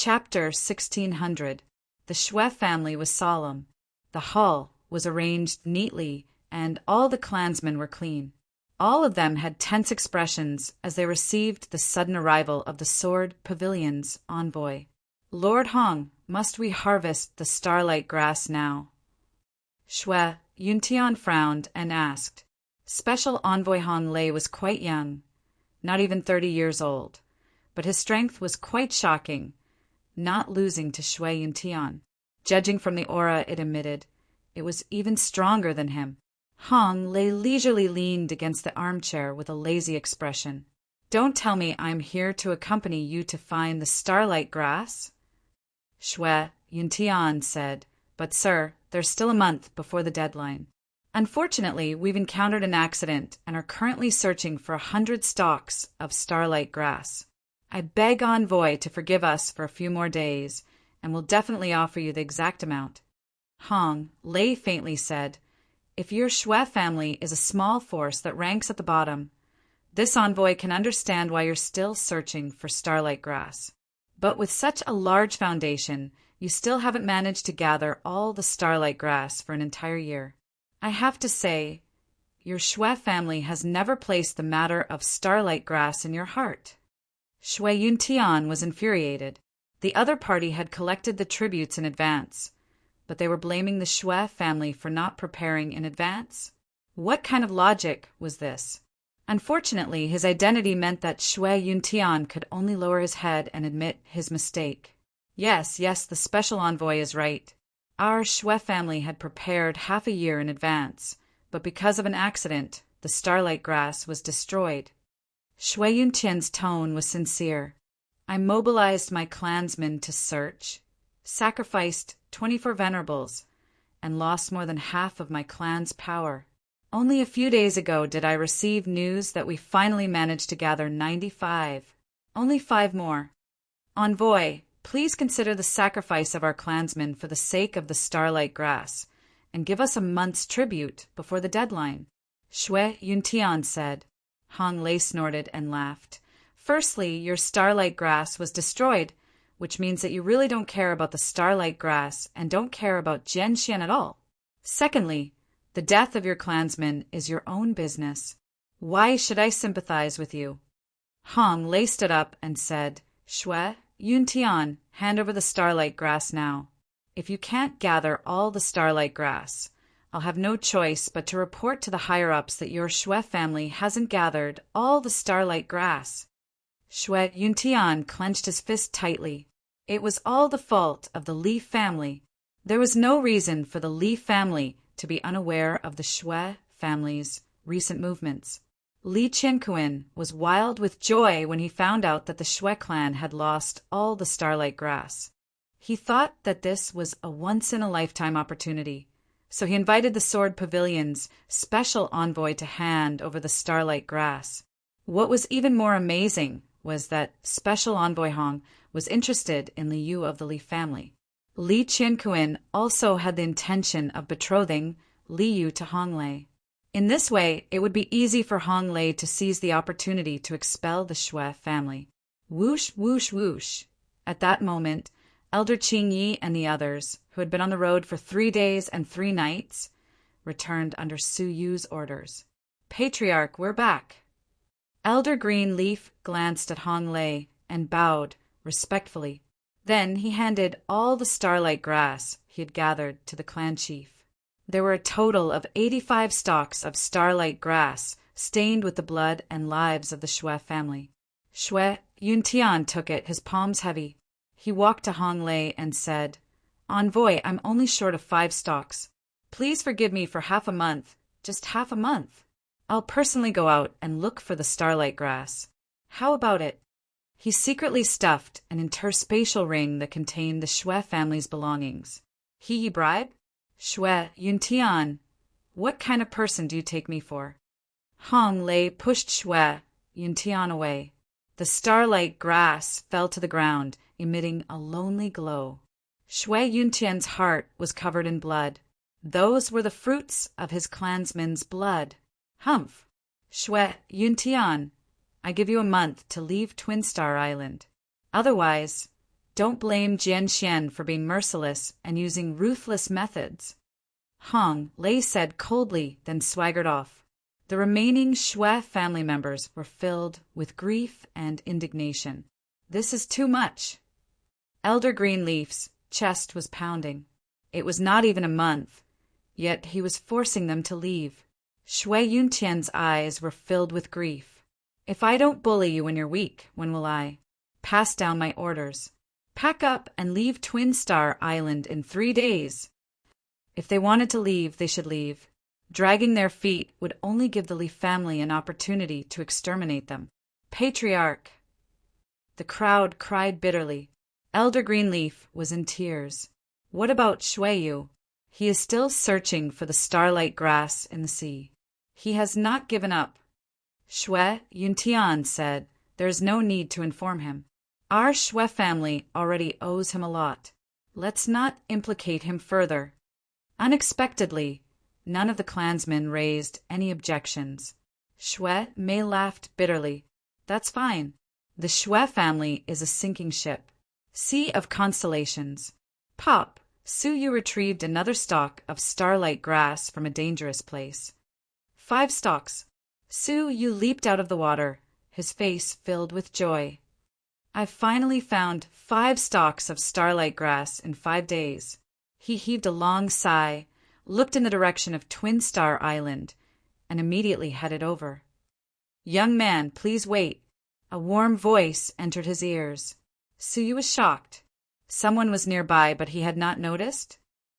Chapter 1600. The Shwe family was solemn. The hall was arranged neatly, and all the clansmen were clean. All of them had tense expressions as they received the sudden arrival of the Sword Pavilion's envoy. "Lord Hong, must we harvest the starlight grass now?" Shwe Yuntian frowned and asked. Special Envoy Hong Lei was quite young, not even 30 years old, but his strength was quite shocking, not losing to Shwe Yuntian. Judging from the aura it emitted, it was even stronger than him. Hong Lei leisurely leaned against the armchair with a lazy expression. "Don't tell me I'm here to accompany you to find the starlight grass?" Shwe Yuntian said, "But sir, there's still a month before the deadline. Unfortunately, we've encountered an accident and are currently searching for 100 stalks of starlight grass. I beg Envoy to forgive us for a few more days, and will definitely offer you the exact amount." Hong Lei faintly said, "If your Shwe family is a small force that ranks at the bottom, this envoy can understand why you're still searching for starlight grass. But with such a large foundation, you still haven't managed to gather all the starlight grass for an entire year. I have to say, your Shwe family has never placed the matter of starlight grass in your heart." Shwe Yuntian was infuriated. The other party had collected the tributes in advance, but they were blaming the Shwe family for not preparing in advance. What kind of logic was this? Unfortunately, his identity meant that Shwe Yuntian could only lower his head and admit his mistake. Yes, the special envoy is right. Our Shwe family had prepared half a year in advance, but because of an accident, the starlight grass was destroyed. Shwe Yuntian's tone was sincere. "I mobilized my clansmen to search, sacrificed 24 venerables, and lost more than half of my clan's power. Only a few days ago did I receive news that we finally managed to gather 95. Only 5 more. Envoy, please consider the sacrifice of our clansmen for the sake of the starlight grass, and give us a month's tribute before the deadline." Shwe Yuntian said. Hong Lei snorted and laughed. "Firstly, your starlight grass was destroyed, which means that you really don't care about the starlight grass and don't care about Jianxian at all. Secondly, the death of your clansmen is your own business. Why should I sympathize with you?" Hong Lei stood up and said, "Shwe Yuntian, hand over the starlight grass now. If you can't gather all the starlight grass, I'll have no choice but to report to the higher-ups that your Shwe family hasn't gathered all the starlight grass." Shwe Yuntian clenched his fist tightly. It was all the fault of the Li family. There was no reason for the Li family to be unaware of the Shwe family's recent movements. Li Qianquan was wild with joy when he found out that the Shwe clan had lost all the starlight grass. He thought that this was a once-in-a-lifetime opportunity, so he invited the Sword Pavilion's special envoy to hand over the starlight grass. What was even more amazing was that Special Envoy Hong was interested in Li Yu of the Li family. Li Qianquan also had the intention of betrothing Li Yu to Hong Lei. In this way, it would be easy for Hong Lei to seize the opportunity to expel the Shwe family. Whoosh, whoosh, whoosh. At that moment, Elder Qing Yi and the others, who had been on the road for 3 days and 3 nights, returned under Su Yu's orders. "Patriarch, we're back." Elder Greenleaf glanced at Hong Lei and bowed respectfully. Then he handed all the starlight grass he had gathered to the clan chief. There were a total of 85 stalks of starlight grass stained with the blood and lives of the Shwe family. Shwe Yuntian took it, his palms heavy. He walked to Hong Lei and said, "Envoy, I'm only short of 5 stalks. Please forgive me for half a month, just half a month. I'll personally go out and look for the starlight grass. How about it?" He secretly stuffed an interspatial ring that contained the Shwe family's belongings. He bribe? "Shwe Yuntian, what kind of person do you take me for?" Hong Lei pushed Shwe Yuntian away. The starlight grass fell to the ground, emitting a lonely glow. Shwe Yuntian's heart was covered in blood. Those were the fruits of his clansmen's blood. Humph! Shwe Yuntian, I give you a month to leave Twin Star Island. Otherwise, Don't blame Jian Xian for being merciless and using ruthless methods. Hong Lei said coldly, then swaggered off. The remaining Shui family members were filled with grief and indignation. This is too much. Elder Greenleaf's chest was pounding. It was not even a month, yet he was forcing them to leave. Shui Yuntian's eyes were filled with grief. If I don't bully you when you're weak, when will I? Pass down my orders. Pack up and leave Twin Star Island in 3 days. If they wanted to leave, they should leave. Dragging their feet would only give the Li family an opportunity to exterminate them. Patriarch! The crowd cried bitterly. Elder Greenleaf was in tears. What about Shuiyu? He is still searching for the starlight grass in the sea. He has not given up. Shui Yuntian said, there is no need to inform him. Our Shui family already owes him a lot. Let's not implicate him further. Unexpectedly, none of the clansmen raised any objections. Shui Mei laughed bitterly. That's fine. The Shui family is a sinking ship. Sea of constellations. Pop, Suyu retrieved another stalk of starlight grass from a dangerous place. 5 stalks. Suyu leaped out of the water, his face filled with joy. I've finally found 5 stalks of starlight grass in 5 days. He heaved a long sigh, looked in the direction of Twin Star Island, and immediately headed over. Young man, please wait. A warm voice entered his ears. Suyu was shocked. Someone was nearby, but he had not noticed.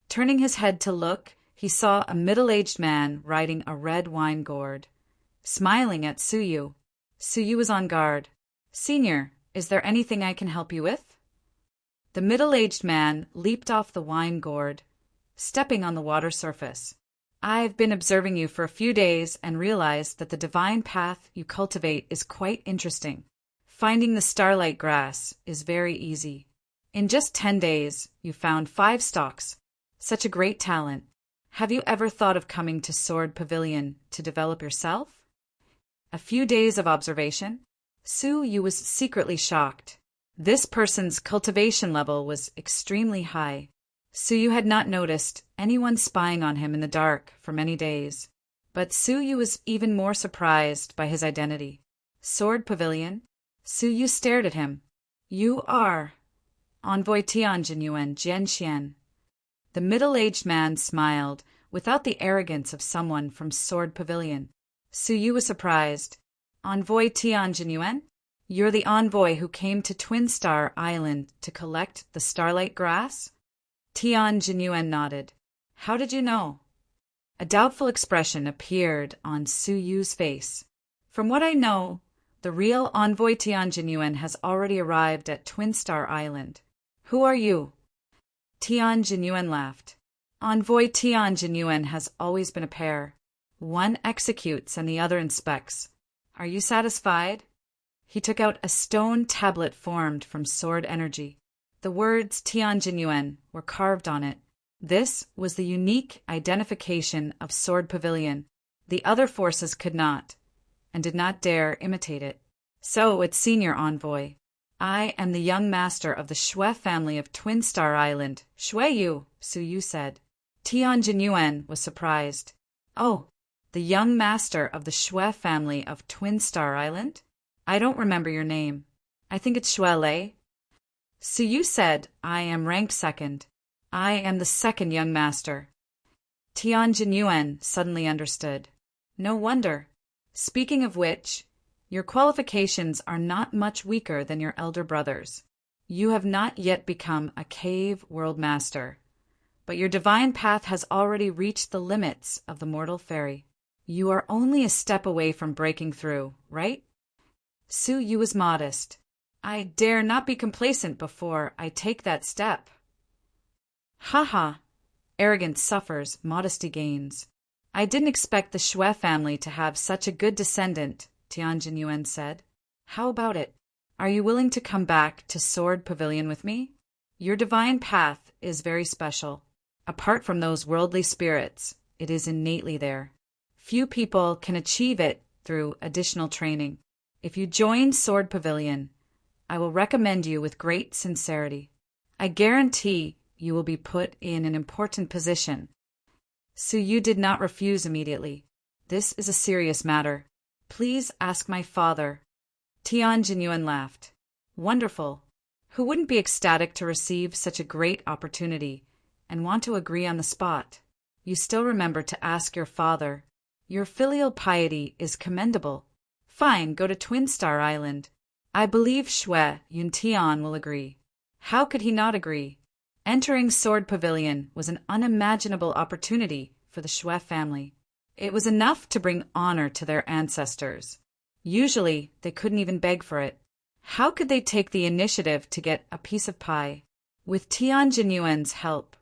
Turning his head to look, he saw a middle-aged man riding a red wine gourd. Smiling at Suyu. Suyu was on guard. Senior, is there anything I can help you with? The middle-aged man leaped off the wine gourd, stepping on the water surface. I've been observing you for a few days and realized that the divine path you cultivate is quite interesting. Finding the starlight grass is very easy. In just 10 days, you found 5 stalks. Such a great talent. Have you ever thought of coming to Sword Pavilion to develop yourself? A few days of observation? Suyu was secretly shocked. This person's cultivation level was extremely high. Suyu had not noticed anyone spying on him in the dark for many days. But Suyu was even more surprised by his identity. Sword Pavilion? Suyu stared at him. You are Envoy Tianjinyuan Jianxian. The middle-aged man smiled, without the arrogance of someone from Sword Pavilion. Suyu was surprised. Envoy Tianjinyuan? You're the envoy who came to Twin Star Island to collect the starlight grass? Tianjinyuan nodded. How did you know? A doubtful expression appeared on Suyu's face. From what I know, the real envoy Tianjinyuan has already arrived at Twin Star Island. Who are you? Tianjinyuan laughed. Envoy Tianjinyuan has always been a pair. One executes and the other inspects. Are you satisfied? He took out a stone tablet formed from sword energy. The words Tianjinyuan were carved on it. This was the unique identification of Sword Pavilion. The other forces could not, and did not dare imitate it. So it's Senior Envoy. I am the young master of the Shui family of Twin Star Island. Shuiyu, Suyu said. Tianjinyuan was surprised. Oh, the young master of the Shui family of Twin Star Island? I don't remember your name. I think it's Shui Lei. Suyu said, I am ranked 2nd. I am the 2nd young master. Tianjinyuan suddenly understood. No wonder. Speaking of which, your qualifications are not much weaker than your elder brothers. You have not yet become a cave world master, but your divine path has already reached the limits of the mortal fairy. You are only a step away from breaking through, right? Suyu was modest. I dare not be complacent before I take that step. Ha! Arrogance suffers, modesty gains. I didn't expect the Shui family to have such a good descendant, Tianjinyuan said. How about it? Are you willing to come back to Sword Pavilion with me? Your divine path is very special. Apart from those worldly spirits, it is innately there. Few people can achieve it through additional training. If you join Sword Pavilion, I will recommend you with great sincerity. I guarantee you will be put in an important position. Su Yu did not refuse immediately. This is a serious matter. Please ask my father. Tian Jinyuan laughed. Wonderful. Who wouldn't be ecstatic to receive such a great opportunity and want to agree on the spot? You still remember to ask your father. Your filial piety is commendable. Fine, go to Twin Star Island. I believe Shui Yuntian will agree. How could he not agree? Entering Sword Pavilion was an unimaginable opportunity for the Shui family. It was enough to bring honor to their ancestors. Usually, they couldn't even beg for it. How could they take the initiative to get a piece of pie? With Tian Jinyuan's help,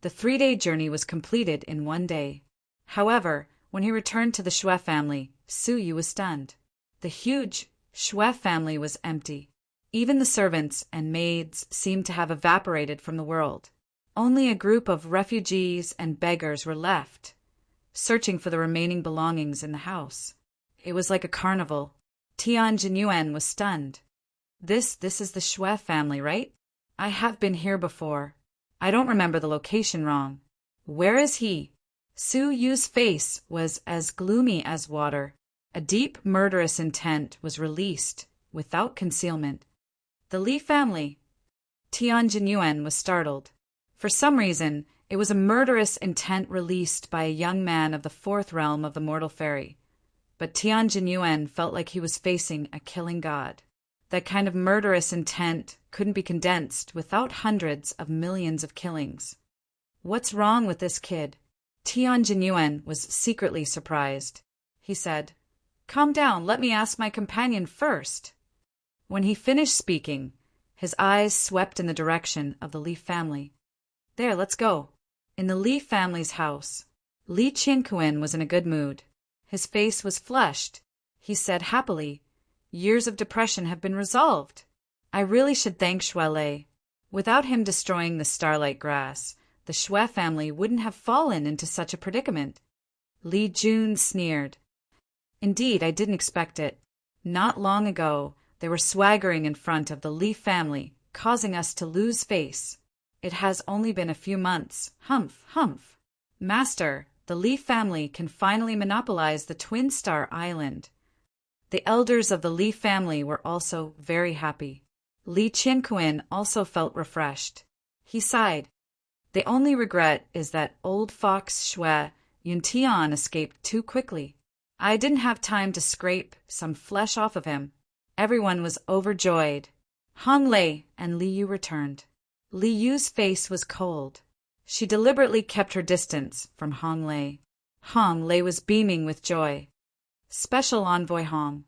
the 3-day journey was completed in 1 day. However, when he returned to the Shui family, Su Yu was stunned. The huge Shui family was empty. Even the servants and maids seemed to have evaporated from the world. Only a group of refugees and beggars were left, searching for the remaining belongings in the house. It was like a carnival. Tian Jinyuan was stunned. This is the Shui family, right? I have been here before. I don't remember the location wrong. Where is he? Su Yu's face was as gloomy as water. A deep murderous intent was released, without concealment. The Li family. Tian Jinyuan was startled. For some reason, it was a murderous intent released by a young man of the 4th realm of the mortal fairy. But Tian Jinyuan felt like he was facing a killing god. That kind of murderous intent couldn't be condensed without hundreds of millions of killings. What's wrong with this kid? Tian Jinyuan was secretly surprised. He said, Calm down, let me ask my companion first. When he finished speaking, his eyes swept in the direction of the Li family. There, let's go. In the Li family's house, Li Qingquan was in a good mood. His face was flushed. He said happily, Years of depression have been resolved. I really should thank Shui Lei. Without him destroying the starlight grass, the Shui family wouldn't have fallen into such a predicament. Li Jun sneered. Indeed, I didn't expect it. Not long ago, they were swaggering in front of the Li family, causing us to lose face. It has only been a few months. Humph, humph. Master, the Li family can finally monopolize the Twin Star Island. The elders of the Li family were also very happy. Li Qingquan also felt refreshed. He sighed. The only regret is that old fox Shui Yuntian escaped too quickly. I didn't have time to scrape some flesh off of him. Everyone was overjoyed. Hong Lei and Li Yu returned. Li Yu's face was cold. She deliberately kept her distance from Hong Lei. Hong Lei was beaming with joy. Special Envoy Hong,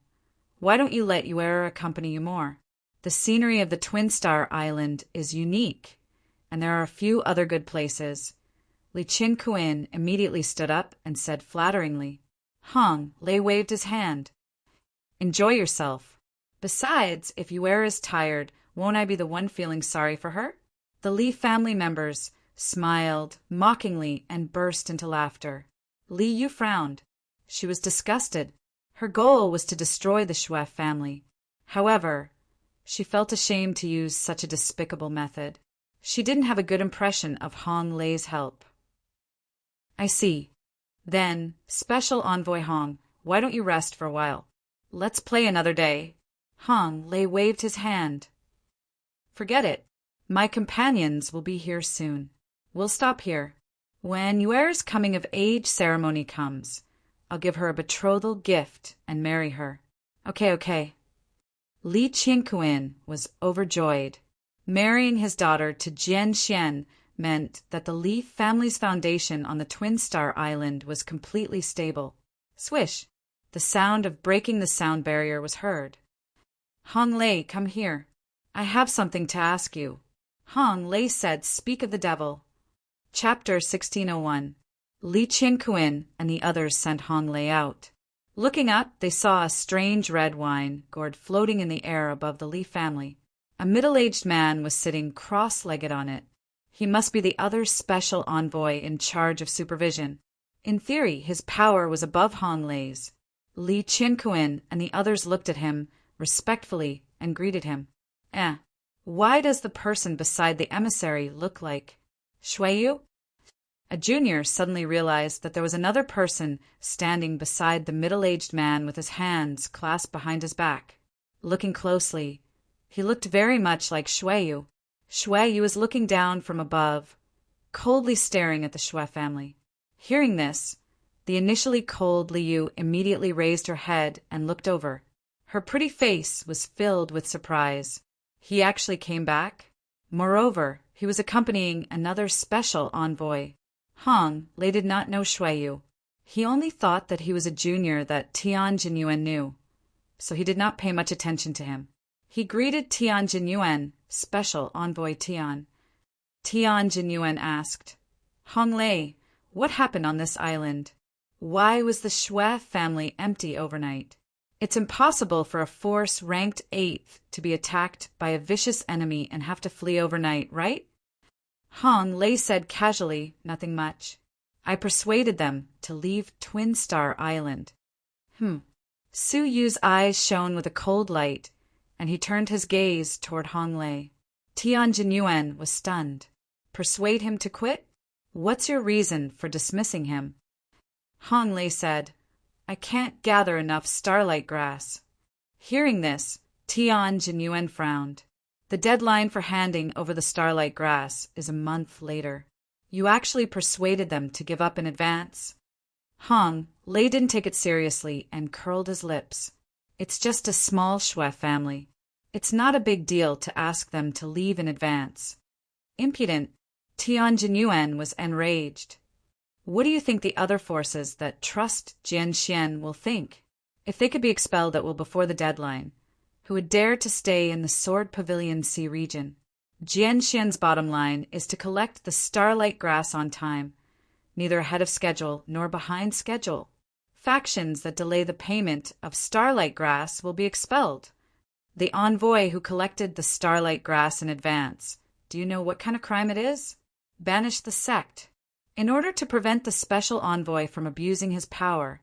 why don't you let Yuera accompany you more? The scenery of the Twin Star Island is unique, and there are a few other good places. Li Qingquan immediately stood up and said flatteringly. Hong Lei waved his hand. Enjoy yourself. Besides, if Yuera is tired, won't I be the one feeling sorry for her? The Li family members smiled mockingly and burst into laughter. Li Yu frowned. She was disgusted. Her goal was to destroy the Shui family. However, she felt ashamed to use such a despicable method. She didn't have a good impression of Hong Lei's help. I see. Then, Special Envoy Hong, why don't you rest for a while? Let's play another day. Hong Lei waved his hand. Forget it. My companions will be here soon. We'll stop here. When Yuera's coming-of-age ceremony comes, I'll give her a betrothal gift and marry her. Okay. Li Qingquan was overjoyed. Marrying his daughter to Jian Xian meant that the Li family's foundation on the Twin Star Island was completely stable. Swish! The sound of breaking the sound barrier was heard. Hong Lei, come here. I have something to ask you. Hong Lei said, Speak of the devil. Chapter 1601. Li Qingquan and the others sent Hong Lei out. Looking up, they saw a strange red wine gourd floating in the air above the Li family. A middle-aged man was sitting cross-legged on it. He must be the other special envoy in charge of supervision. In theory, his power was above Hong Lei's. Li Qingquan and the others looked at him respectfully and greeted him. Why does the person beside the emissary look like Shueyu? A junior suddenly realized that there was another person standing beside the middle-aged man with his hands clasped behind his back. Looking closely, he looked very much like Shueyu. Shueyu was looking down from above, coldly staring at the Xue family. Hearing this, the initially cold Liu immediately raised her head and looked over. Her pretty face was filled with surprise. He actually came back? Moreover, he was accompanying another special envoy. Hong Lei did not know Shueyu. He only thought that he was a junior that Tian Jinyuan knew, so he did not pay much attention to him. He greeted Tian Jinyuan, special envoy Tian. Tian Jinyuan asked, Hong Lei, what happened on this island? Why was the Xue family empty overnight? It's impossible for a force ranked 8th to be attacked by a vicious enemy and have to flee overnight, right? Hong Lei said casually, nothing much. I persuaded them to leave Twin Star Island. Su Yu's eyes shone with a cold light, and he turned his gaze toward Hong Lei. Tian Jinyuan was stunned. Persuade him to quit? What's your reason for dismissing him? Hong Lei said, I can't gather enough starlight grass. Hearing this, Tian Jinyuan frowned. The deadline for handing over the starlight grass is a month later. You actually persuaded them to give up in advance? Hong Lei didn't take it seriously and curled his lips. It's just a small Xue family. It's not a big deal to ask them to leave in advance. Impudent, Tian Jinyuan was enraged. What do you think the other forces that trust Jian Xian will think? If they could be expelled at will before the deadline, who would dare to stay in the Sword Pavilion Sea region? Jian Xian's bottom line is to collect the starlight grass on time, neither ahead of schedule nor behind schedule. Factions that delay the payment of starlight grass will be expelled. The envoy who collected the starlight grass in advance, do you know what kind of crime it is? Banish the sect. In order to prevent the special envoy from abusing his power,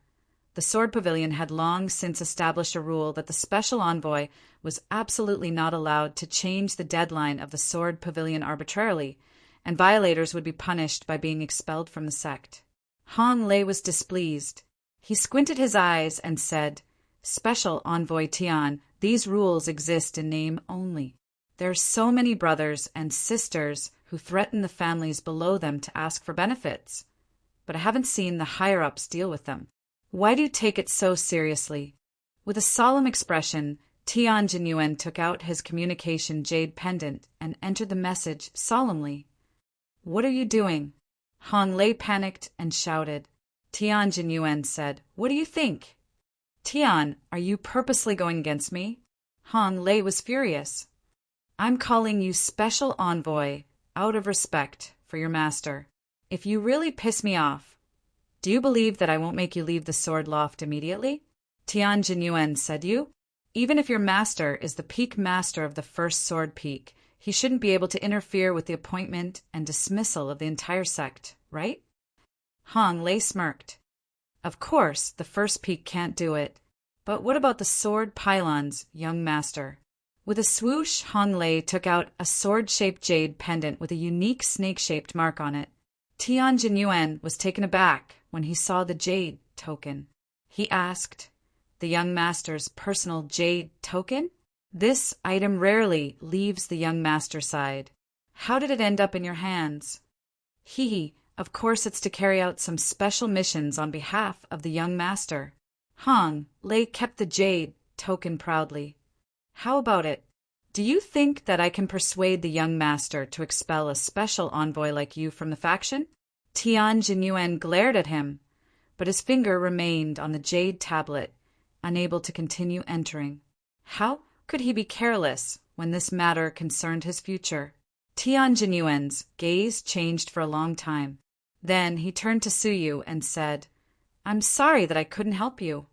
the Sword Pavilion had long since established a rule that the special envoy was absolutely not allowed to change the deadline of the Sword Pavilion arbitrarily, and violators would be punished by being expelled from the sect. Hong Lei was displeased. He squinted his eyes and said, Special Envoy Tian, these rules exist in name only. There are so many brothers and sisters who threaten the families below them to ask for benefits, but I haven't seen the higher-ups deal with them. Why do you take it so seriously? With a solemn expression, Tian Jinyuan took out his communication jade pendant and entered the message solemnly. What are you doing? Hong Lei panicked and shouted. Tian Jinyuan said, What do you think? Tian, are you purposely going against me? Hong Lei was furious. I'm calling you special envoy out of respect for your master. If you really piss me off, do you believe that I won't make you leave the sword loft immediately? Tian Jinyuan said you. Even if your master is the peak master of the first sword peak, he shouldn't be able to interfere with the appointment and dismissal of the entire sect, right? Hong Lei smirked. Of course, the first peak can't do it. But what about the sword pylons, young master? With a swoosh, Hong Lei took out a sword-shaped jade pendant with a unique snake-shaped mark on it. Tian Jinyuan was taken aback when he saw the jade token. He asked, The young master's personal jade token? This item rarely leaves the young master's side. How did it end up in your hands? Of course it's to carry out some special missions on behalf of the young master. Hong Lei kept the jade token proudly. How about it? Do you think that I can persuade the young master to expel a special envoy like you from the faction? Tian Jinyuan glared at him, but his finger remained on the jade tablet, unable to continue entering. How could he be careless when this matter concerned his future? Tian Jinyuan's gaze changed for a long time. Then he turned to Su Yu and said, I'm sorry that I couldn't help you.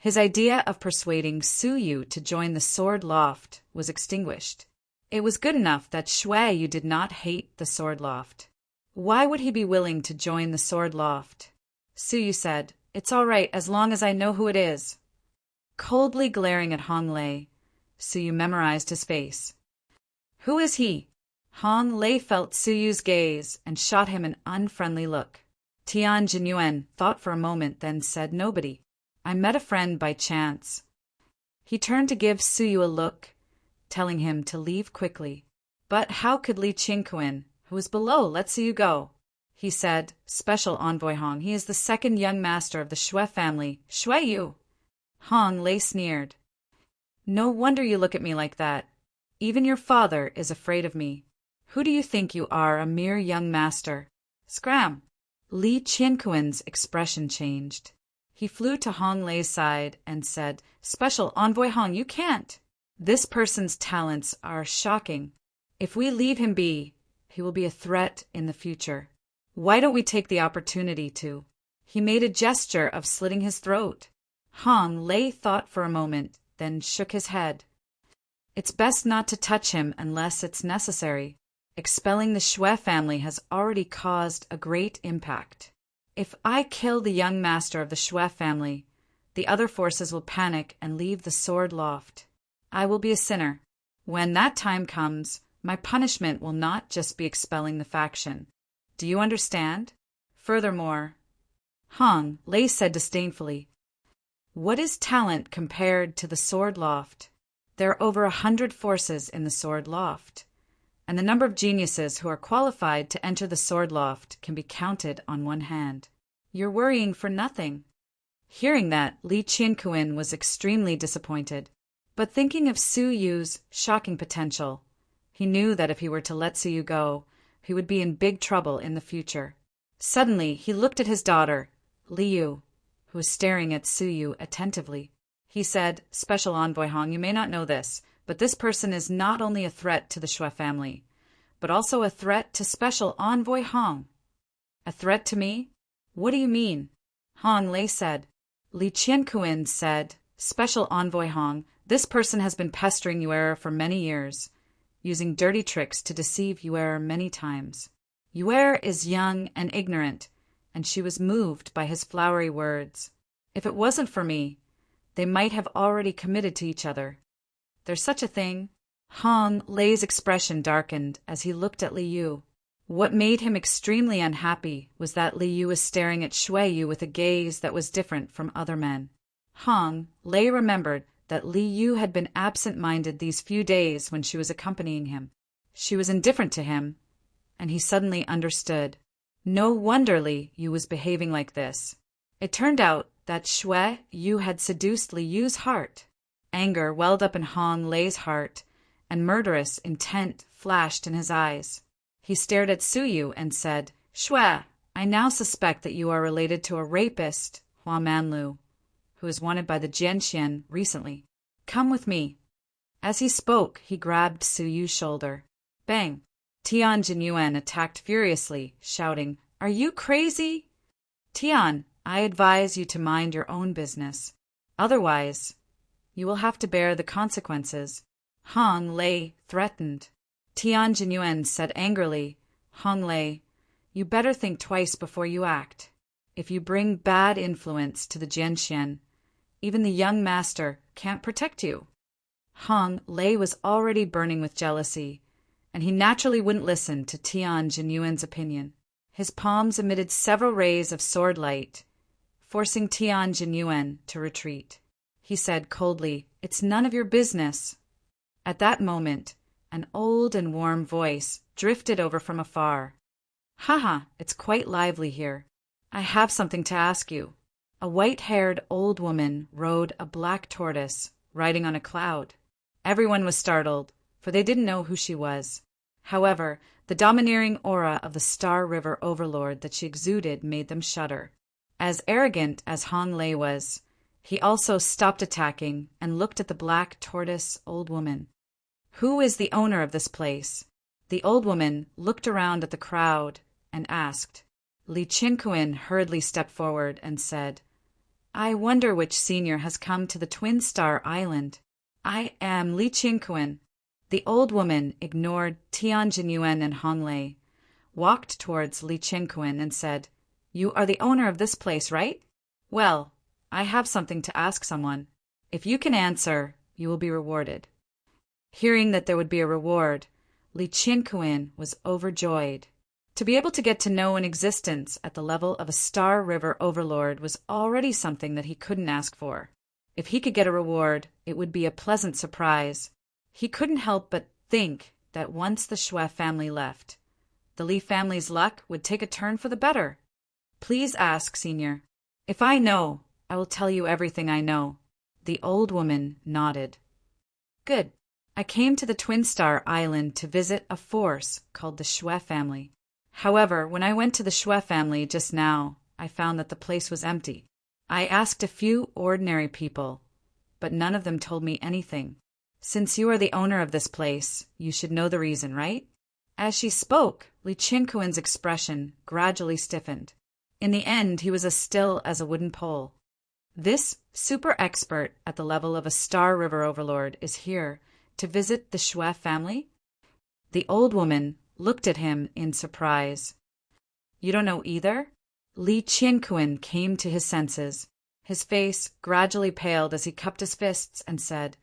His idea of persuading Su Yu to join the sword loft was extinguished. It was good enough that Xue Yu did not hate the sword loft. Why would he be willing to join the sword loft? Su Yu said, It's all right as long as I know who it is. Coldly glaring at Hong Lei, Su Yu memorized his face. Who is he? Hong Lei felt Suyu's gaze and shot him an unfriendly look. Tian Jinyuan thought for a moment, then said, "Nobody. I met a friend by chance." He turned to give Suyu a look, telling him to leave quickly. But how could Li Qingquan, who was below, let Suyu go? He said, "Special Envoy Hong, he is the second young master of the Xue family. Xue Yu." Hong Lei sneered. "No wonder you look at me like that. Even your father is afraid of me. Who do you think you are, a mere young master?" Scram! Li Qingquan's expression changed. He flew to Hong Lei's side and said, "Special Envoy Hong, you can't. This person's talents are shocking. If we leave him be, he will be a threat in the future. Why don't we take the opportunity to—" He made a gesture of slitting his throat. Hong Lei thought for a moment, then shook his head. "It's best not to touch him unless it's necessary. Expelling the Xue family has already caused a great impact. If I kill the young master of the Xue family, the other forces will panic and leave the sword loft. I will be a sinner. When that time comes, my punishment will not just be expelling the faction. Do you understand? Furthermore," Hong Lei said disdainfully, "what is talent compared to the sword loft? There are over 100 forces in the sword loft, and the number of geniuses who are qualified to enter the sword loft can be counted on one hand. You're worrying for nothing." Hearing that, Li Qingquan was extremely disappointed. But thinking of Suyu's shocking potential, he knew that if he were to let Suyu go, he would be in big trouble in the future. Suddenly, he looked at his daughter, Liu, who was staring at Suyu attentively. He said, "Special Envoy Hong, you may not know this, but this person is not only a threat to the Xue family, but also a threat to Special Envoy Hong." "A threat to me? What do you mean?" Hong Lei said. Li Qingquan said, "Special Envoy Hong, this person has been pestering Yuera for many years, using dirty tricks to deceive Yuera many times. Yuera is young and ignorant, and she was moved by his flowery words. If it wasn't for me, they might have already committed to each other. There's such a thing." Hong Lei's expression darkened as he looked at Liu. What made him extremely unhappy was that Liu was staring at Xue Yu with a gaze that was different from other men. Hong Lei remembered that Liu had been absent-minded these few days when she was accompanying him. She was indifferent to him, and he suddenly understood. No wonder Liu was behaving like this. It turned out that Xue Yu had seduced Liu's heart. Anger welled up in Hong Lei's heart, and murderous intent flashed in his eyes. He stared at Suyu and said, "Xue, I now suspect that you are related to a rapist, Hua Manlu, who was wanted by the Jianxian recently. Come with me." As he spoke, he grabbed Suyu's shoulder. Bang! Tian Jinyuan attacked furiously, shouting, "Are you crazy? Tian, I advise you to mind your own business. Otherwise, you will have to bear the consequences." Hong Lei threatened. Tian Jinyuan said angrily, "Hong Lei, you better think twice before you act. If you bring bad influence to the Jianxian, even the young master can't protect you." Hong Lei was already burning with jealousy, and he naturally wouldn't listen to Tian Jinyuan's opinion. His palms emitted several rays of sword light, forcing Tian Jinyuan to retreat. He said coldly, "It's none of your business." At that moment, an old and warm voice drifted over from afar. "Haha, it's quite lively here. I have something to ask you." A white-haired old woman rode a black tortoise, riding on a cloud. Everyone was startled, for they didn't know who she was. However, the domineering aura of the Star River Overlord that she exuded made them shudder. As arrogant as Hong Lei was, he also stopped attacking and looked at the black tortoise old woman. "Who is the owner of this place?" The old woman looked around at the crowd and asked. Li Qingquan hurriedly stepped forward and said, "I wonder which senior has come to the Twin Star Island. I am Li Qingquan." The old woman ignored Tian Jinyuan and Hong Lei, walked towards Li Qingquan and said, "You are the owner of this place, right? Well, I have something to ask someone. If you can answer, you will be rewarded." Hearing that there would be a reward, Li Qianquan was overjoyed. To be able to get to know an existence at the level of a Star River overlord was already something that he couldn't ask for. If he could get a reward, it would be a pleasant surprise. He couldn't help but think that once the Xue family left, the Li family's luck would take a turn for the better. Please ask, Senior. If I know, I will tell you everything I know. The old woman nodded. Good. I came to the Twin Star Island to visit a force called the Xue family. However, when I went to the Xue family just now, I found that the place was empty. I asked a few ordinary people, but none of them told me anything. Since you are the owner of this place, you should know the reason, right? As she spoke, Li Qianquan's expression gradually stiffened. In the end, he was as still as a wooden pole. This super expert at the level of a Star River overlord is here to visit the Xue family? The old woman looked at him in surprise. You don't know either? Li Qianquan came to his senses. His face gradually paled as he cupped his fists and said,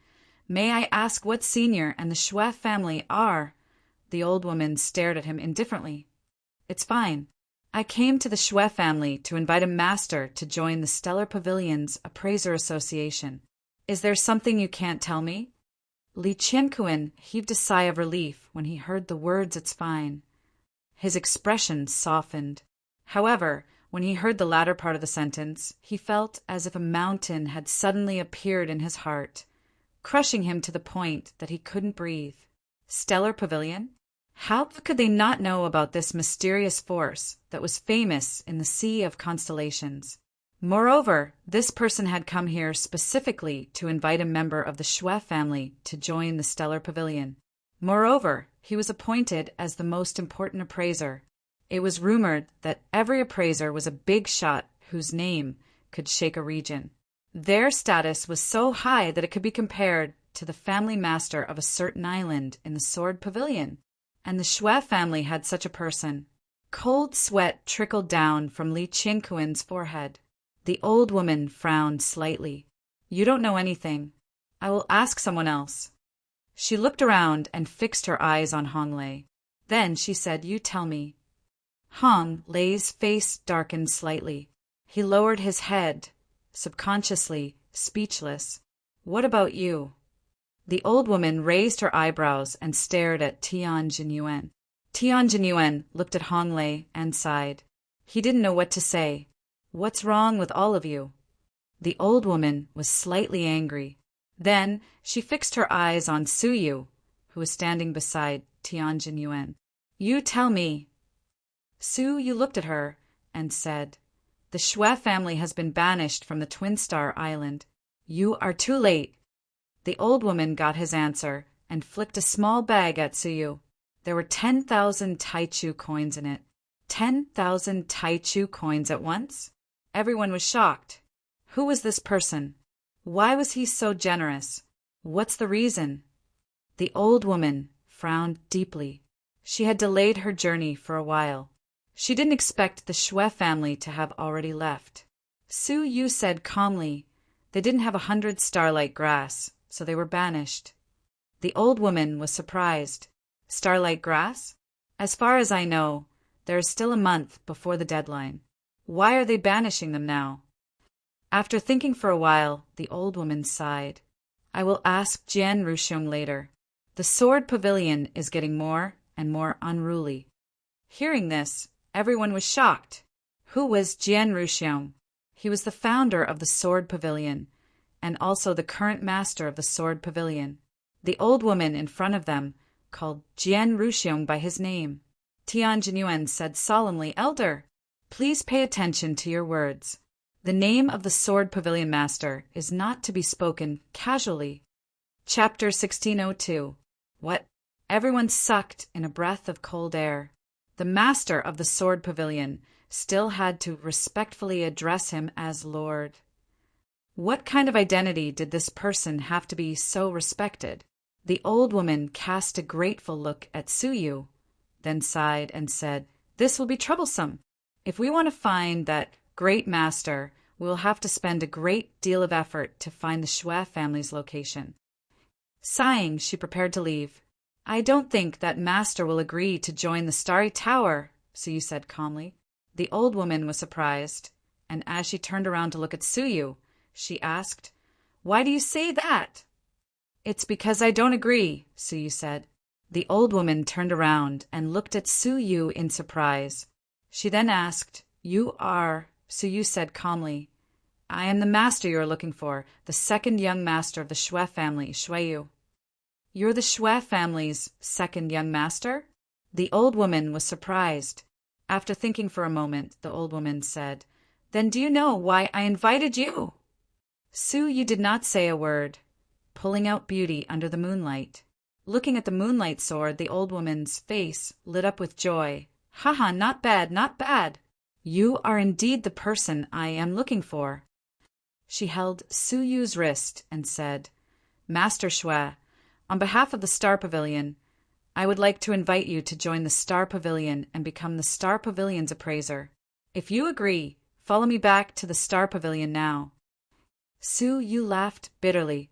May I ask what Senior and the Xue family are? The old woman stared at him indifferently. It's fine. I came to the Xue family to invite a master to join the Stellar Pavilion's Appraiser Association. Is there something you can't tell me? Li Qianquan heaved a sigh of relief when he heard the words "it's fine." His expression softened. However, when he heard the latter part of the sentence, he felt as if a mountain had suddenly appeared in his heart, crushing him to the point that he couldn't breathe. Stellar Pavilion? How could they not know about this mysterious force that was famous in the Sea of Constellations? Moreover, this person had come here specifically to invite a member of the Xue family to join the Stellar Pavilion. Moreover, he was appointed as the most important appraiser. It was rumored that every appraiser was a big shot whose name could shake a region. Their status was so high that it could be compared to the family master of a certain island in the Sword Pavilion. And the Xue family had such a person. Cold sweat trickled down from Li Qianquan's forehead. The old woman frowned slightly. You don't know anything. I will ask someone else. She looked around and fixed her eyes on Hong Lei. Then she said, You tell me. Hong Lei's face darkened slightly. He lowered his head, subconsciously speechless. What about you? The old woman raised her eyebrows and stared at Tian Jinyuan. Tian Jinyuan looked at Hong Lei and sighed. He didn't know what to say. What's wrong with all of you? The old woman was slightly angry. Then she fixed her eyes on Su Yu, who was standing beside Tian Jinyuan. You tell me. Su Yu looked at her and said, The Xue family has been banished from the Twin Star Island. You are too late. The old woman got his answer and flicked a small bag at Su Yu. There were 10,000 Taichu coins in it. 10,000 Taichu coins at once? Everyone was shocked. Who was this person? Why was he so generous? What's the reason? The old woman frowned deeply. She had delayed her journey for a while. She didn't expect the Xue family to have already left. Su Yu said calmly, They didn't have 100 starlight grass, so they were banished. The old woman was surprised. Starlight grass? As far as I know, there is still a month before the deadline. Why are they banishing them now? After thinking for a while, the old woman sighed. I will ask Jian Ruxiong later. The Sword Pavilion is getting more and more unruly. Hearing this, everyone was shocked. Who was Jian Ruxiong? He was the founder of the Sword Pavilion, and also the current master of the Sword Pavilion. The old woman in front of them called Jian Ruxiong by his name. Tian Jinyuan said solemnly, Elder, please pay attention to your words. The name of the Sword Pavilion Master is not to be spoken casually. Chapter 1602. What? Everyone sucked in a breath of cold air. The master of the Sword Pavilion still had to respectfully address him as Lord. What kind of identity did this person have to be so respected? The old woman cast a grateful look at Su Yu, then sighed and said, This will be troublesome. If we want to find that great master, we will have to spend a great deal of effort to find the Xue family's location. Sighing, she prepared to leave. I don't think that master will agree to join the Starry Tower, Suyu said calmly. The old woman was surprised, and as she turned around to look at Suyu, she asked, "Why do you say that?" "It's because I don't agree," Suyu said. The old woman turned around and looked at Suyu in surprise. She then asked, "You are," Suyu said calmly. "I am the master you are looking for, the second young master of the Xue family, Xueyu." "You're the Xue family's second young master?" The old woman was surprised. After thinking for a moment, the old woman said, "Then do you know why I invited you?" Suyu did not say a word, pulling out beauty under the moonlight. Looking at the moonlight sword, the old woman's face lit up with joy. "Haha, not bad, not bad. You are indeed the person I am looking for." She held Suyu's wrist and said, "Master Xue, on behalf of the Star Pavilion, I would like to invite you to join the Star Pavilion and become the Star Pavilion's appraiser. If you agree, follow me back to the Star Pavilion now." Suyu laughed bitterly.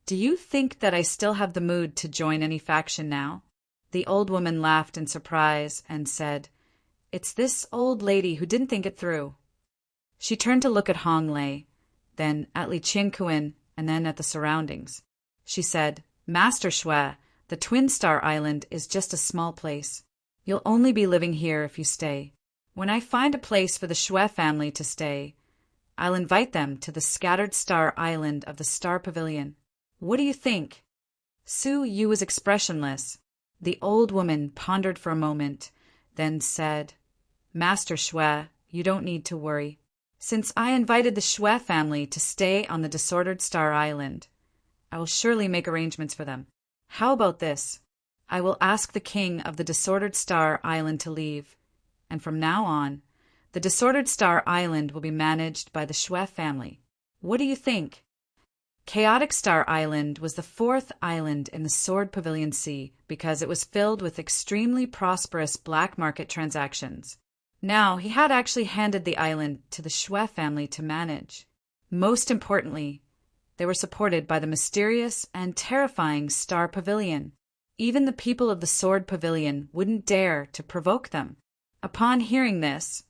"Do you think that I still have the mood to join any faction now?" The old woman laughed in surprise and said, "It's this old lady who didn't think it through." She turned to look at Hong Lei, then at Li Qingkuan, and then at the surroundings. She said, "Master Xue, the Twin Star Island is just a small place. You'll only be living here if you stay. When I find a place for the Xue family to stay, I'll invite them to the Scattered Star Island of the Star Pavilion. What do you think?" Suyu was expressionless. The old woman pondered for a moment, then said, "Master Xue, you don't need to worry. Since I invited the Xue family to stay on the Disordered Star Island, I will surely make arrangements for them. How about this? I will ask the king of the Disordered Star Island to leave, and from now on, the Disordered Star Island will be managed by the Xue family. What do you think?" Chaotic Star Island was the fourth island in the Sword Pavilion Sea because it was filled with extremely prosperous black market transactions. Now, he had actually handed the island to the Xue family to manage. Most importantly, they were supported by the mysterious and terrifying Star Pavilion. Even the people of the Sword Pavilion wouldn't dare to provoke them. Upon hearing this,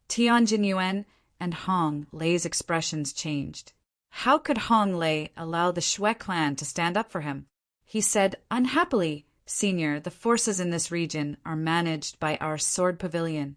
Tianjin Yuan and Hong Lei's expressions changed. How could Hong Lei allow the Xue clan to stand up for him? He said, "Unhappily, Senior, the forces in this region are managed by our Sword Pavilion.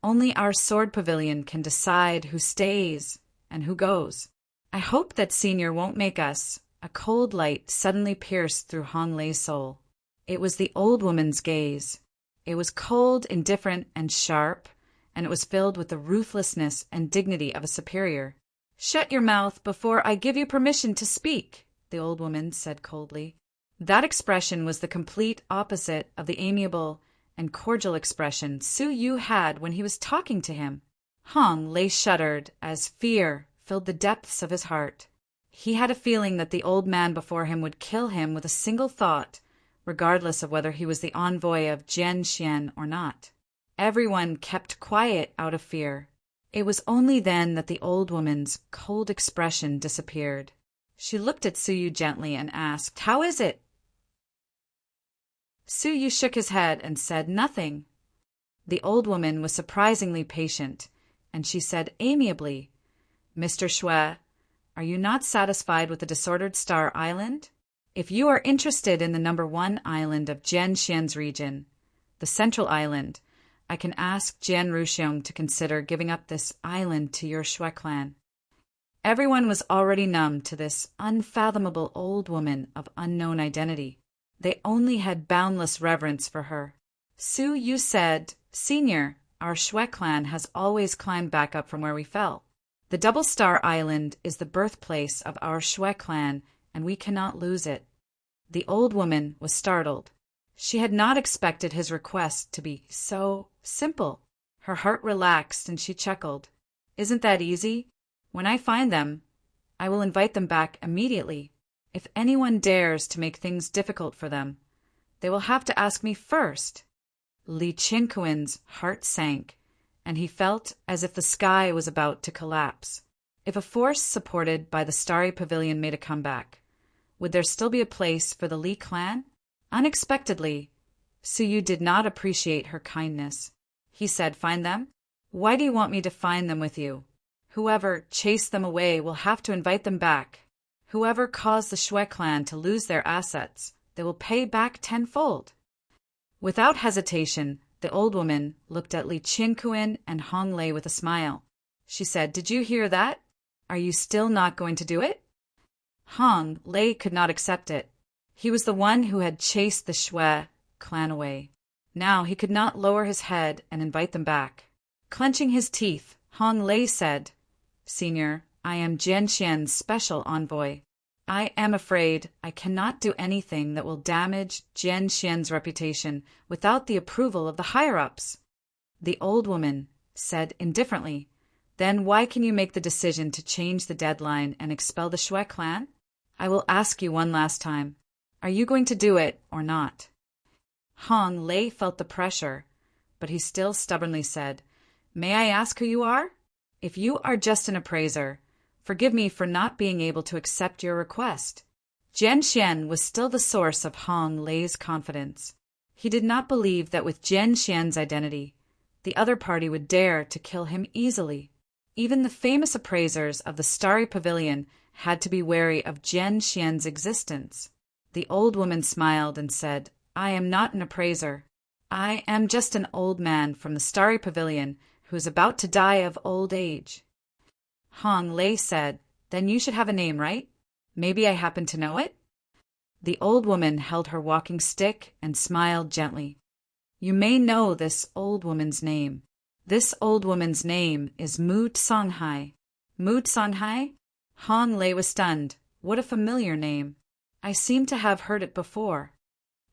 Only our Sword Pavilion can decide who stays and who goes. I hope that Senior won't make us." A cold light suddenly pierced through Hong Lei's soul. It was the old woman's gaze. It was cold, indifferent, and sharp, and it was filled with the ruthlessness and dignity of a superior. "Shut your mouth before I give you permission to speak," the old woman said coldly. That expression was the complete opposite of the amiable and cordial expression Suyu had when he was talking to him. Hong Lei shuddered as fear filled the depths of his heart. He had a feeling that the old man before him would kill him with a single thought, regardless of whether he was the envoy of Jian Xian or not. Everyone kept quiet out of fear. It was only then that the old woman's cold expression disappeared. She looked at Suyu gently and asked, "How is it?" Suyu shook his head and said nothing. The old woman was surprisingly patient, and she said amiably, "Mr. Xue, are you not satisfied with the Disordered Star Island? If you are interested in the #1 island of Jian Xian's region, the Central Island, I can ask Jian Ruxiong to consider giving up this island to your Xue clan." Everyone was already numb to this unfathomable old woman of unknown identity. They only had boundless reverence for her. Suyu said, "Senior, our Xue clan has always climbed back up from where we fell. The Double Star Island is the birthplace of our Xue clan, and we cannot lose it." The old woman was startled. She had not expected his request to be so simple. Her heart relaxed and she chuckled. "Isn't that easy? When I find them, I will invite them back immediately. If anyone dares to make things difficult for them, they will have to ask me first." Li Qingkuan's heart sank, and he felt as if the sky was about to collapse. If a force supported by the Starry Pavilion made a comeback, would there still be a place for the Li clan? Unexpectedly, Suyu did not appreciate her kindness. He said, "Find them? Why do you want me to find them with you? Whoever chased them away will have to invite them back. Whoever caused the Shui clan to lose their assets, they will pay back tenfold." Without hesitation, the old woman looked at Li Qingquan and Hong Lei with a smile. She said, "Did you hear that? Are you still not going to do it?" Hong Lei could not accept it. He was the one who had chased the Shui clan away. Now he could not lower his head and invite them back. Clenching his teeth, Hong Lei said, "Senior, I am Jian Xian's special envoy. I am afraid I cannot do anything that will damage Jian Xian's reputation without the approval of the higher-ups." The old woman said indifferently, "Then why can you make the decision to change the deadline and expel the Shui clan? I will ask you one last time. Are you going to do it or not?" Hong Lei felt the pressure, but he still stubbornly said, "May I ask who you are? If you are just an appraiser, forgive me for not being able to accept your request." Jian Xian was still the source of Hong Lei's confidence. He did not believe that with Jian Xian's identity, the other party would dare to kill him easily. Even the famous appraisers of the Starry Pavilion had to be wary of Jian Xian's existence. The old woman smiled and said, "I am not an appraiser. I am just an old man from the Starry Pavilion who is about to die of old age." Hong Lei said, "Then you should have a name, right? Maybe I happen to know it?" The old woman held her walking stick and smiled gently. "You may know this old woman's name. This old woman's name is Mu Songhai." Mu Songhai? Hong Lei was stunned. What a familiar name. I seem to have heard it before.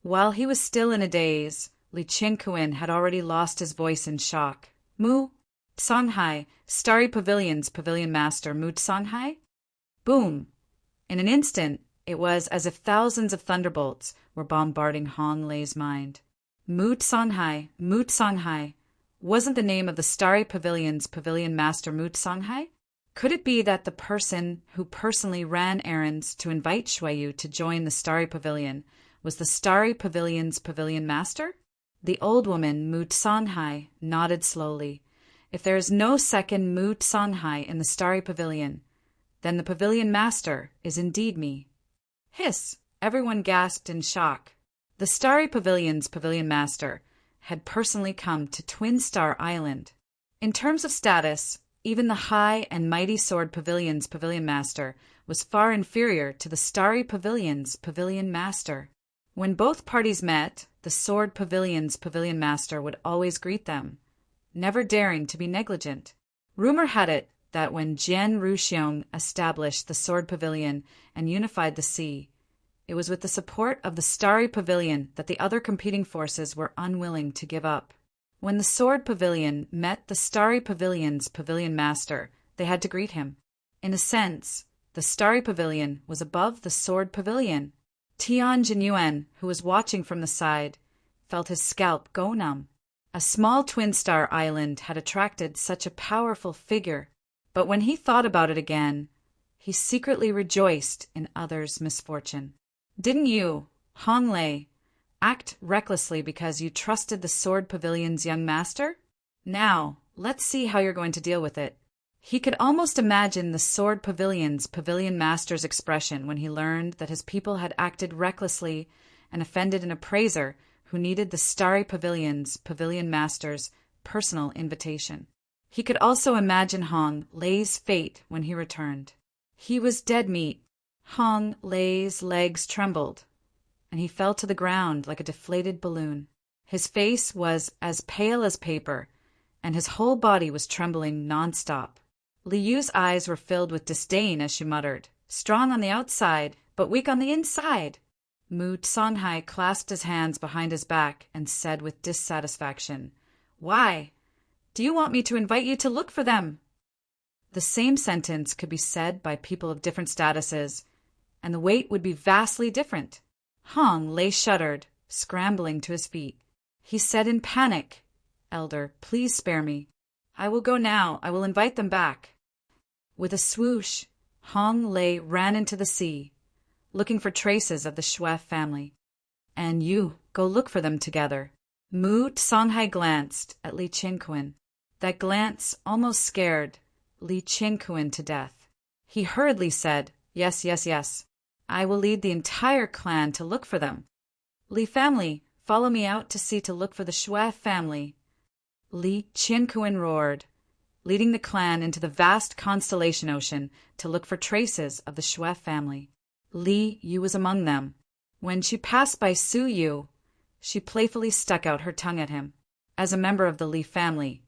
While he was still in a daze, Li Qingquan had already lost his voice in shock. "Mu Songhai, Starry Pavilion's pavilion master Mu Songhai?" Boom! In an instant, it was as if thousands of thunderbolts were bombarding Hong Lei's mind. Mu Songhai, Mu Songhai. Wasn't the name of the Starry Pavilion's pavilion master Mu Songhai? Could it be that the person who personally ran errands to invite Shuiyu to join the Starry Pavilion was the Starry Pavilion's pavilion master? The old woman, Mu Songhai, nodded slowly. If there is no second Mu Songhai in the Starry Pavilion, then the pavilion master is indeed me. Hiss! Everyone gasped in shock. The Starry Pavilion's pavilion master had personally come to Twin Star Island. In terms of status, even the high and mighty Sword Pavilion's pavilion master was far inferior to the Starry Pavilion's pavilion master. When both parties met, the Sword Pavilion's pavilion master would always greet them, never daring to be negligent. Rumor had it that when Jian Ruxiong established the Sword Pavilion and unified the sea, it was with the support of the Starry Pavilion that the other competing forces were unwilling to give up. When the Sword Pavilion met the Starry Pavilion's pavilion master, they had to greet him. In a sense, the Starry Pavilion was above the Sword Pavilion. Tian Jinyuan, who was watching from the side, felt his scalp go numb. A small twin star island had attracted such a powerful figure, but when he thought about it again, he secretly rejoiced in others' misfortune. "Didn't you, Hong Lei, act recklessly because you trusted the Sword Pavilion's young master? Now, let's see how you're going to deal with it." He could almost imagine the Sword Pavilion's pavilion master's expression when he learned that his people had acted recklessly and offended an appraiser who needed the Starry Pavilion's pavilion master's personal invitation. He could also imagine Hong Lei's fate when he returned. He was dead meat. Hong Lei's legs trembled, and he fell to the ground like a deflated balloon. His face was as pale as paper, and his whole body was trembling nonstop. Li Yu's eyes were filled with disdain as she muttered, "Strong on the outside, but weak on the inside." Mu Songhai clasped his hands behind his back and said with dissatisfaction, "Why? Do you want me to invite you to look for them?" The same sentence could be said by people of different statuses, and the weight would be vastly different. Hong Lei shuddered, scrambling to his feet. He said in panic, "Elder, please spare me. I will go now. I will invite them back." With a swoosh, Hong Lei ran into the sea, looking for traces of the Shui family. and you go look for them together. Mu Songhai glanced at Li Qingquan. That glance almost scared Li Qingquan to death. He hurriedly said, "Yes, yes, yes. I will lead the entire clan to look for them. Li family, follow me out to look for the Xue family." Li Qingquan roared, leading the clan into the vast constellation ocean to look for traces of the Xue family. Li Yu was among them. When she passed by Su Yu, she playfully stuck out her tongue at him. As a member of the Li family,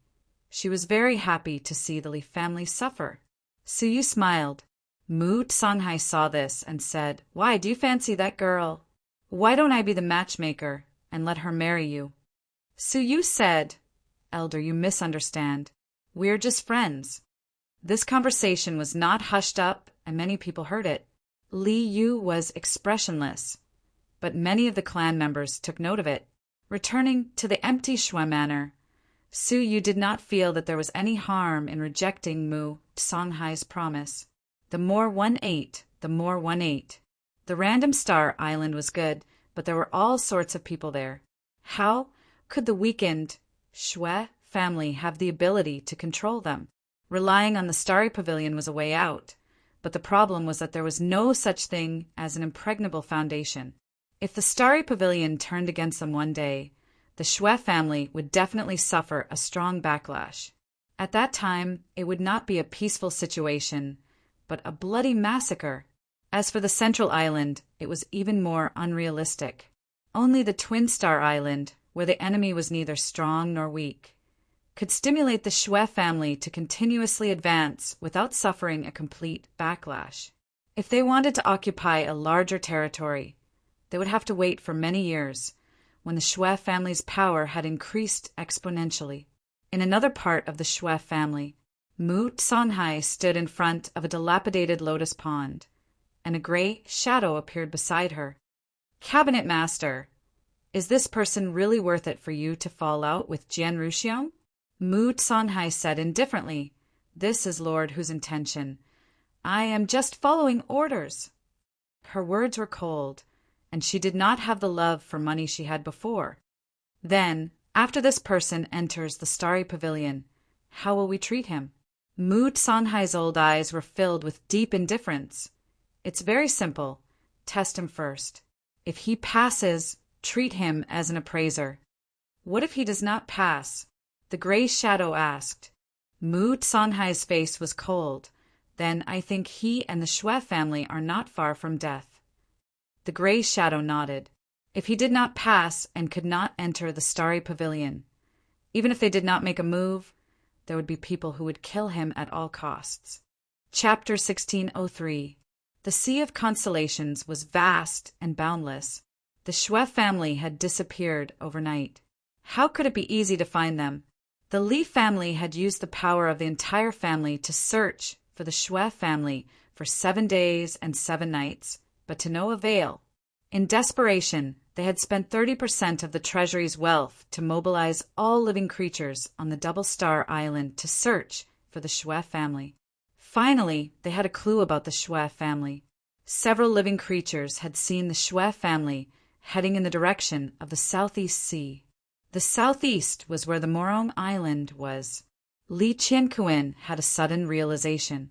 she was very happy to see the Li family suffer. Su Yu smiled. Mu Songhai saw this and said, "Why, do you fancy that girl? Why don't I be the matchmaker and let her marry you?" Su Yu said, "Elder, you misunderstand. We're just friends." This conversation was not hushed up, and many people heard it. Li Yu was expressionless, but many of the clan members took note of it. Returning to the empty Xue manor, Su Yu did not feel that there was any harm in rejecting Mu Songhai's promise. The more one ate, the more one ate. The random star island was good, but there were all sorts of people there. How could the weakened Xue family have the ability to control them? Relying on the starry pavilion was a way out, but the problem was that there was no such thing as an impregnable foundation. If the starry pavilion turned against them one day, the Xue family would definitely suffer a strong backlash. At that time, it would not be a peaceful situation, but a bloody massacre. As for the central island, it was even more unrealistic. Only the Twin Star Island, where the enemy was neither strong nor weak, could stimulate the Xue family to continuously advance without suffering a complete backlash. If they wanted to occupy a larger territory, they would have to wait for many years, when the Xue family's power had increased exponentially. In another part of the Xue family, Mu Songhai stood in front of a dilapidated lotus pond, and a gray shadow appeared beside her. "Cabinet Master, is this person really worth it for you to fall out with Jian Ruxiong?" Mu Songhai said indifferently, "This is Lord Hu's intention. I am just following orders." Her words were cold, and she did not have the love for money she had before. "Then, after this person enters the starry pavilion, how will we treat him?" Mu Songhai's old eyes were filled with deep indifference. "It's very simple. Test him first. If he passes, treat him as an appraiser." "What if he does not pass?" the gray shadow asked. Mu Songhai's face was cold. "Then I think he and the Xue family are not far from death." The gray shadow nodded. If he did not pass and could not enter the starry pavilion, even if they did not make a move, there would be people who would kill him at all costs. Chapter 1603. The Sea of Constellations was vast and boundless. The Xue family had disappeared overnight. How could it be easy to find them? The Li family had used the power of the entire family to search for the Xue family for 7 days and 7 nights, but to no avail. In desperation, they had spent 30% of the treasury's wealth to mobilize all living creatures on the Double Star Island to search for the Xue family. Finally, they had a clue about the Xue family. Several living creatures had seen the Xue family heading in the direction of the Southeast Sea. The southeast was where the Morong Island was. Li Qianquan had a sudden realization.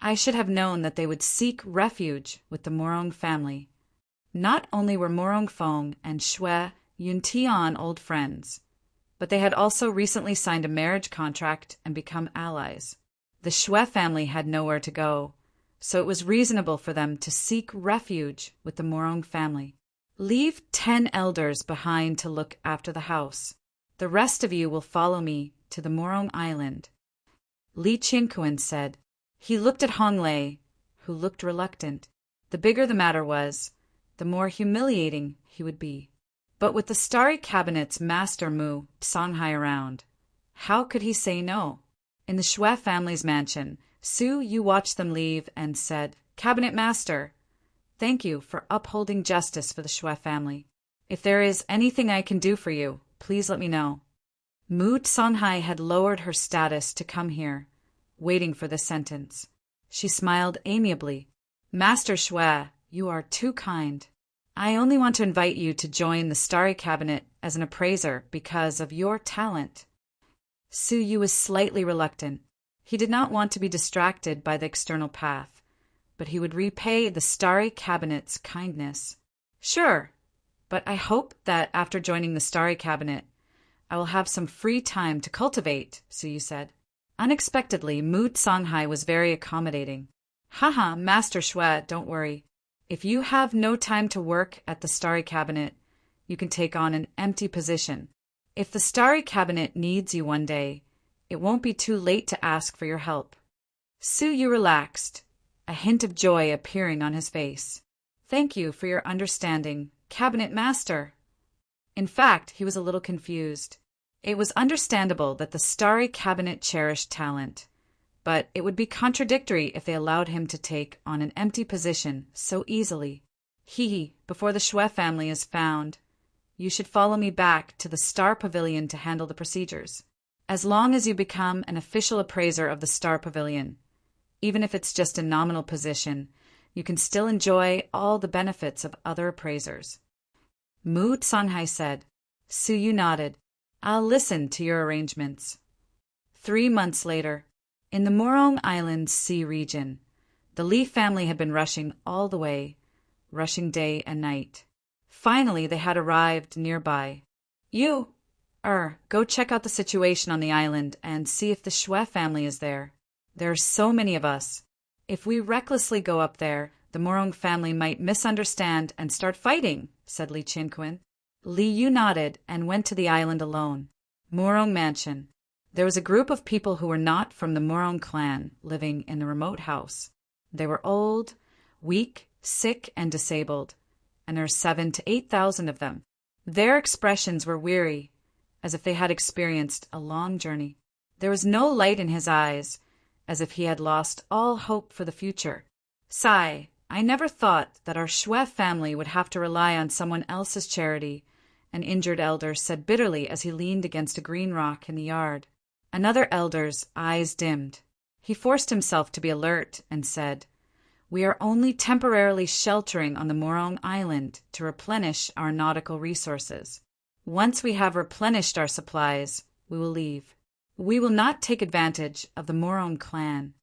"I should have known that they would seek refuge with the Morong family." Not only were Morong Fong and Xue Yuntian old friends, but they had also recently signed a marriage contract and become allies. The Xue family had nowhere to go, so it was reasonable for them to seek refuge with the Morong family. "Leave 10 elders behind to look after the house. The rest of you will follow me to the Morong Island," Li Qingquan said. He looked at Hong Lei, who looked reluctant. The bigger the matter was, the more humiliating he would be. But with the starry cabinet's master Mu Songhai around, how could he say no? In the Xue family's mansion, Su Yu watched them leave and said, "Cabinet Master, thank you for upholding justice for the Xue family. If there is anything I can do for you, please let me know." Mu Songhai had lowered her status to come here, waiting for this sentence. She smiled amiably. "Master Xue, you are too kind. I only want to invite you to join the Starry Cabinet as an appraiser because of your talent. Su Yu was slightly reluctant. He did not want to be distracted by the external path, but he would repay the Starry Cabinet's kindness. Sure, but I hope that after joining the Starry Cabinet, I will have some free time to cultivate, Su Yu said. Unexpectedly, Mu Songhai was very accommodating. Haha, Master Shui, don't worry. If you have no time to work at the Starry Cabinet, you can take on an empty position. If the Starry Cabinet needs you one day, it won't be too late to ask for your help. Su Yu relaxed, a hint of joy appearing on his face. Thank you for your understanding, Cabinet Master. In fact, he was a little confused. It was understandable that the Starry Cabinet cherished talent, but it would be contradictory if they allowed him to take on an empty position so easily. Before the Shui family is found, you should follow me back to the Star Pavilion to handle the procedures. As long as you become an official appraiser of the Star Pavilion, even if it's just a nominal position, you can still enjoy all the benefits of other appraisers. Mu Songhai said. Su Yu nodded. I'll listen to your arrangements. 3 months later, in the Morong Island Sea region, the Li family had been rushing all the way, rushing day and night. Finally, they had arrived nearby. Go check out the situation on the island and see if the Shui family is there. There are so many of us. If we recklessly go up there, the Morong family might misunderstand and start fighting, said Li Qinquin. Li Yu nodded and went to the island alone. Morong Mansion. There was a group of people who were not from the Morong clan living in the remote house. They were old, weak, sick, and disabled, and there were 7,000 to 8,000 of them. Their expressions were weary, as if they had experienced a long journey. There was no light in his eyes, as if he had lost all hope for the future. Sigh, I never thought that our Shui family would have to rely on someone else's charity, an injured elder said bitterly as he leaned against a green rock in the yard. Another elder's eyes dimmed. He forced himself to be alert and said, We are only temporarily sheltering on the Morong Island to replenish our nautical resources. Once we have replenished our supplies, we will leave. We will not take advantage of the Morong clan.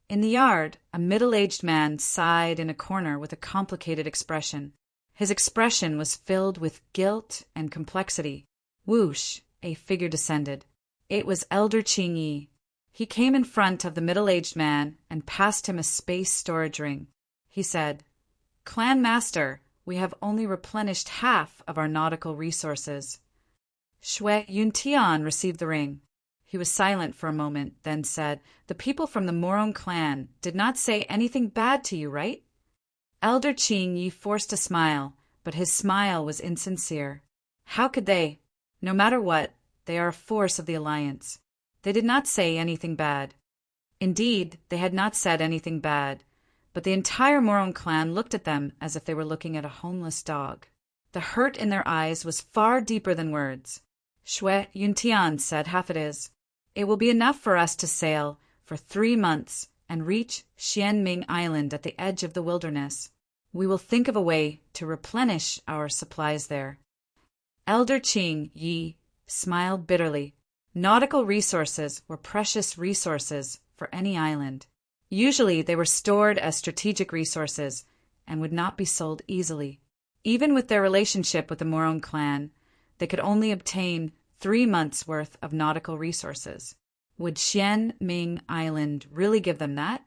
In the yard, a middle-aged man sighed in a corner with a complicated expression. His expression was filled with guilt and complexity. Whoosh, a figure descended. It was Elder Qing Yi. He came in front of the middle-aged man and passed him a space storage ring. He said, Clan Master, we have only replenished half of our nautical resources. Shui Yuntian received the ring. He was silent for a moment, then said, The people from the Morong clan did not say anything bad to you, right? Elder Qing Yi forced a smile, but his smile was insincere. How could they? No matter what, they are a force of the Alliance. They did not say anything bad. Indeed, they had not said anything bad, but the entire Morong clan looked at them as if they were looking at a homeless dog. The hurt in their eyes was far deeper than words. Shui Yuntian said, Half it is. It will be enough for us to sail for 3 months and reach Xianming Island at the edge of the wilderness. We will think of a way to replenish our supplies there. Elder Qing Yi smiled bitterly. Nautical resources were precious resources for any island. Usually they were stored as strategic resources and would not be sold easily. Even with their relationship with the Morong clan, they could only obtain 3 months' worth of nautical resources. Would Xianming Island really give them that?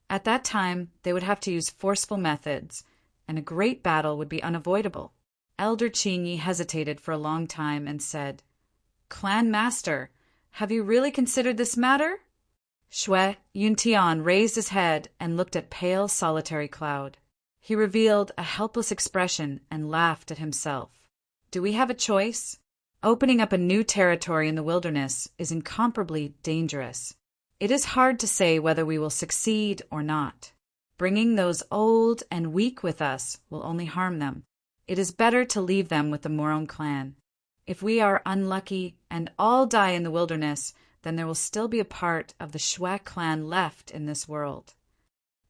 At that time, they would have to use forceful methods, and a great battle would be unavoidable. Elder Qing Yi hesitated for a long time and said, Clan Master, have you really considered this matter? Shui Yuntian raised his head and looked at pale, solitary cloud. He revealed a helpless expression and laughed at himself. Do we have a choice? Opening up a new territory in the wilderness is incomparably dangerous. It is hard to say whether we will succeed or not. Bringing those old and weak with us will only harm them. It is better to leave them with the Morong clan. If we are unlucky and all die in the wilderness, then there will still be a part of the Shui clan left in this world.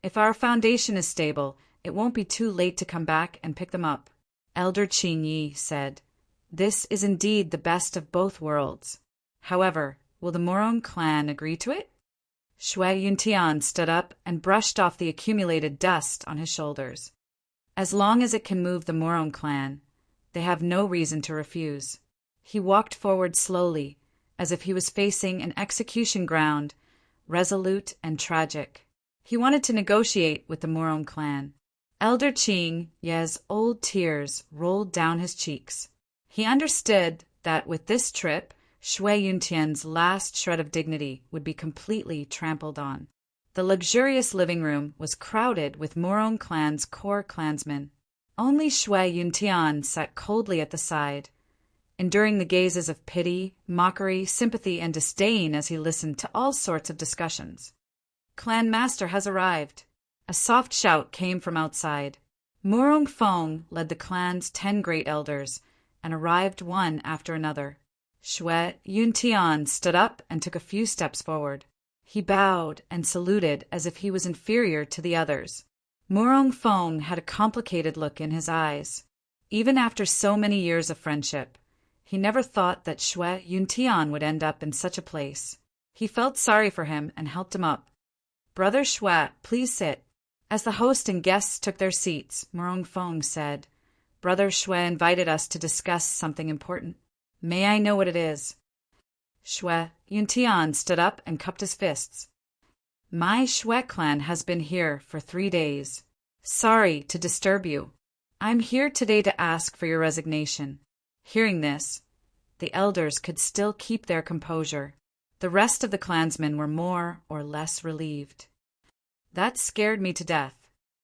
If our foundation is stable, it won't be too late to come back and pick them up. Elder Qing Yi said, "This is indeed the best of both worlds. However, will the Morong clan agree to it?" Shui Yuntian stood up and brushed off the accumulated dust on his shoulders. As long as it can move the Morong clan, they have no reason to refuse. He walked forward slowly, as if he was facing an execution ground, resolute and tragic. He wanted to negotiate with the Morong clan. Elder Qing Ye's old tears rolled down his cheeks. He understood that with this trip, Shui Yuntian's last shred of dignity would be completely trampled on. The luxurious living room was crowded with Morong clan's core clansmen. Only Shui Yuntian sat coldly at the side, enduring the gazes of pity, mockery, sympathy, and disdain as he listened to all sorts of discussions. "Clan master has arrived." A soft shout came from outside. Morong Fong led the clan's 10 great elders, and arrived one after another. Shui Yuntian stood up and took a few steps forward. He bowed and saluted as if he was inferior to the others. Morong Fong had a complicated look in his eyes. Even after so many years of friendship, he never thought that Shui Yuntian would end up in such a place. He felt sorry for him and helped him up. "Brother Shui, please sit." As the host and guests took their seats, Morong Fong said, "Brother Shui invited us to discuss something important. May I know what it is?" Shui Yuntian stood up and cupped his fists. "My Shui clan has been here for 3 days. Sorry to disturb you. I'm here today to ask for your resignation." Hearing this, the elders could still keep their composure. The rest of the clansmen were more or less relieved. "That scared me to death.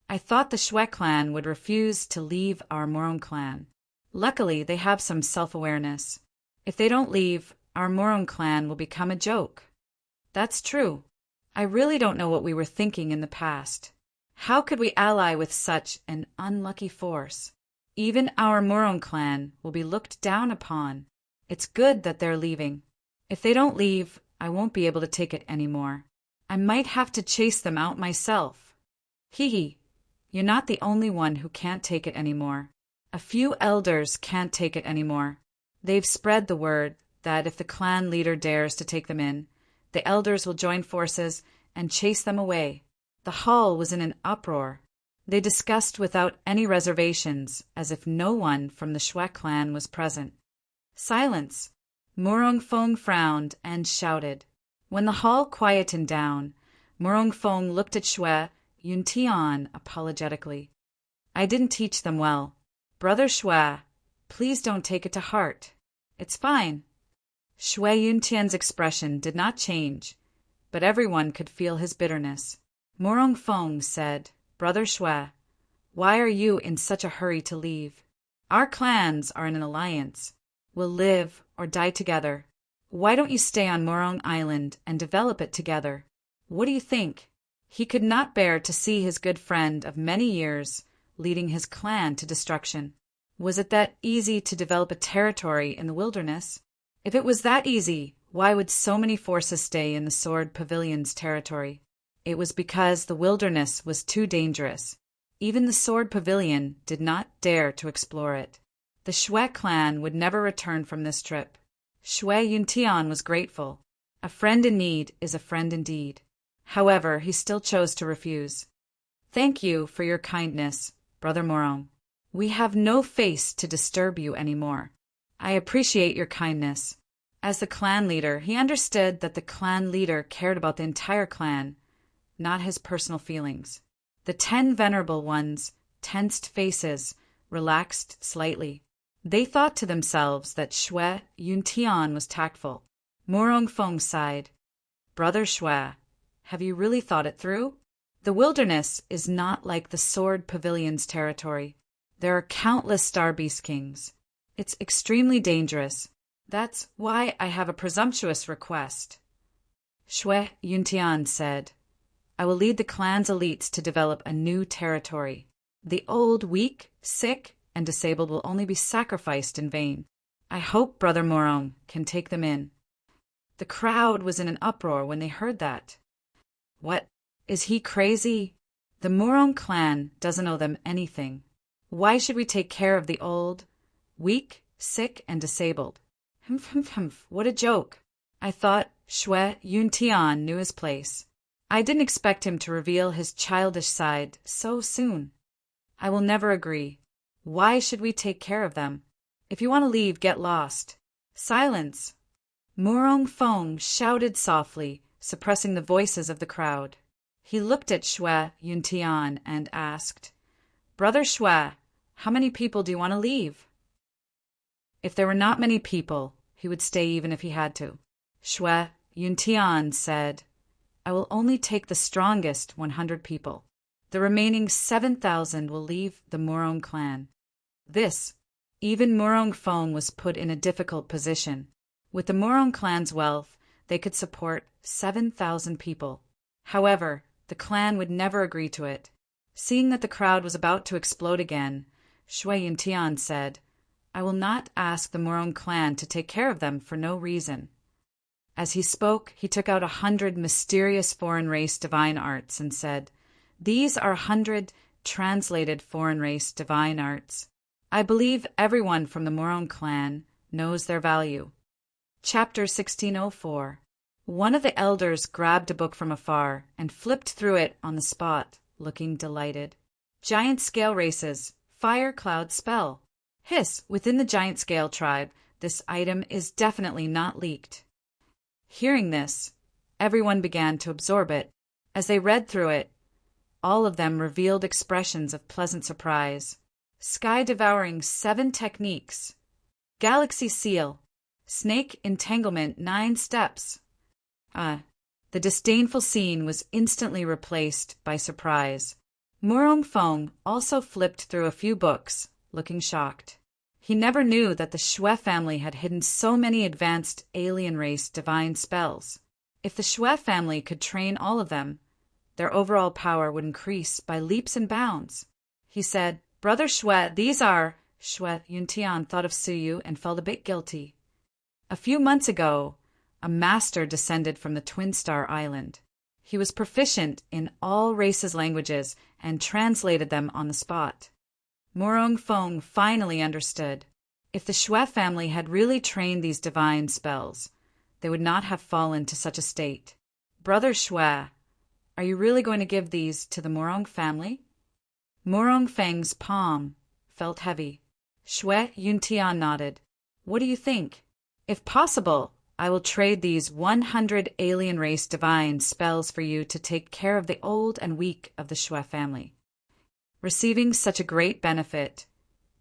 I thought the Shui clan would refuse to leave our Morong clan. Luckily, they have some self-awareness. If they don't leave, our Morong clan will become a joke." "That's true. I really don't know what we were thinking in the past. How could we ally with such an unlucky force? Even our Morong clan will be looked down upon. It's good that they're leaving. If they don't leave, I won't be able to take it anymore. I might have to chase them out myself." "Hee, you're not the only one who can't take it anymore. A few elders can't take it anymore. They've spread the word that if the clan leader dares to take them in, the elders will join forces and chase them away." The hall was in an uproar. They discussed without any reservations, as if no one from the Shui clan was present. "Silence!" Morong Fong frowned and shouted. When the hall quietened down, Morong Fong looked at Shui Yuntian apologetically. "I didn't teach them well. Brother Shui, please don't take it to heart. It's fine." Shui Yuntian's expression did not change, but everyone could feel his bitterness. Morong Fong said, "Brother Shui, why are you in such a hurry to leave? Our clans are in an alliance. We'll live or die together. Why don't you stay on Morong Island and develop it together? What do you think?" He could not bear to see his good friend of many years leading his clan to destruction. Was it that easy to develop a territory in the wilderness? If it was that easy, why would so many forces stay in the Sword Pavilion's territory? It was because the wilderness was too dangerous. Even the Sword Pavilion did not dare to explore it. The Shui clan would never return from this trip. Shui Yuntian was grateful. A friend in need is a friend indeed. However, he still chose to refuse. "Thank you for your kindness, Brother Morong. We have no face to disturb you anymore. I appreciate your kindness." As the clan leader, he understood that the clan leader cared about the entire clan, not his personal feelings. The 10 venerable ones' tensed faces relaxed slightly. They thought to themselves that Shui Yuntian was tactful. Morong Fong sighed. "Brother Shui, have you really thought it through? The wilderness is not like the Sword Pavilion's territory. There are countless Star Beast Kings. It's extremely dangerous. That's why I have a presumptuous request." Shui Yuntian said, "I will lead the clan's elites to develop a new territory. The old, weak, sick, and disabled will only be sacrificed in vain. I hope Brother Morong can take them in." The crowd was in an uproar when they heard that. "What? Is he crazy? The Morong clan doesn't owe them anything. Why should we take care of the old, weak, sick, and disabled? Humph, humph, humph, what a joke. I thought Shui Yuntian knew his place. I didn't expect him to reveal his childish side so soon. I will never agree. Why should we take care of them? If you want to leave, get lost. Silence! Murong Feng shouted softly, suppressing the voices of the crowd. He looked at Shui Yuntian and asked, Brother Shui, how many people do you want to leave? If there were not many people, he would stay even if he had to. Shui Yuntian said, I will only take the strongest 100 people. The remaining 7,000 will leave the Murong clan. Even Murong Feng was put in a difficult position. With the Murong clan's wealth, they could support 7,000 people. However, the clan would never agree to it. Seeing that the crowd was about to explode again, Shui Yuntian said, I will not ask the Murong clan to take care of them for no reason. As he spoke, he took out 100 mysterious foreign race divine arts and said, These are 100 translated foreign race divine arts. I believe everyone from the Murong clan knows their value. Chapter 1604. One of the elders grabbed a book from afar and flipped through it on the spot, looking delighted. Giant scale races, fire cloud spell. Hiss, within the giant scale tribe, this item is definitely not leaked. Hearing this, everyone began to absorb it. As they read through it, all of them revealed expressions of pleasant surprise. Sky-devouring 7 techniques. Galaxy seal. Snake entanglement 9 steps. The disdainful scene was instantly replaced by surprise. Murong Feng also flipped through a few books, looking shocked. He never knew that the Shui family had hidden so many advanced alien race divine spells. If the Shui family could train all of them, their overall power would increase by leaps and bounds. He said, Brother Shui, these are... Shui Yuntian thought of Suyu and felt a bit guilty. A few months ago, a master descended from the Twin Star Island. He was proficient in all races' languages and translated them on the spot. Murong Feng finally understood. If the Shui family had really trained these divine spells, they would not have fallen to such a state. Brother Shui, are you really going to give these to the Murong family? Murong Feng's palm felt heavy. Shui Yuntian nodded. What do you think? If possible, I will trade these 100 alien race divine spells for you to take care of the old and weak of the Shui family. Receiving such a great benefit,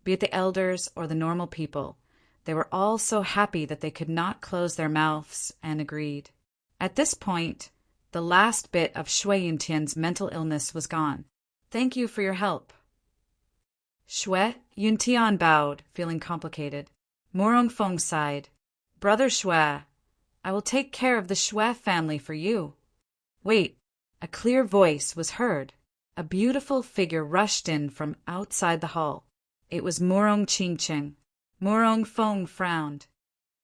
be it the elders or the normal people, they were all so happy that they could not close their mouths and agreed. At this point, the last bit of Shui Yuntian's mental illness was gone. Thank you for your help. Shui Yuntian bowed, feeling complicated. Murong Feng sighed. Brother Shui, I will take care of the Shui family for you. Wait, a clear voice was heard. A beautiful figure rushed in from outside the hall. It was Murong Qingqing. Murong Feng frowned.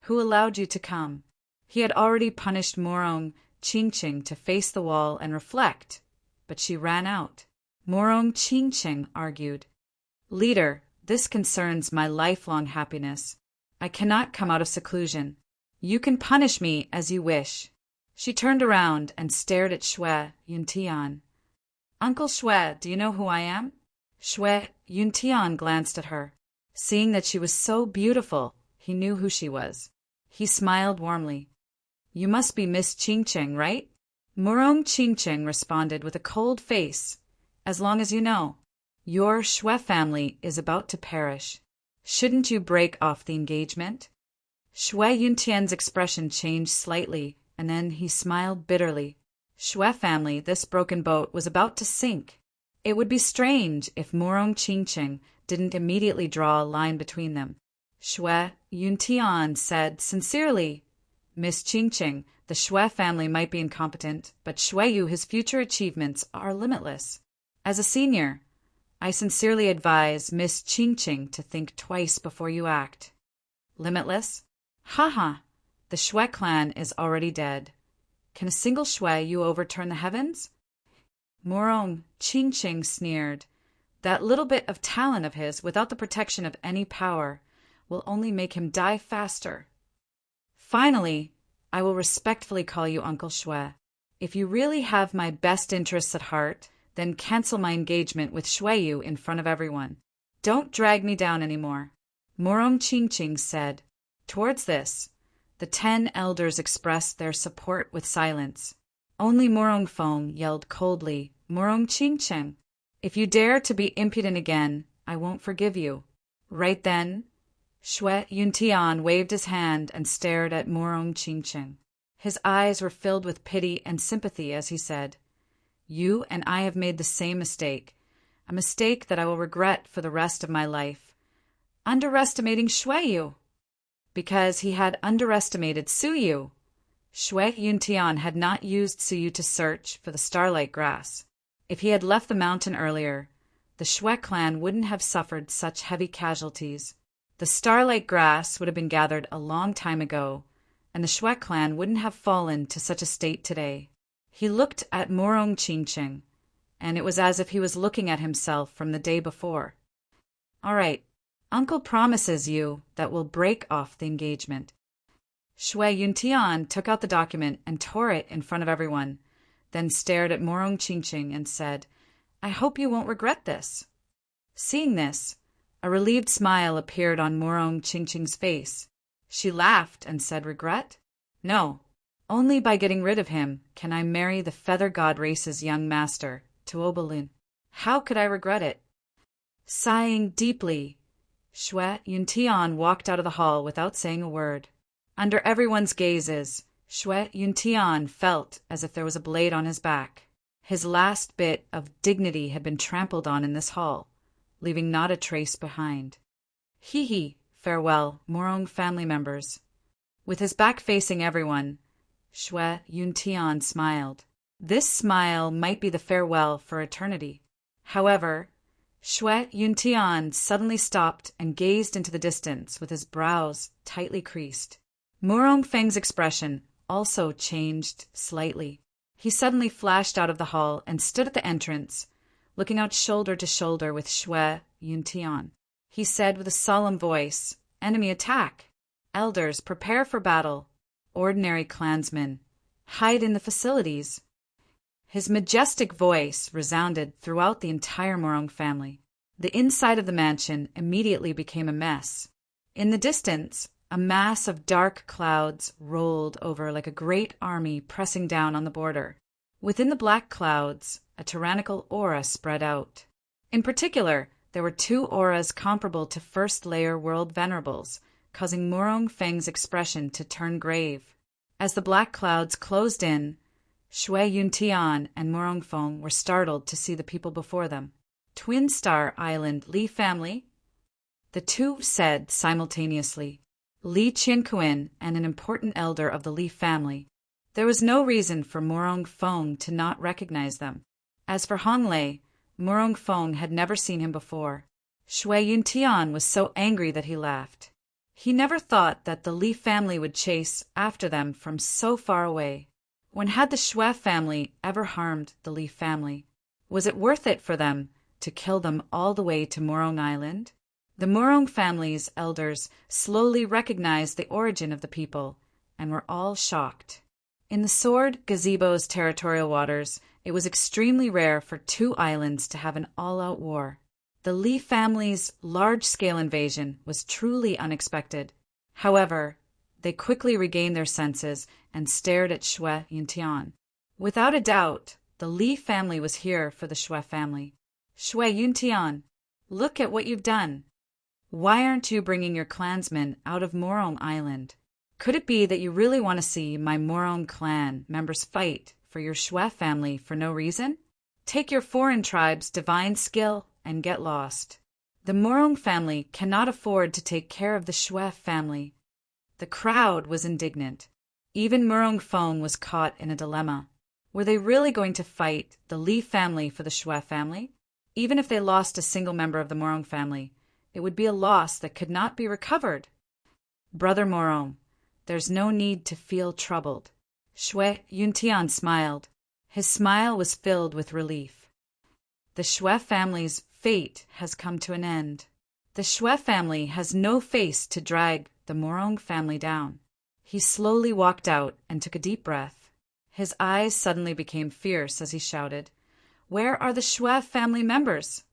Who allowed you to come? He had already punished Murong Qingqing to face the wall and reflect, but she ran out. Murong Qingqing argued. Leader, this concerns my lifelong happiness. I cannot come out of seclusion. You can punish me as you wish. She turned around and stared at Shui Yuntian. Uncle Shui, do you know who I am? Shui Yuntian glanced at her. Seeing that she was so beautiful, he knew who she was. He smiled warmly. You must be Miss Qingqing, right? Murong Qingqing responded with a cold face. As long as you know. Your Shui family is about to perish. Shouldn't you break off the engagement? Shui Yuntian's expression changed slightly, and then he smiled bitterly. Shui family, this broken boat was about to sink. It would be strange if Murong Qingqing didn't immediately draw a line between them. Shui Yuntian said sincerely, Miss Qingqing, the Shui family might be incompetent, but Shuiyu, his future achievements are limitless. As a senior, I sincerely advise Miss Qingqing to think twice before you act. Limitless? Haha, the Shui clan is already dead. Can a single Shuiyu overturn the heavens? Murong Qingqing sneered. That little bit of talent of his, without the protection of any power, will only make him die faster. Finally, I will respectfully call you Uncle Shui. If you really have my best interests at heart, then cancel my engagement with Shuiyu in front of everyone. Don't drag me down anymore. Morong Qingqing said. Towards this, the 10 elders expressed their support with silence. Only Morong Feng yelled coldly, Morong Qingqing, if you dare to be impudent again, I won't forgive you. Right then, Shui Yuntian waved his hand and stared at Morong Qingqing. His eyes were filled with pity and sympathy as he said, You and I have made the same mistake, a mistake that I will regret for the rest of my life. Underestimating Shuiyu, because he had underestimated Suyu. Shui Yuntian had not used Suyu to search for the starlight grass. If he had left the mountain earlier, the Shui clan wouldn't have suffered such heavy casualties. The starlight grass would have been gathered a long time ago, and the Shui clan wouldn't have fallen to such a state today. He looked at Morong Qingqing, and it was as if he was looking at himself from the day before. All right, Uncle promises you that we'll break off the engagement. Shui Yuntian took out the document and tore it in front of everyone, then stared at Morong Qingqing and said, I hope you won't regret this. Seeing this, a relieved smile appeared on Morong Qingqing's face. She laughed and said, Regret? No, only by getting rid of him can I marry the Feather God race's young master, Tuobalin. How could I regret it? Sighing deeply, Shui Yuntian walked out of the hall without saying a word. Under everyone's gazes, Shui Yuntian felt as if there was a blade on his back. His last bit of dignity had been trampled on in this hall, leaving not a trace behind. Hee, farewell, Morong family members. With his back facing everyone, Shui Yuntian smiled. This smile might be the farewell for eternity. However, Shui Yuntian suddenly stopped and gazed into the distance with his brows tightly creased. Morong Feng's expression also changed slightly. He suddenly flashed out of the hall and stood at the entrance, looking out shoulder to shoulder with Shui Yuntian. He said with a solemn voice, Enemy attack! Elders, prepare for battle. Ordinary clansmen, hide in the facilities. His majestic voice resounded throughout the entire Morong family. The inside of the mansion immediately became a mess. In the distance, a mass of dark clouds rolled over like a great army pressing down on the border. Within the black clouds, a tyrannical aura spread out. In particular, there were 2 auras comparable to first-layer world venerables, causing Morong Feng's expression to turn grave. As the black clouds closed in, Shui Yuntian and Morong Feng were startled to see the people before them. Twin Star Island Li family? The 2 said simultaneously. Li Qianquan and an important elder of the Li family. There was no reason for Morong Feng to not recognize them. As for Hong Lei, Morong Feng had never seen him before. Shui Yuntian was so angry that he laughed. He never thought that the Li family would chase after them from so far away. When had the Shui family ever harmed the Li family? Was it worth it for them to kill them all the way to Morong Island? The Morong family's elders slowly recognized the origin of the people and were all shocked. In the Sword Gazebo's territorial waters, it was extremely rare for 2 islands to have an all-out war. The Li family's large-scale invasion was truly unexpected. However, they quickly regained their senses and stared at Shui Yuntian. Without a doubt, the Li family was here for the Shui family. Shui Yuntian, look at what you've done. Why aren't you bringing your clansmen out of Morong Island? Could it be that you really want to see my Morong clan members fight for your Shui family for no reason? Take your foreign tribe's divine skill and get lost. The Morong family cannot afford to take care of the Shui family. The crowd was indignant. Even Morong Feng was caught in a dilemma. Were they really going to fight the Li family for the Shui family? Even if they lost a single member of the Morong family, it would be a loss that could not be recovered. Brother Morong, there's no need to feel troubled. Shui Yuntian smiled. His smile was filled with relief. The Shui family's fate has come to an end. The Xue family has no face to drag the Morong family down. He slowly walked out and took a deep breath. His eyes suddenly became fierce as he shouted, "Where are the Xue family members?"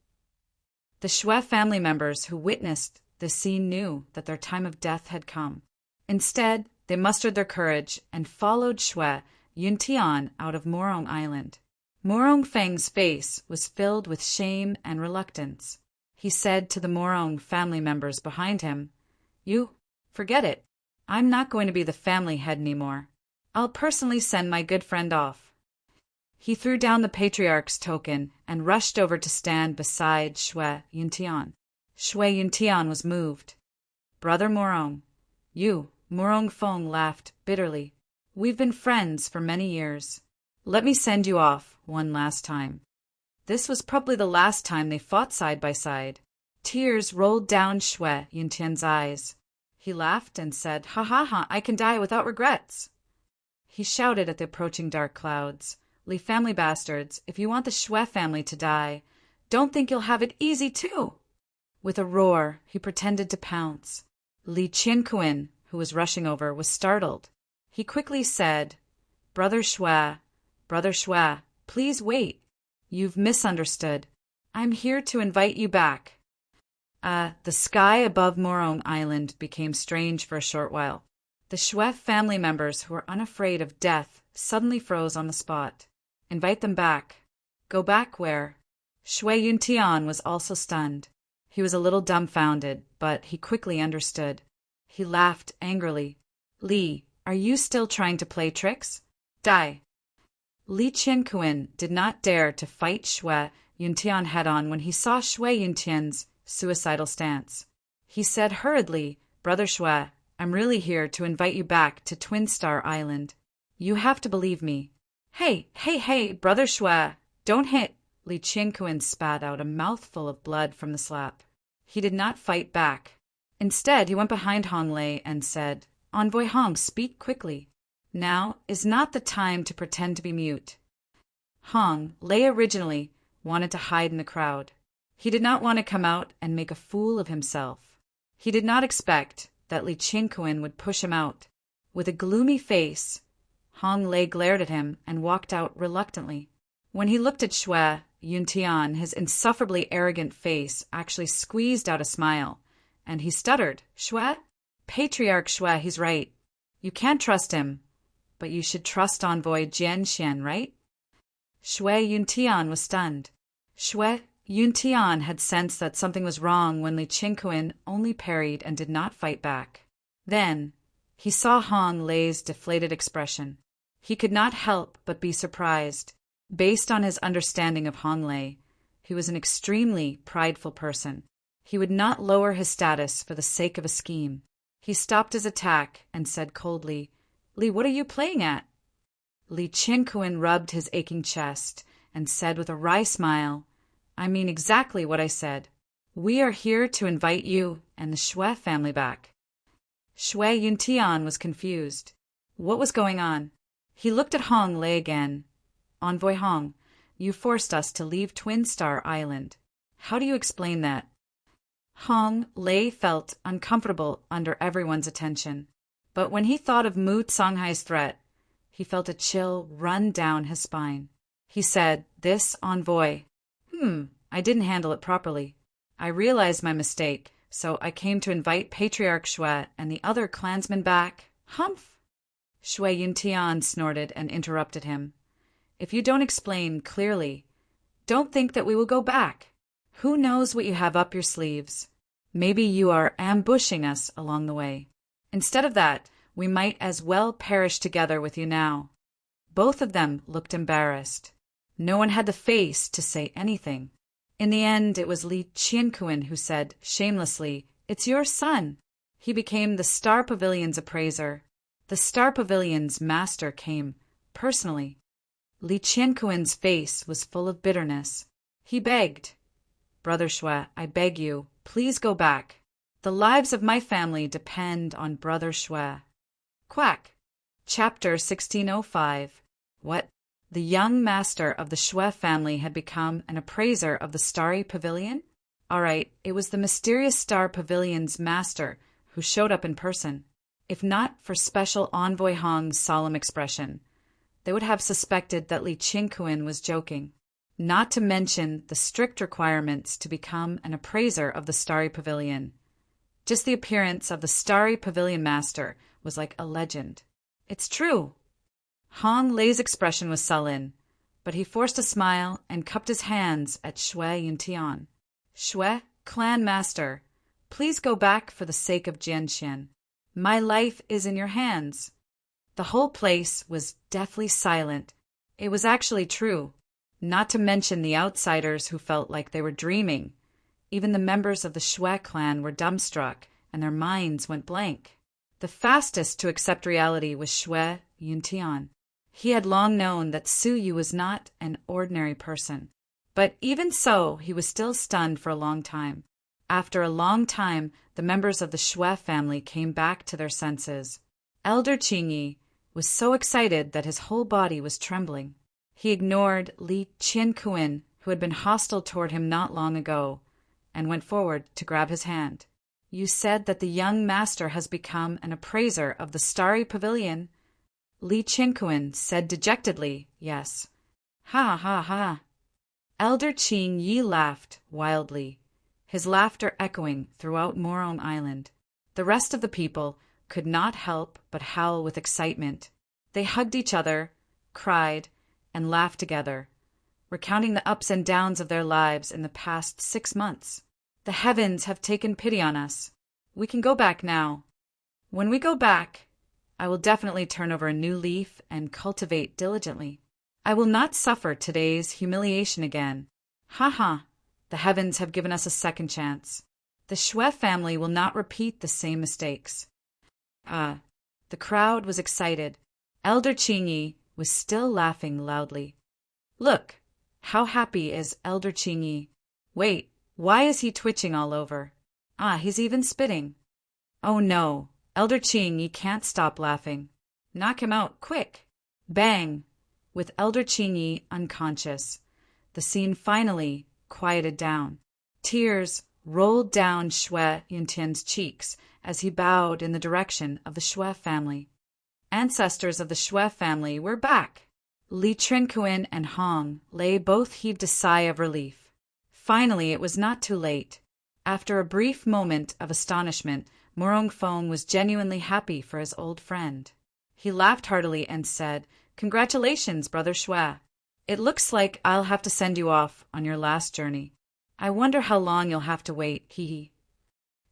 The Xue family members who witnessed the scene knew that their time of death had come. Instead, they mustered their courage and followed Xue Yuntian out of Morong Island. Morong Feng's face was filled with shame and reluctance. He said to the Morong family members behind him, "You, forget it. I'm not going to be the family head anymore. I'll personally send my good friend off." He threw down the patriarch's token and rushed over to stand beside Xue Yuntian. Xue Yuntian was moved. "Brother Morong," Morong Feng laughed bitterly. "We've been friends for many years. Let me send you off one last time." This was probably the last time they fought side by side. Tears rolled down Xue Yuntian's eyes. He laughed and said, "Ha ha ha, I can die without regrets." He shouted at the approaching dark clouds, "Li family bastards, if you want the Xue family to die, don't think you'll have it easy too." With a roar, he pretended to pounce. Li Qianquan, who was rushing over, was startled. He quickly said, Brother Xue, please wait. You've misunderstood. I'm here to invite you back." The sky above Morong Island became strange for a short while. The Xue family members who were unafraid of death suddenly froze on the spot. Invite them back. Go back where? Xue Yuntian was also stunned. He was a little dumbfounded, but he quickly understood. He laughed angrily. "Li, are you still trying to play tricks? Die." Li Qianquan did not dare to fight Xue Yuntian head-on when he saw Xue Yuntian's suicidal stance. He said hurriedly, "Brother Xue, I'm really here to invite you back to Twin Star Island. You have to believe me." Hey, Brother Xue, don't hit." Li Qianquan spat out a mouthful of blood from the slap. He did not fight back. Instead, he went behind Hong Lei and said, "Envoy Hong, speak quickly. Now is not the time to pretend to be mute." Hong Lei originally wanted to hide in the crowd. He did not want to come out and make a fool of himself. He did not expect that Li Qianquan would push him out. With a gloomy face, Hong Lei glared at him and walked out reluctantly. When he looked at Xue Yuntian, his insufferably arrogant face actually squeezed out a smile, and he stuttered, "Xue? Patriarch Xue, he's right. You can't trust him, but you should trust Envoy Jianxian, right?" Xue Yuntian was stunned. Xue Yuntian had sensed that something was wrong when Li Qianquan only parried and did not fight back. Then he saw Hong Lei's deflated expression. He could not help but be surprised. Based on his understanding of Hong Lei, he was an extremely prideful person. He would not lower his status for the sake of a scheme. He stopped his attack and said coldly, "Li, what are you playing at?" Li Qianquan rubbed his aching chest and said with a wry smile, "I mean exactly what I said. We are here to invite you and the Xue family back." Xue Yuntian was confused. What was going on? He looked at Hong Lei again. "Envoy Hong, you forced us to leave Twin Star Island. How do you explain that?" Hong Lei felt uncomfortable under everyone's attention, but when he thought of Mu Songhai's threat, he felt a chill run down his spine. He said, "This envoy, I didn't handle it properly. I realized my mistake, so I came to invite Patriarch Xue and the other clansmen back." Humph! Xue Yuntian snorted and interrupted him. "If you don't explain clearly, don't think that we will go back. Who knows what you have up your sleeves? Maybe you are ambushing us along the way. Instead of that, we might as well perish together with you now." Both of them looked embarrassed. No one had the face to say anything. In the end, it was Li Qianquan who said, shamelessly, "It's your son." He became the Star Pavilion's appraiser. The Star Pavilion's master came, personally. Li Qianquan's face was full of bitterness. He begged, "Brother Xue, I beg you, please go back. The lives of my family depend on Brother Xue." Quack. Chapter 1605. What? The young master of the Xue family had become an appraiser of the Starry Pavilion? All right, it was the mysterious Star Pavilion's master who showed up in person. If not for Special Envoy Hong's solemn expression, they would have suspected that Li Qingquan was joking. Not to mention the strict requirements to become an appraiser of the Starry Pavilion. Just the appearance of the Starry Pavilion master was like a legend. It's true. Hong Lei's expression was sullen, but he forced a smile and cupped his hands at Xue Yuntian. Xue, clan master, please go back for the sake of Jianxian. My life is in your hands. The whole place was deathly silent. It was actually true, not to mention the outsiders who felt like they were dreaming. Even the members of the Xue clan were dumbstruck, and their minds went blank. The fastest to accept reality was Xue Yuntian. He had long known that Su Yu was not an ordinary person. But even so, he was still stunned for a long time. After a long time, the members of the Xue family came back to their senses. Elder Qingyi was so excited that his whole body was trembling. He ignored Li Qingquan, who had been hostile toward him not long ago, and went forward to grab his hand. You said that the young master has become an appraiser of the Starry Pavilion. Li Qingquan said dejectedly, yes. Ha ha ha. Elder Qing Yi laughed wildly, his laughter echoing throughout Morong Island. The rest of the people could not help but howl with excitement. They hugged each other, cried, and laughed together, recounting the ups and downs of their lives in the past 6 months. The heavens have taken pity on us. We can go back now. When we go back, I will definitely turn over a new leaf and cultivate diligently. I will not suffer today's humiliation again. Ha ha, the heavens have given us a second chance. The Xue family will not repeat the same mistakes. The crowd was excited. Elder Qingyi was still laughing loudly. Look, how happy is Elder Qingyi. Wait, why is he twitching all over? He's even spitting. Oh no, Elder Qingyi can't stop laughing. Knock him out, quick. Bang! With Elder Qingyi unconscious, the scene finally quieted down. Tears rolled down Xue Yuntian's cheeks as he bowed in the direction of the Xue family. Ancestors of the Xue family were back. Li Qingquan and Hong Lei both heaved a sigh of relief. Finally, it was not too late. After a brief moment of astonishment, Morong Fong was genuinely happy for his old friend. He laughed heartily and said, "Congratulations, Brother Xue. It looks like I'll have to send you off on your last journey. I wonder how long you'll have to wait, hee."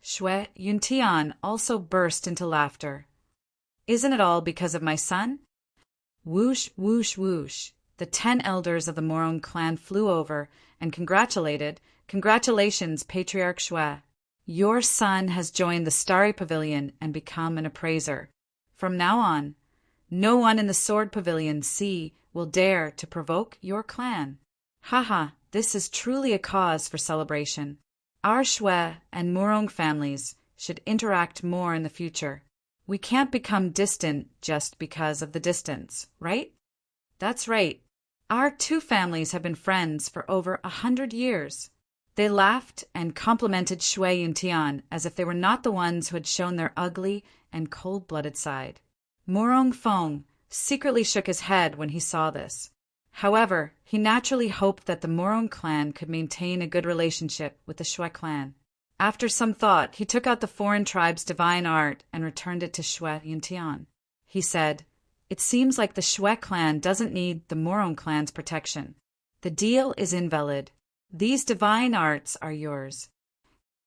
Xue Yuntian also burst into laughter. Isn't it all because of my son? Whoosh, whoosh, whoosh. The 10 elders of the Morong clan flew over and congratulated. Congratulations, Patriarch Xue. Your son has joined the Starry Pavilion and become an appraiser. From now on, no one in the Sword Pavilion C will dare to provoke your clan. Haha, this is truly a cause for celebration. Our Xue and Morong families should interact more in the future. We can't become distant just because of the distance, right? That's right. Our 2 families have been friends for over 100 years. They laughed and complimented Xue Yuntian as if they were not the ones who had shown their ugly and cold-blooded side. Morong Fong secretly shook his head when he saw this. However, he naturally hoped that the Morong clan could maintain a good relationship with the Xue clan. After some thought, he took out the foreign tribe's divine art and returned it to Xue Yuntian. He said, "It seems like the Xue clan doesn't need the Morong clan's protection. The deal is invalid. These divine arts are yours."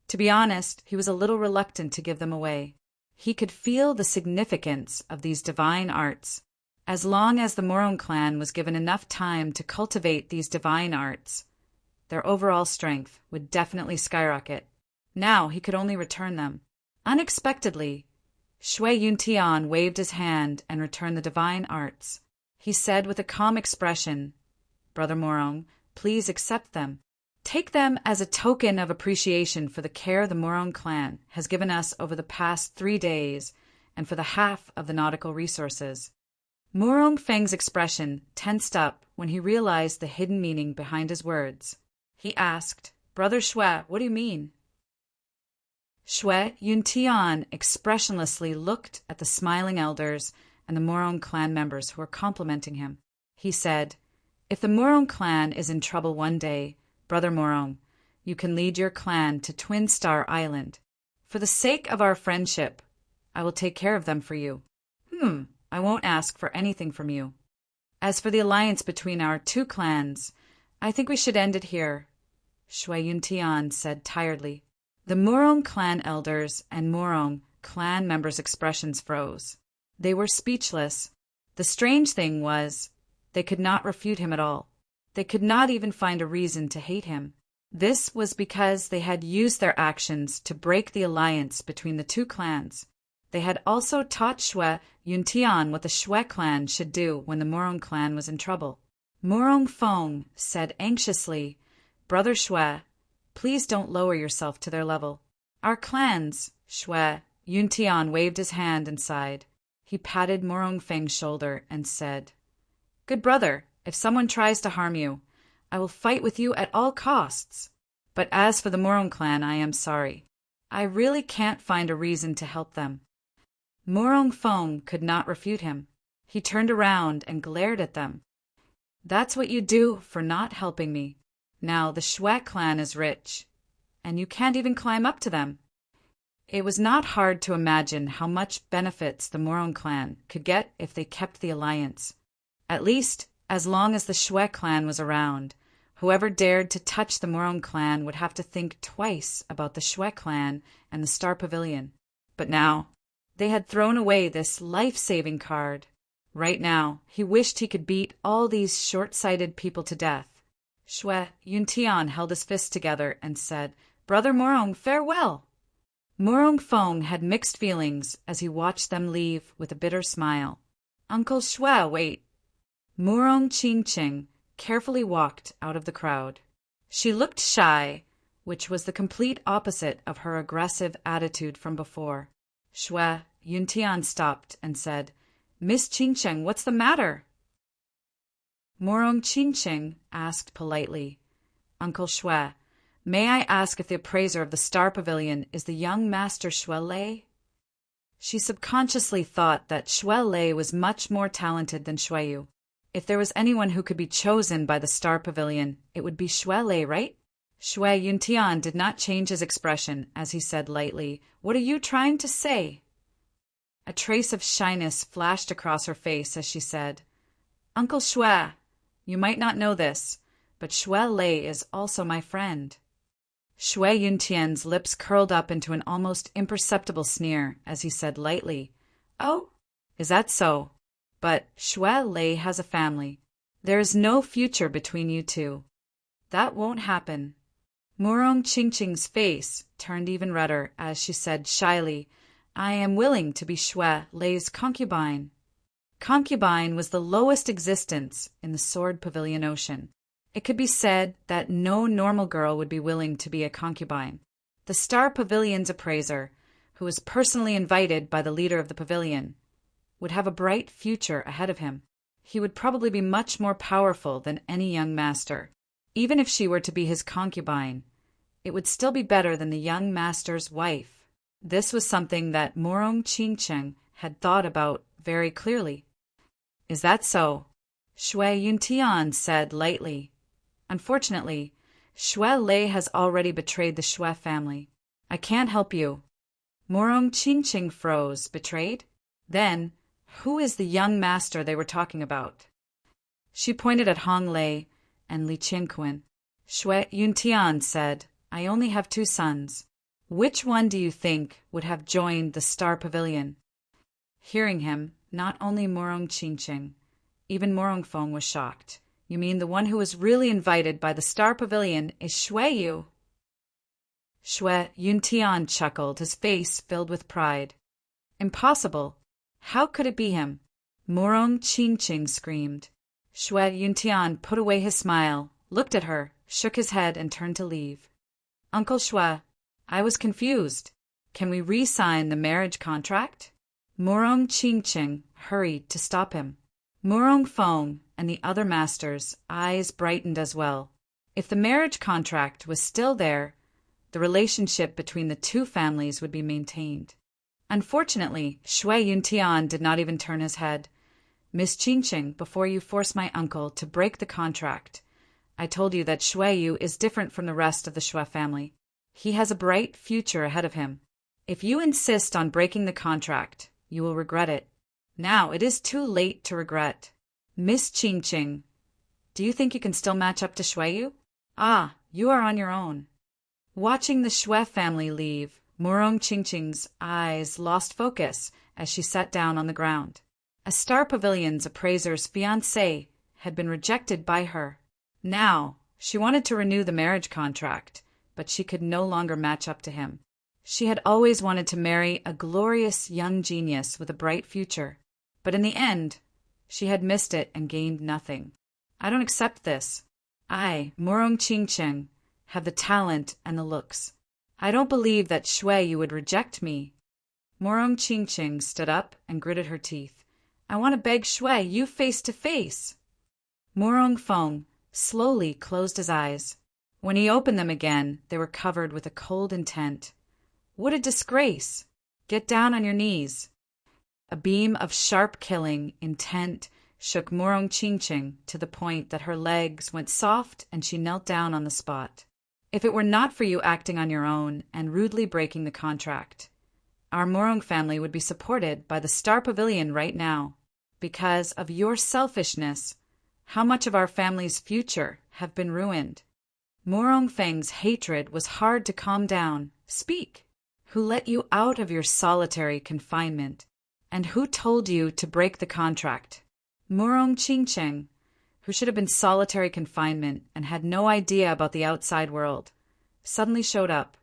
To be honest, he was a little reluctant to give them away. He could feel the significance of these divine arts. As long as the Morong clan was given enough time to cultivate these divine arts, their overall strength would definitely skyrocket. Now he could only return them. Unexpectedly, Xue Yuntian waved his hand and returned the divine arts. He said with a calm expression, "Brother Morong, please accept them. Take them as a token of appreciation for the care the Morong clan has given us over the past 3 days and for the half of the nautical resources." Murong Feng's expression tensed up when he realized the hidden meaning behind his words. He asked, "Brother Shui, what do you mean?" Shui Yuntian expressionlessly looked at the smiling elders and the Murong clan members who were complimenting him. He said, "If the Murong clan is in trouble one day, Brother Murong, you can lead your clan to Twin Star Island. For the sake of our friendship, I will take care of them for you. I won't ask for anything from you. As for the alliance between our two clans, I think we should end it here," Shui Yuntian said tiredly. The Murong clan elders and Murong clan members' expressions froze. They were speechless. The strange thing was, they could not refute him at all. They could not even find a reason to hate him. This was because they had used their actions to break the alliance between the two clans. They had also taught Shui Yuntian what the Shui clan should do when the Murong clan was in trouble. Murong Feng said anxiously, "Brother Shui, please don't lower yourself to their level. Our clans," Shui Yuntian waved his hand and sighed. He patted Murong Feng's shoulder and said, "Good brother, if someone tries to harm you, I will fight with you at all costs. But as for the Murong clan, I am sorry. I really can't find a reason to help them." Murong Feng could not refute him. He turned around and glared at them. "That's what you do for not helping me. Now the Shui clan is rich, and you can't even climb up to them." It was not hard to imagine how much benefits the Murong clan could get if they kept the alliance. At least, as long as the Shui clan was around, whoever dared to touch the Murong clan would have to think twice about the Shui clan and the Star Pavilion. But now, they had thrown away this life-saving card. Right now, he wished he could beat all these short-sighted people to death. Shui Yuntian held his fists together and said, "Brother Murong, farewell!" Murong Feng had mixed feelings as he watched them leave with a bitter smile. "Uncle Shui, wait." Murong Qingqing carefully walked out of the crowd. She looked shy, which was the complete opposite of her aggressive attitude from before. Shui Yuntian stopped and said, "Miss Qingqing, what's the matter?" Murong Qingqing asked politely, "Uncle Shui, may I ask if the appraiser of the Star Pavilion is the young master Shui Lei?" She subconsciously thought that Shui Lei was much more talented than Shui Yu. If there was anyone who could be chosen by the Star Pavilion, it would be Shui Lei, right? Shui Yuntian did not change his expression as he said lightly, "What are you trying to say?" A trace of shyness flashed across her face as she said, "Uncle Shui, you might not know this, but Shui Lei is also my friend." Shui Yuntian's lips curled up into an almost imperceptible sneer as he said lightly, "Oh, is that so? But Shui Lei has a family. There is no future between you two. That won't happen." Murong Qingqing's face turned even redder as she said shyly, "I am willing to be Shui Lei's concubine." Concubine was the lowest existence in the Sword Pavilion Ocean. It could be said that no normal girl would be willing to be a concubine. The Star Pavilion's appraiser, who was personally invited by the leader of the pavilion, would have a bright future ahead of him. He would probably be much more powerful than any young master. Even if she were to be his concubine, it would still be better than the young master's wife. This was something that Murong Qingqing had thought about very clearly. "Is that so?" Shui Yuntian said lightly. "Unfortunately, Shui Lei has already betrayed the Shui family. I can't help you." Murong Qingqing froze, betrayed? Then, who is the young master they were talking about? She pointed at Hong Lei and Li Qingquan. Shui Yuntian said, "I only have 2 sons. Which one do you think would have joined the Star Pavilion?" Hearing him, not only Murong Qingqing, even Murong Feng was shocked. "You mean the one who was really invited by the Star Pavilion is Shui Yu?" Shui Yuntian chuckled, his face filled with pride. "Impossible! How could it be him?" Murong Qingqing screamed. Shui Yuntian put away his smile, looked at her, shook his head, and turned to leave. "Uncle Shui, I was confused. Can we re-sign the marriage contract?" Murong Qingqing hurried to stop him. Murong Fong and the other masters' eyes brightened as well. If the marriage contract was still there, the relationship between the two families would be maintained. Unfortunately, Shui Yuntian did not even turn his head. Miss Qingqing, before you force my uncle to break the contract, I told you that Shui Yu is different from the rest of the Shui family. He has a bright future ahead of him. If you insist on breaking the contract, you will regret it. Now it is too late to regret. Miss Qingqing, do you think you can still match up to Shui Yu? Ah, you are on your own. Watching the Shui family leave, Murong Qingqing's eyes lost focus as she sat down on the ground. A Star Pavilion's appraiser's fiancé had been rejected by her. Now, she wanted to renew the marriage contract, but she could no longer match up to him. She had always wanted to marry a glorious young genius with a bright future, but in the end, she had missed it and gained nothing. I don't accept this. I, Murong Qingqing, have the talent and the looks. I don't believe that Shui Yu would reject me. Murong Qingqing stood up and gritted her teeth. I want to beg Shui Yu face to face. Murong Fong slowly closed his eyes. When he opened them again, they were covered with a cold intent. What a disgrace! Get down on your knees. A beam of sharp killing intent shook Murong Qingqing to the point that her legs went soft and she knelt down on the spot. If it were not for you acting on your own and rudely breaking the contract, our Murong family would be supported by the Star Pavilion right now. Because of your selfishness, how much of our family's future have been ruined? Murong Feng's hatred was hard to calm down. Speak! Who let you out of your solitary confinement? And who told you to break the contract? Murong Qingqing, who should have been solitary confinement and had no idea about the outside world, suddenly showed up.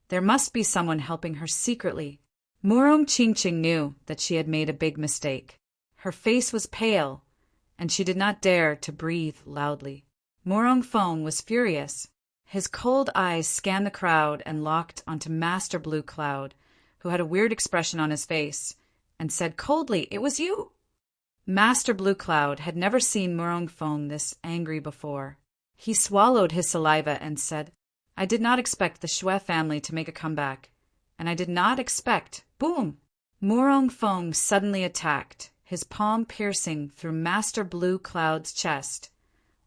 There must be someone helping her secretly. Murong Qingqing knew that she had made a big mistake. Her face was pale, and she did not dare to breathe loudly. Murong Fong was furious. His cold eyes scanned the crowd and locked onto Master Blue Cloud, who had a weird expression on his face, and said coldly, "It was you." Master Blue Cloud had never seen Murong Fong this angry before. He swallowed his saliva and said, "I did not expect the Shui family to make a comeback, and I did not expect—" Boom! Murong Fong suddenly attacked, his palm piercing through Master Blue Cloud's chest,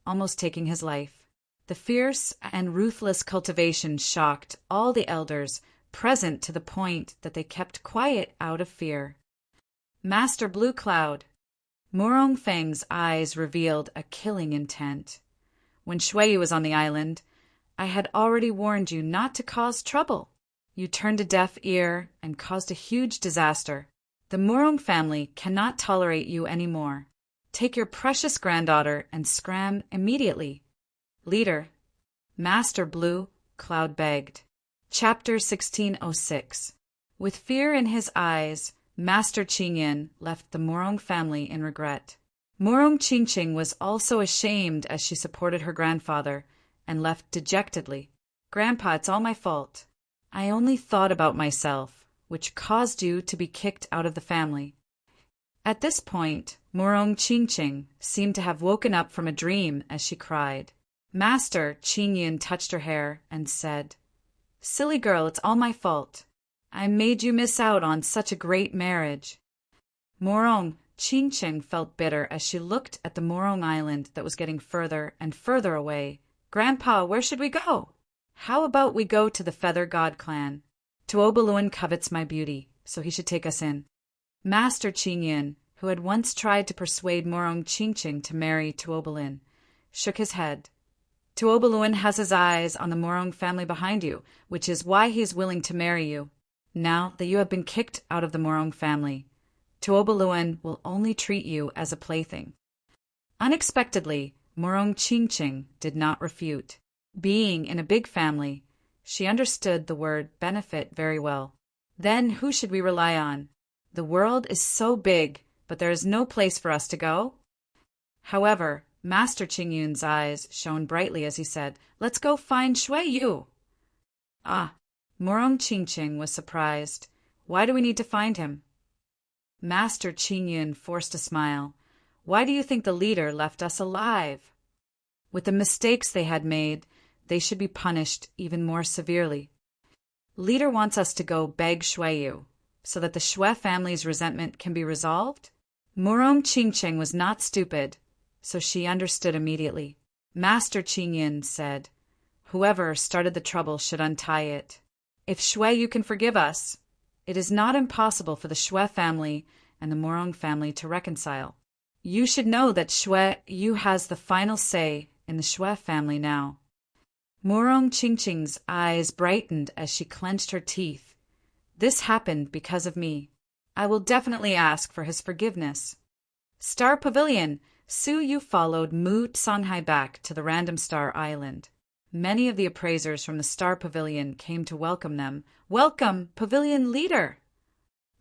almost taking his life. The fierce and ruthless cultivation shocked all the elders present to the point that they kept quiet out of fear. Master Blue Cloud! Murong Feng's eyes revealed a killing intent. When Shui Yu was on the island, I had already warned you not to cause trouble. You turned a deaf ear and caused a huge disaster. The Murong family cannot tolerate you anymore. Take your precious granddaughter and scram immediately. Leader, Master Blue Cloud begged. Chapter 1606. With fear in his eyes, Master Qingyan left the Murong family in regret. Murong Qingqing was also ashamed as she supported her grandfather and left dejectedly. Grandpa, it's all my fault. I only thought about myself, which caused you to be kicked out of the family. At this point, Murong Qingqing seemed to have woken up from a dream as she cried. Master Qingyan touched her hair and said, "Silly girl, it's all my fault. I made you miss out on such a great marriage." Murong Qingqing felt bitter as she looked at the Murong Island that was getting further and further away. Grandpa, where should we go? How about we go to the Feather God clan? Tuobaluan covets my beauty, so he should take us in. Master Qingyan, who had once tried to persuade Murong Qingqing to marry Tuobalin, shook his head. Tuobaluan has his eyes on the Murong family behind you, which is why he is willing to marry you. Now that you have been kicked out of the Murong family, Tuobaluan will only treat you as a plaything. Unexpectedly, Murong Qingqing did not refute. Being in a big family, she understood the word benefit very well. Then who should we rely on? The world is so big, but there is no place for us to go. However, Master Qingyun's eyes shone brightly as he said, "Let's go find Shui Yu." Ah, Murong Qingqing was surprised. Why do we need to find him? Master Qingyun forced a smile. Why do you think the leader left us alive? With the mistakes they had made, they should be punished even more severely. Leader wants us to go beg Shueyu, so that the Xue family's resentment can be resolved? Murong Qingcheng was not stupid, so she understood immediately. Master Qingyin said, "Whoever started the trouble should untie it. If Shueyu can forgive us, it is not impossible for the Xue family and the Murong family to reconcile. You should know that Shueyu has the final say in the Xue family now." Murong Qingcheng's eyes brightened as she clenched her teeth. "This happened because of me. I will definitely ask for his forgiveness." Star Pavilion, Su Yu followed Mu Songhai back to the Random Star Island. Many of the appraisers from the Star Pavilion came to welcome them. "Welcome, Pavilion Leader!"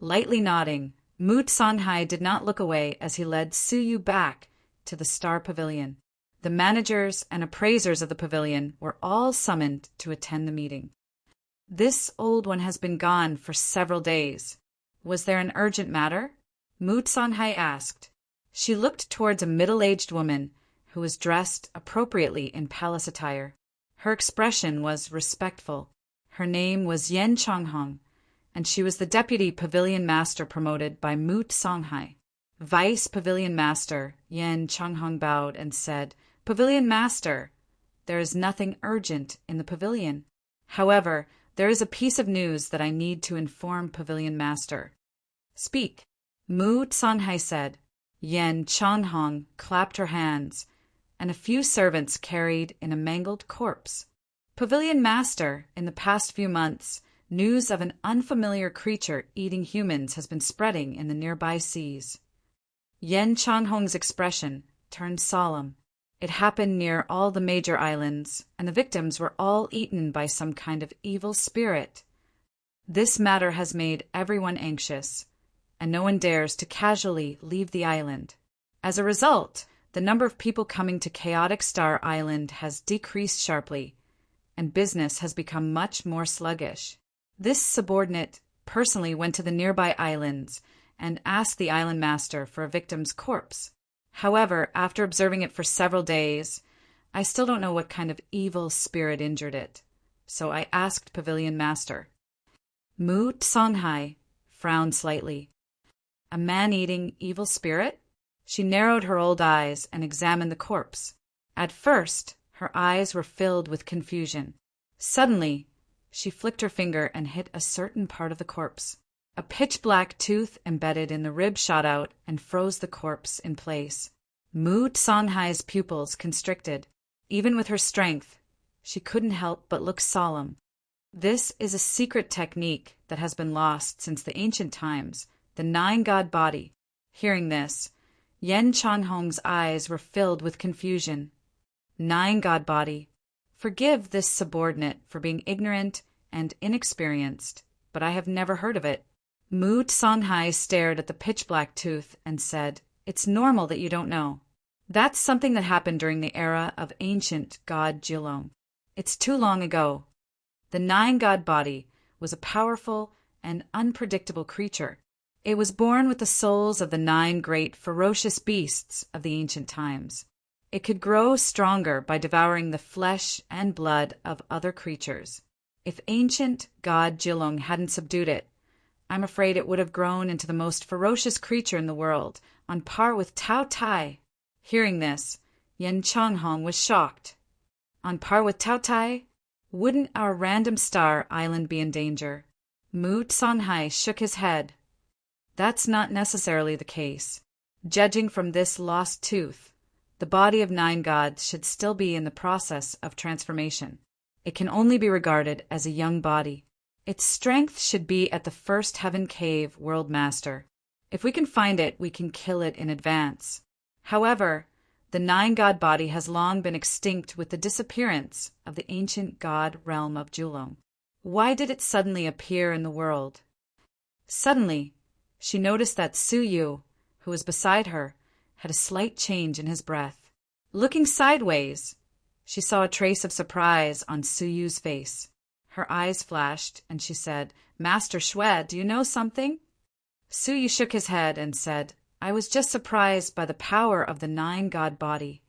Lightly nodding, Mu Songhai did not look away as he led Su Yu back to the Star Pavilion. The managers and appraisers of the pavilion were all summoned to attend the meeting. "This old one has been gone for several days. Was there an urgent matter?" Mu Songhai asked. She looked towards a middle-aged woman who was dressed appropriately in palace attire. Her expression was respectful. Her name was Yen Changhong, and she was the deputy pavilion master promoted by Mu Songhai. Vice Pavilion Master Yen Changhong bowed and said, "Pavilion Master, there is nothing urgent in the pavilion. However, there is a piece of news that I need to inform Pavilion Master." "Speak," Mu Songhai said. Yen Changhong clapped her hands, and a few servants carried in a mangled corpse. "Pavilion Master, in the past few months, news of an unfamiliar creature eating humans has been spreading in the nearby seas." Yen Changhong's expression turned solemn. It happened near all the major islands, and the victims were all eaten by some kind of evil spirit. This matter has made everyone anxious, and no one dares to casually leave the island. As a result, the number of people coming to Chaotic Star Island has decreased sharply, and business has become much more sluggish. This subordinate personally went to the nearby islands and asked the island master for a victim's corpse. However, after observing it for several days, I still don't know what kind of evil spirit injured it, so I asked Pavilion Master. Mu Songhai frowned slightly. "A man-eating evil spirit?" She narrowed her old eyes and examined the corpse. At first, her eyes were filled with confusion. Suddenly, she flicked her finger and hit a certain part of the corpse. A pitch-black tooth embedded in the rib shot out and froze the corpse in place. Mu Songhai's pupils constricted. Even with her strength, she couldn't help but look solemn. This is a secret technique that has been lost since the ancient times, the nine-god body. Hearing this, Yen Changhong's eyes were filled with confusion. Nine-god body. Forgive this subordinate for being ignorant and inexperienced, but I have never heard of it. Mu Songhai stared at the pitch-black tooth and said, "It's normal that you don't know. That's something that happened during the era of ancient god Jilong. It's too long ago. The nine-god body was a powerful and unpredictable creature. It was born with the souls of the nine great ferocious beasts of the ancient times. It could grow stronger by devouring the flesh and blood of other creatures. If ancient god Jilong hadn't subdued it, I'm afraid it would have grown into the most ferocious creature in the world, on par with Tao Tai." Hearing this, Yen Changhong was shocked. "On par with Tao Tai? Wouldn't our Random Star Island be in danger?" Mu Songhai shook his head. "That's not necessarily the case. Judging from this lost tooth, the body of nine gods should still be in the process of transformation. It can only be regarded as a young body. Its strength should be at the first Heaven Cave World Master. If we can find it, we can kill it in advance. However, the nine-god body has long been extinct with the disappearance of the ancient god realm of Julong. Why did it suddenly appear in the world?" Suddenly, she noticed that Su Yu, who was beside her, had a slight change in his breath. Looking sideways, she saw a trace of surprise on Su Yu's face. Her eyes flashed, and she said, "Master Xue, do you know something?" Su Yu shook his head and said, I was just surprised by the power of the nine-god body.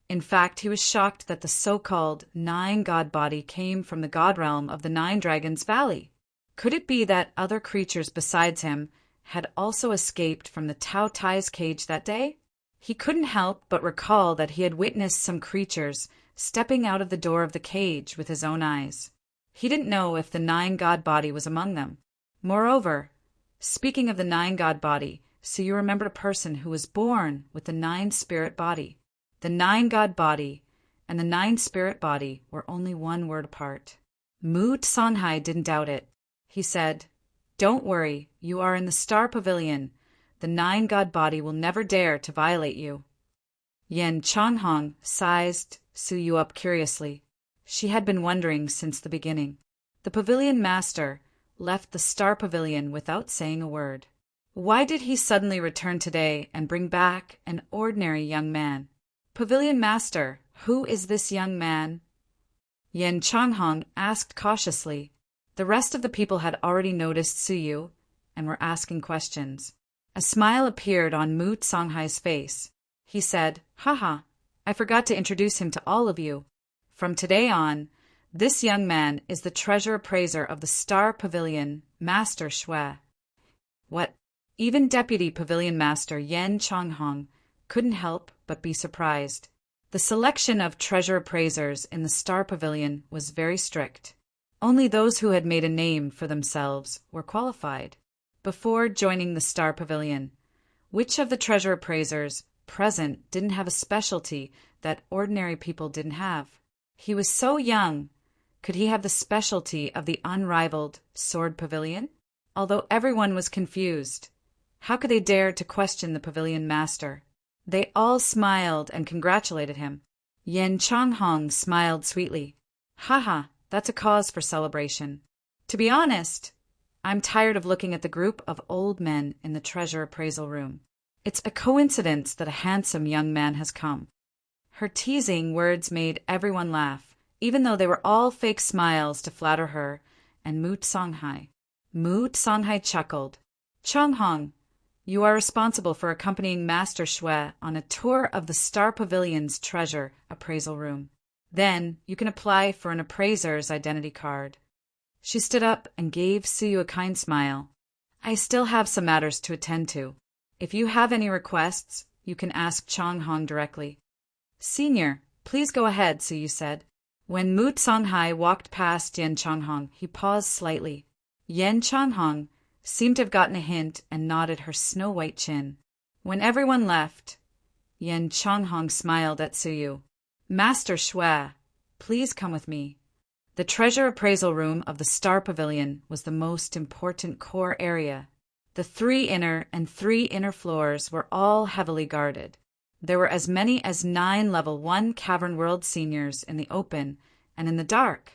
In fact, he was shocked that the so-called nine-god body came from the god realm of the Nine Dragons Valley. Could it be that other creatures besides him had also escaped from the Tao Tai's cage that day? He couldn't help but recall that he had witnessed some creatures stepping out of the door of the cage with his own eyes. He didn't know if the nine-god body was among them. Moreover, speaking of the nine-god body, so you remembered a person who was born with the nine-spirit body. The nine-god body and the nine-spirit body were only one word apart. Mu Songhai didn't doubt it. He said, "Don't worry, you are in the Star Pavilion. The nine-god body will never dare to violate you." Yen Changhong sized Su Yu up curiously. She had been wondering since the beginning. The pavilion master left the Star Pavilion without saying a word. Why did he suddenly return today and bring back an ordinary young man? Pavilion master, who is this young man? Yen Changhong asked cautiously. The rest of the people had already noticed Su Yu and were asking questions. A smile appeared on Mu Songhai's face. He said, "Haha, I forgot to introduce him to all of you. From today on, this young man is the treasure appraiser of the Star Pavilion, Master Shui." What? Even Deputy Pavilion Master Yen Changhong couldn't help but be surprised. The selection of treasure appraisers in the Star Pavilion was very strict. Only those who had made a name for themselves were qualified. Before joining the Star Pavilion, which of the treasure appraisers present didn't have a specialty that ordinary people didn't have? He was so young. Could he have the specialty of the unrivaled Sword Pavilion? Although everyone was confused, how could they dare to question the pavilion master? They all smiled and congratulated him. Yen Changhong smiled sweetly. "Haha, that's a cause for celebration. To be honest, I'm tired of looking at the group of old men in the treasure appraisal room. It's a coincidence that a handsome young man has come." Her teasing words made everyone laugh, even though they were all fake smiles to flatter her and Mu Songhai. Mu Songhai chuckled. "Changhong, you are responsible for accompanying Master Shui on a tour of the Star Pavilion's treasure appraisal room. Then you can apply for an appraiser's identity card." She stood up and gave Su Yu a kind smile. "I still have some matters to attend to. If you have any requests, you can ask Changhong directly." "Senior, please go ahead," Su Yu said. When Mu Songhai walked past Yen Changhong, he paused slightly. Yen Changhong seemed to have gotten a hint and nodded her snow-white chin. When everyone left, Yen Changhong smiled at Su Yu. "Master Shui, please come with me." The treasure appraisal room of the Star Pavilion was the most important core area. The 3 inner and 3 inner floors were all heavily guarded. There were as many as 9 level 1 Cavern World seniors in the open and in the dark.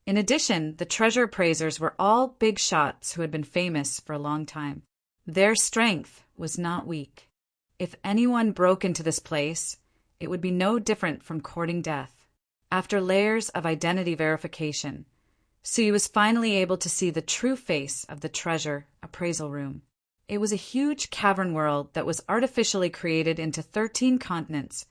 In addition, the treasure appraisers were all big shots who had been famous for a long time. Their strength was not weak. If anyone broke into this place, it would be no different from courting death. After layers of identity verification, Su Yu was finally able to see the true face of the treasure appraisal room. It was a huge cavern world that was artificially created into 13 continents,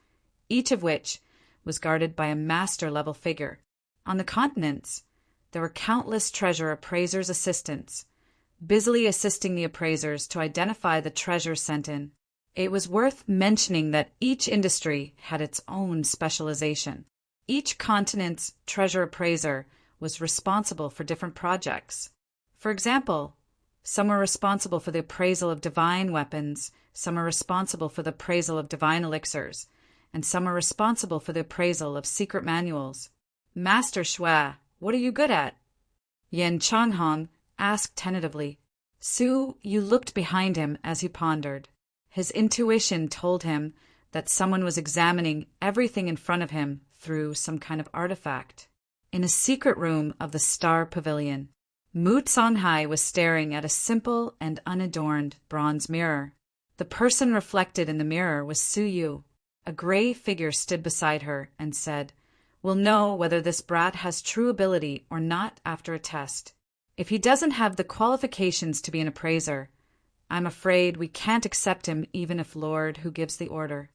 each of which was guarded by a master-level figure. On the continents, there were countless treasure appraisers' assistants, busily assisting the appraisers to identify the treasure sent in. It was worth mentioning that each industry had its own specialization. Each continent's treasure appraiser was responsible for different projects. For example, some were responsible for the appraisal of divine weapons, some are responsible for the appraisal of divine elixirs, and some are responsible for the appraisal of secret manuals. "Master Shui, what are you good at?" Yen Changhong asked tentatively. Su Yu looked behind him as he pondered. His intuition told him that someone was examining everything in front of him through some kind of artifact. In a secret room of the Star Pavilion, Mu Songhai was staring at a simple and unadorned bronze mirror. The person reflected in the mirror was Su Yu. A gray figure stood beside her and said, "We'll know whether this brat has true ability or not after a test. If he doesn't have the qualifications to be an appraiser, I'm afraid we can't accept him even if Lord who gives the order.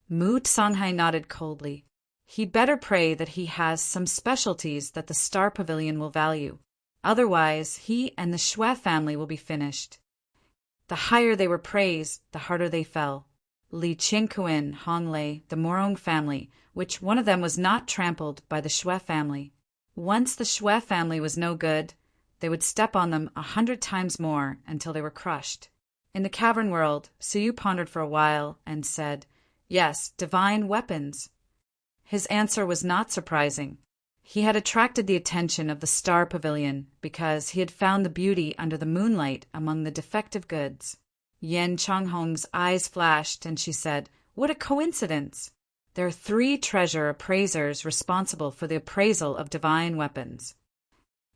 Mu Songhai nodded coldly. He'd better pray that he has some specialties that the Star Pavilion will value. Otherwise, he and the Xue family will be finished. The higher they were praised, the harder they fell. Li Qingkuan, Hong Lei, the Morong family, which one of them was not trampled by the Xue family. Once the Xue family was no good, they would step on them 100 times more until they were crushed. In the cavern world, Suyu pondered for a while and said, "Yes, divine weapons." His answer was not surprising. He had attracted the attention of the Star Pavilion because he had found the beauty under the moonlight among the defective goods. Yen Changhong's eyes flashed and she said, "What a coincidence! There are 3 treasure appraisers responsible for the appraisal of divine weapons."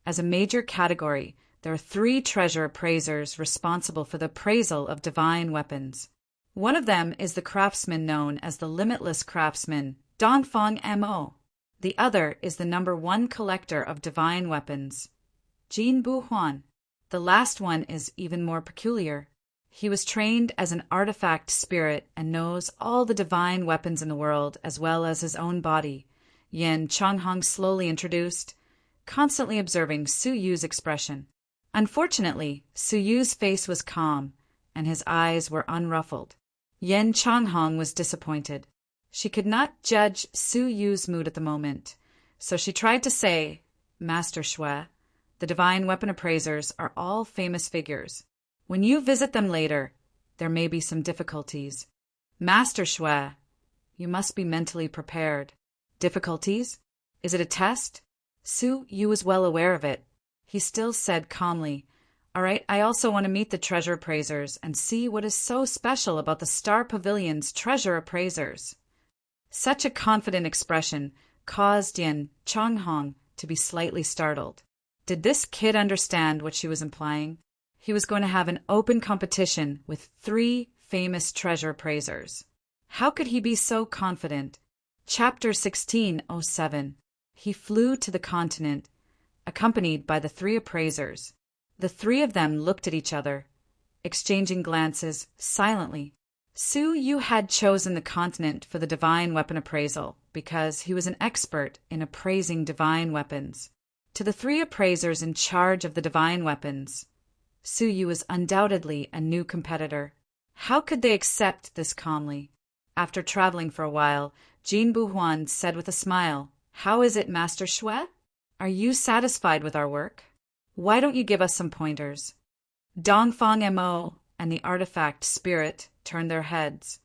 As a major category, there are 3 treasure appraisers responsible for the appraisal of divine weapons. One of them is the craftsman known as the Limitless Craftsman, Dongfang Mo. The other is the #1 collector of divine weapons, Jin Buhuan. The last one is even more peculiar. He was trained as an artifact spirit and knows all the divine weapons in the world as well as his own body, Yen Changhong slowly introduced, constantly observing Su Yu's expression. Unfortunately, Su Yu's face was calm, and his eyes were unruffled. Yen Changhong was disappointed. She could not judge Su Yu's mood at the moment, so she tried to say, "Master Xue, the divine weapon appraisers are all famous figures. When you visit them later, there may be some difficulties. Master Xue, you must be mentally prepared." Difficulties? Is it a test? Su Yu was well aware of it. He still said calmly, "All right, I also want to meet the treasure appraisers and see what is so special about the Star Pavilion's treasure appraisers." Such a confident expression caused Yen Changhong to be slightly startled. Did this kid understand what she was implying? He was going to have an open competition with 3 famous treasure appraisers. How could he be so confident? Chapter 1607. He flew to the continent, accompanied by the 3 appraisers. The 3 of them looked at each other, exchanging glances silently. Su Yu had chosen the continent for the divine weapon appraisal because he was an expert in appraising divine weapons. To the 3 appraisers in charge of the divine weapons, Su Yu was undoubtedly a new competitor. How could they accept this calmly? After traveling for a while, Jin Buhuan said with a smile, "How is it, Master Xue? Are you satisfied with our work? Why don't you give us some pointers?" Dongfang Mo and the artifact spirit turned their heads,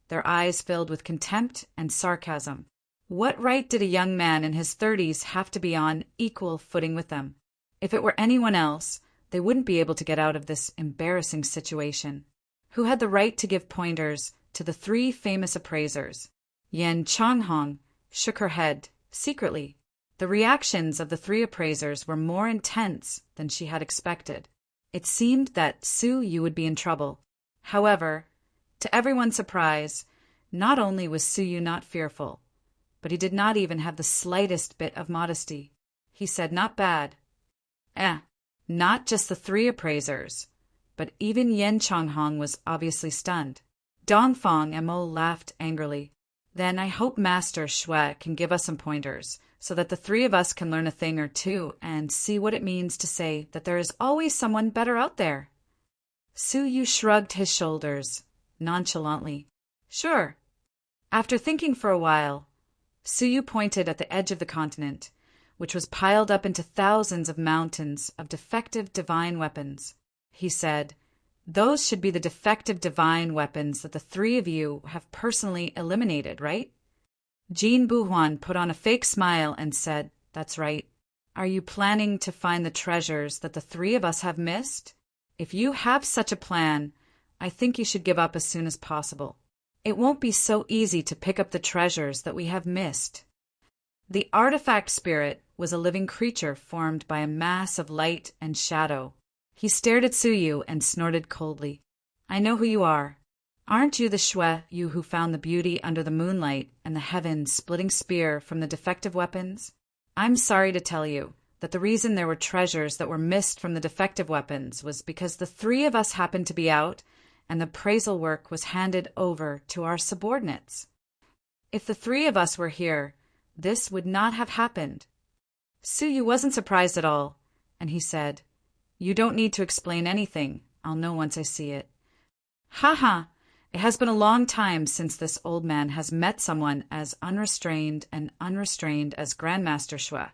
their eyes filled with contempt and sarcasm. What right did a young man in his 30s have to be on equal footing with them? If it were anyone else, they wouldn't be able to get out of this embarrassing situation. Who had the right to give pointers to the 3 famous appraisers? Yen Changhong shook her head secretly. The reactions of the 3 appraisers were more intense than she had expected. It seemed that Su Yu would be in trouble. However, to everyone's surprise, not only was Su Yu not fearful, but he did not even have the slightest bit of modesty. He said, "Not bad." Not just the 3 appraisers, but even Yen Changhong was obviously stunned. Dongfang Mo laughed angrily. "Then I hope Master Xue can give us some pointers, so that the 3 of us can learn a thing or 2 and see what it means to say that there is always someone better out there." Su Yu shrugged his shoulders nonchalantly. "Sure." After thinking for a while, Su Yu pointed at the edge of the continent, which was piled up into thousands of mountains of defective divine weapons. He said, "Those should be the defective divine weapons that the 3 of you have personally eliminated, right?" Jin Buhuan put on a fake smile and said, "That's right. Are you planning to find the treasures that the 3 of us have missed? If you have such a plan, I think you should give up as soon as possible. It won't be so easy to pick up the treasures that we have missed." The artifact spirit was a living creature formed by a mass of light and shadow. He stared at Su Yu and snorted coldly. "I know who you are. Aren't you the Xue Yu who found the beauty under the moonlight and the heaven-splitting spear from the defective weapons? I'm sorry to tell you, that the reason there were treasures that were missed from the defective weapons was because the three of us happened to be out and the appraisal work was handed over to our subordinates. If the three of us were here, this would not have happened. Suyu wasn't surprised at all, and he said, "You don't need to explain anything. I'll know once I see it." "Ha ha! It has been a long time since this old man has met someone as unrestrained and unrestrained as Grandmaster Shui.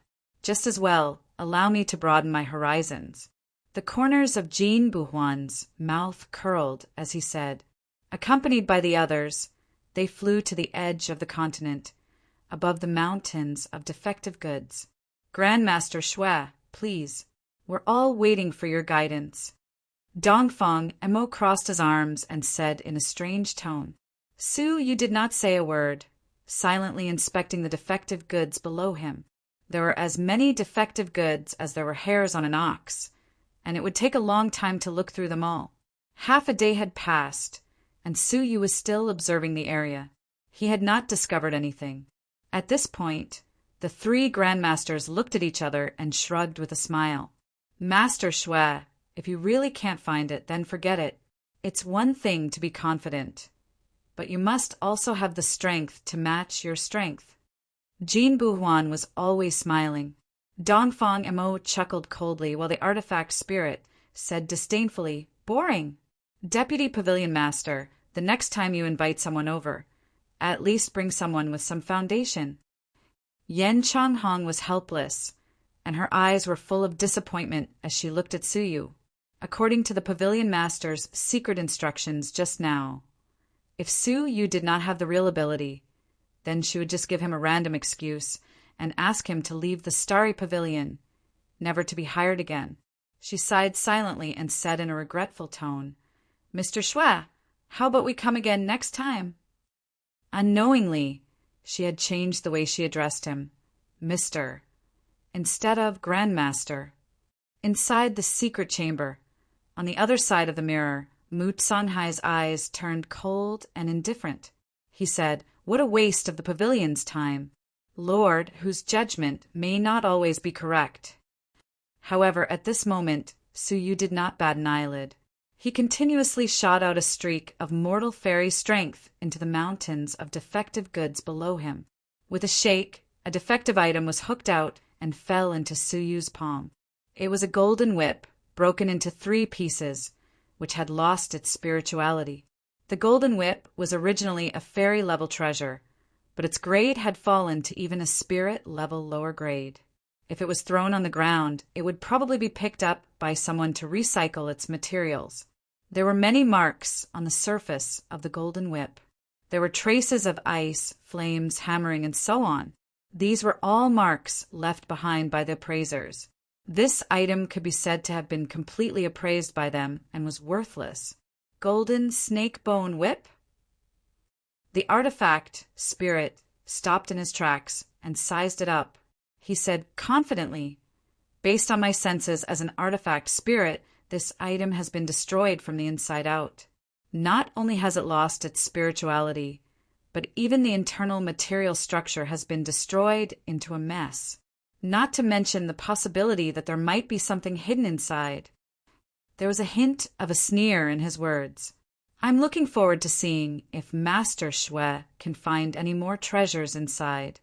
Just as well, allow me to broaden my horizons." The corners of Jin Buhuan's mouth curled as he said. Accompanied by the others, they flew to the edge of the continent, above the mountains of defective goods. "Grandmaster Shui, please. We're all waiting for your guidance." Dongfang Emo crossed his arms and said in a strange tone, "Su, you did not say a word," silently inspecting the defective goods below him. There were as many defective goods as there were hairs on an ox, and it would take a long time to look through them all. Half a day had passed, and Suyu was still observing the area. He had not discovered anything. At this point, the three grandmasters looked at each other and shrugged with a smile. "Master Shui, if you really can't find it, then forget it. It's one thing to be confident, but you must also have the strength to match your strength." Jin Buhuan was always smiling. Dongfang Emo chuckled coldly while the artifact spirit said disdainfully, "Boring. Deputy Pavilion Master, the next time you invite someone over, at least bring someone with some foundation." Yen Changhong was helpless, and her eyes were full of disappointment as she looked at Suyu. According to the Pavilion Master's secret instructions just now, if Suyu did not have the real ability, then she would just give him a random excuse and ask him to leave the Starry Pavilion, never to be hired again. She sighed silently and said in a regretful tone, "Mr. Shui, how about we come again next time?" Unknowingly, she had changed the way she addressed him, Mr., instead of Grandmaster. Inside the secret chamber, on the other side of the mirror, Mu Songhai's eyes turned cold and indifferent. He said, "What a waste of the pavilion's time. Lord, whose judgment may not always be correct." However, at this moment, Suyu did not bat an eyelid. He continuously shot out a streak of mortal fairy strength into the mountains of defective goods below him. With a shake, a defective item was hooked out and fell into Suyu's palm. It was a golden whip, broken into 3 pieces, which had lost its spirituality. The golden whip was originally a fairy-level treasure, but its grade had fallen to even a spirit-level lower grade. If it was thrown on the ground, it would probably be picked up by someone to recycle its materials. There were many marks on the surface of the golden whip. There were traces of ice, flames, hammering, and so on. These were all marks left behind by the appraisers. This item could be said to have been completely appraised by them and was worthless. Golden snake bone whip? The artifact, spirit, stopped in his tracks and sized it up. He said confidently, "Based on my senses as an artifact spirit, this item has been destroyed from the inside out. Not only has it lost its spirituality, but even the internal material structure has been destroyed into a mess. Not to mention the possibility that there might be something hidden inside." There was a hint of a sneer in his words. "I'm looking forward to seeing if Master Shui can find any more treasures inside."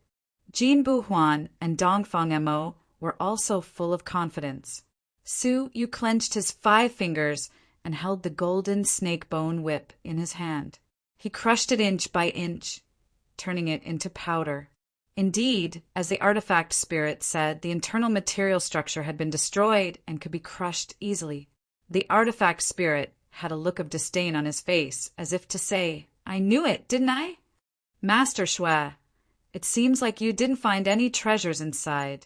Jin Buhuan and Dongfang Emo were also full of confidence. Suyu clenched his 5 fingers and held the golden snake bone whip in his hand. He crushed it inch by inch, turning it into powder. Indeed, as the artifact spirit said, the internal material structure had been destroyed and could be crushed easily. The artifact spirit had a look of disdain on his face, as if to say, "I knew it, didn't I?" "Master Shui, it seems like you didn't find any treasures inside,"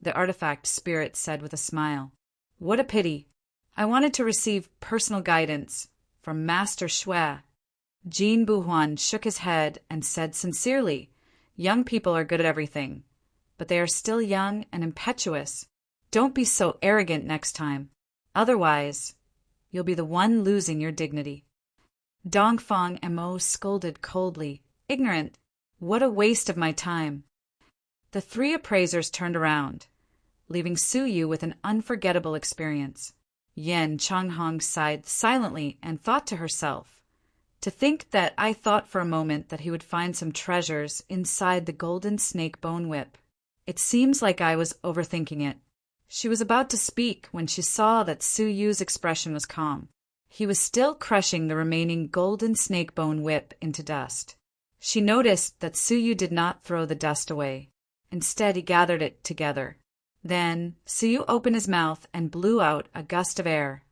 the artifact spirit said with a smile. "What a pity. I wanted to receive personal guidance from Master Shui." Jin Buhuan shook his head and said sincerely, "Young people are good at everything, but they are still young and impetuous. Don't be so arrogant next time. Otherwise, you'll be the one losing your dignity." Dongfang Emo scolded coldly, "Ignorant! What a waste of my time." The 3 appraisers turned around. leaving Suyu with an unforgettable experience. Yen Changhong sighed silently and thought to herself, "To think that I thought for a moment that he would find some treasures inside the golden snake bone whip. It seems like I was overthinking it." She was about to speak when she saw that Suyu's expression was calm. He was still crushing the remaining golden snake bone whip into dust. She noticed that Suyu did not throw the dust away. Instead, he gathered it together. Then, Suyu opened his mouth and blew out a gust of air,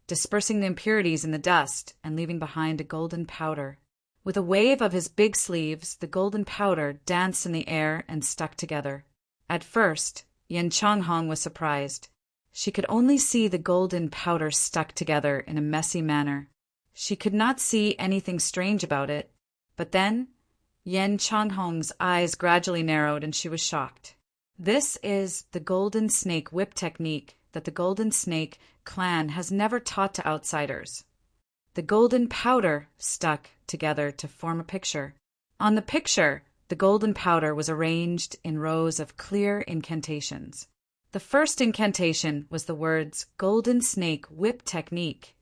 dispersing the impurities in the dust and leaving behind a golden powder. With a wave of his big sleeves, the golden powder danced in the air and stuck together. At first, Yen Changhong was surprised. She could only see the golden powder stuck together in a messy manner. She could not see anything strange about it. But then, Yen Changhong's eyes gradually narrowed and she was shocked. This is the golden snake whip technique that the golden snake clan has never taught to outsiders. The golden powder stuck together to form a picture. On the picture, the golden powder was arranged in rows of clear incantations. The first incantation was the words "Golden Snake Whip Technique."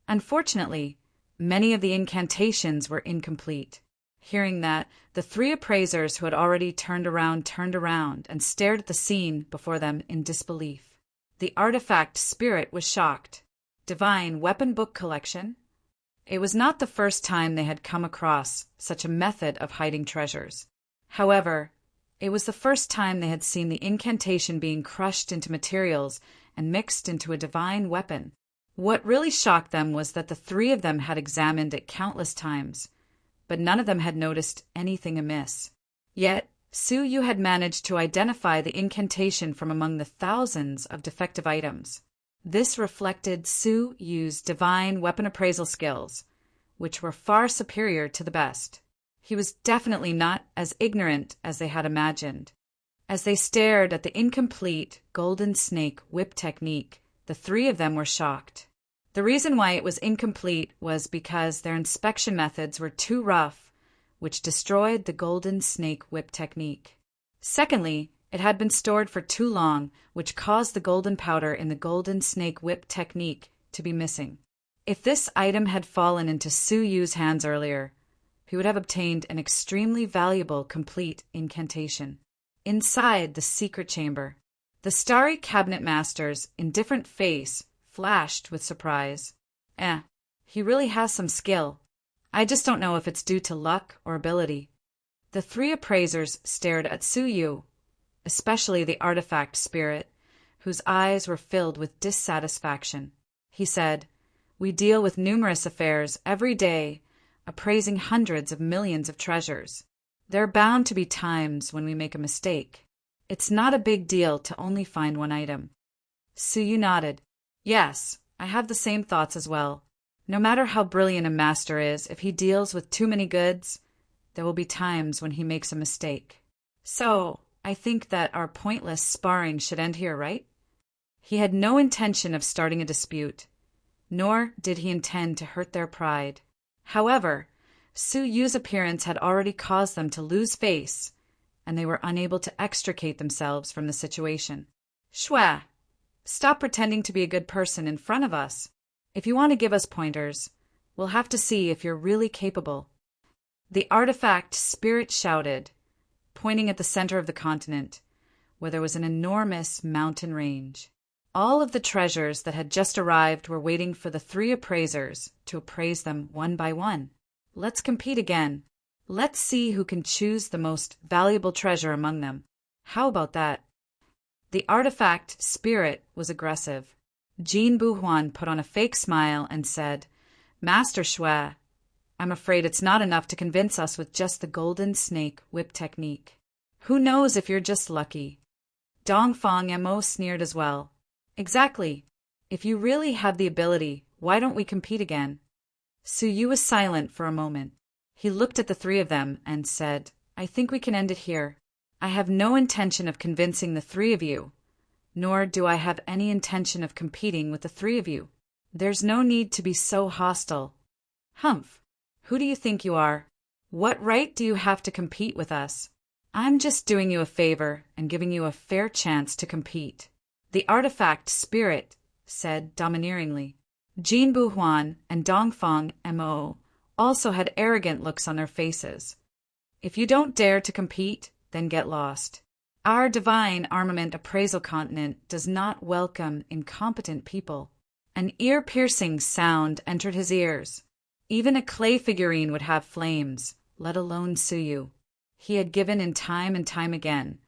Unfortunately, many of the incantations were incomplete. Hearing that, the three appraisers who had already turned around and stared at the scene before them in disbelief. The artifact spirit was shocked. Divine weapon book collection? It was not the first time they had come across such a method of hiding treasures. However, it was the first time they had seen the incantation being crushed into materials and mixed into a divine weapon. What really shocked them was that the three of them had examined it countless times, but none of them had noticed anything amiss. Yet, Suyu had managed to identify the incantation from among the thousands of defective items. This reflected Suyu's divine weapon appraisal skills, which were far superior to the best. He was definitely not as ignorant as they had imagined. As they stared at the incomplete golden snake whip technique, the three of them were shocked. The reason why it was incomplete was because their inspection methods were too rough, which destroyed the golden snake whip technique. Secondly, it had been stored for too long, which caused the golden powder in the golden snake whip technique to be missing. If this item had fallen into Suyu's hands earlier, he would have obtained an extremely valuable complete incantation. Inside the secret chamber, the starry cabinet masters, in different face, flashed with surprise. He really has some skill. I just don't know if it's due to luck or ability. The three appraisers stared at Suyu, especially the artifact spirit, whose eyes were filled with dissatisfaction. He said, "We deal with numerous affairs every day, appraising hundreds of millions of treasures. There are bound to be times when we make a mistake. It's not a big deal to only find one item." Suyu nodded. "Yes, I have the same thoughts as well. No matter how brilliant a master is, if he deals with too many goods, there will be times when he makes a mistake. So, I think that our pointless sparring should end here, right?" He had no intention of starting a dispute, nor did he intend to hurt their pride. However, Suyu's appearance had already caused them to lose face, and they were unable to extricate themselves from the situation. "Shua, stop pretending to be a good person in front of us. If you want to give us pointers, we'll have to see if you're really capable." The artifact spirit shouted, pointing at the center of the continent, where there was an enormous mountain range. All of the treasures that had just arrived were waiting for the three appraisers to appraise them one by one. Let's compete again. Let's see who can choose the most valuable treasure among them. How about that? The artifact spirit was aggressive. Jean Buhuan put on a fake smile and said, "Master Shue, I'm afraid it's not enough to convince us with just the golden snake whip technique. Who knows if you're just lucky?" Dongfang Mo sneered as well. "Exactly. If you really have the ability, why don't we compete again?" Suyu was silent for a moment. He looked at the three of them and said, "I think we can end it here. I have no intention of convincing the three of you, nor do I have any intention of competing with the three of you. There's no need to be so hostile. Humph! Who do you think you are? What right do you have to compete with us? I'm just doing you a favor and giving you a fair chance to compete. The artifact spirit said domineeringly. Jin Buhuan and Dongfang Mo also had arrogant looks on their faces. If you don't dare to compete, then get lost. Our divine armament appraisal continent does not welcome incompetent people. An ear-piercing sound entered his ears. Even a clay figurine would have flames, let alone Suyu. He had given in time and time again,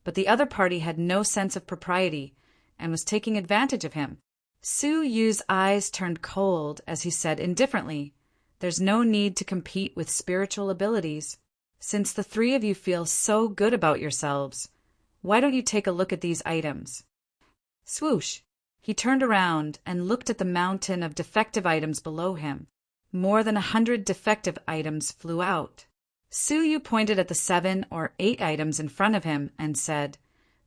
but the other party had no sense of propriety and was taking advantage of him. Suyu's eyes turned cold as he said indifferently, "There's no need to compete with spiritual abilities. Since the three of you feel so good about yourselves, why don't you take a look at these items?" Swoosh! He turned around and looked at the mountain of defective items below him. More than 100 defective items flew out. Suyu pointed at the 7 or 8 items in front of him and said,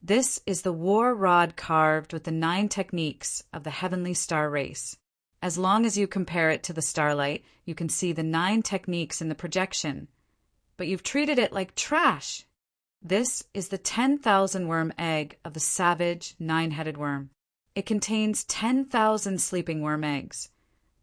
"This is the war rod carved with the 9 techniques of the heavenly star race. As long as you compare it to the starlight, you can see the 9 techniques in the projection. But you've treated it like trash. This is the 10,000 worm egg of the savage 9-headed worm. It contains 10,000 sleeping worm eggs,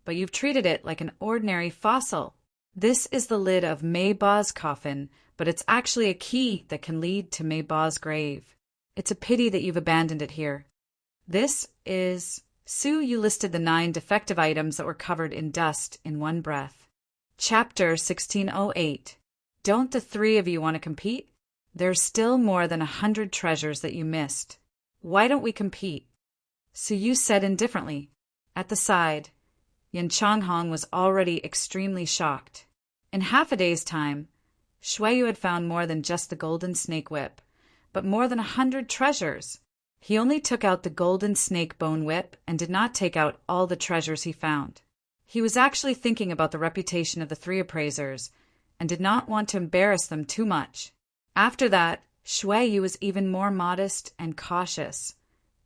but you've treated it like an ordinary fossil. This is the lid of Mei Ba's coffin, but it's actually a key that can lead to Mei Ba's grave. It's a pity that you've abandoned it here. This is..." Suyu listed the 9 defective items that were covered in dust in one breath. Chapter 1608. Don't the 3 of you want to compete? There's still more than 100 treasures that you missed. Why don't we compete? Suyu said indifferently. At the side, Yan Changhong was already extremely shocked. In half a day's time, Shuiyu had found more than just the golden snake whip, but more than 100 treasures. He only took out the golden snake bone whip and did not take out all the treasures he found. He was actually thinking about the reputation of the 3 appraisers and did not want to embarrass them too much. After that, Shuiyu was even more modest and cautious,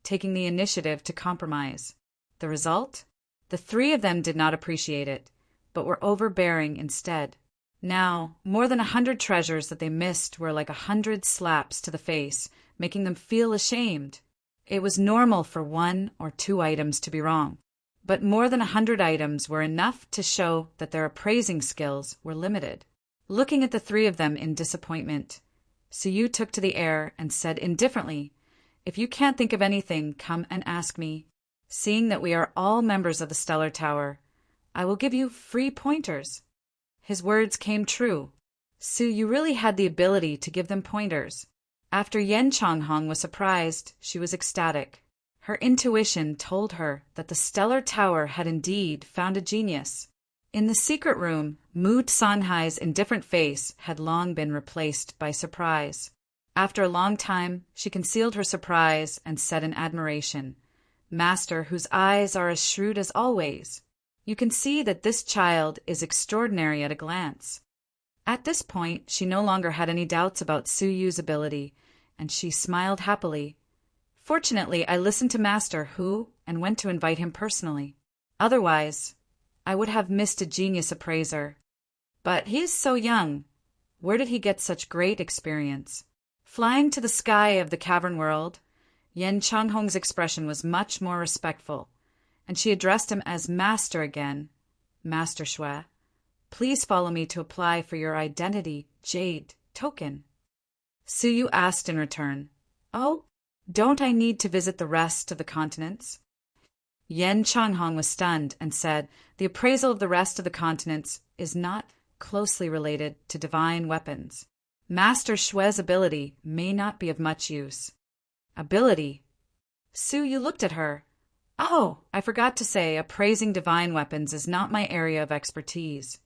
taking the initiative to compromise. The result? The 3 of them did not appreciate it, but were overbearing instead. Now, more than 100 treasures that they missed were like 100 slaps to the face, making them feel ashamed. It was normal for 1 or 2 items to be wrong, but more than 100 items were enough to show that their appraising skills were limited. Looking at the 3 of them in disappointment, Suyu took to the air and said indifferently, "If you can't think of anything, come and ask me. Seeing that we are all members of the Stellar Tower, I will give you free pointers." His words came true. Suyu really had the ability to give them pointers. After Yan Changhong was surprised, she was ecstatic. Her intuition told her that the Stellar Tower had indeed found a genius. In the secret room, Mu Sanhai's indifferent face had long been replaced by surprise. After a long time, she concealed her surprise and said in admiration, "Master, whose eyes are as shrewd as always. You can see that this child is extraordinary at a glance." At this point, she no longer had any doubts about Suyu's ability, and she smiled happily. "Fortunately, I listened to Master Hu and went to invite him personally. Otherwise, I would have missed a genius appraiser. But he is so young. Where did he get such great experience?" Flying to the sky of the cavern world, Yan Changhong's expression was much more respectful, and she addressed him as Master again. "Master Shui, please follow me to apply for your identity jade token." Suyu asked in return, "Oh, don't I need to visit the rest of the continents?" Yan Changhong was stunned and said, "The appraisal of the rest of the continents is not closely related to divine weapons. Master Shui's ability may not be of much use." "Ability?" Suyu looked at her. "Oh, I forgot to say, appraising divine weapons is not my area of expertise."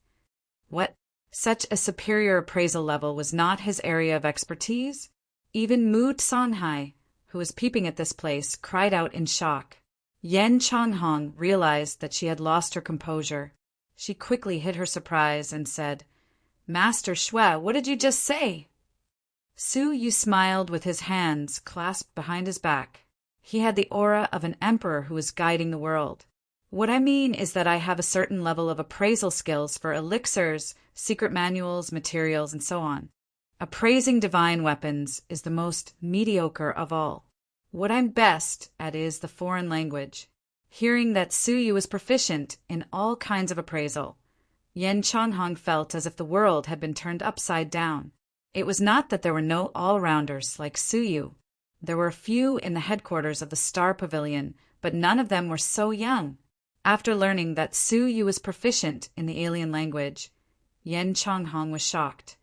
What? Such a superior appraisal level was not his area of expertise? Even Mu Sanhai, who was peeping at this place, cried out in shock. Yan Changhong realized that she had lost her composure. She quickly hid her surprise and said, "Master Shui, what did you just say?" Suyu smiled with his hands clasped behind his back. He had the aura of an emperor who was guiding the world. "What I mean is that I have a certain level of appraisal skills for elixirs, secret manuals, materials, and so on. Appraising divine weapons is the most mediocre of all. What I'm best at is the foreign language. Hearing that Suyu was proficient in all kinds of appraisal, Yen Changhong felt as if the world had been turned upside down. It was not that there were no all-rounders like Suyu. There were a few in the headquarters of the Star Pavilion, but none of them were so young. After learning that Suyu was proficient in the alien language, Yen Changhong was shocked.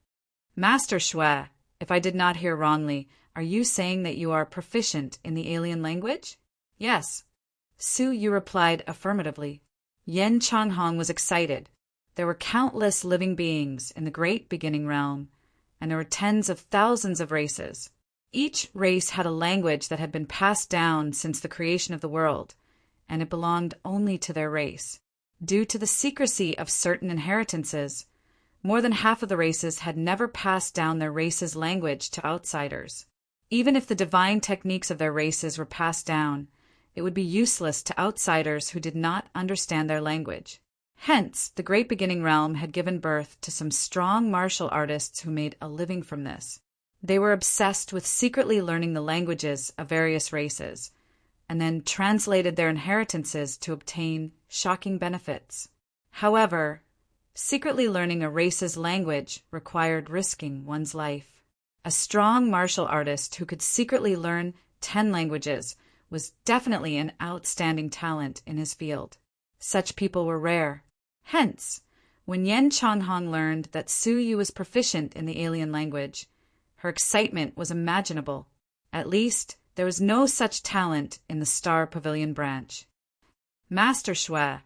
Master Shui, if I did not hear wrongly, are you saying that you are proficient in the alien language? Yes. Suyu replied affirmatively. Yen Changhong was excited. There were countless living beings in the great beginning realm, and there were tens of thousands of races. Each race had a language that had been passed down since the creation of the world, and it belonged only to their race. Due to the secrecy of certain inheritances, more than half of the races had never passed down their race's language to outsiders. Even if the divine techniques of their races were passed down, it would be useless to outsiders who did not understand their language. Hence, the great beginning realm had given birth to some strong martial artists who made a living from this. They were obsessed with secretly learning the languages of various races, and then translated their inheritances to obtain shocking benefits. However, secretly learning a race's language required risking one's life. A strong martial artist who could secretly learn 10 languages was definitely an outstanding talent in his field. Such people were rare. Hence, when Yen Changhong learned that Suyu was proficient in the alien language, her excitement was imaginable. At least, there was no such talent in the Star Pavilion branch. Master Shui,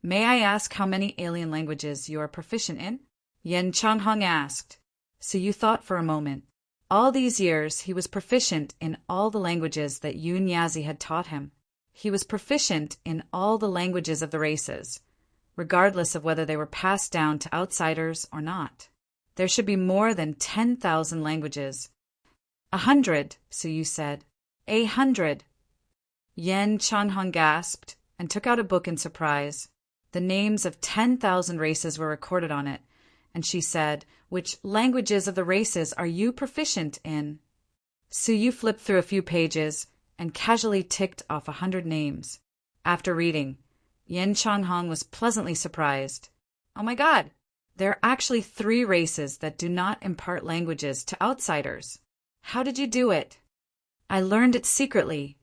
may I ask how many alien languages you are proficient in? Yen Changhong asked. Suyu thought for a moment. All these years, he was proficient in all the languages that Yun Yazi had taught him. He was proficient in all the languages of the races, regardless of whether they were passed down to outsiders or not. There should be more than 10,000 languages. 100, Suyu said. 100. Yen Changhong gasped and took out a book in surprise. The names of 10,000 races were recorded on it, and she said, "Which languages of the races are you proficient in?" Suyu flipped through a few pages and casually ticked off 100 names. After reading, Yen Changhong was pleasantly surprised. Oh my God! There are actually 3 races that do not impart languages to outsiders. How did you do it? I learned it secretly,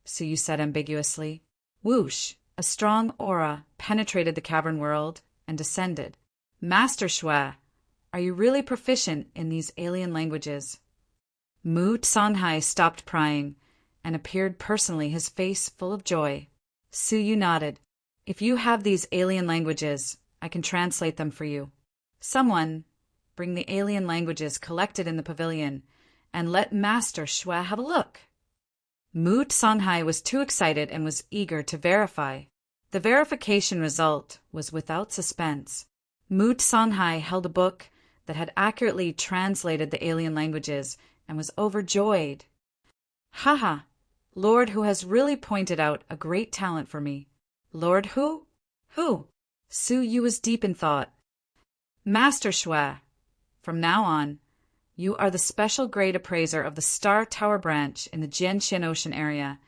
Suyu said ambiguously. Whoosh! A strong aura penetrated the cavern world and descended. Master Shui, are you really proficient in these alien languages? Mu Songhai stopped prying and appeared personally, his face full of joy. Suyu nodded. If you have these alien languages, I can translate them for you. Someone, bring the alien languages collected in the pavilion and let Master Shui have a look. Mu Songhai was too excited and was eager to verify. The verification result was without suspense. Mu Songhai held a book that had accurately translated the alien languages and was overjoyed. Haha, Lord who has really pointed out a great talent for me. Lord who? Who? Suyu was deep in thought. Master Shui, from now on, you are the special grade appraiser of the Star Tower branch in the Jianxian Ocean area,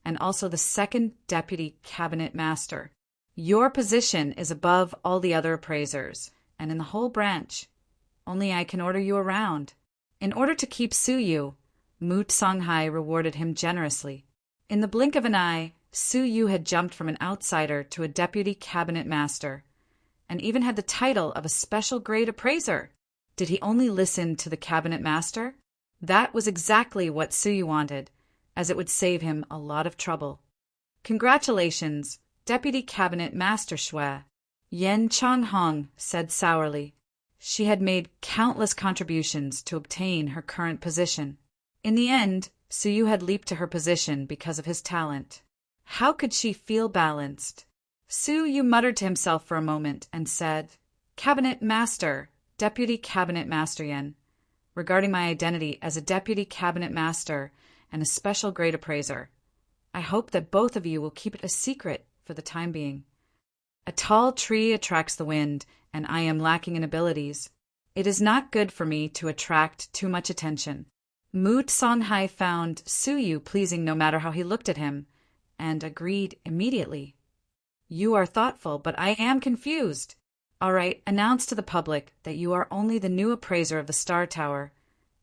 and also the second deputy cabinet master. Your position is above all the other appraisers, and in the whole branch. Only I can order you around. In order to keep Suyu, Mu Songhai rewarded him generously. In the blink of an eye, Suyu had jumped from an outsider to a deputy cabinet master, and even had the title of a special grade appraiser. Did he only listen to the cabinet master? That was exactly what Suyu wanted, as it would save him a lot of trouble. Congratulations, Deputy Cabinet Master Shui, Yen Changhong said sourly. She had made countless contributions to obtain her current position. In the end, Suyu had leaped to her position because of his talent. How could she feel balanced? Suyu muttered to himself for a moment and said, Cabinet Master, Deputy Cabinet Master Yen, regarding my identity as a Deputy Cabinet Master and a special grade appraiser, I hope that both of you will keep it a secret for the time being. A tall tree attracts the wind, and I am lacking in abilities. It is not good for me to attract too much attention. Mu Songhai found Su Yu pleasing no matter how he looked at him, and agreed immediately. You are thoughtful, but I am confused. All right, announce to the public that you are only the new appraiser of the Star Tower,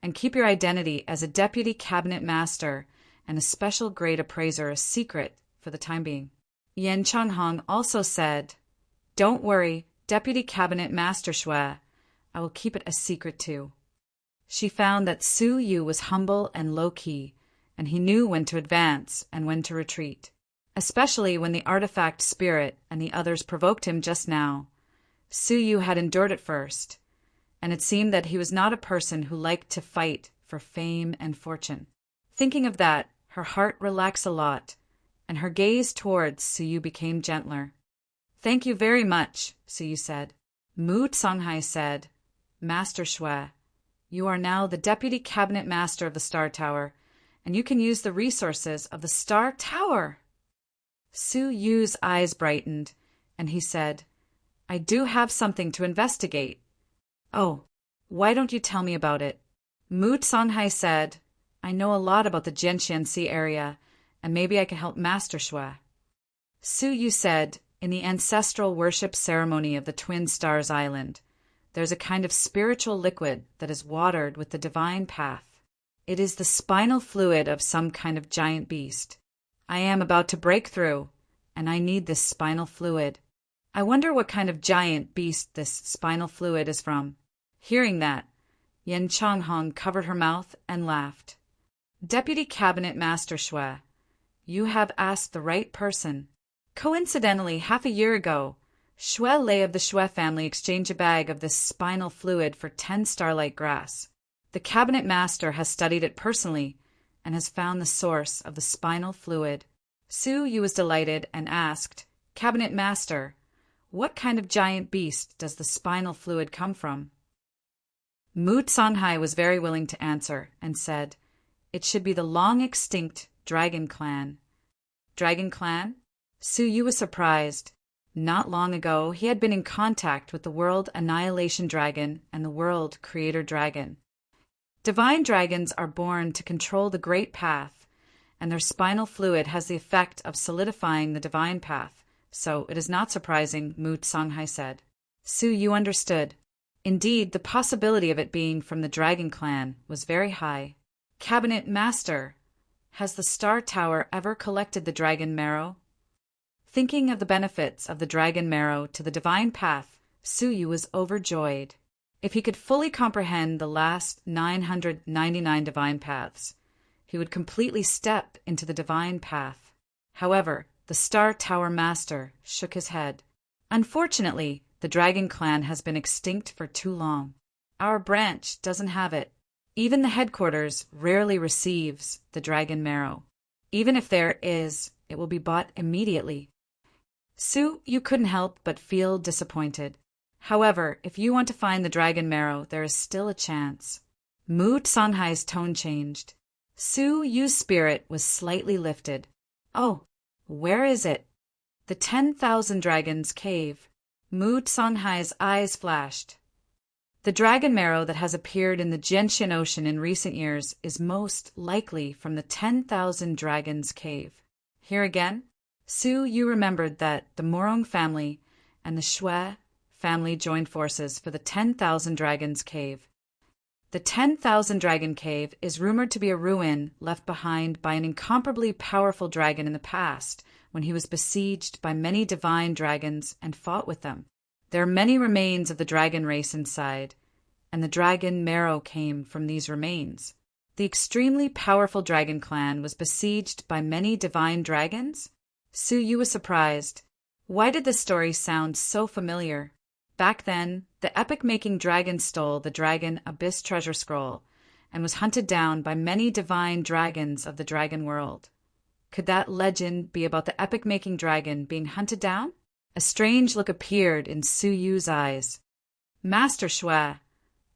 and keep your identity as a deputy cabinet master and a special grade appraiser a secret for the time being. Yan Changhong also said, Don't worry, deputy cabinet master Shui, I will keep it a secret too. She found that Su Yu was humble and low-key, and he knew when to advance and when to retreat, especially when the artifact spirit and the others provoked him just now. Su Yu had endured at first, and it seemed that he was not a person who liked to fight for fame and fortune. Thinking of that, her heart relaxed a lot, and her gaze towards Su Yu became gentler. Thank you very much, Su Yu said. Mu Songhai said, Master Shui, you are now the deputy cabinet master of the Star Tower, and you can use the resources of the Star Tower. Su Yu's eyes brightened, and he said, I do have something to investigate. Oh, why don't you tell me about it? Mu Songhai said, I know a lot about the Jianxianxi area, and maybe I can help Master Shui. Su Yu said, in the ancestral worship ceremony of the Twin Stars Island, there's a kind of spiritual liquid that is watered with the divine path. It is the spinal fluid of some kind of giant beast. I am about to break through, and I need this spinal fluid. I wonder what kind of giant beast this spinal fluid is from. Hearing that, Yan Changhong covered her mouth and laughed. Deputy Cabinet Master Shui, you have asked the right person. Coincidentally, half a year ago, Shui Lei of the Shui family exchanged a bag of this spinal fluid for 10 starlight grass. The cabinet master has studied it personally and has found the source of the spinal fluid. Su Yu was delighted and asked, Cabinet master, what kind of giant beast does the spinal fluid come from? Mu Songhai was very willing to answer and said, it should be the long-extinct Dragon Clan. Dragon Clan? Su Yu was surprised. Not long ago, he had been in contact with the World Annihilation Dragon and the World Creator Dragon. Divine dragons are born to control the Great Path, and their spinal fluid has the effect of solidifying the divine path, so it is not surprising, Mu Songhai said. Su Yu understood. Indeed, the possibility of it being from the Dragon Clan was very high. Cabinet Master, has the Star Tower ever collected the dragon marrow? Thinking of the benefits of the dragon marrow to the divine path, Su Yu was overjoyed. If he could fully comprehend the last 999 divine paths, he would completely step into the divine path. However, the Star Tower Master shook his head. Unfortunately, the Dragon Clan has been extinct for too long. Our branch doesn't have it. Even the headquarters rarely receives the dragon marrow. Even if there is, it will be bought immediately. Su Yu couldn't help but feel disappointed. However, if you want to find the dragon marrow, there is still a chance. Mu Songhai's tone changed. Su Yu's spirit was slightly lifted. Oh, where is it? The 10,000 Dragons Cave. Mu Songhai's eyes flashed. The dragon marrow that has appeared in the Jianxian Ocean in recent years is most likely from the 10,000 Dragons Cave. Here again, Su Yu remembered that the Morong family and the Shui family joined forces for the 10,000 Dragons Cave. The 10,000 Dragon Cave is rumored to be a ruin left behind by an incomparably powerful dragon in the past when he was besieged by many divine dragons and fought with them. There are many remains of the dragon race inside, and the dragon marrow came from these remains. The extremely powerful dragon clan was besieged by many divine dragons? Su Yu was surprised. Why did this story sound so familiar? Back then, the epic-making dragon stole the dragon Abyss treasure scroll and was hunted down by many divine dragons of the dragon world. Could that legend be about the epic-making dragon being hunted down? A strange look appeared in Su Yu's eyes. Master Shui,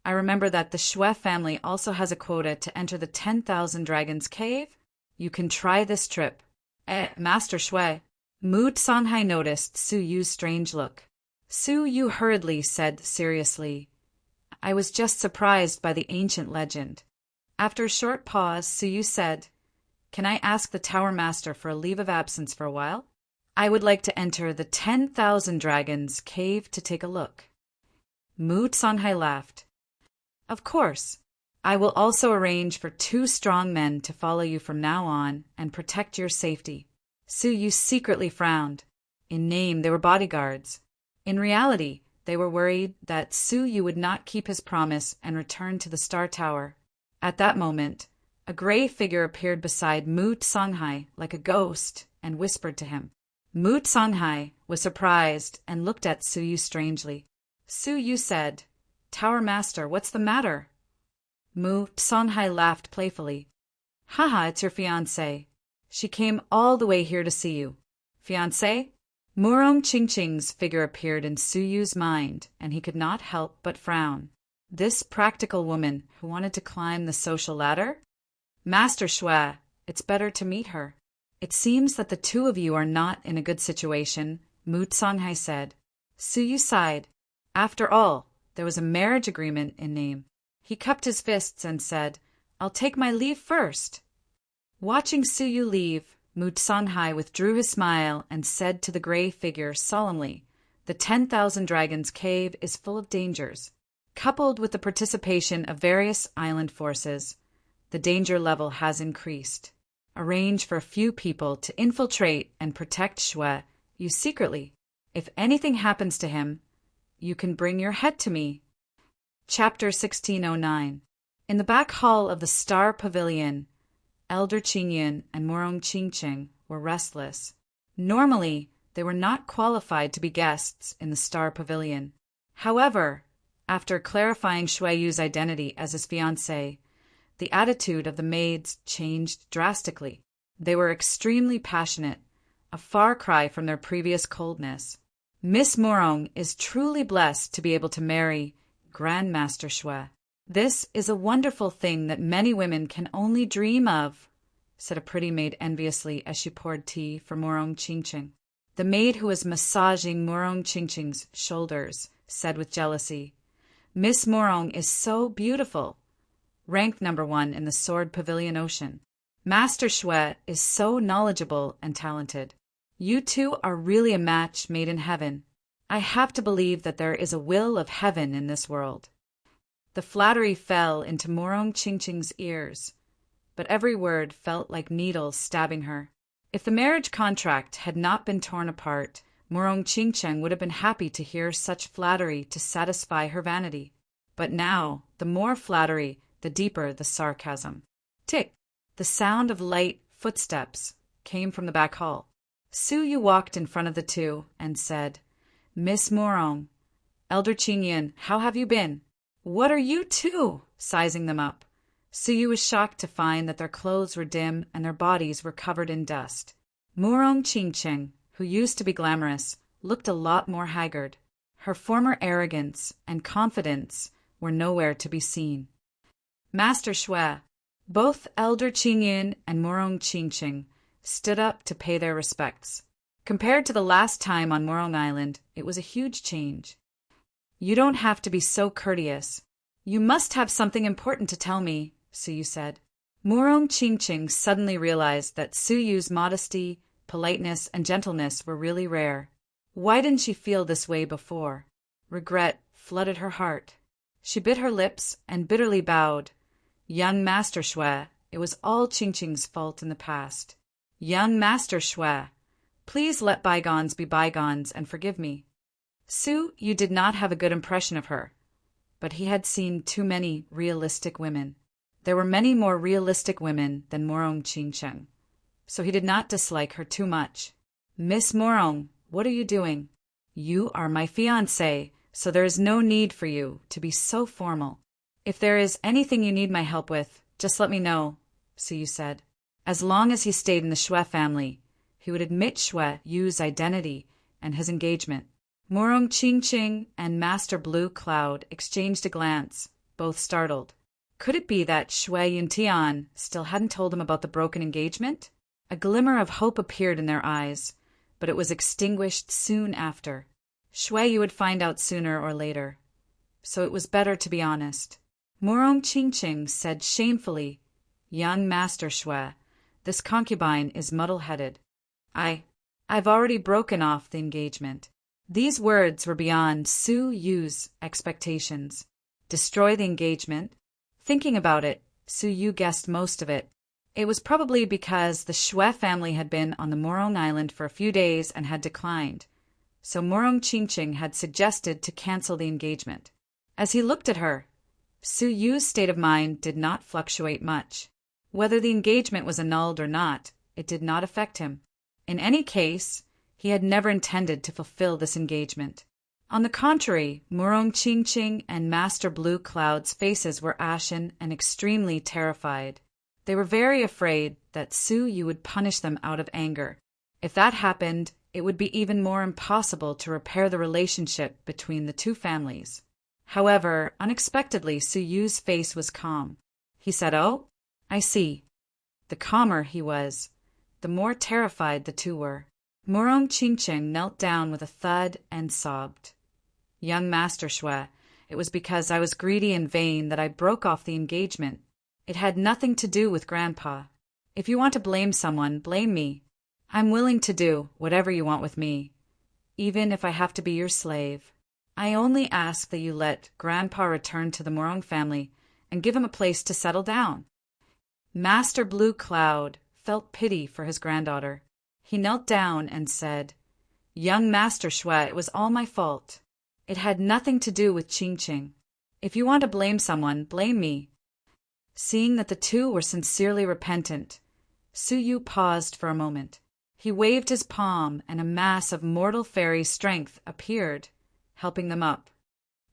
I remember that the Shui family also has a quota to enter the 10,000 Dragons Cave. You can try this trip. Master Shui. Mu Songhai noticed Su Yu's strange look. Su Yu hurriedly said seriously, I was just surprised by the ancient legend. After a short pause, Suyu said, "Can I ask the Tower Master for a leave of absence for a while? I would like to enter the 10,000 Dragons cave to take a look." Mu Songhai laughed. "Of course. I will also arrange for 2 strong men to follow you from now on and protect your safety." Suyu secretly frowned. In name, they were bodyguards. In reality, they were worried that Suyu would not keep his promise and return to the Star Tower. At that moment, a gray figure appeared beside Mu Songhai like a ghost and whispered to him. Mu Songhai was surprised and looked at Suyu strangely. Suyu said, "Tower Master, what's the matter?" Mu Songhai laughed playfully. "Haha, it's your fiancée. She came all the way here to see you." "Fiancée?" Murong Qingqing's figure appeared in Suyu's mind, and he could not help but frown. This practical woman who wanted to climb the social ladder? "Master Shui, it's better to meet her. It seems that the 2 of you are not in a good situation," Mu Songhai said. Suyu sighed. After all, there was a marriage agreement in name. He cupped his fists and said, "I'll take my leave first." Watching Suyu leave, Mu Songhai withdrew his smile and said to the gray figure solemnly, "The 10,000 Dragons cave is full of dangers. Coupled with the participation of various island forces, the danger level has increased. Arrange for a few people to infiltrate and protect Shui, you secretly. If anything happens to him, you can bring your head to me." Chapter 1609. In the back hall of the Star Pavilion, Elder Qingyan and Murong Qingqing were restless. Normally, they were not qualified to be guests in the Star Pavilion. However, after clarifying Shui Yu's identity as his fiancée, the attitude of the maids changed drastically. They were extremely passionate, a far cry from their previous coldness. "Miss Murong is truly blessed to be able to marry Grandmaster Shui. This is a wonderful thing that many women can only dream of," said a pretty maid enviously as she poured tea for Murong Qingqing. The maid who was massaging Murong Qingqing's shoulders said with jealousy, "Miss Murong is so beautiful, ranked #1 in the Sword Pavilion Ocean. Master Shui is so knowledgeable and talented. You 2 are really a match made in heaven. I have to believe that there is a will of heaven in this world." The flattery fell into Murong Qingqing's ears, but every word felt like needles stabbing her. If the marriage contract had not been torn apart, Murong Qingqing would have been happy to hear such flattery to satisfy her vanity. But now, the more flattery, the deeper the sarcasm. Tick! The sound of light footsteps came from the back hall. Suyu walked in front of the 2 and said, "Miss Murong, Elder Qingyan, how have you been?" "What are you 2?" sizing them up. Suyu was shocked to find that their clothes were dim and their bodies were covered in dust. Murong Qingqing, who used to be glamorous, looked a lot more haggard. Her former arrogance and confidence were nowhere to be seen. "Master Shui." Both Elder Qingyan and Murong Qingqing stood up to pay their respects. Compared to the last time on Murong Island, it was a huge change. "You don't have to be so courteous. You must have something important to tell me," Suyu said. Murong Qingqing suddenly realized that Suyu's modesty, politeness, and gentleness were really rare. Why didn't she feel this way before? Regret flooded her heart. She bit her lips and bitterly bowed. "Young Master Shui, it was all Qingqing's fault in the past. Young Master Shui, please let bygones be bygones and forgive me." Suyu did not have a good impression of her, but he had seen too many realistic women. There were many more realistic women than Murong Qingqing, so he did not dislike her too much. "Miss Murong, what are you doing? You are my fiancée, so there is no need for you to be so formal. If there is anything you need my help with, just let me know," Suyu said. As long as he stayed in the Shui family, he would admit Shui Yu's identity and his engagement. Murong Qingqing and Master Blue Cloud exchanged a glance, both startled. Could it be that Shui Yuntian still hadn't told him about the broken engagement? A glimmer of hope appeared in their eyes, but it was extinguished soon after. Shui Yu would find out sooner or later. so it was better to be honest. Murong Qingqing said shamefully, "Young Master Shui, this concubine is muddle-headed. I've already broken off the engagement." These words were beyond Su Yu's expectations. Destroy the engagement? Thinking about it, Su Yu guessed most of it. It was probably because the Shui family had been on the Murong Island for a few days and had declined, so Murong Qingqing had suggested to cancel the engagement. As he looked at her, Su Yu's state of mind did not fluctuate much. Whether the engagement was annulled or not, it did not affect him. In any case, he had never intended to fulfill this engagement. On the contrary, Murong Qingqing and Master Blue Cloud's faces were ashen and extremely terrified. They were very afraid that Su Yu would punish them out of anger. If that happened, it would be even more impossible to repair the relationship between the two families. However, unexpectedly, Su Yu's face was calm. He said, "Oh, I see." The calmer he was, the more terrified the two were. Murong Qingqing knelt down with a thud and sobbed. "Young Master Shui, it was because I was greedy and vain that I broke off the engagement. It had nothing to do with Grandpa. If you want to blame someone, blame me. I'm willing to do whatever you want with me, even if I have to be your slave. I only ask that you let Grandpa return to the Murong family and give him a place to settle down." Master Blue Cloud felt pity for his granddaughter. He knelt down and said, "Young Master Shui, it was all my fault. It had nothing to do with Qingqing. If you want to blame someone, blame me." Seeing that the two were sincerely repentant, Su Yu paused for a moment. He waved his palm and a mass of mortal fairy strength appeared, helping them up.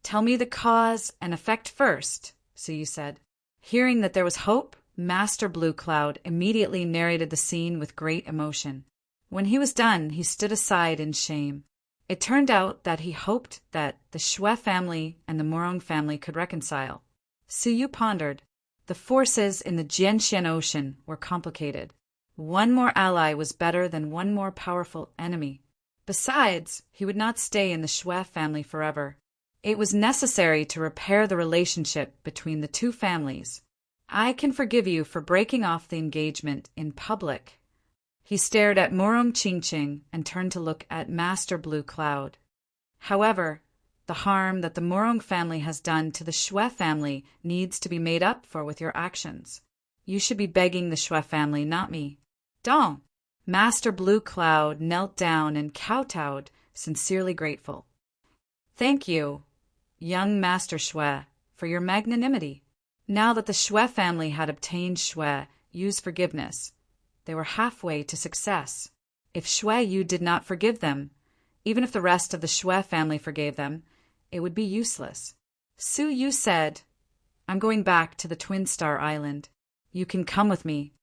"Tell me the cause and effect first," Su Yu said. Hearing that there was hope, Master Blue Cloud immediately narrated the scene with great emotion. When he was done, he stood aside in shame. It turned out that he hoped that the Shui family and the Murong family could reconcile. Su Yu pondered. The forces in the Jianxian Ocean were complicated. One more ally was better than one more powerful enemy. Besides, he would not stay in the Shui family forever. It was necessary to repair the relationship between the two families. "I can forgive you for breaking off the engagement in public." He stared at Murong Qingqing and turned to look at Master Blue Cloud. "However, the harm that the Murong family has done to the Shui family needs to be made up for with your actions. You should be begging the Shui family, not me." "Don't." Master Blue Cloud knelt down and kowtowed, sincerely grateful. "Thank you, young Master Shui, for your magnanimity." Now that the Shui family had obtained Shui Yu's forgiveness, they were halfway to success. If Shui Yu did not forgive them, even if the rest of the Shui family forgave them, it would be useless. Su Yu said, "I'm going back to the Twin Star Island. You can come with me."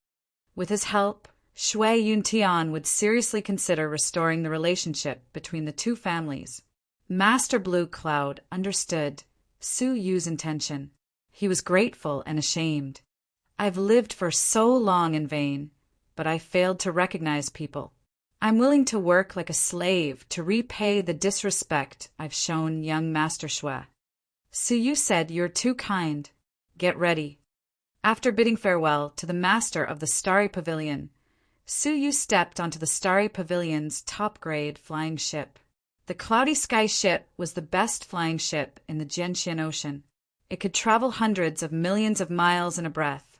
With his help, Shui Yuntian would seriously consider restoring the relationship between the two families. Master Blue Cloud understood Su Yu's intention. He was grateful and ashamed. "I've lived for so long in vain, but I failed to recognize people. I'm willing to work like a slave to repay the disrespect I've shown young Master Shui." Su Yu said, "You're too kind. Get ready." After bidding farewell to the master of the Starry Pavilion, Su Yu stepped onto the Starry Pavilion's top-grade flying ship. The Cloudy Sky ship was the best flying ship in the Jianxian Ocean. It could travel hundreds of millions of miles in a breath,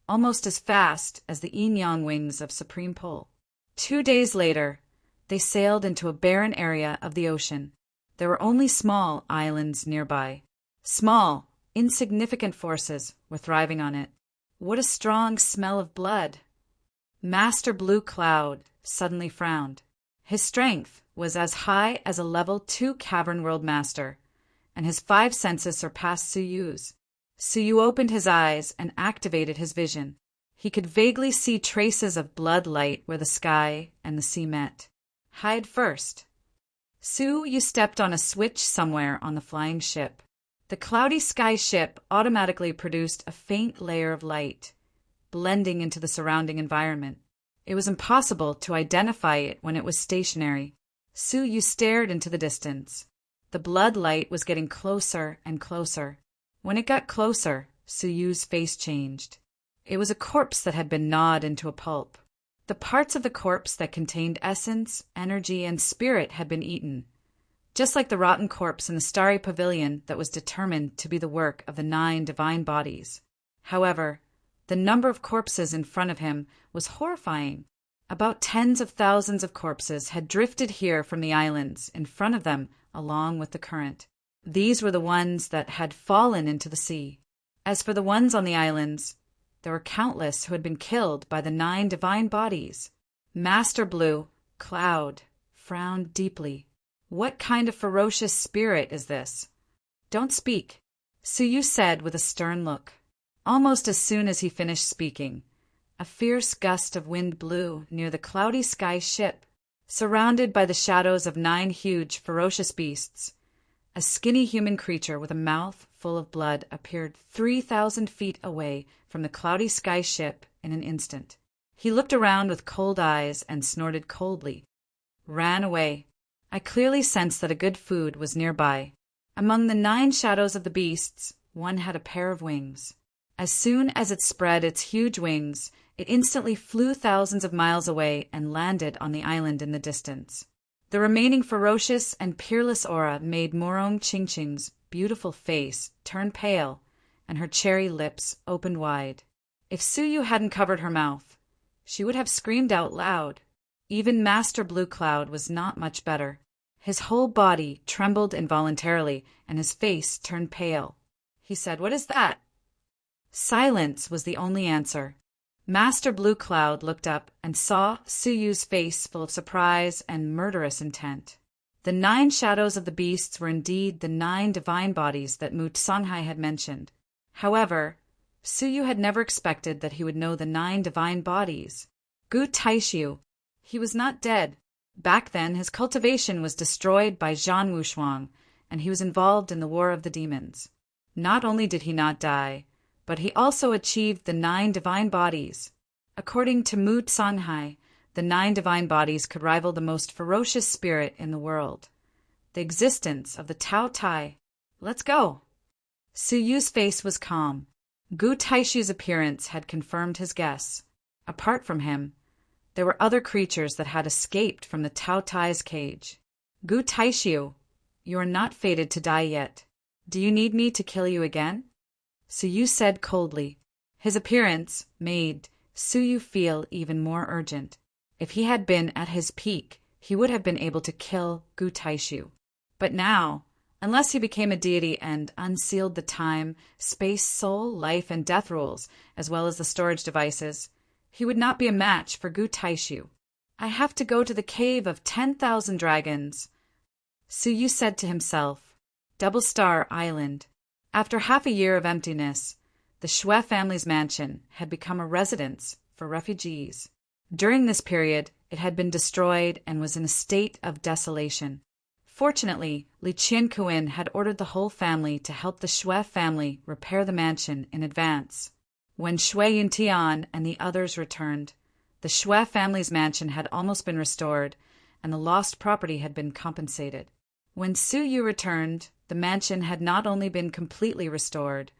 almost as fast as the yin-yang wings of Supreme Pole. 2 days later, they sailed into a barren area of the ocean. There were only small islands nearby. Small, insignificant forces were thriving on it. What a strong smell of blood! Master Blue Cloud suddenly frowned. His strength was as high as a level 2 Cavern World Master, and his 5 senses surpassed Su Yu's. Su Yu opened his eyes and activated his vision. He could vaguely see traces of blood light where the sky and the sea met. "Hide first." Su Yu stepped on a switch somewhere on the flying ship. The Cloudy Sky ship automatically produced a faint layer of light, blending into the surrounding environment. It was impossible to identify it when it was stationary. Su Yu stared into the distance. The blood light was getting closer and closer. When it got closer, Suyu's face changed. It was a corpse that had been gnawed into a pulp. The parts of the corpse that contained essence, energy, and spirit had been eaten, just like the rotten corpse in the starry pavilion that was determined to be the work of the 9 divine bodies. However, the number of corpses in front of him was horrifying. About tens of thousands of corpses had drifted here from the islands in front of them along with the current. These were the ones that had fallen into the sea. As for the ones on the islands, there were countless who had been killed by the 9 divine bodies. Master Blue Cloud frowned deeply. What kind of ferocious spirit is this? Don't speak, Suyu said with a stern look. Almost as soon as he finished speaking, a fierce gust of wind blew near the cloudy sky ship. Surrounded by the shadows of 9 huge, ferocious beasts, a skinny human creature with a mouth full of blood appeared 3,000 feet away from the cloudy sky ship in an instant. He looked around with cold eyes and snorted coldly. Ran away. I clearly sensed that a good food was nearby. Among the 9 shadows of the beasts, one had a pair of wings. As soon as it spread its huge wings, it instantly flew thousands of miles away and landed on the island in the distance. The remaining ferocious and peerless aura made Morong Chingching's beautiful face turn pale and her cherry lips opened wide. If Suyu hadn't covered her mouth, she would have screamed out loud. Even Master Blue Cloud was not much better. His whole body trembled involuntarily and his face turned pale. He said, "What is that?" Silence was the only answer. Master Blue Cloud looked up and saw Suyu's face full of surprise and murderous intent. The 9 shadows of the beasts were indeed the 9 divine bodies that Mu Songhai had mentioned. However, Suyu had never expected that he would know the 9 divine bodies. Gu Taishu, he was not dead. Back then, his cultivation was destroyed by Zhan Wushuang, and he was involved in the War of the Demons. Not only did he not die, but he also achieved the 9 divine bodies. According to Mu Songhai, the 9 divine bodies could rival the most ferocious spirit in the world. The existence of the Tao Tai. Let's go. Suyu's face was calm. Gu Taishu's appearance had confirmed his guess. Apart from him, there were other creatures that had escaped from the Tao Tai's cage. Gu Taishu, you are not fated to die yet. Do you need me to kill you again? Suyu said coldly. His appearance made Suyu feel even more urgent. If he had been at his peak, he would have been able to kill Gu Taishu. But now, unless he became a deity and unsealed the time, space, soul, life, and death rules, as well as the storage devices, he would not be a match for Gu Taishu. I have to go to the cave of 10,000 dragons, Suyu said to himself. Double Star Island. After half a year of emptiness, the Xue family's mansion had become a residence for refugees. During this period, it had been destroyed and was in a state of desolation. Fortunately, Li Qiankuin had ordered the whole family to help the Xue family repair the mansion in advance. When Xue Yuntian and the others returned, the Xue family's mansion had almost been restored, and the lost property had been compensated. When Suyu returned, the mansion had not only been completely restored,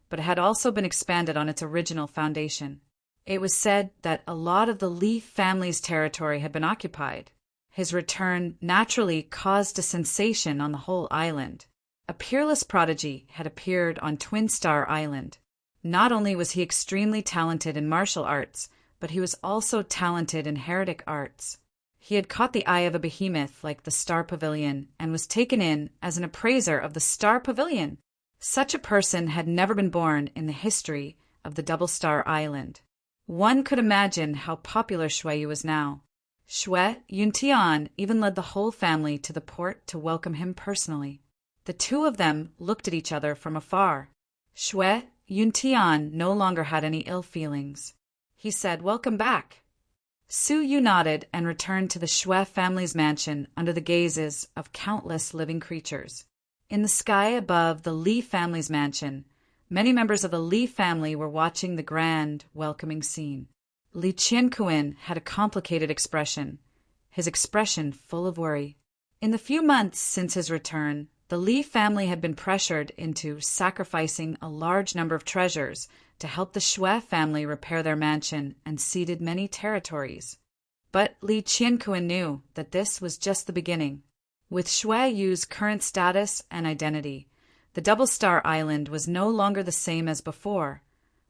but had also been expanded on its original foundation. It was said that a lot of the Li family's territory had been occupied. His return naturally caused a sensation on the whole island. A peerless prodigy had appeared on Twin Star Island. Not only was he extremely talented in martial arts, but he was also talented in heretic arts. He had caught the eye of a behemoth like the Star Pavilion and was taken in as an appraiser of the Star Pavilion. Such a person had never been born in the history of the Double Star Island. One could imagine how popular Xue was now. Xue Yuntian even led the whole family to the port to welcome him personally. The two of them looked at each other from afar. Xue Yuntian no longer had any ill feelings. He said, "Welcome back." Suyu nodded and returned to the Xue family's mansion under the gazes of countless living creatures. In the sky above the Li family's mansion, many members of the Li family were watching the grand, welcoming scene. Li Qiankuin had a complicated expression, his expression full of worry. In the few months since his return, The Li family had been pressured into sacrificing a large number of treasures to help the Xue family repair their mansion and ceded many territories. But Li Qianquan knew that this was just the beginning. With Xue Yu's current status and identity, the Double Star Island was no longer the same as before,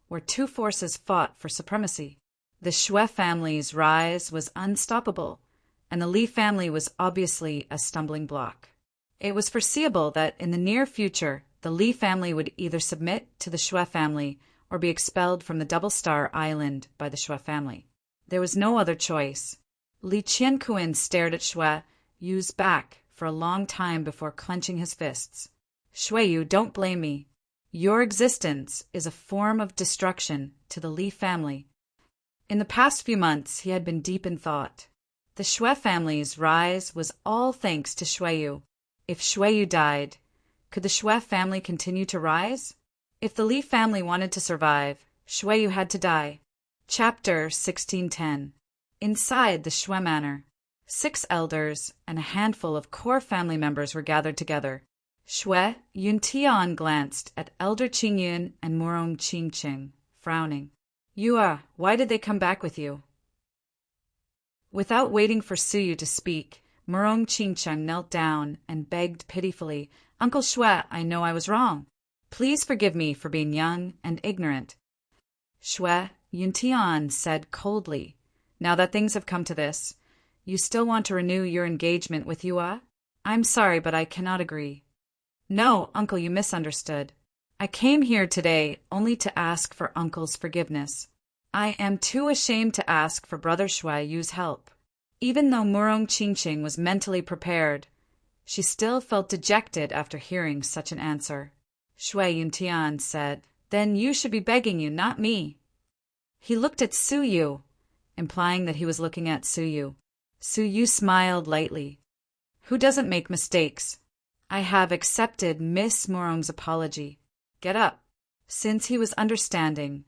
where two forces fought for supremacy. The Xue family's rise was unstoppable, and the Li family was obviously a stumbling block. It was foreseeable that in the near future, the Li family would either submit to the Xue family or be expelled from the Double Star Island by the Xue family. There was no other choice. Li Qianquan stared at Xue Yu's back for a long time before clenching his fists. Xue Yu, don't blame me. Your existence is a form of destruction to the Li family. In the past few months, he had been deep in thought. The Xue family's rise was all thanks to Xue Yu. If Xue Yu died, could the Xue family continue to rise? If the Li family wanted to survive, Xue Yu had to die. Chapter 1610. Inside the Xue Manor, 6 elders and a handful of core family members were gathered together. Xue Yuntian glanced at Elder Qingyun and Murong Qingqing, frowning. Yua, why did they come back with you? Without waiting for Suyu to speak, Murong Qingqing knelt down and begged pitifully, Uncle Xue, I know I was wrong. Please forgive me for being young and ignorant. Xue Yuntian said coldly, now that things have come to this, you still want to renew your engagement with Yua? I'm sorry, but I cannot agree. No, Uncle, you misunderstood. I came here today only to ask for Uncle's forgiveness. I am too ashamed to ask for Brother Xue Yu's help. Even though Murong Qingqing was mentally prepared, she still felt dejected after hearing such an answer. Xue Yuntian said, Then you should be begging you, not me. He looked at Suyu, implying that he was looking at Suyu. Suyu smiled lightly. Who doesn't make mistakes? I have accepted Miss Murong's apology. Get up. Since he was understanding,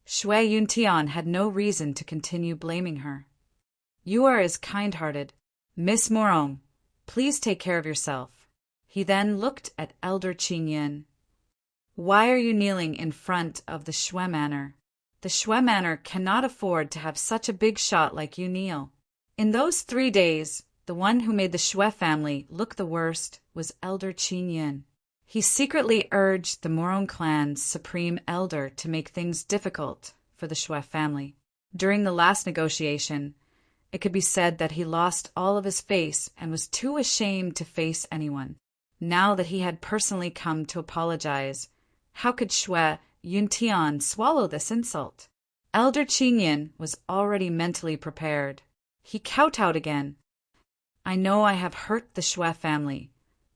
Xue Yuntian had no reason to continue blaming her. You are as kind-hearted. Miss Murong, please take care of yourself. He then looked at Elder Qingyun. Why are you kneeling in front of the Xue Manor? The Xue Manor cannot afford to have such a big shot like you kneel. In those 3 days, the one who made the Xue family look the worst was Elder Qingyun. He secretly urged the Murong clan's supreme elder to make things difficult for the Xue family. During the last negotiation, it could be said that he lost all of his face and was too ashamed to face anyone. Now that he had personally come to apologize, how could Xue Yuntian swallow this insult? Elder Qingyun was already mentally prepared. He kowtowed again. I know I have hurt the Xue family,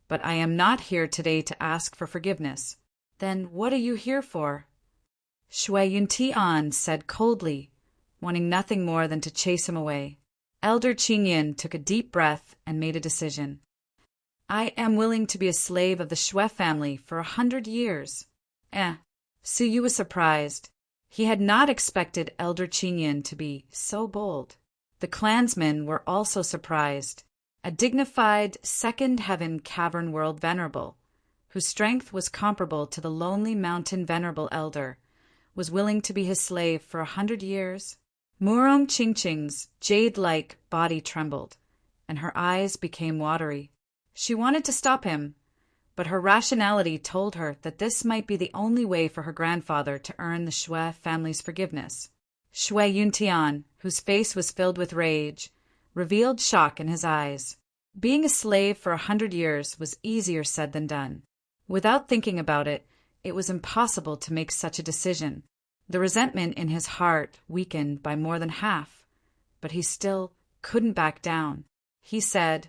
but I am not here today to ask for forgiveness. Then what are you here for? Xue Yuntian said coldly, wanting nothing more than to chase him away. Elder Qingyun took a deep breath and made a decision. I am willing to be a slave of the Xue family for 100 years. Suyu was surprised. He had not expected Elder Qingyun to be so bold. The clansmen were also surprised. A dignified Second Heaven Cavern World Venerable, whose strength was comparable to the lonely mountain Venerable Elder, was willing to be his slave for 100 years. Murong Qingqing's jade-like body trembled, and her eyes became watery. She wanted to stop him, but her rationality told her that this might be the only way for her grandfather to earn the Xue family's forgiveness. Xue Yuntian, whose face was filled with rage, revealed shock in his eyes. Being a slave for 100 years was easier said than done. Without thinking about it, it was impossible to make such a decision. The resentment in his heart weakened by more than half, but he still couldn't back down. He said,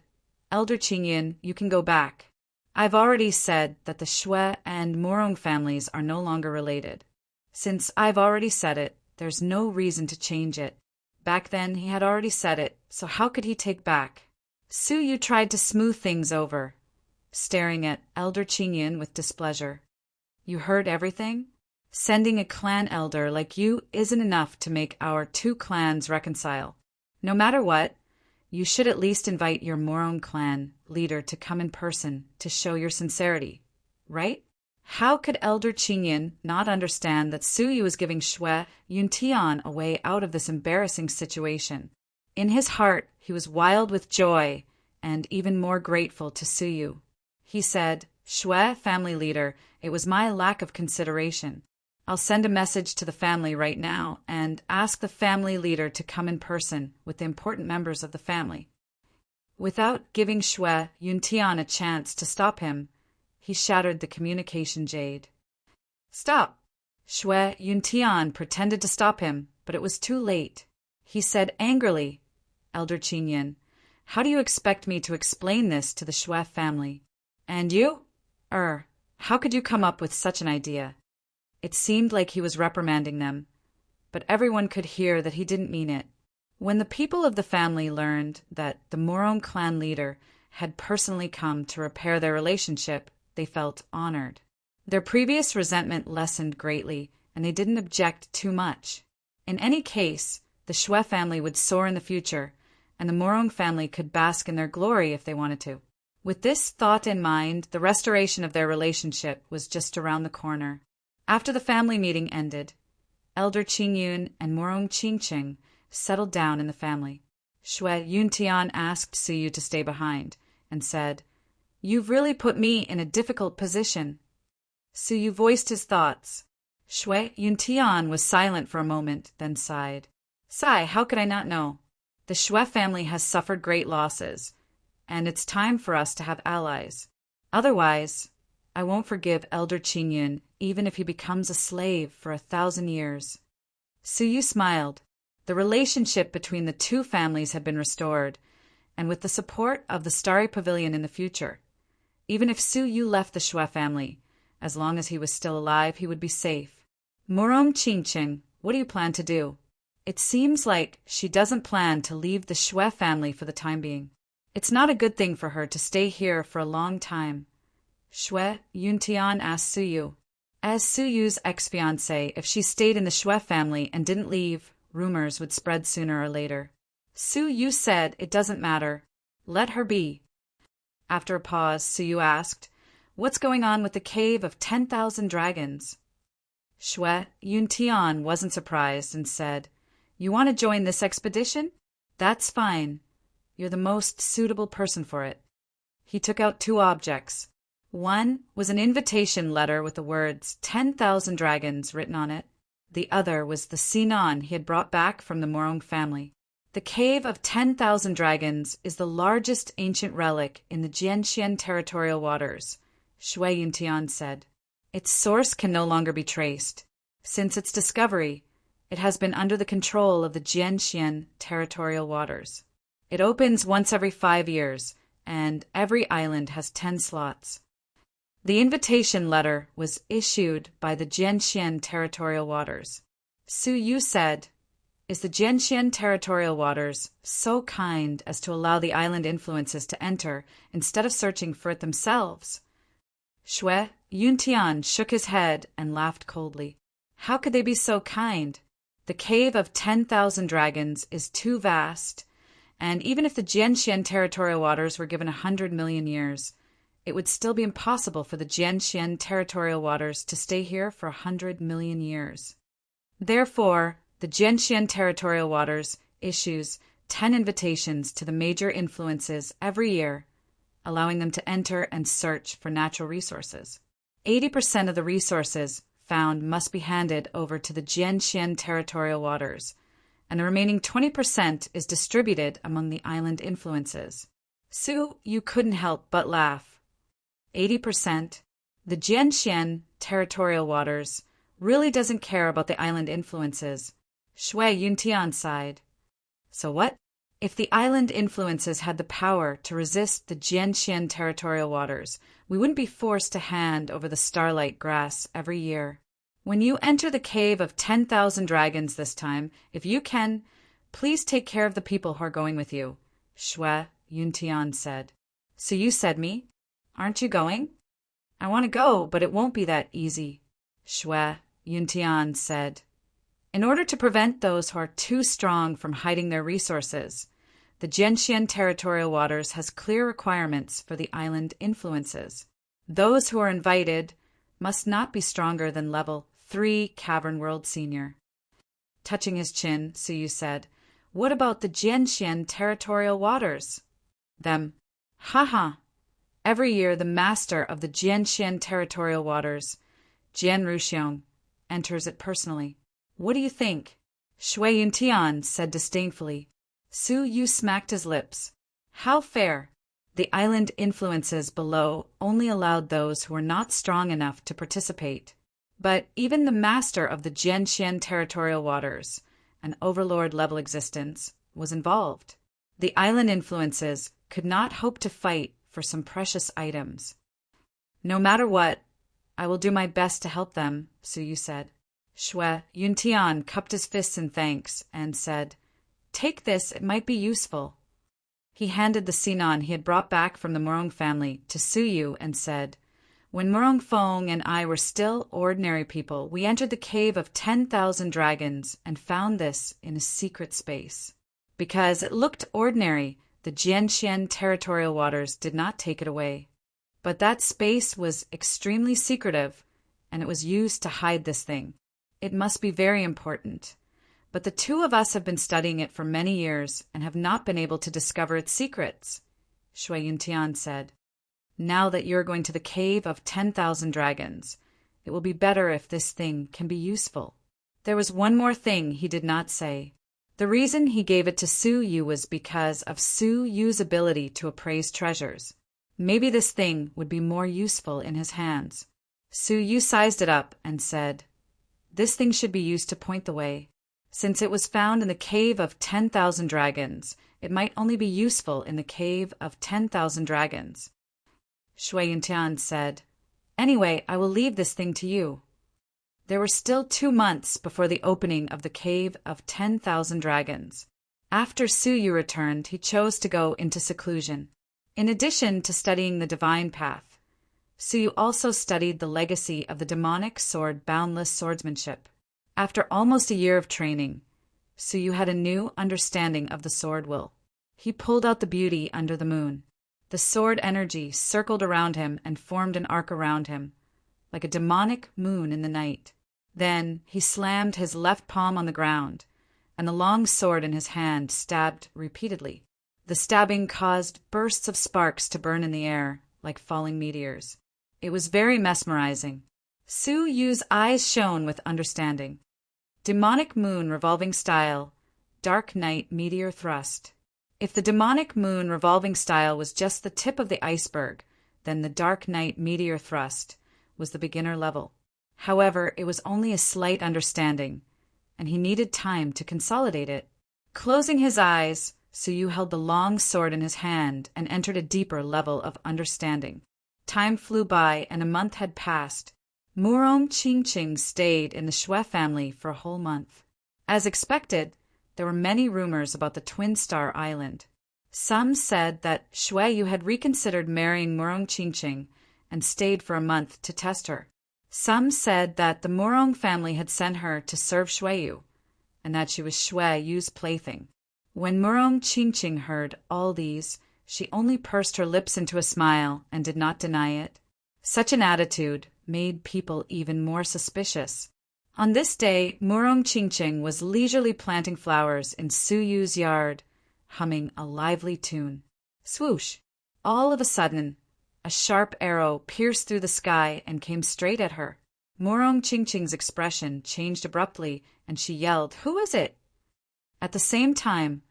Elder Qingyun, you can go back. I've already said that the Xue and Murong families are no longer related. Since I've already said it, there's no reason to change it. Back then he had already said it, so how could he take back? Suyu tried to smooth things over, staring at Elder Qingyun with displeasure. You heard everything? Sending a clan elder like you isn't enough to make our 2 clans reconcile. No matter what, You should at least invite your Morong clan leader to come in person to show your sincerity, right? How could Elder Qingyan not understand that Suyu was giving Shui Yuntian a way out of this embarrassing situation? In his heart, he was wild with joy and even more grateful to Suyu. He said, "Shui family leader, it was my lack of consideration. I'll send a message to the family right now and ask the family leader to come in person with the important members of the family." Without giving Shui Yuntian a chance to stop him, he shattered the communication jade. "Stop!" Shui Yuntian pretended to stop him, but it was too late. He said angrily, "Elder Qingyan, how do you expect me to explain this to the Shui family? And you? How could you come up with such an idea?" It seemed like he was reprimanding them, but everyone could hear that he didn't mean it. When the people of the family learned that the Morong clan leader had personally come to repair their relationship, they felt honored. Their previous resentment lessened greatly, and they didn't object too much. In any case, the Shui family would soar in the future, and the Morong family could bask in their glory if they wanted to. With this thought in mind, the restoration of their relationship was just around the corner. After the family meeting ended, Elder Qingyun and Morong Qingqing settled down in the family. Shui Yuntian asked Suyu to stay behind and said, "You've really put me in a difficult position." Suyu voiced his thoughts. Shui Yuntian was silent for a moment, then sighed. "Sigh, how could I not know? The Shui family has suffered great losses, and it's time for us to have allies. Otherwise, I won't forgive Elder Qingyun even if he becomes a slave for 1,000 years." Suyu smiled. The relationship between the two families had been restored, and with the support of the Starry Pavilion in the future. Even if Suyu left the Shui family, as long as he was still alive, he would be safe. "Morong Qingqing, what do you plan to do?" It seems like she doesn't plan to leave the Shui family for the time being. It's not a good thing for her to stay here for a long time. Shui Yuntian asked Suyu. As Suyu's ex-fiancée, if she stayed in the Shui family and didn't leave, rumors would spread sooner or later. Suyu said it doesn't matter. Let her be. After a pause, Suyu asked, "What's going on with the cave of 10,000 dragons?" Shui Yuntian wasn't surprised and said, "You want to join this expedition? That's fine. You're the most suitable person for it." He took out 2 objects. One was an invitation letter with the words 10,000 dragons written on it. The other was the Sinan he had brought back from the Morong family. The Cave of 10,000 Dragons is the largest ancient relic in the Jianxian territorial waters, Shui Yuntian said. Its source can no longer be traced. Since its discovery, it has been under the control of the Jianxian territorial waters. It opens once every 5 years, and every island has 10 slots. The invitation letter was issued by the Jianxian territorial waters. Suyu said, "Is the Jianxian territorial waters so kind as to allow the island influences to enter instead of searching for it themselves?" Shui Yuntian shook his head and laughed coldly. How could they be so kind? The Cave of 10,000 Dragons is too vast, and even if the Jianxian territorial waters were given 100 million years, it would still be impossible for the Jianxian territorial waters to stay here for 100 million years. Therefore, the Jianxian territorial waters issues 10 invitations to the major influences every year, allowing them to enter and search for natural resources. 80% of the resources found must be handed over to the Jianxian territorial waters, and the remaining 20% is distributed among the island influences. You couldn't help but laugh. 80%, the Jianxian territorial waters really doesn't care about the island influences. Shui Yuntian sighed. So what? If the island influences had the power to resist the Jianxian territorial waters, we wouldn't be forced to hand over the starlight grass every year. When you enter the Cave of 10,000 Dragons this time, if you can, please take care of the people who are going with you, Shui Yuntian said. So you said me? Aren't you going? I want to go, but it won't be that easy, Shui Yuntian said. In order to prevent those who are too strong from hiding their resources, The Jianxian territorial waters has clear requirements for the island influences. Those who are invited must not be stronger than level 3 Cavern World Senior. Touching his chin, Suyu said, "What about the Jianxian territorial waters?" Them. Haha. Every year the master of the Jianxian territorial waters, Jian Ruxiong, enters it personally. What do you think? Shui Yuntian said disdainfully. Su Yu smacked his lips. How fair! The island influences below only allowed those who were not strong enough to participate. But even the master of the Jianxian territorial waters, an overlord-level existence, was involved. The island influences could not hope to fight for some precious items. No matter what, I will do my best to help them, Suyu said. Shui Yuntian cupped his fists in thanks and said, Take this, it might be useful. He handed the sinon he had brought back from the Murong family to Suyu and said, When Murong Fong and I were still ordinary people, we entered the cave of 10,000 dragons and found this in a secret space. Because it looked ordinary, the Jianxian territorial waters did not take it away. But that space was extremely secretive, and it was used to hide this thing. It must be very important. But the two of us have been studying it for many years and have not been able to discover its secrets, Shui Yuntian said. Now that you're going to the cave of 10,000 dragons, it will be better if this thing can be useful. There was one more thing he did not say. The reason he gave it to Su Yu was because of Su Yu's ability to appraise treasures. Maybe this thing would be more useful in his hands. Su Yu sized it up and said, This thing should be used to point the way. Since it was found in the cave of 10,000 dragons, it might only be useful in the cave of 10,000 dragons. Shui Yuntian said, Anyway, I will leave this thing to you. There were still 2 months before the opening of the cave of 10,000 dragons. After Su Yu returned, he chose to go into seclusion. In addition to studying the divine path, Su Yu also studied the legacy of the demonic sword boundless swordsmanship. After almost a year of training, Su Yu had a new understanding of the sword will. He pulled out the beauty under the moon. The sword energy circled around him and formed an arc around him, like a demonic moon in the night. Then he slammed his left palm on the ground, and the long sword in his hand stabbed repeatedly. The stabbing caused bursts of sparks to burn in the air, like falling meteors. It was very mesmerizing. Su Yu's eyes shone with understanding. Demonic moon revolving style, dark night meteor thrust. If the demonic moon revolving style was just the tip of the iceberg, then the dark night meteor thrust was the beginner level. However, it was only a slight understanding, and he needed time to consolidate it. Closing his eyes, Su Yu held the long sword in his hand and entered a deeper level of understanding. Time flew by, and a month had passed. Murong Qingqing stayed in the Shui family for a whole month. As expected, there were many rumors about the Twin Star Island. Some said that Shui Yu had reconsidered marrying Murong Qingqing and stayed for a month to test her. Some said that the Murong family had sent her to serve Shui Yu, and that she was Shui Yu's plaything. When Murong Qingqing heard all these, she only pursed her lips into a smile and did not deny it. Such an attitude made people even more suspicious. On this day, Murong Qingqing was leisurely planting flowers in Su Yu's yard, humming a lively tune. Swoosh! All of a sudden, a sharp arrow pierced through the sky and came straight at her. Murong Qingqing's expression changed abruptly, and she yelled, "Who is it?" At the same time,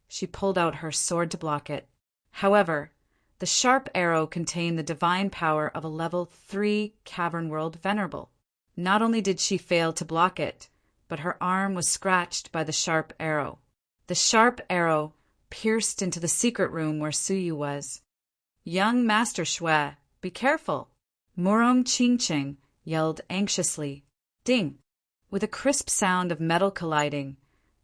she pulled out her sword to block it. However, the sharp arrow contained the divine power of a level 3 Cavern World Venerable. Not only did she fail to block it, but her arm was scratched by the sharp arrow. The sharp arrow pierced into the secret room where Su Yu was. "Young Master Shui, be careful!" Murong Qingqing yelled anxiously. Ding! With a crisp sound of metal colliding,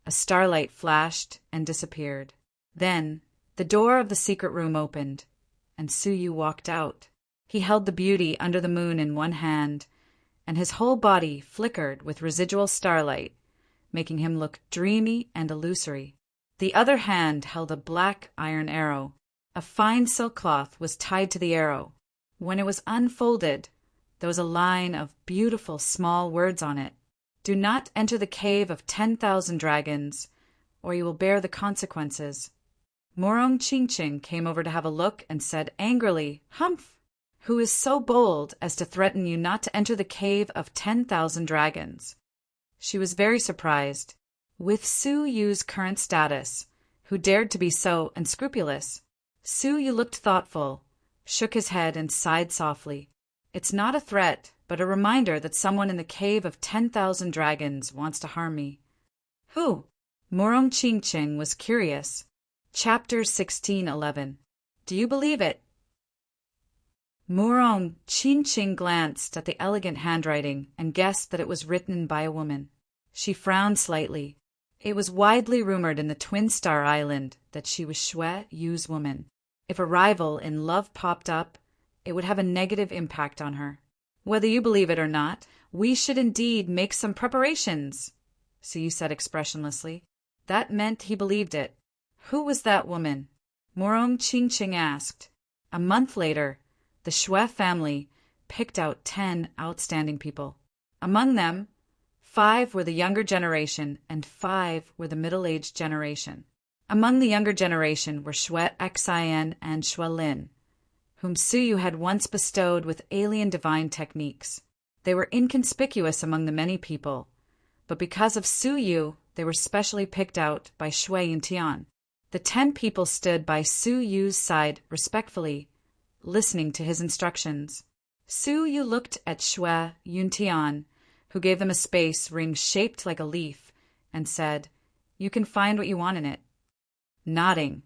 a starlight flashed and disappeared. Then, the door of the secret room opened, and Su Yu walked out. He held the beauty under the moon in one hand, and his whole body flickered with residual starlight, making him look dreamy and illusory. The other hand held a black iron arrow. A fine silk cloth was tied to the arrow. When it was unfolded, there was a line of beautiful small words on it. Do not enter the cave of 10,000 dragons, or you will bear the consequences. Morong Chingching came over to have a look and said angrily, Humph! Who is so bold as to threaten you not to enter the cave of 10,000 dragons? She was very surprised. With Su Yu's current status, who dared to be so unscrupulous? Su Yu looked thoughtful, shook his head and sighed softly. It's not a threat, but a reminder that someone in the cave of 10,000 dragons wants to harm me. Who? Morong Chingching was curious. Chapter 16:11. Do you believe it? Morong Chingching glanced at the elegant handwriting and guessed that it was written by a woman. She frowned slightly. It was widely rumored in the Twin Star Island that she was Xue Yu's woman. If a rival in love popped up, it would have a negative impact on her. Whether you believe it or not, we should indeed make some preparations, Su Yu said expressionlessly. That meant he believed it. Who was that woman? Morong Chingching asked. A month later, the Xue family picked out 10 outstanding people. Among them, 5 were the younger generation and 5 were the middle-aged generation. Among the younger generation were Xue Xian and Xue Lin, whom Su Yu had once bestowed with alien divine techniques. They were inconspicuous among the many people, but because of Su Yu, they were specially picked out by Xue Yuntian. The 10 people stood by Su Yu's side respectfully, listening to his instructions. Su Yu looked at Xue Yuntian, who gave them a space ring shaped like a leaf, and said, You can find what you want in it. Nodding,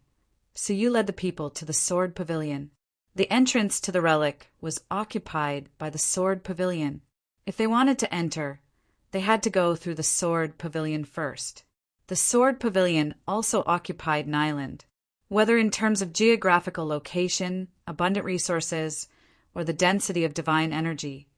Su Yu led the people to the sword pavilion. The entrance to the relic was occupied by the sword pavilion. If they wanted to enter, they had to go through the sword pavilion first. The sword pavilion also occupied an island. Whether in terms of geographical location, abundant resources, or the density of divine energy,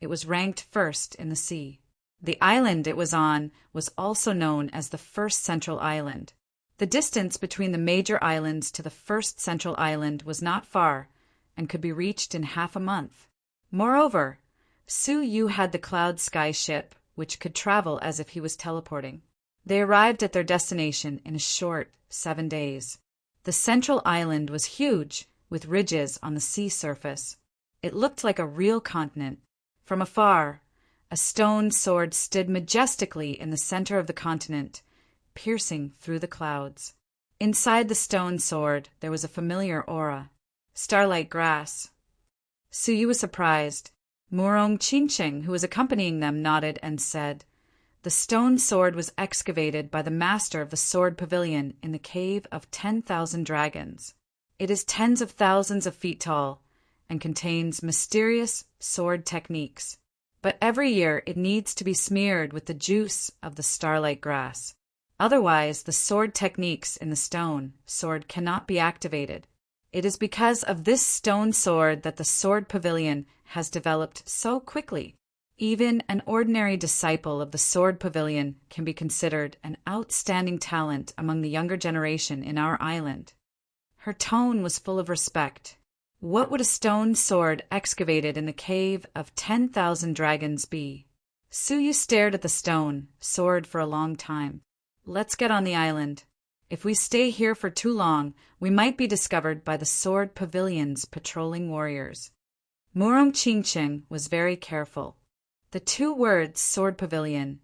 it was ranked first in the sea. The island it was on was also known as the First Central Island. The distance between the major islands to the first central island was not far and could be reached in half a month. Moreover, Su Yu had the Cloud Sky ship, which could travel as if he was teleporting. They arrived at their destination in a short 7 days. The central island was huge, with ridges on the sea surface. It looked like a real continent. From afar, a stone sword stood majestically in the center of the continent, piercing through the clouds. Inside the stone sword, there was a familiar aura. Starlight grass. Su Yu was surprised. Morong Chingching, who was accompanying them, nodded and said, The stone sword was excavated by the master of the sword pavilion in the cave of 10,000 dragons. It is tens of thousands of feet tall and contains mysterious sword techniques. But every year it needs to be smeared with the juice of the starlight grass. Otherwise, the sword techniques in the stone sword cannot be activated. It is because of this stone sword that the sword pavilion has developed so quickly. Even an ordinary disciple of the sword pavilion can be considered an outstanding talent among the younger generation in our island. Her tone was full of respect. What would a stone sword excavated in the cave of 10,000 dragons be? Su Yu stared at the stone sword for a long time. Let's get on the island. If we stay here for too long, we might be discovered by the sword pavilion's patrolling warriors. Morong Chingching was very careful. The 2 words sword pavilion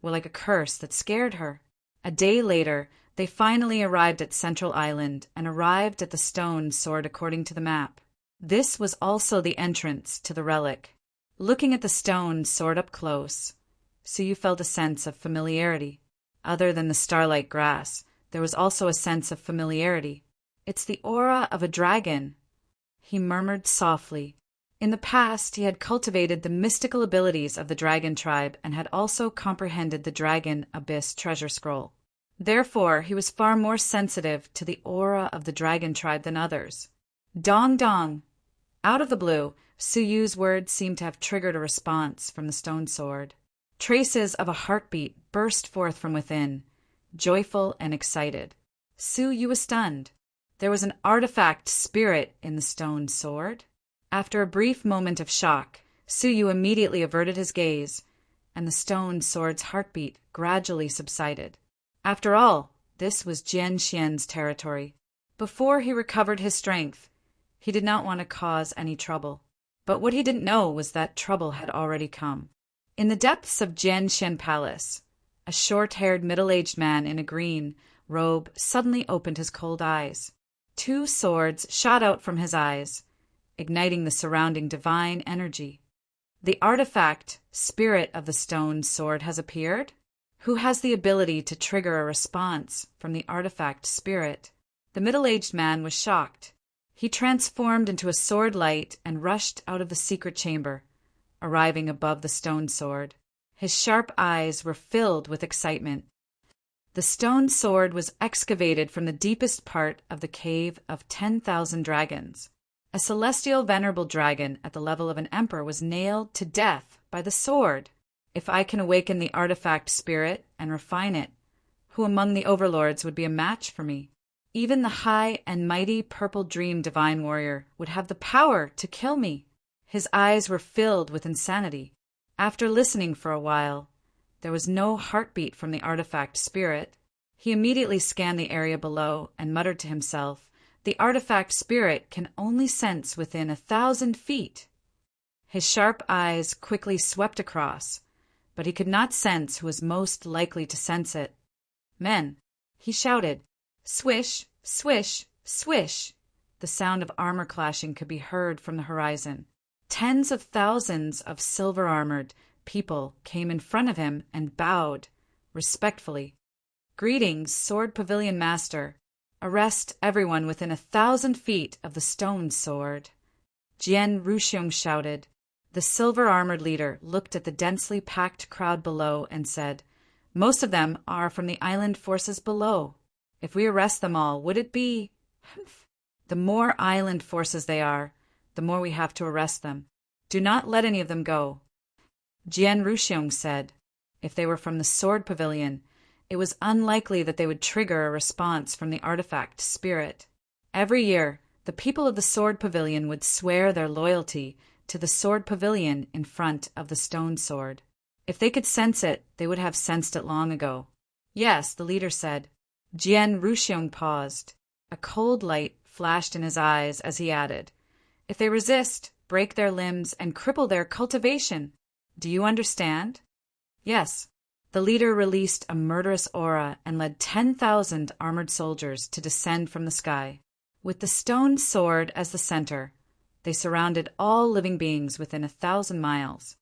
were like a curse that scared her. A day later, they finally arrived at Central Island and arrived at the stone sword according to the map. This was also the entrance to the relic. Looking at the stone sword up close, Su Yu felt a sense of familiarity. Other than the starlight grass, there was also a sense of familiarity. It's the aura of a dragon, he murmured softly. In the past, he had cultivated the mystical abilities of the dragon tribe and had also comprehended the Dragon Abyss treasure scroll. Therefore, he was far more sensitive to the aura of the dragon tribe than others. Dong dong! Out of the blue, Su Yu's words seemed to have triggered a response from the stone sword. Traces of a heartbeat burst forth from within, joyful and excited. Su Yu was stunned. There was an artifact spirit in the stone sword. After a brief moment of shock, Su Yu immediately averted his gaze, and the stone sword's heartbeat gradually subsided. After all, this was Jian Xian's territory. Before he recovered his strength, he did not want to cause any trouble. But what he didn't know was that trouble had already come. In the depths of Jian Xian Palace, a short-haired middle-aged man in a green robe suddenly opened his cold eyes. 2 swords shot out from his eyes, igniting the surrounding divine energy. The artifact, spirit of the stone sword has appeared? Who has the ability to trigger a response from the artifact spirit? The middle-aged man was shocked. He transformed into a sword light and rushed out of the secret chamber, arriving above the stone sword. His sharp eyes were filled with excitement. The stone sword was excavated from the deepest part of the cave of 10,000 dragons. A celestial venerable dragon at the level of an emperor was nailed to death by the sword. If I can awaken the artifact spirit and refine it, who among the overlords would be a match for me? Even the high and mighty Purple Dream Divine Warrior would have the power to kill me. His eyes were filled with insanity. After listening for a while, there was no heartbeat from the artifact spirit. He immediately scanned the area below and muttered to himself, "The artifact spirit can only sense within 1,000 feet." His sharp eyes quickly swept across, but he could not sense who was most likely to sense it. "Men!" he shouted. Swish, swish, swish. The sound of armor clashing could be heard from the horizon. Tens of thousands of silver-armored people came in front of him and bowed respectfully. "Greetings, Sword Pavilion Master. Arrest everyone within 1,000 feet of the stone sword." Jian Ruxiong shouted. The silver-armored leader looked at the densely packed crowd below and said, "Most of them are from the island forces below. If we arrest them all, would it be? The more island forces they are, the more we have to arrest them. Do not let any of them go." Jian Ruxiong said, if they were from the Sword Pavilion, it was unlikely that they would trigger a response from the artifact spirit. Every year, the people of the Sword Pavilion would swear their loyalty to the Sword Pavilion in front of the stone sword. If they could sense it, they would have sensed it long ago. "Yes," the leader said. Jian Ruxiong paused. A cold light flashed in his eyes as he added, "If they resist, break their limbs, and cripple their cultivation. Do you understand?" "Yes." The leader released a murderous aura and led 10,000 armored soldiers to descend from the sky. With the stone sword as the center, they surrounded all living beings within 1,000 miles.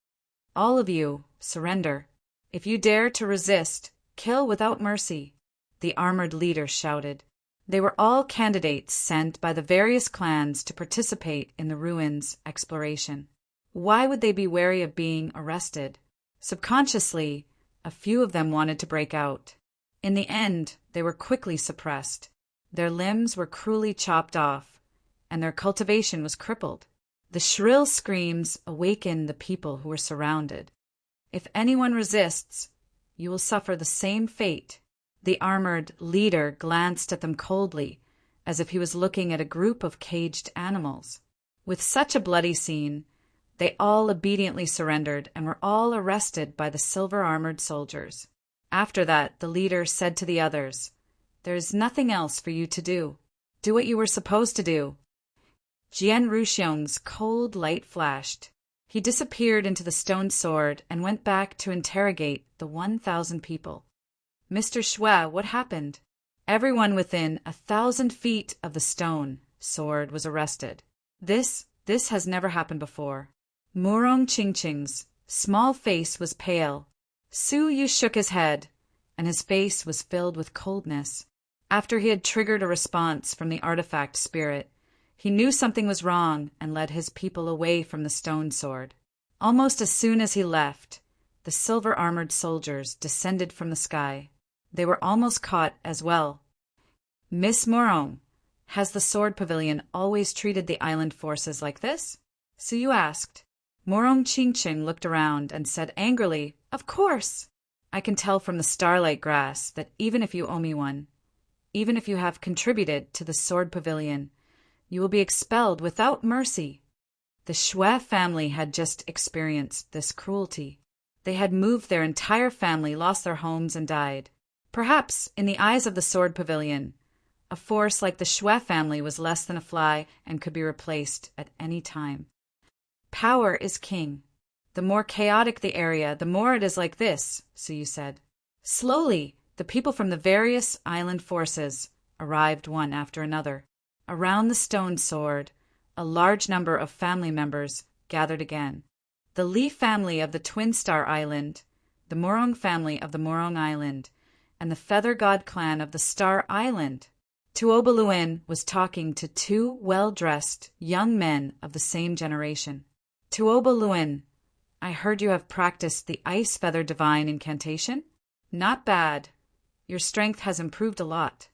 "All of you, surrender. If you dare to resist, kill without mercy," the armored leader shouted. They were all candidates sent by the various clans to participate in the ruins exploration. Why would they be wary of being arrested? Subconsciously, a few of them wanted to break out. In the end, they were quickly suppressed. Their limbs were cruelly chopped off, and their cultivation was crippled. The shrill screams awakened the people who were surrounded. "If anyone resists, you will suffer the same fate." The armored leader glanced at them coldly, as if he was looking at a group of caged animals. With such a bloody scene, they all obediently surrendered and were all arrested by the silver-armored soldiers. After that, the leader said to the others, "There is nothing else for you to do. Do what you were supposed to do." Jian Ruxiong's cold light flashed. He disappeared into the stone sword and went back to interrogate the 1,000 people. "Mr. Shui, what happened?" "Everyone within 1,000 feet of the stone sword was arrested. This has never happened before." Murong Qingqing's small face was pale. Su Yu shook his head, and his face was filled with coldness. After he had triggered a response from the artifact spirit, he knew something was wrong and led his people away from the stone sword. Almost as soon as he left, the silver-armored soldiers descended from the sky. They were almost caught as well. "Miss Murong, has the Sword Pavilion always treated the island forces like this?" Su Yu asked. Murong Qingqing looked around and said angrily, "Of course! I can tell from the starlight grass that even if you owe me one, even if you have contributed to the sword pavilion, you will be expelled without mercy. The Shui family had just experienced this cruelty. They had moved their entire family, lost their homes, and died. Perhaps, in the eyes of the sword pavilion, a force like the Shui family was less than a fly and could be replaced at any time. Power is king. The more chaotic the area, the more it is like this, Suyu said. Slowly, the people from the various island forces arrived one after another. Around the stone sword, a large number of family members gathered again. The Li family of the Twin Star Island, the Morong family of the Morong Island, and the Feather God clan of the Star Island. Tuobaluan was talking to two well-dressed young men of the same generation. Tuobaluan, I heard you have practiced the Ice Feather Divine incantation? Not bad. Your strength has improved a lot.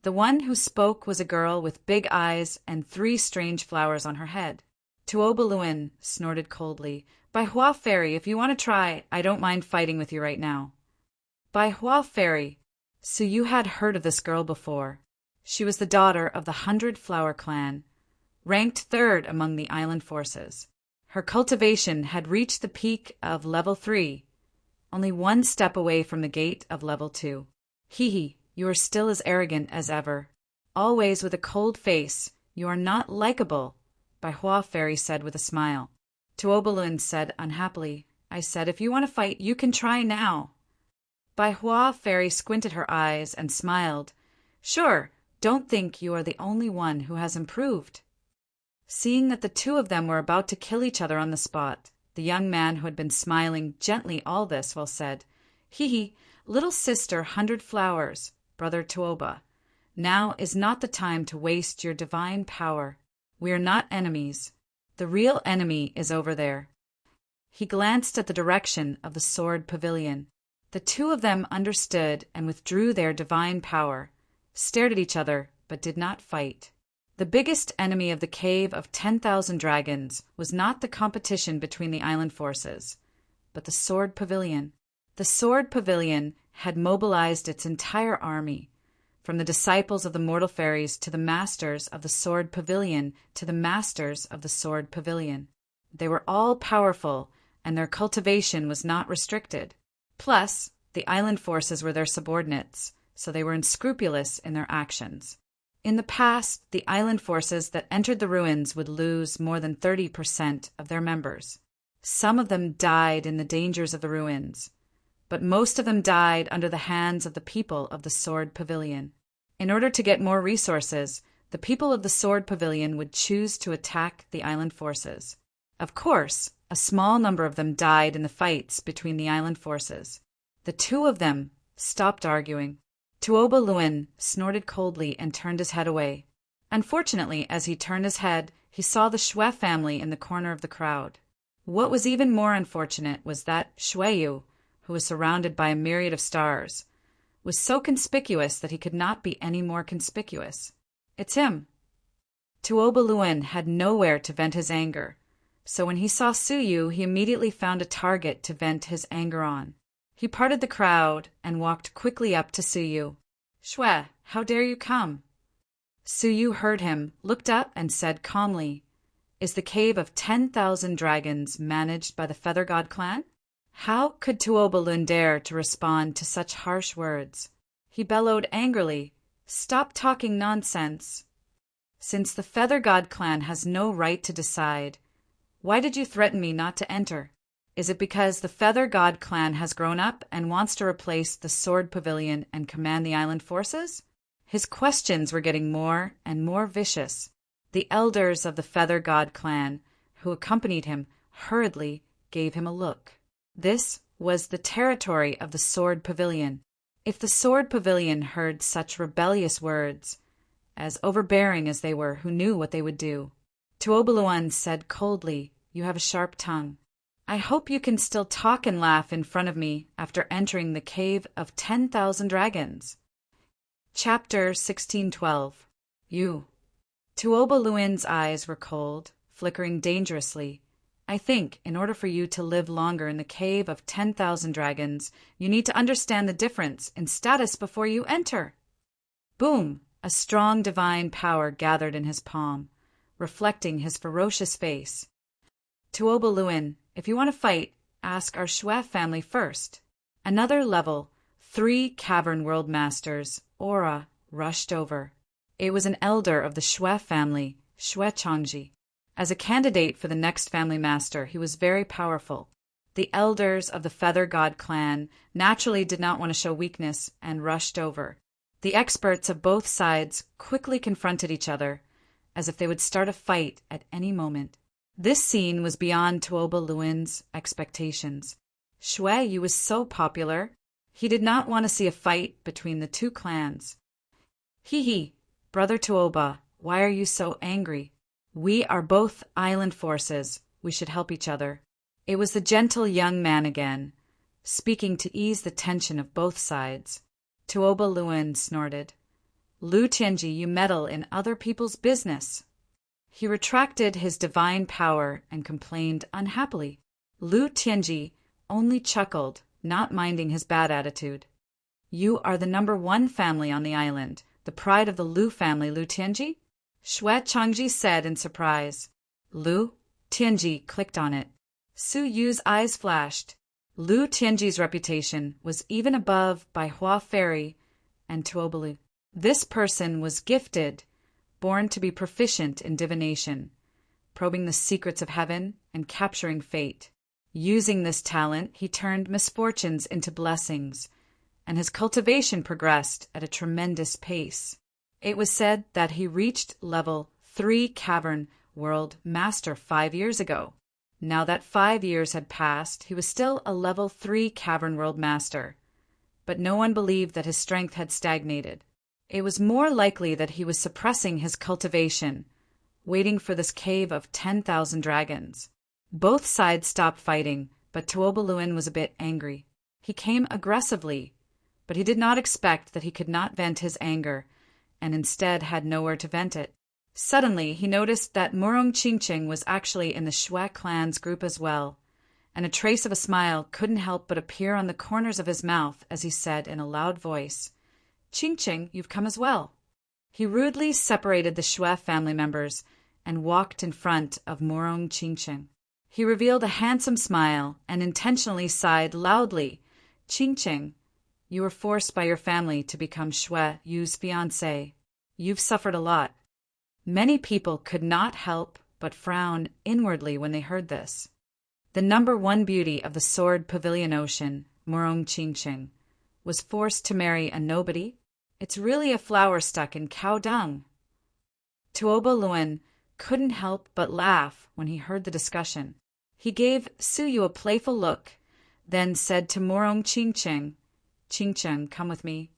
The one who spoke was a girl with big eyes and 3 strange flowers on her head. Tuobaluan snorted coldly. By Hua Fairy, if you want to try, I don't mind fighting with you right now. By Hua Fairy. So you had heard of this girl before. She was the daughter of the 100 Flower clan, ranked 3rd among the island forces. Her cultivation had reached the peak of level 3, only 1 step away from the gate of level 2. Hee, you are still as arrogant as ever. Always with a cold face, you are not likable, Bai Hua Fairy said with a smile. Tuobaluan said unhappily, I said if you want to fight, you can try now. Bai Hua Fairy squinted her eyes and smiled. Sure, don't think you are the only one who has improved. Seeing that the two of them were about to kill each other on the spot, the young man who had been smiling gently all this while said, Hee, little sister 100 Flowers, brother Tuoba, now is not the time to waste your divine power. We are not enemies. The real enemy is over there. He glanced at the direction of the sword pavilion. The two of them understood and withdrew their divine power, stared at each other, but did not fight. The biggest enemy of the Cave of 10,000 Dragons was not the competition between the island forces, but the sword pavilion. The sword pavilion had mobilized its entire army, from the disciples of the mortal fairies to the masters of the sword pavilion to the masters of the sword pavilion. They were all powerful, and their cultivation was not restricted. Plus, the island forces were their subordinates, so they were unscrupulous in their actions. In the past, the island forces that entered the ruins would lose more than 30% of their members. Some of them died in the dangers of the ruins, but most of them died under the hands of the people of the Sword Pavilion. In order to get more resources, the people of the Sword Pavilion would choose to attack the island forces. Of course, a small number of them died in the fights between the island forces. The two of them stopped arguing. Tuobaluan snorted coldly and turned his head away. Unfortunately, as he turned his head, he saw the Shui family in the corner of the crowd. What was even more unfortunate was that Shuiyu, who was surrounded by a myriad of stars, was so conspicuous that he could not be any more conspicuous. It's him. Tuobaluan had nowhere to vent his anger, so when he saw Suyu, he immediately found a target to vent his anger on. He parted the crowd and walked quickly up to Suyu. Shui, how dare you come? Suyu heard him, looked up, and said calmly, Is the Cave of 10,000 Dragons managed by the Feather God clan? How could Tuobaluan dare to respond to such harsh words? He bellowed angrily, Stop talking nonsense. Since the Feather God clan has no right to decide, why did you threaten me not to enter? Is it because the Feather God clan has grown up and wants to replace the Sword Pavilion and command the island forces? His questions were getting more and more vicious. The elders of the Feather God clan, who accompanied him, hurriedly gave him a look. This was the territory of the Sword Pavilion. If the Sword Pavilion heard such rebellious words, as overbearing as they were, who knew what they would do? Tuobaluan said coldly, You have a sharp tongue. I hope you can still talk and laugh in front of me after entering the Cave of 10,000 Dragons. Chapter 1612. You. Tuobaluan's eyes were cold, flickering dangerously, I think, in order for you to live longer in the cave of 10,000 dragons, you need to understand the difference in status before you enter. Boom! A strong divine power gathered in his palm, reflecting his ferocious face. Tuoba Luin, if you want to fight, ask our Xue family first. Another level, 3 cavern world masters, Aura, rushed over. It was an elder of the Xue family, Xue Changji. As a candidate for the next family master, he was very powerful. The elders of the Feather God clan naturally did not want to show weakness and rushed over. The experts of both sides quickly confronted each other, as if they would start a fight at any moment. This scene was beyond Tuoba Luin's expectations. Xue Yu was so popular, he did not want to see a fight between the two clans. Hee, Brother Tuoba, why are you so angry? We are both island forces. We should help each other. It was the gentle young man again, speaking to ease the tension of both sides. Tuoba Luin snorted. Lu Tianji, you meddle in other people's business. He retracted his divine power and complained unhappily. Lu Tianji only chuckled, not minding his bad attitude. You are the #1 family on the island, the pride of the Lu family, Lu Tianji? Xue Changji said in surprise. Lu Tianji clicked on it. Su Yu's eyes flashed. Lu Tianji's reputation was even above Bai Hua Fairy and Tuobalu. This person was gifted, born to be proficient in divination, probing the secrets of heaven and capturing fate. Using this talent, he turned misfortunes into blessings, and his cultivation progressed at a tremendous pace. It was said that he reached level 3 Cavern World Master 5 years ago. Now that 5 years had passed, he was still a level 3 Cavern World Master, but no one believed that his strength had stagnated. It was more likely that he was suppressing his cultivation, waiting for this cave of 10,000 dragons. Both sides stopped fighting, but Tuoba Luin was a bit angry. He came aggressively, but he did not expect that he could not vent his anger, and instead had nowhere to vent it. Suddenly, he noticed that Murong Qingqing was actually in the Xue clan's group as well, and a trace of a smile couldn't help but appear on the corners of his mouth as he said in a loud voice, Qingqing, you've come as well. He rudely separated the Xue family members and walked in front of Murong Qingqing. He revealed a handsome smile and intentionally sighed loudly, Qingqing, you were forced by your family to become Xue Yu's fiancé. You've suffered a lot. Many people could not help but frown inwardly when they heard this. The #1 beauty of the Sword Pavilion Ocean, Murong Qingqing, was forced to marry a nobody. It's really a flower stuck in cow dung. Tuoba Luin couldn't help but laugh when he heard the discussion. He gave Su Yu a playful look, then said to Murong Qingqing, Qingqing, come with me.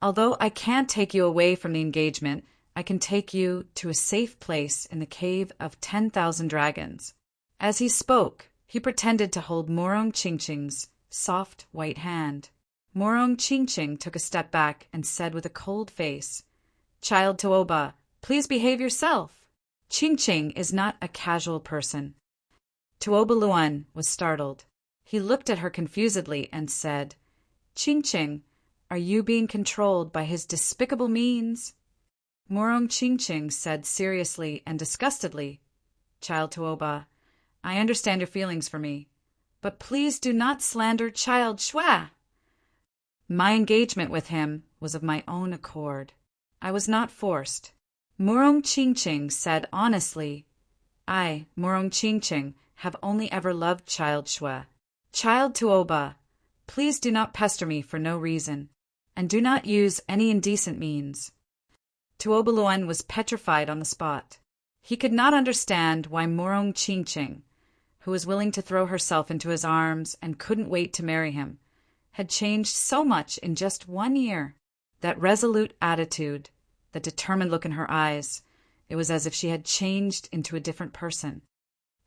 Although I can't take you away from the engagement, I can take you to a safe place in the cave of 10,000 dragons. As he spoke, he pretended to hold Murong Qingqing's soft white hand. Murong Qingqing took a step back and said with a cold face, Child Tuoba, please behave yourself. Qingqing is not a casual person. Tuoba Luin was startled. He looked at her confusedly and said, Qingqing, are you being controlled by his despicable means? Murong Qingqing said seriously and disgustedly, Child Tuoba, I understand your feelings for me, but please do not slander Child Xue. My engagement with him was of my own accord. I was not forced. Murong Qingqing said honestly, I, Murong Qingqing, have only ever loved Child Xue. Child Tuoba, please do not pester me for no reason, and do not use any indecent means. Tuoba Luin was petrified on the spot. He could not understand why Murong Qingqing, who was willing to throw herself into his arms and couldn't wait to marry him, had changed so much in just 1 year. That resolute attitude, the determined look in her eyes, it was as if she had changed into a different person.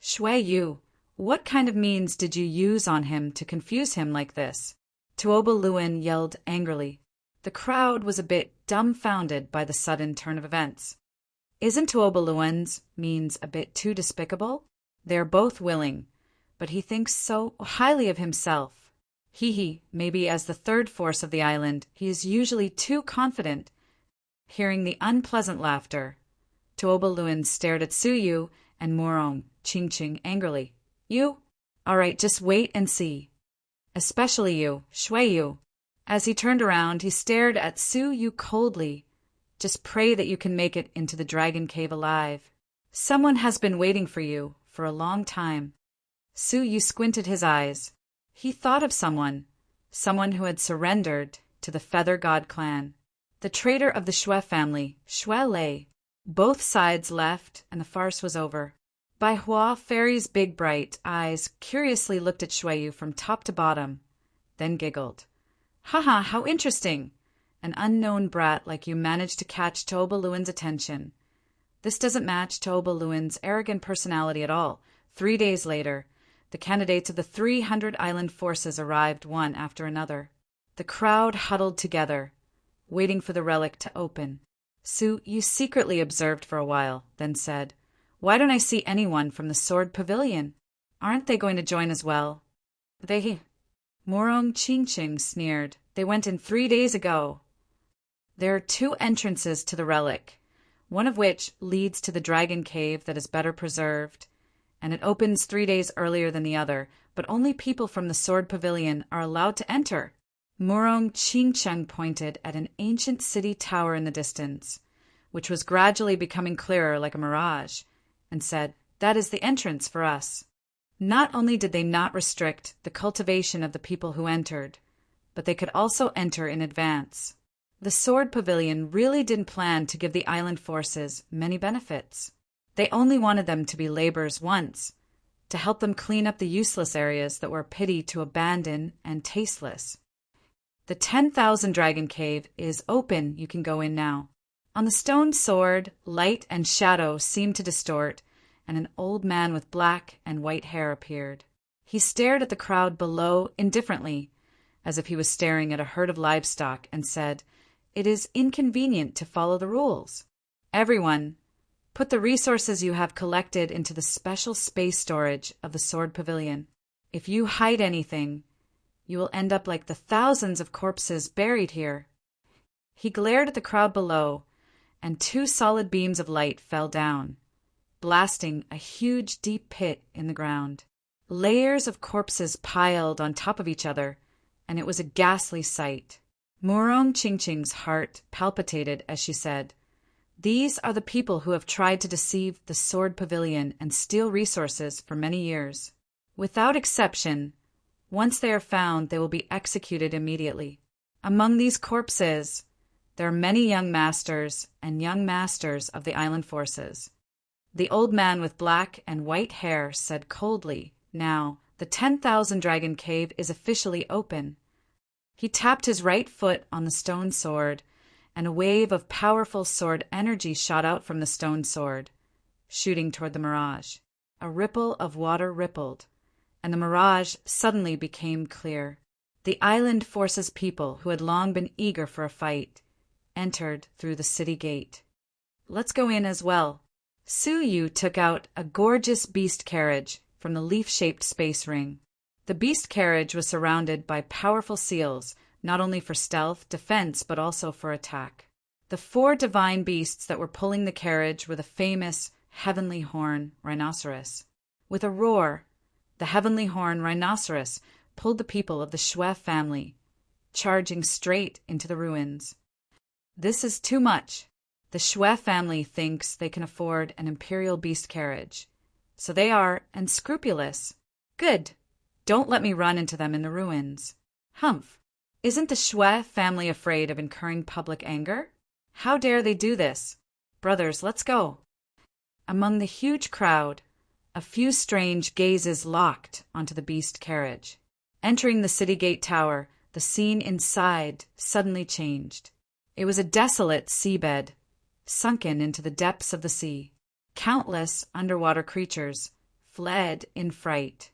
Xue Yu, what kind of means did you use on him to confuse him like this? Tuoba Luin yelled angrily. The crowd was a bit dumbfounded by the sudden turn of events. Isn't Tuoba Luin's means a bit too despicable? They are both willing, but he thinks so highly of himself. Maybe as the third force of the island, he is usually too confident. Hearing the unpleasant laughter, Tuobaluan stared at Suyu and Morong Ching angrily. You? All right, just wait and see. Especially you, Shuiyu. As he turned around, he stared at Suyu coldly. Just pray that you can make it into the dragon cave alive. Someone has been waiting for you for a long time. Suyu squinted his eyes. He thought of someone who had surrendered to the Feather God clan. The traitor of the Shui family, Shui Lei. Both sides left, and the farce was over. Bai Hua Fairy's big bright eyes curiously looked at Shuiyu from top to bottom, then giggled. Haha, how interesting! An unknown brat like you managed to catch Tuobaluan's attention. This doesn't match Tuobaluan's arrogant personality at all. 3 days later, the candidates of the 300 island forces arrived one after another. The crowd huddled together, waiting for the relic to open. Su secretly observed for a while, then said, Why don't I see anyone from the Sword Pavilion? Aren't they going to join as well? Morong Ching sneered. They went in 3 days ago. There are 2 entrances to the relic, one of which leads to the dragon cave that is better preserved, and it opens 3 days earlier than the other, but only people from the Sword Pavilion are allowed to enter. Morong Ching pointed at an ancient city tower in the distance, which was gradually becoming clearer like a mirage, and said, That is the entrance for us. Not only did they not restrict the cultivation of the people who entered, but they could also enter in advance. The Sword Pavilion really didn't plan to give the island forces many benefits. They only wanted them to be laborers once, to help them clean up the useless areas that were a pity to abandon and tasteless. The 10,000 Dragon Cave is open. You can go in now. On the stone sword, light and shadow seemed to distort, and an old man with black and white hair appeared. He stared at the crowd below indifferently, as if he was staring at a herd of livestock, and said, It is inconvenient to follow the rules. Everyone, put the resources you have collected into the special space storage of the Sword Pavilion. If you hide anything, you will end up like the thousands of corpses buried here. He glared at the crowd below, and 2 solid beams of light fell down, blasting a huge deep pit in the ground. Layers of corpses piled on top of each other, and it was a ghastly sight. Morong Ching's heart palpitated as she said, These are the people who have tried to deceive the Sword Pavilion and steal resources for many years. Without exception, once they are found, they will be executed immediately. Among these corpses, there are many young masters and young masters of the island forces. The old man with black and white hair said coldly, Now, the 10,000 Dragon Cave is officially open. He tapped his right foot on the stone sword, and a wave of powerful sword energy shot out from the stone sword, shooting toward the mirage. A ripple of water rippled, and the mirage suddenly became clear. The island forces people who had long been eager for a fight entered through the city gate. Let's go in as well. Suyu took out a gorgeous beast carriage from the leaf-shaped space ring. The beast carriage was surrounded by powerful seals, not only for stealth, defense, but also for attack. The 4 divine beasts that were pulling the carriage were the famous Heavenly Horn Rhinoceros. With a roar, the Heavenly Horn Rhinoceros pulled the people of the Shui family, charging straight into the ruins. This is too much. The Shui family thinks they can afford an imperial beast carriage, so they are unscrupulous. Good. Don't let me run into them in the ruins. Humph. Isn't the Shui family afraid of incurring public anger? How dare they do this? Brothers, let's go. Among the huge crowd, a few strange gazes locked onto the beast carriage. Entering the city gate tower, the scene inside suddenly changed. It was a desolate seabed, sunken into the depths of the sea. Countless underwater creatures fled in fright.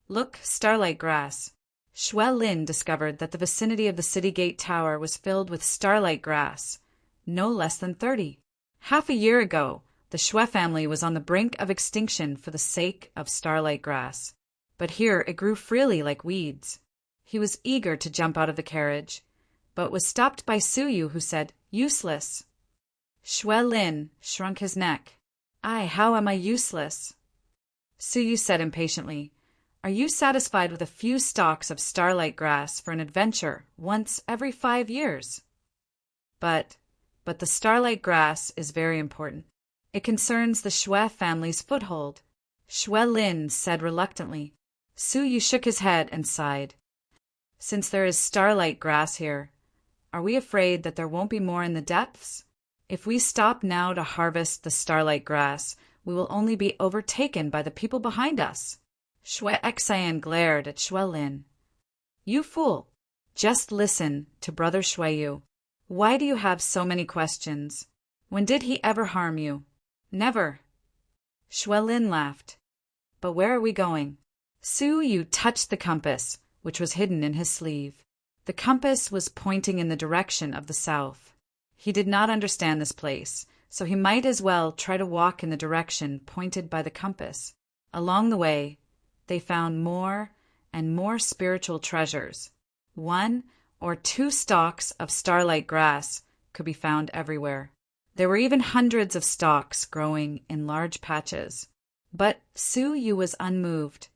Look, starlight grass. Shui Lin discovered that the vicinity of the city gate tower was filled with starlight grass, no less than 30. Half a year ago, the Shui family was on the brink of extinction for the sake of starlight grass. but here it grew freely like weeds. He was eager to jump out of the carriage, but was stopped by Suyu, who said, "Useless." Xue Lin shrunk his neck. How am I useless?" Suyu said impatiently, "Are you satisfied with a few stalks of starlight grass for an adventure once every 5 years?" But the starlight grass is very important. It concerns the Xue family's foothold," Xue Lin said reluctantly. Suyu shook his head and sighed. "Since there is starlight grass here, are we afraid that there won't be more in the depths? If we stop now to harvest the starlight grass, we will only be overtaken by the people behind us." Xue Xian glared at Xue Lin. "You fool! Just listen to Brother Xueyu. Why do you have so many questions? When did he ever harm you?" "Never." Xue Lin laughed. "But where are we going?" Suyu touched the compass, which was hidden in his sleeve. The compass was pointing in the direction of the south. He did not understand this place, so he might as well try to walk in the direction pointed by the compass. Along the way, they found more and more spiritual treasures. 1 or 2 stalks of starlight grass could be found everywhere. There were even hundreds of stalks growing in large patches. But Suyu was unmoved,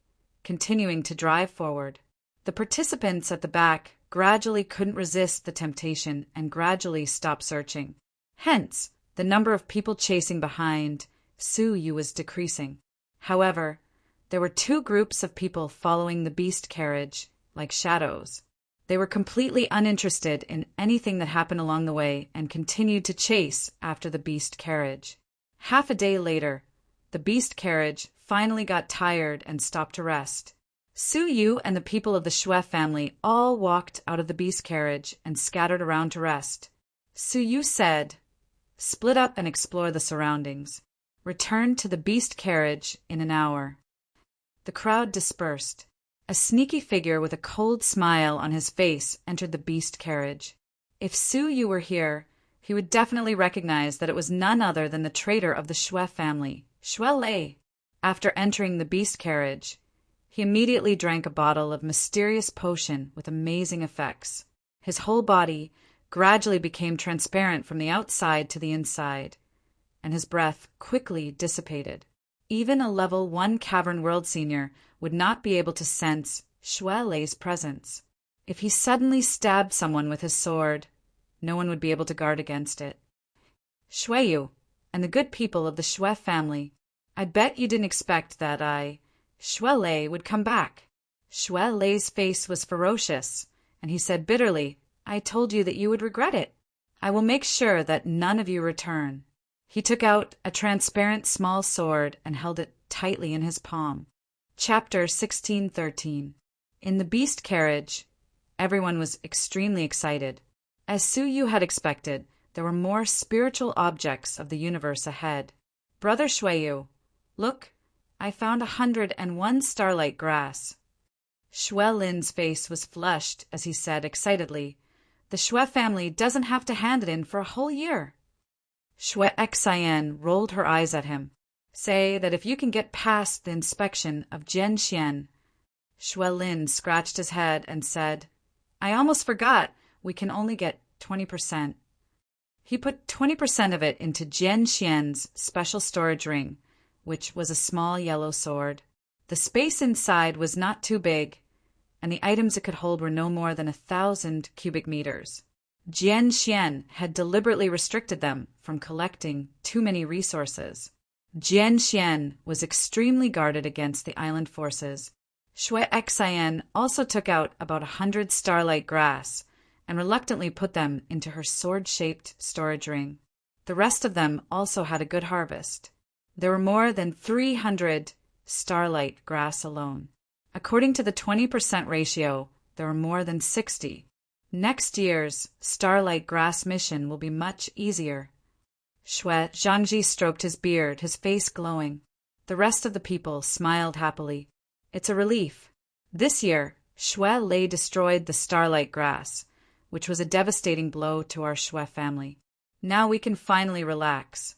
continuing to drive forward. The participants at the back gradually couldn't resist the temptation and gradually stopped searching. Hence, the number of people chasing behind Suyu was decreasing. However, there were 2 groups of people following the beast carriage, like shadows. They were completely uninterested in anything that happened along the way and continued to chase after the beast carriage. Half a day later, the beast carriage finally got tired and stopped to rest. Suyu and the people of the Xue family all walked out of the beast carriage and scattered around to rest. Suyu said, "Split up and explore the surroundings. Return to the beast carriage in an hour." The crowd dispersed. A sneaky figure with a cold smile on his face entered the beast carriage. If Suyu were here, he would definitely recognize that it was none other than the traitor of the Xue family, Xue Lei. After entering the beast carriage, he immediately drank a bottle of mysterious potion with amazing effects. His whole body gradually became transparent from the outside to the inside, and his breath quickly dissipated. Even a level 1 Cavern World Senior would not be able to sense Xue Lei's presence. If he suddenly stabbed someone with his sword, no one would be able to guard against it. "Xueyu, and the good people of the Xue family, I bet you didn't expect that Xue Lei would come back." Xue Lei's face was ferocious, and he said bitterly, "I told you that you would regret it. I will make sure that none of you return." He took out a transparent small sword and held it tightly in his palm. Chapter 1613. In the beast carriage, everyone was extremely excited. As Suyu had expected, there were more spiritual objects of the universe ahead. "Brother Xueyu, look, I found 101 starlight grass." Xue Lin's face was flushed as he said excitedly, "The Xue family doesn't have to hand it in for a whole year." Xue Xian rolled her eyes at him. "Say that if you can get past the inspection of Jian Xian." Xue Lin scratched his head and said, "I almost forgot we can only get 20%. He put 20% of it into Jian Xian's special storage ring, which was a small yellow sword. The space inside was not too big, and the items it could hold were no more than 1,000 cubic meters. Jian Xian had deliberately restricted them from collecting too many resources. Jian Xian was extremely guarded against the island forces. Xue Xian also took out about 100 starlight grass and reluctantly put them into her sword-shaped storage ring. The rest of them also had a good harvest. There were more than 300 starlight grass alone. According to the 20% ratio, there were more than 60. Next year's starlight grass mission will be much easier. Xue Zhangji stroked his beard, his face glowing. The rest of the people smiled happily. It's a relief. This year, Xue Lei destroyed the starlight grass, which was a devastating blow to our Xue family. Now we can finally relax.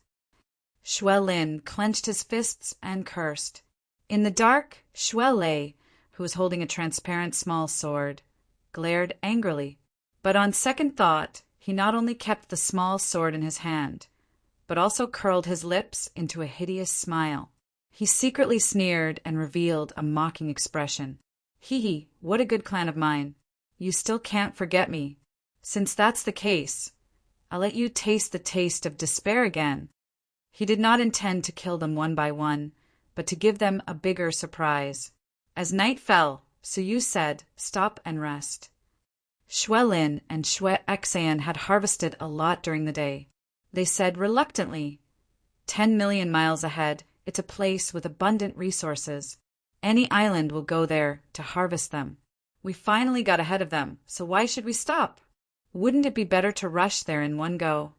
Xue Lin clenched his fists and cursed. In the dark, Xue Lei who was holding a transparent small sword, glared angrily. But on second thought, he not only kept the small sword in his hand, but also curled his lips into a hideous smile. He secretly sneered and revealed a mocking expression. Hee, what a good clan of mine. You still can't forget me. Since that's the case, I'll let you taste the taste of despair again. He did not intend to kill them one by one, but to give them a bigger surprise. As night fell, Suyu said, "Stop and rest." Xue Lin and Xue Exan had harvested a lot during the day. They said reluctantly, 10 million miles ahead, it's a place with abundant resources. Any island will go there to harvest them. We finally got ahead of them, so why should we stop? Wouldn't it be better to rush there in one go?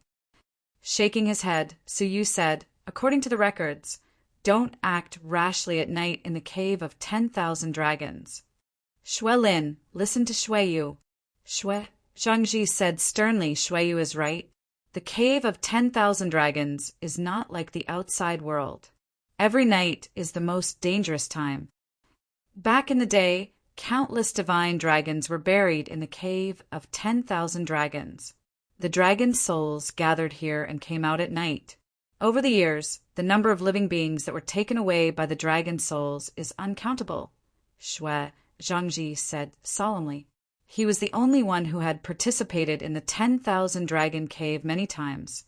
Shaking his head, Suyu said, according to the records, don't act rashly at night in the cave of 10,000 dragons. Xue Lin, listen to Xueyu. Xue Zhangji said sternly, Xueyu is right. The cave of 10,000 dragons is not like the outside world. Every night is the most dangerous time. Back in the day, countless divine dragons were buried in the cave of 10,000 dragons. The dragon souls gathered here and came out at night. Over the years, the number of living beings that were taken away by the dragon souls is uncountable, Xue Zhangji said solemnly. He was the only one who had participated in the 10,000 dragon cave many times,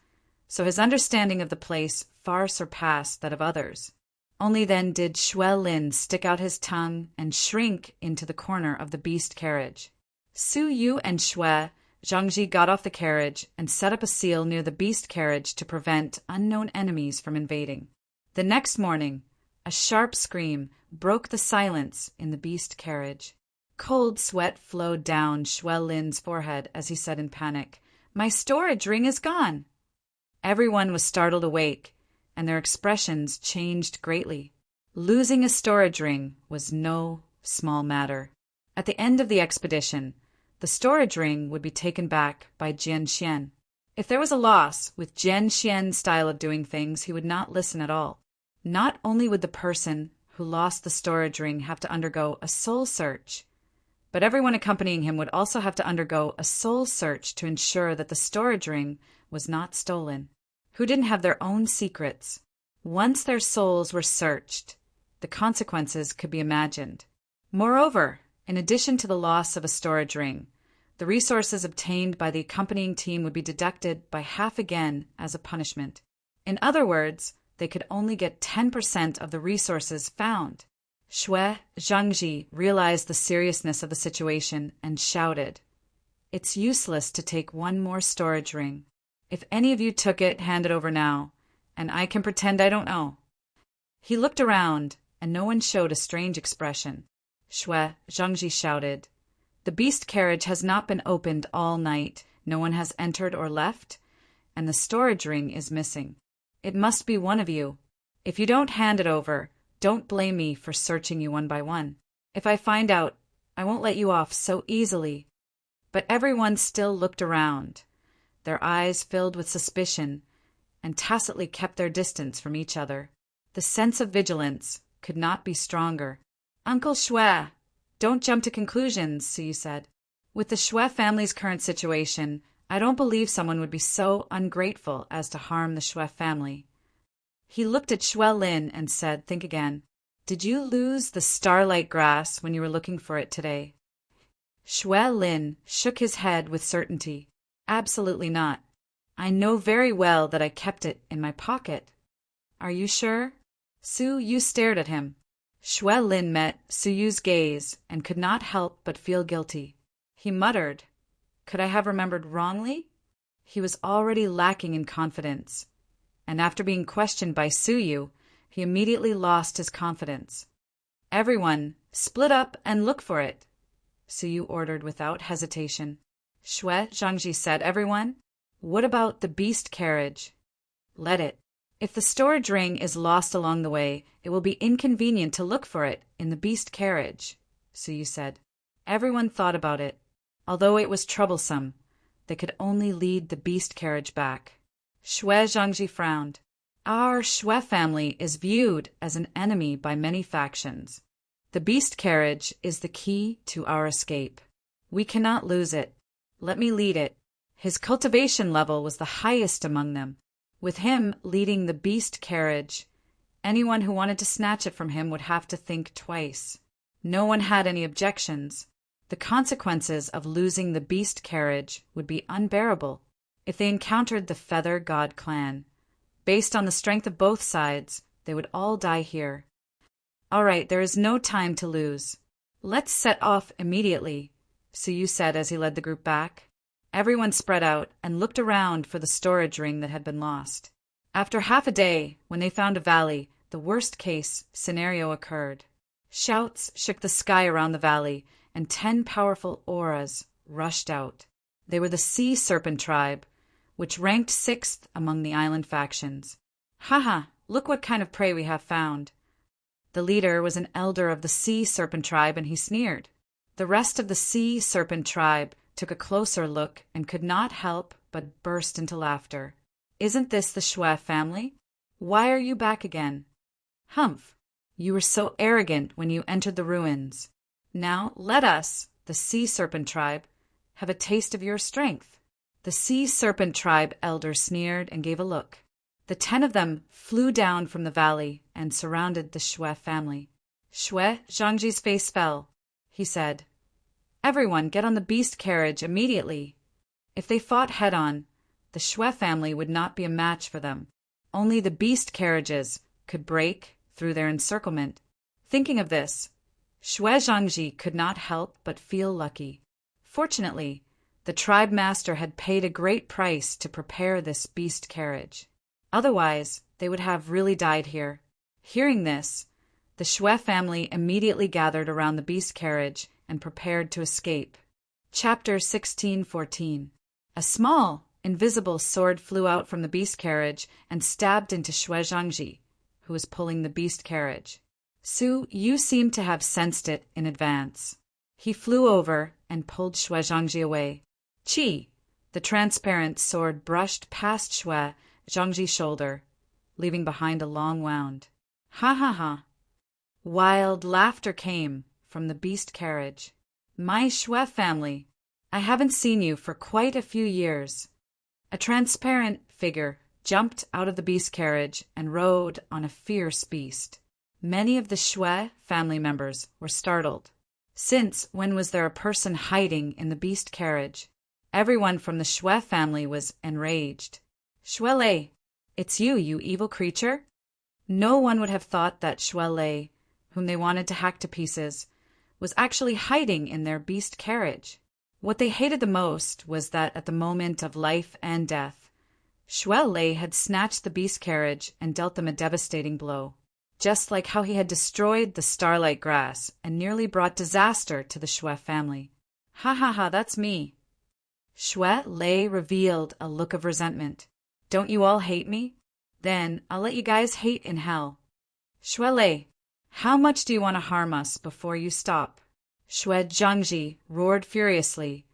so his understanding of the place far surpassed that of others. Only then did Xue Lin stick out his tongue and shrink into the corner of the beast carriage. Suyu and Xue Zhangji got off the carriage and set up a seal near the beast carriage to prevent unknown enemies from invading. The next morning, a sharp scream broke the silence in the beast carriage. Cold sweat flowed down Xue Lin's forehead as he said in panic, "My storage ring is gone!" Everyone was startled awake, and their expressions changed greatly. Losing a storage ring was no small matter. At the end of the expedition, the storage ring would be taken back by Jian Xian. If there was a loss, with Jian Xian's style of doing things, he would not listen at all. Not only would the person who lost the storage ring have to undergo a soul search, but everyone accompanying him would also have to undergo a soul search to ensure that the storage ring was not stolen. Who didn't have their own secrets? Once their souls were searched, the consequences could be imagined. Moreover, in addition to the loss of a storage ring, the resources obtained by the accompanying team would be deducted by half again as a punishment. In other words, they could only get 10% of the resources found. Xue Zhangji realized the seriousness of the situation and shouted, "It's useless to take one more storage ring. If any of you took it, hand it over now, and I can pretend I don't know." He looked around, and no one showed a strange expression. Xue Zhangji shouted, "The beast carriage has not been opened all night, no one has entered or left, and the storage ring is missing. It must be one of you. If you don't hand it over, don't blame me for searching you one by one. If I find out, I won't let you off so easily." But everyone still looked around, their eyes filled with suspicion, and tacitly kept their distance from each other. The sense of vigilance could not be stronger. "Uncle Xue, don't jump to conclusions," Suyu said. "With the Xue family's current situation, I don't believe someone would be so ungrateful as to harm the Xue family." He looked at Xue Lin and said, "Think again. Did you lose the starlight grass when you were looking for it today?" Xue Lin shook his head with certainty. "Absolutely not. I know very well that I kept it in my pocket." "Are you sure?" Suyu stared at him. Xue Lin met Suyu's gaze and could not help but feel guilty. He muttered, "Could I have remembered wrongly?" He was already lacking in confidence, and after being questioned by Suyu, he immediately lost his confidence. "Everyone, split up and look for it," Suyu ordered without hesitation. Xue Zhangji said, "Everyone, what about the beast carriage?" "Let it. If the storage ring is lost along the way, it will be inconvenient to look for it in the beast carriage," Suyu said. Everyone thought about it. Although it was troublesome, they could only lead the beast carriage back. Xue Zhangji frowned. "Our Xue family is viewed as an enemy by many factions. The beast carriage is the key to our escape. We cannot lose it. Let me lead it." His cultivation level was the highest among them. With him leading the beast carriage, anyone who wanted to snatch it from him would have to think twice. No one had any objections. The consequences of losing the beast carriage would be unbearable if they encountered the Feather God clan. Based on the strength of both sides, they would all die here. "All right, there is no time to lose. Let's set off immediately," Suyu said as he led the group back. Everyone spread out and looked around for the storage ring that had been lost. After half a day, when they found a valley, the worst-case scenario occurred. Shouts shook the sky around the valley, and 10 powerful auras rushed out. They were the Sea Serpent tribe, which ranked 6th among the island factions. "Haha, look what kind of prey we have found." The leader was an elder of the Sea Serpent tribe, and he sneered. The rest of the Sea Serpent tribe took a closer look and could not help but burst into laughter. "Isn't this the Shui family? Why are you back again?" "Humph! You were so arrogant when you entered the ruins. Now let us, the Sea Serpent tribe, have a taste of your strength." The Sea Serpent tribe elder sneered and gave a look. The 10 of them flew down from the valley and surrounded the Shui family. Shui Zhangji's face fell. He said, "Everyone get on the beast carriage immediately." If they fought head-on, the Shui family would not be a match for them. Only the beast carriages could break through their encirclement. Thinking of this, Shui Zhangji could not help but feel lucky. Fortunately, the tribe master had paid a great price to prepare this beast carriage. Otherwise, they would have really died here. Hearing this, the Shui family immediately gathered around the beast carriage and prepared to escape. Chapter 16:14. A small, invisible sword flew out from the beast carriage and stabbed into Shui Zhangji, who was pulling the beast carriage. Su, you seem to have sensed it in advance. He flew over and pulled Shui Zhangji away. Chi! The transparent sword brushed past Shui Zhangji's shoulder, leaving behind a long wound. Ha ha ha! Wild laughter came from the beast carriage. "My Shui family, I haven't seen you for quite a few years." A transparent figure jumped out of the beast carriage and rode on a fierce beast. Many of the Shui family members were startled. Since when was there a person hiding in the beast carriage? Everyone from the Shui family was enraged. "Shui Lei, it's you, you evil creature!" No one would have thought that Shui Lei, whom they wanted to hack to pieces, was actually hiding in their beast carriage. What they hated the most was that at the moment of life and death, Shui Lei had snatched the beast carriage and dealt them a devastating blow, just like how he had destroyed the starlight grass and nearly brought disaster to the Shui family. "Ha ha ha, that's me." Shui Lei revealed a look of resentment. "Don't you all hate me? Then I'll let you guys hate in hell." "Shui Lei, how much do you want to harm us before you stop?" Shui Zhangji roared furiously,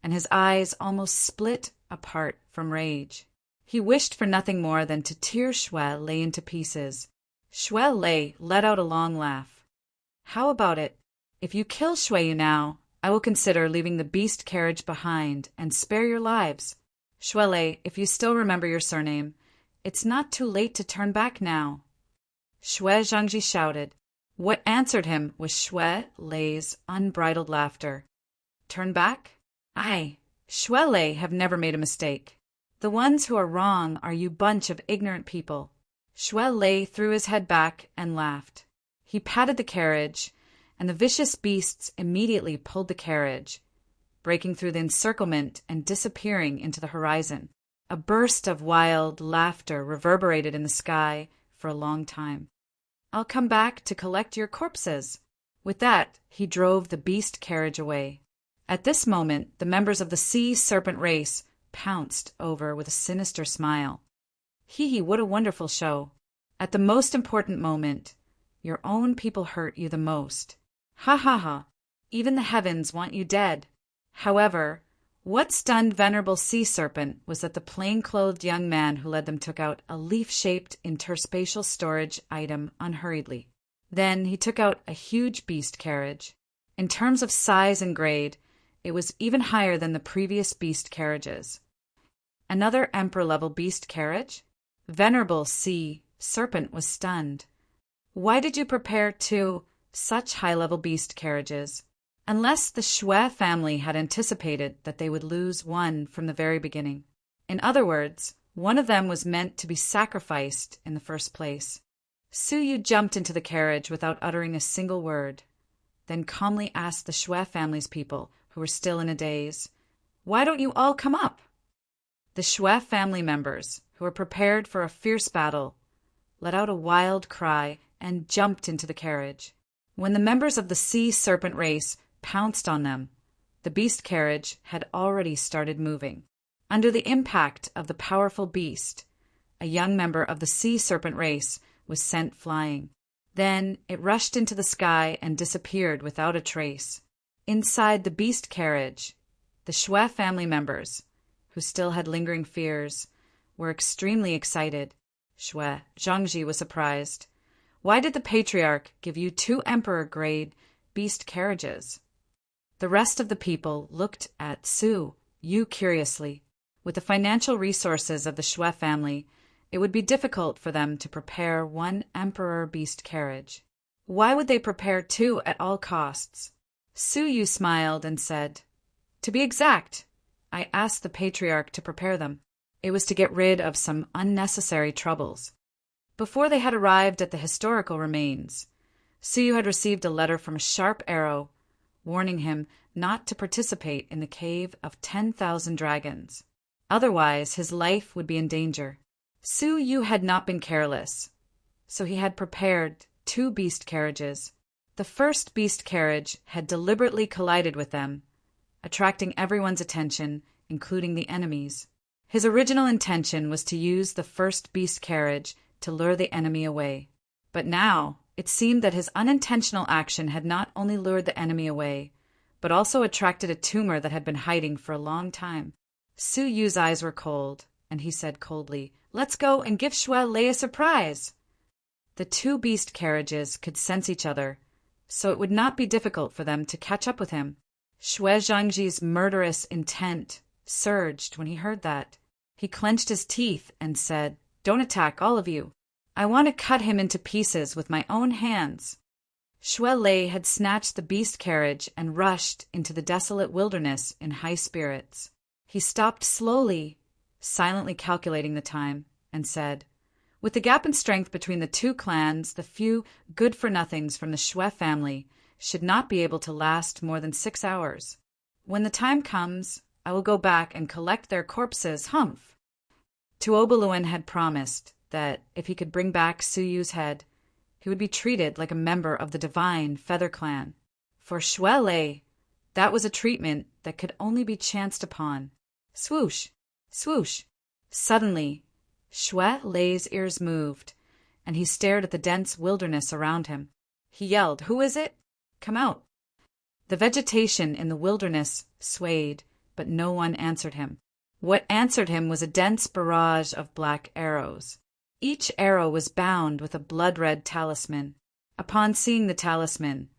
and his eyes almost split apart from rage. He wished for nothing more than to tear Shui Lei into pieces. Shui Lei let out a long laugh. "How about it? If you kill Shui Yu now, I will consider leaving the beast carriage behind and spare your lives. Shui Lei, if you still remember your surname, it's not too late to turn back now." Shui Zhangji shouted. What answered him was Shui Lei's unbridled laughter. "Turn back? I, Shui Lei, have never made a mistake. The ones who are wrong are you bunch of ignorant people." Shui Lei threw his head back and laughed. He patted the carriage, and the vicious beasts immediately pulled the carriage, breaking through the encirclement and disappearing into the horizon. A burst of wild laughter reverberated in the sky for a long time. "I'll come back to collect your corpses." With that, he drove the beast carriage away. At this moment, the members of the Sea Serpent race pounced over with a sinister smile. Hee, what a wonderful show. At the most important moment, your own people hurt you the most. Ha ha ha, even the heavens want you dead. However, what stunned Venerable Sea Serpent was that the plain-clothed young man who led them took out a leaf-shaped interspatial storage item unhurriedly. Then he took out a huge beast carriage. In terms of size and grade, it was even higher than the previous beast carriages. Another emperor-level beast carriage? Venerable Sea Serpent was stunned. Why did you prepare two such high-level beast carriages? Unless the Shui family had anticipated that they would lose one from the very beginning. In other words, one of them was meant to be sacrificed in the first place. Su Yu jumped into the carriage without uttering a single word, then calmly asked the Shui family's people, who were still in a daze, "Why don't you all come up?" The Shui family members, who were prepared for a fierce battle, let out a wild cry and jumped into the carriage. When the members of the Sea Serpent race pounced on them, the beast carriage had already started moving. Under the impact of the powerful beast, a young member of the Sea Serpent race was sent flying. Then it rushed into the sky and disappeared without a trace. Inside the beast carriage, the Shui family members, who still had lingering fears, were extremely excited. Shui Zhangji was surprised. Why did the patriarch give you two emperor-grade beast carriages? The rest of the people looked at Su Yu curiously. With the financial resources of the Shui family, it would be difficult for them to prepare one emperor beast carriage. Why would they prepare two at all costs? Su Yu smiled and said, "To be exact, I asked the patriarch to prepare them. It was to get rid of some unnecessary troubles." Before they had arrived at the historical remains, Su Yu had received a letter from a sharp arrow, warning him not to participate in the cave of 10,000 dragons. Otherwise, his life would be in danger. Su Yu had not been careless, so he had prepared two beast carriages. The first beast carriage had deliberately collided with them, attracting everyone's attention, including the enemies. His original intention was to use the first beast carriage to lure the enemy away. But now, it seemed that his unintentional action had not only lured the enemy away, but also attracted a tumor that had been hiding for a long time. Su Yu's eyes were cold, and he said coldly, "Let's go and give Shui Lei a surprise." The two beast carriages could sense each other, so it would not be difficult for them to catch up with him. Shui Zhangji's murderous intent surged when he heard that. He clenched his teeth and said, "Don't attack, all of you. I want to cut him into pieces with my own hands." Shui Lei had snatched the beast carriage and rushed into the desolate wilderness in high spirits. He stopped slowly, silently calculating the time, and said, "With the gap in strength between the two clans, the few good-for-nothings from the Shui family should not be able to last more than 6 hours. When the time comes, I will go back and collect their corpses, humph." Tuobaluan had promised that if he could bring back Su Yu's head, he would be treated like a member of the divine Feather Clan. For Shui Lei, that was a treatment that could only be chanced upon. Swoosh! Swoosh! Suddenly, Shui Lei's ears moved, and he stared at the dense wilderness around him. He yelled, "Who is it? Come out!" The vegetation in the wilderness swayed, but no one answered him. What answered him was a dense barrage of black arrows. Each arrow was bound with a blood-red talisman. Upon seeing the talisman,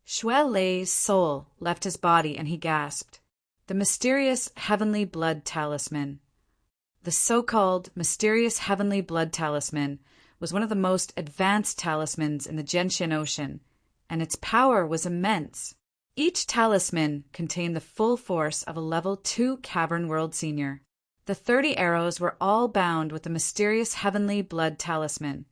Shui Lei's soul left his body and he gasped. The mysterious heavenly blood talisman. The so-called mysterious heavenly blood talisman was one of the most advanced talismans in the Gentian Ocean, and its power was immense. Each talisman contained the full force of a level 2 Cavern World Senior. The 30 arrows were all bound with the mysterious heavenly blood talisman,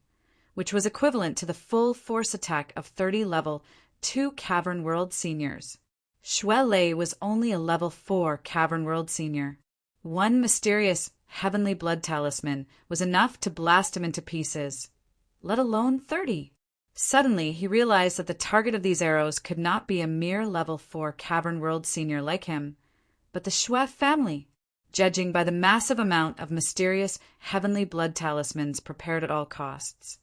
which was equivalent to the full force attack of 30 level 2 Cavern World Seniors. Shui Lei was only a level 4 Cavern World Senior. One mysterious heavenly blood talisman was enough to blast him into pieces, let alone 30. Suddenly, he realized that the target of these arrows could not be a mere level 4 Cavern World Senior like him, but the Shui family, judging by the massive amount of mysterious heavenly blood talismans prepared at all costs.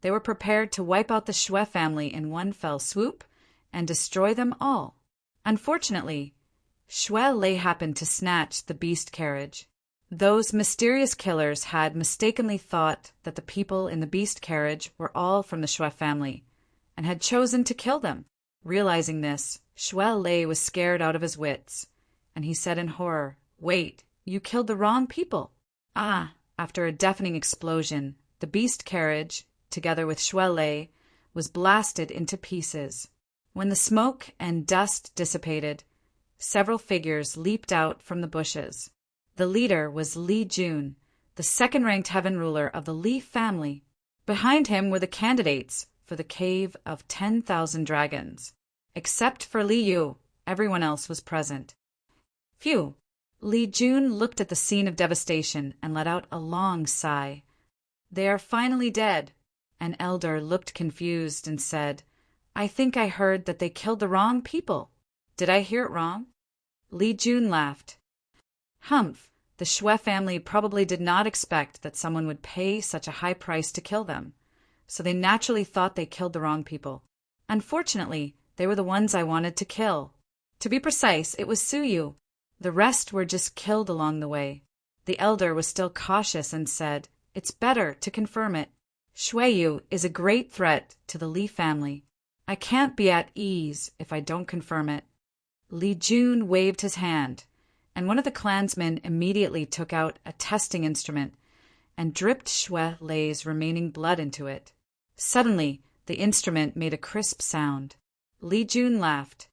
They were prepared to wipe out the Shui family in one fell swoop and destroy them all. Unfortunately, Shui Lei happened to snatch the beast carriage. Those mysterious killers had mistakenly thought that the people in the beast carriage were all from the Shui family, and had chosen to kill them. Realizing this, Xue Lei was scared out of his wits, and he said in horror, "Wait, you killed the wrong people." After a deafening explosion, the beast carriage, together with Xue Lei, was blasted into pieces. When the smoke and dust dissipated, several figures leaped out from the bushes. The leader was Li Jun, the second-ranked heaven ruler of the Li family. Behind him were the candidates for the Cave of 10,000 Dragons. Except for Li Yu, everyone else was present. Phew! Li Jun looked at the scene of devastation and let out a long sigh. "They are finally dead." An elder looked confused and said, "I think I heard that they killed the wrong people. Did I hear it wrong?" Li Jun laughed. "Humph! The Xue family probably did not expect that someone would pay such a high price to kill them, so they naturally thought they killed the wrong people. Unfortunately, they were the ones I wanted to kill. To be precise, it was Suyu. The rest were just killed along the way." The elder was still cautious and said, "It's better to confirm it. Xueyu is a great threat to the Li family. I can't be at ease if I don't confirm it." Li Jun waved his hand, and one of the clansmen immediately took out a testing instrument and dripped Xue Lei's remaining blood into it. Suddenly, the instrument made a crisp sound. Li Jun laughed.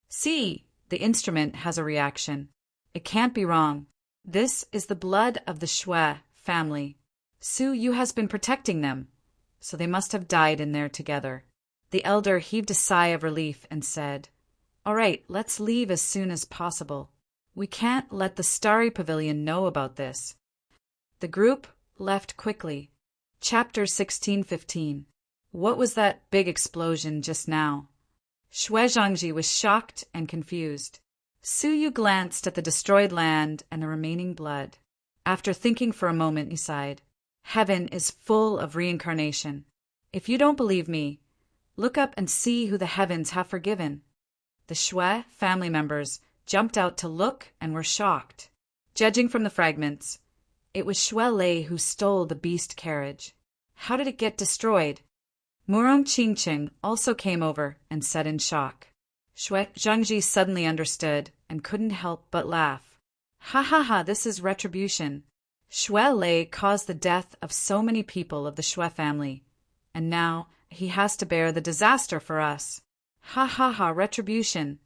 "See, the instrument has a reaction. It can't be wrong. This is the blood of the Xue family. Su Yu has been protecting them, so they must have died in there together." The elder heaved a sigh of relief and said, "All right, let's leave as soon as possible. We can't let the Starry Pavilion know about this." The group left quickly. Chapter 16:15. What was that big explosion just now? Xue Zhangji was shocked and confused. Su Yu glanced at the destroyed land and the remaining blood. After thinking for a moment, he sighed. "Heaven is full of reincarnation. If you don't believe me, look up and see who the heavens have forgiven." The Xue family members jumped out to look and were shocked. Judging from the fragments, it was Xue Lei who stole the beast carriage. How did it get destroyed? Murong Qingqing also came over and said in shock. Xue Zhangji suddenly understood and couldn't help but laugh. "Ha ha ha, this is retribution. Xue Lei caused the death of so many people of the Xue family, and now he has to bear the disaster for us. Ha ha ha, retribution."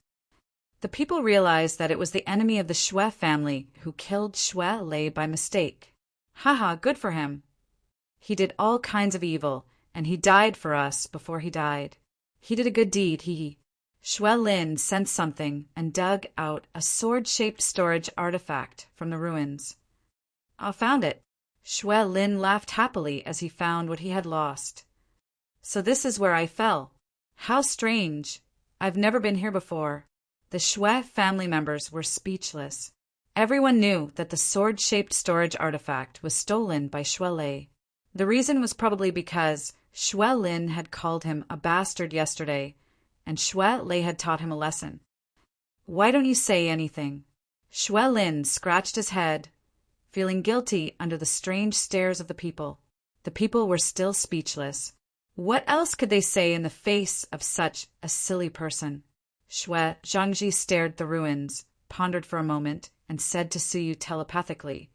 The people realized that it was the enemy of the Xue family who killed Xue Lei by mistake. Haha, good for him. He did all kinds of evil, and he died for us before he died. He did a good deed, he. Xue Lin sensed something and dug out a sword-shaped storage artifact from the ruins. "I found it." Xue Lin laughed happily as he found what he had lost. "So this is where I fell. How strange. I've never been here before." The Xue family members were speechless. Everyone knew that the sword-shaped storage artifact was stolen by Xue Lei. The reason was probably because Xue Lin had called him a bastard yesterday, and Xue Lei had taught him a lesson. "Why don't you say anything?" Xue Lin scratched his head, feeling guilty under the strange stares of the people. The people were still speechless. What else could they say in the face of such a silly person? Xue Zhangji stared at the ruins, pondered for a moment, and said to Suyu telepathically,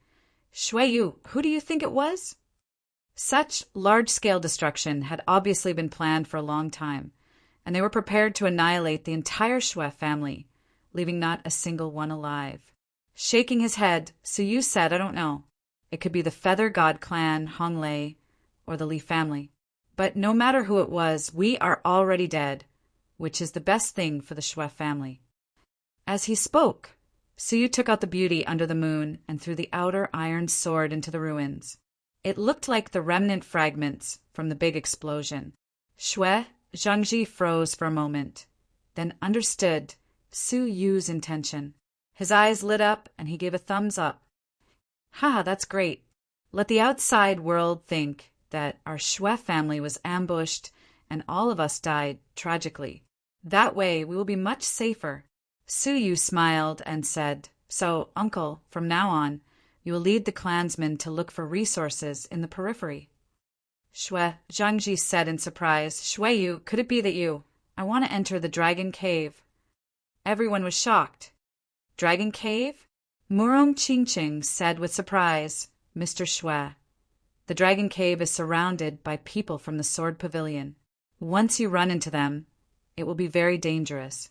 "Xueyu, who do you think it was?" Such large-scale destruction had obviously been planned for a long time, and they were prepared to annihilate the entire Xue family, leaving not a single one alive. Shaking his head, Suyu said, "I don't know. It could be the Feather God clan, Honglei, or the Li family. But no matter who it was, we are already dead, which is the best thing for the Xue family." As he spoke, Suyu took out the beauty under the moon and threw the outer iron sword into the ruins. It looked like the remnant fragments from the big explosion. Xue Zhangji froze for a moment, then understood Su Yu's intention. His eyes lit up and he gave a thumbs up. "Ha, that's great. Let the outside world think that our Xue family was ambushed and all of us died tragically. That way we will be much safer." Su Yu smiled and said, "So, uncle, from now on, you will lead the clansmen to look for resources in the periphery." Shui, Zhangji said in surprise. Shuiyu, could it be that you? I want to enter the dragon cave. Everyone was shocked. Dragon cave? Murong Qingqing said with surprise. Mr. Shui, the dragon cave is surrounded by people from the Sword Pavilion. Once you run into them, it will be very dangerous.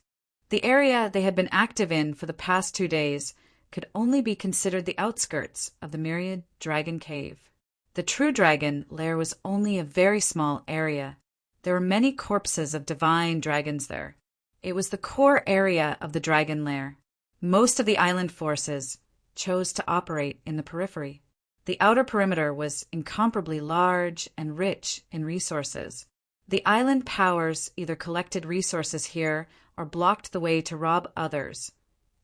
The area they had been active in for the past 2 days could only be considered the outskirts of the myriad dragon cave. The true dragon lair was only a very small area. There were many corpses of divine dragons there. It was the core area of the dragon lair. Most of the island forces chose to operate in the periphery. The outer perimeter was incomparably large and rich in resources. The island powers either collected resources here or blocked the way to rob others,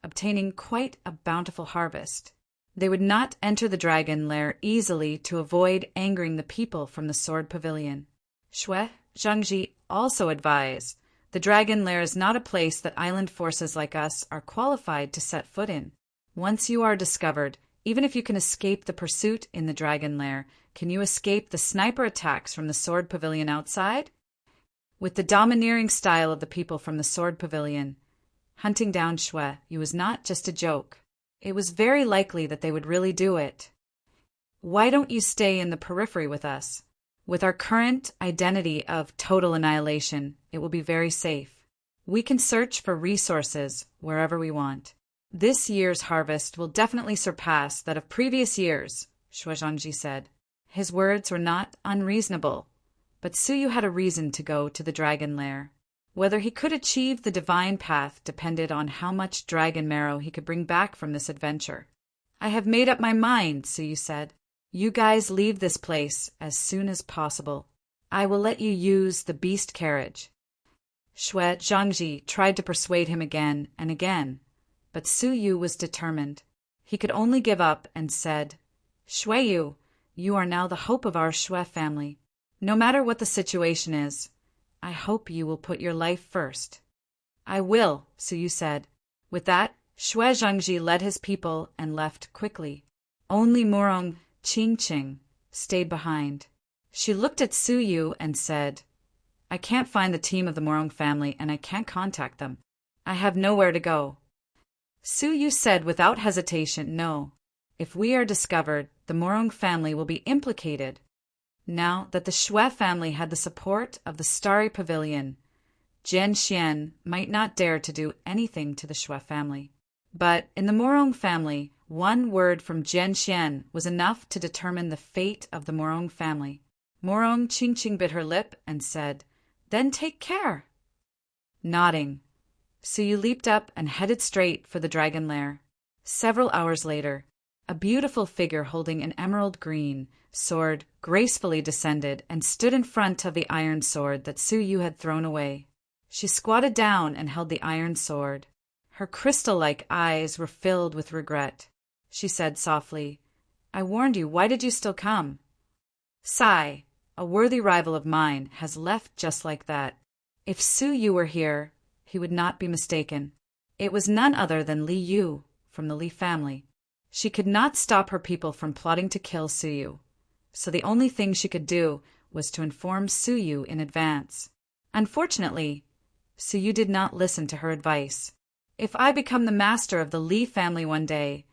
obtaining quite a bountiful harvest. They would not enter the dragon lair easily to avoid angering the people from the Sword Pavilion. Shui, Zhangji also advised, the dragon lair is not a place that island forces like us are qualified to set foot in. Once you are discovered, even if you can escape the pursuit in the dragon lair, can you escape the sniper attacks from the Sword Pavilion outside? With the domineering style of the people from the Sword Pavilion, hunting down Shui was not just a joke. It was very likely that they would really do it. Why don't you stay in the periphery with us? With our current identity of total annihilation, it will be very safe. We can search for resources wherever we want. This year's harvest will definitely surpass that of previous years, Shui Zhangji said. His words were not unreasonable, but Suyu had a reason to go to the dragon lair. Whether he could achieve the divine path depended on how much dragon marrow he could bring back from this adventure. I have made up my mind, Suyu said. You guys leave this place as soon as possible. I will let you use the beast carriage. Shui Zhangji tried to persuade him again and again, but Suyu was determined. He could only give up and said, Shuiyu, you are now the hope of our Shui family. No matter what the situation is, I hope you will put your life first. I will, Suyu said. With that, Shui Zhangji led his people and left quickly. Only Murong Qingqing stayed behind. She looked at Suyu and said, I can't find the team of the Murong family and I can't contact them. I have nowhere to go. Suyu said without hesitation, no. If we are discovered, the Murong family will be implicated. Now that the Shui family had the support of the Starry Pavilion, Jian Xian might not dare to do anything to the Shui family. But in the Murong family, one word from Jian Xian was enough to determine the fate of the Murong family. Murong Qingqing bit her lip and said, Then take care. Nodding, Suyu leaped up and headed straight for the dragon lair. Several hours later, a beautiful figure holding an emerald green sword gracefully descended and stood in front of the iron sword that Suyu had thrown away. She squatted down and held the iron sword. Her crystal-like eyes were filled with regret. She said softly, I warned you, why did you still come? Sai, a worthy rival of mine, has left just like that. If Suyu were here, he would not be mistaken. It was none other than Li Yu from the Li family. She could not stop her people from plotting to kill Suyu, so the only thing she could do was to inform Suyu in advance. Unfortunately, Suyu did not listen to her advice. If I become the master of the Li family one day,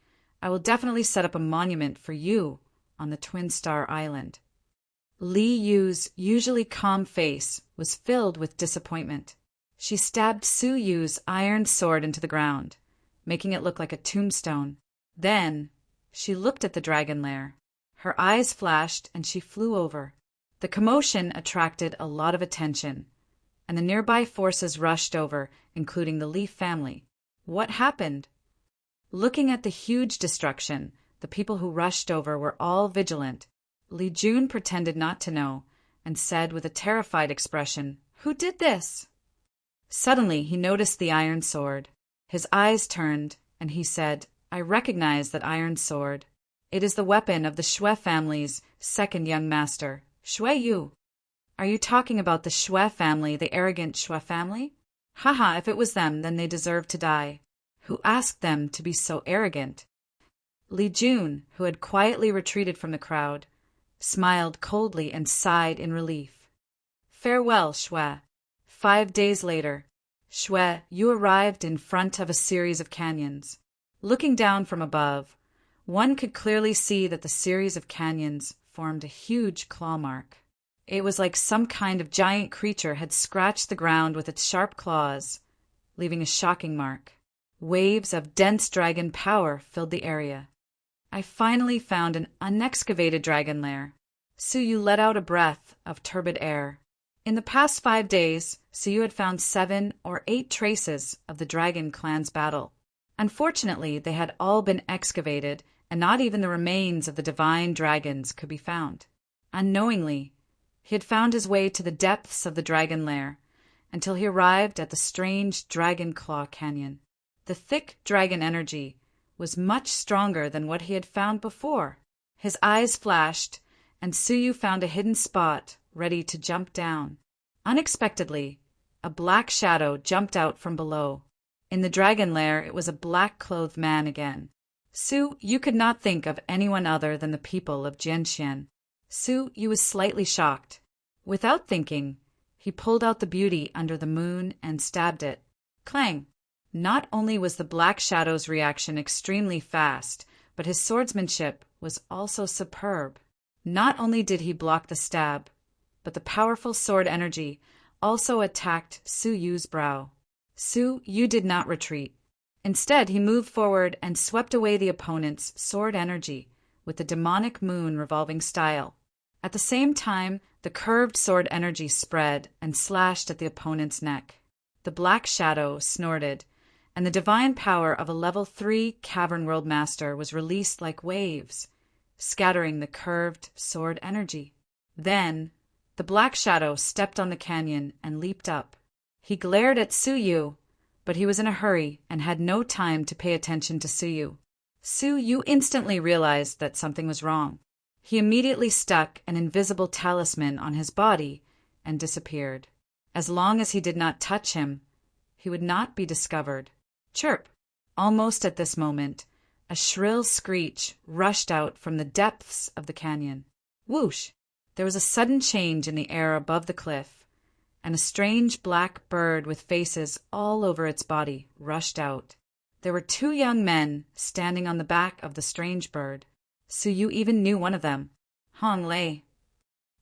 I will definitely set up a monument for you on the Twin Star Island. Li Yu's usually calm face was filled with disappointment. She stabbed Suyu's iron sword into the ground, making it look like a tombstone. Then she looked at the dragon lair. Her eyes flashed and she flew over. The commotion attracted a lot of attention, and the nearby forces rushed over, including the Li family. What happened? Looking at the huge destruction, the people who rushed over were all vigilant. Li Jun pretended not to know and said with a terrified expression, Who did this? Suddenly he noticed the iron sword. His eyes turned and he said, I recognize that iron sword. It is the weapon of the Shui family's second young master, Shui Yu. Are you talking about the Shui family, the arrogant Shui family? Haha, if it was them, then they deserve to die. Who asked them to be so arrogant? Li Jun, who had quietly retreated from the crowd, smiled coldly and sighed in relief. Farewell, Shui. 5 days later, Shui, you arrived in front of a series of canyons. Looking down from above, one could clearly see that the series of canyons formed a huge claw mark. It was like some kind of giant creature had scratched the ground with its sharp claws, leaving a shocking mark. Waves of dense dragon power filled the area. I finally found an unexcavated dragon lair. Suyu let out a breath of turbid air. In the past 5 days, Suyu had found 7 or 8 traces of the dragon clan's battle. Unfortunately, they had all been excavated, and not even the remains of the divine dragons could be found. Unknowingly, he had found his way to the depths of the dragon lair, until he arrived at the strange Dragon Claw Canyon. The thick dragon energy was much stronger than what he had found before. His eyes flashed, and Suyu found a hidden spot ready to jump down. Unexpectedly, a black shadow jumped out from below. In the dragon lair, it was a black-clothed man again. Suyu could not think of anyone other than the people of Jianxian. Suyu was slightly shocked. Without thinking, he pulled out the beauty under the moon and stabbed it. Clang! Not only was the black shadow's reaction extremely fast, but his swordsmanship was also superb. Not only did he block the stab, but the powerful sword energy also attacked Suyu's brow. Suyu did not retreat. Instead, he moved forward and swept away the opponent's sword energy with the demonic moon revolving style. At the same time, the curved sword energy spread and slashed at the opponent's neck. The black shadow snorted, and the divine power of a level 3 Cavern World Master was released like waves, scattering the curved sword energy. Then, the black shadow stepped on the canyon and leaped up. He glared at Suyu, but he was in a hurry and had no time to pay attention to Suyu. Suyu instantly realized that something was wrong. He immediately stuck an invisible talisman on his body and disappeared. As long as he did not touch him, he would not be discovered. Chirp! Almost at this moment, a shrill screech rushed out from the depths of the canyon. Whoosh! There was a sudden change in the air above the cliff, and a strange black bird with faces all over its body rushed out. There were 2 young men standing on the back of the strange bird. Suyu even knew one of them, Hong Lei.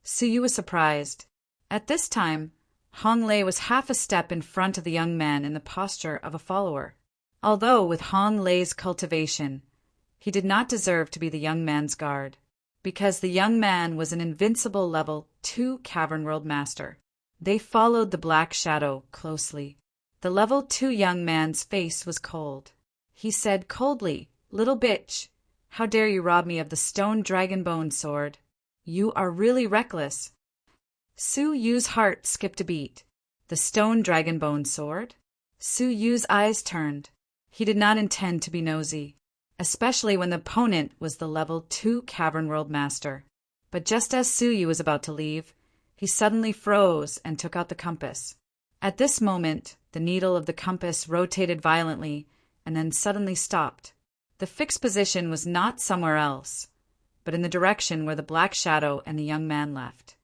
Suyu was surprised. At this time, Hong Lei was half a step in front of the young man in the posture of a follower. Although with Hong Lei's cultivation, he did not deserve to be the young man's guard, because the young man was an invincible level 2 Cavern World Master. They followed the black shadow closely. The level 2 young man's face was cold. He said coldly, "Little bitch, how dare you rob me of the stone dragon bone sword? You are really reckless." Suyu's heart skipped a beat. The stone dragon bone sword? Suyu's eyes turned. He did not intend to be nosy, especially when the opponent was the level 2 Cavern World Master. But just as Suyu was about to leave, he suddenly froze and took out the compass. At this moment, the needle of the compass rotated violently and then suddenly stopped. The fixed position was not somewhere else, but in the direction where the black shadow and the young man left.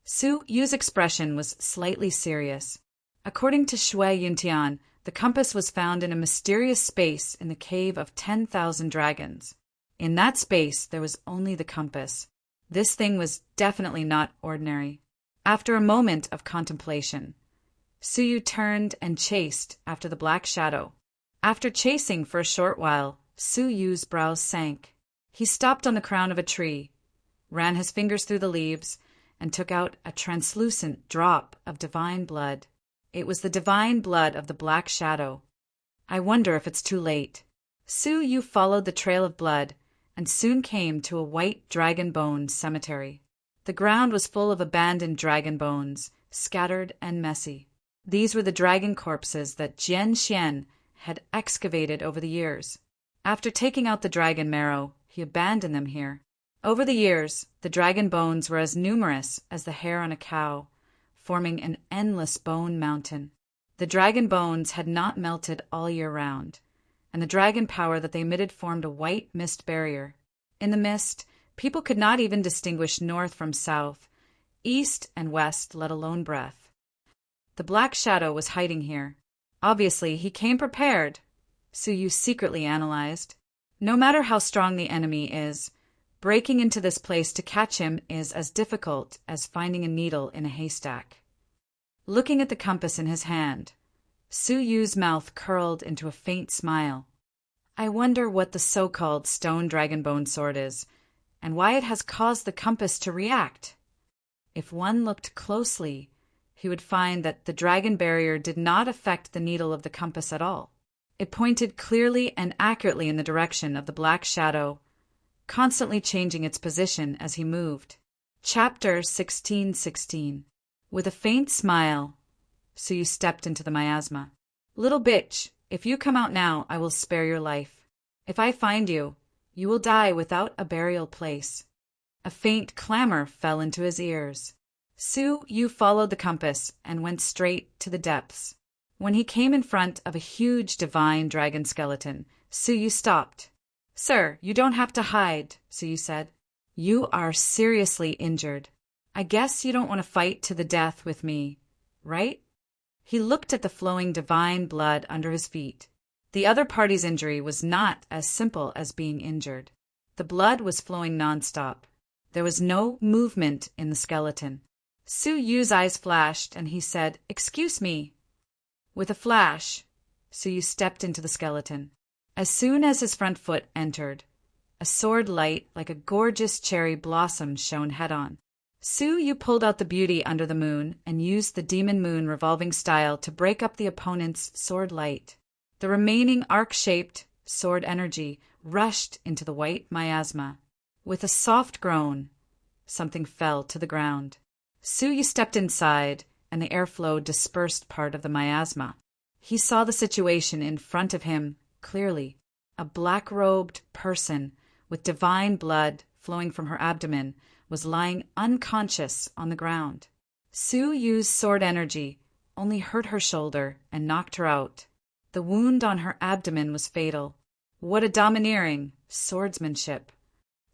Suyu's expression was slightly serious. According to Shui Yuntian, the compass was found in a mysterious space in the cave of 10,000 dragons. In that space, there was only the compass. This thing was definitely not ordinary. After a moment of contemplation, Suyu turned and chased after the black shadow. After chasing for a short while, Suyu's brows sank. He stopped on the crown of a tree, ran his fingers through the leaves, and took out a translucent drop of divine blood. It was the divine blood of the black shadow. I wonder if it's too late. Suyu followed the trail of blood and soon came to a white dragon bone cemetery. The ground was full of abandoned dragon bones, scattered and messy. These were the dragon corpses that Jian Xian had excavated over the years. After taking out the dragon marrow, he abandoned them here. Over the years, the dragon bones were as numerous as the hair on a cow, forming an endless bone mountain. The dragon bones had not melted all year round, and the dragon power that they emitted formed a white mist barrier. In the mist, People could not even distinguish north from south, east and west, let alone breath. The Black Shadow was hiding here. Obviously, he came prepared, Suyu secretly analyzed. No matter how strong the enemy is, breaking into this place to catch him is as difficult as finding a needle in a haystack. Looking at the compass in his hand, Suyu's mouth curled into a faint smile. I wonder what the so-called stone dragonbone sword is, and why it has caused the compass to react. If one looked closely, he would find that the dragon barrier did not affect the needle of the compass at all. It pointed clearly and accurately in the direction of the Black Shadow, constantly changing its position as he moved. Chapter 1616. With a faint smile, Suyu stepped into the miasma. Little bitch, if you come out now, I will spare your life. If I find you, you will die without a burial place. A faint clamor fell into his ears. Suyu followed the compass and went straight to the depths. When he came in front of a huge divine dragon skeleton, Suyu stopped. Sir, you don't have to hide, Suyu said. You are seriously injured. I guess you don't want to fight to the death with me, right? He looked at the flowing divine blood under his feet. The other party's injury was not as simple as being injured. The blood was flowing nonstop. There was no movement in the skeleton. Suyu's eyes flashed, and he said, Excuse me. With a flash, Suyu stepped into the skeleton. As soon as his front foot entered, a sword light like a gorgeous cherry blossom shone head-on. Suyu pulled out the beauty under the moon and used the demon moon revolving style to break up the opponent's sword light. The remaining arc-shaped sword energy rushed into the white miasma. With a soft groan, something fell to the ground. Suyu stepped inside, and the airflow dispersed part of the miasma. He saw the situation in front of him clearly. A black-robed person with divine blood flowing from her abdomen was lying unconscious on the ground. Suyu's sword energy only hurt her shoulder and knocked her out. The wound on her abdomen was fatal. What a domineering swordsmanship!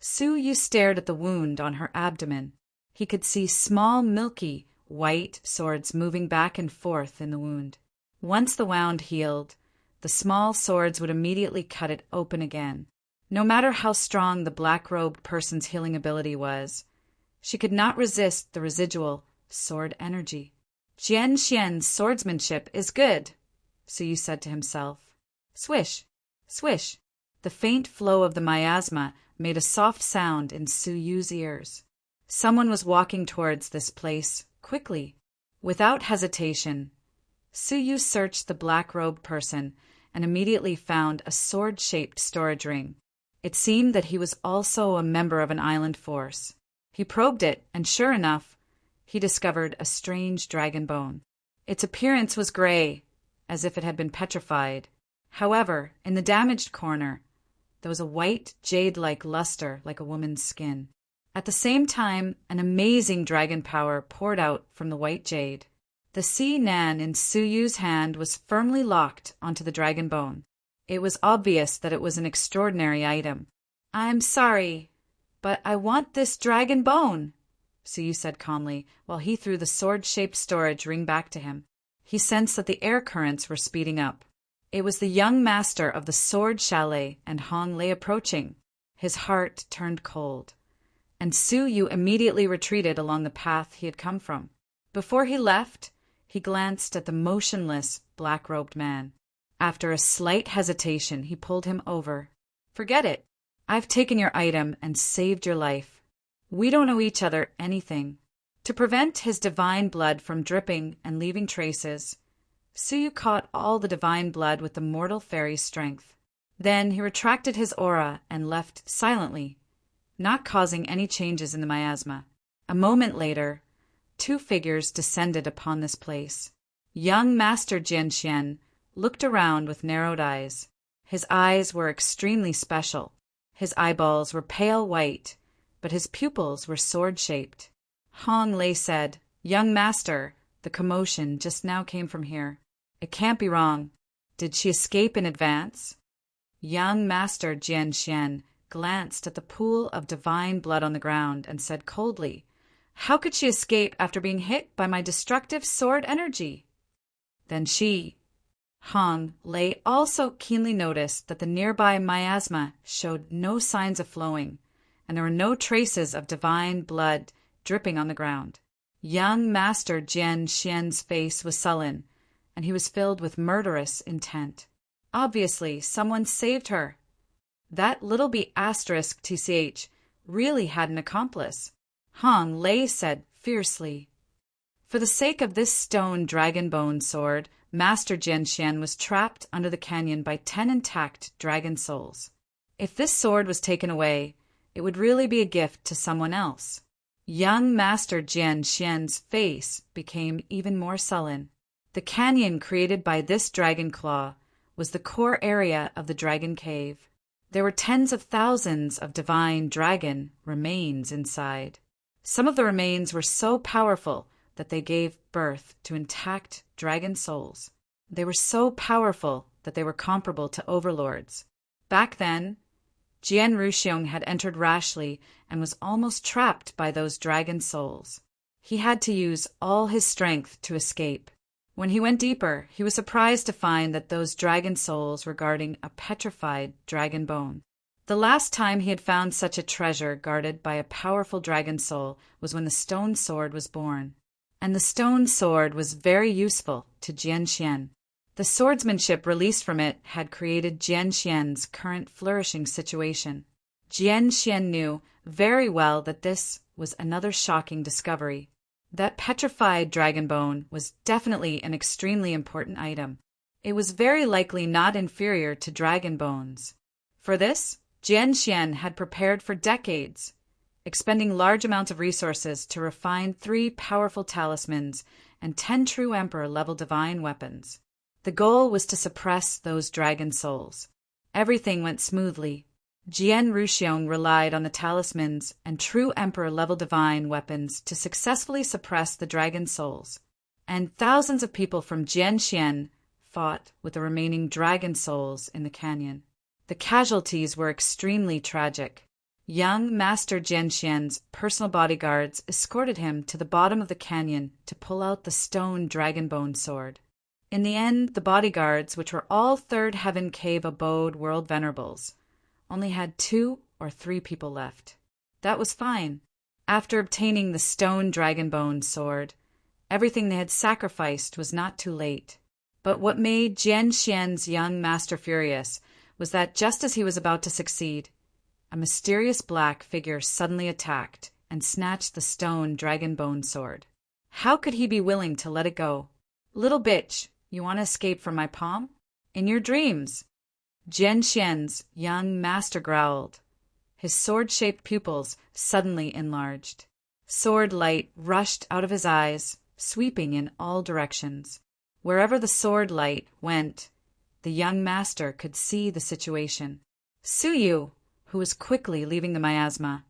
Suyu stared at the wound on her abdomen. He could see small, milky, white swords moving back and forth in the wound. Once the wound healed, the small swords would immediately cut it open again. No matter how strong the black-robed person's healing ability was, she could not resist the residual sword energy. Jian Xian's swordsmanship is good, Suyu said to himself. Swish, swish. The faint flow of the miasma made a soft sound in Suyu's ears. Someone was walking towards this place, quickly. Without hesitation, Suyu searched the black-robed person and immediately found a sword-shaped storage ring. It seemed that he was also a member of an island force. He probed it, and sure enough, he discovered a strange dragon bone. Its appearance was gray, as if it had been petrified. However, in the damaged corner, there was a white, jade-like luster like a woman's skin. At the same time, an amazing dragon power poured out from the white jade. The Si Nan in Suyu's hand was firmly locked onto the dragon bone. It was obvious that it was an extraordinary item. I'm sorry, but I want this dragon bone, Suyu said calmly, while he threw the sword-shaped storage ring back to him. He sensed that the air currents were speeding up. It was the young master of the Sword Chalet, and Hong lay approaching. His heart turned cold, and Suyu immediately retreated along the path he had come from. Before he left, he glanced at the motionless, black-robed man. After a slight hesitation, he pulled him over. Forget it. I've taken your item and saved your life. We don't owe each other anything. To prevent his divine blood from dripping and leaving traces, Suyu caught all the divine blood with the mortal fairy's strength. Then he retracted his aura and left silently, not causing any changes in the miasma. A moment later, two figures descended upon this place. Young Master Jianxian looked around with narrowed eyes. His eyes were extremely special. His eyeballs were pale white, but his pupils were sword-shaped. Hong Lei said, Young Master, the commotion just now came from here. It can't be wrong. Did she escape in advance? Young Master Jianxian glanced at the pool of divine blood on the ground and said coldly, "How could she escape after being hit by my destructive sword energy?" Then Hong Lei also keenly noticed that the nearby miasma showed no signs of flowing, and there were no traces of divine blood dripping on the ground. Young Master Jian Xian's face was sullen, and he was filled with murderous intent. Obviously, someone saved her. That little B***TCH really had an accomplice. Hong Lei said fiercely. For the sake of this stone dragon bone sword, Master Jian Xian was trapped under the canyon by 10 intact dragon souls. If this sword was taken away, it would really be a gift to someone else. Young Master Jian Xian's face became even more sullen. The canyon created by this dragon claw was the core area of the dragon cave. There were tens of thousands of divine dragon remains inside. Some of the remains were so powerful that they gave birth to intact dragon souls. They were so powerful that they were comparable to overlords. Back then, Jian Ruxiong had entered rashly and was almost trapped by those dragon souls. He had to use all his strength to escape. When he went deeper, he was surprised to find that those dragon souls were guarding a petrified dragon bone. The last time he had found such a treasure guarded by a powerful dragon soul was when the stone sword was born. And the stone sword was very useful to Jian Xian. The swordsmanship released from it had created Jian Xian's current flourishing situation. Jian Xian knew very well that this was another shocking discovery. That petrified dragon bone was definitely an extremely important item. It was very likely not inferior to dragon bones. For this, Jian Xian had prepared for decades, expending large amounts of resources to refine 3 powerful talismans and 10 true Emperor-level divine weapons. The goal was to suppress those dragon souls. Everything went smoothly. Jian Ruxiong relied on the talismans and true Emperor-level divine weapons to successfully suppress the dragon souls, and thousands of people from Jian Xian fought with the remaining dragon souls in the canyon. The casualties were extremely tragic. Young Master Jian Xian's personal bodyguards escorted him to the bottom of the canyon to pull out the stone dragon bone sword. In the end, the bodyguards, which were all Third Heaven Cave Abode World Venerables, only had 2 or 3 people left. That was fine. After obtaining the stone dragon bone sword, everything they had sacrificed was not too late. But what made Jian Xian's young master furious was that just as he was about to succeed, a mysterious black figure suddenly attacked and snatched the stone dragon bone sword. How could he be willing to let it go? "Little bitch, you want to escape from my palm? In your dreams." Jian Xian's young master growled. His sword-shaped pupils suddenly enlarged. Sword light rushed out of his eyes, sweeping in all directions. Wherever the sword light went, the young master could see the situation. Suyu, who was quickly leaving the miasma,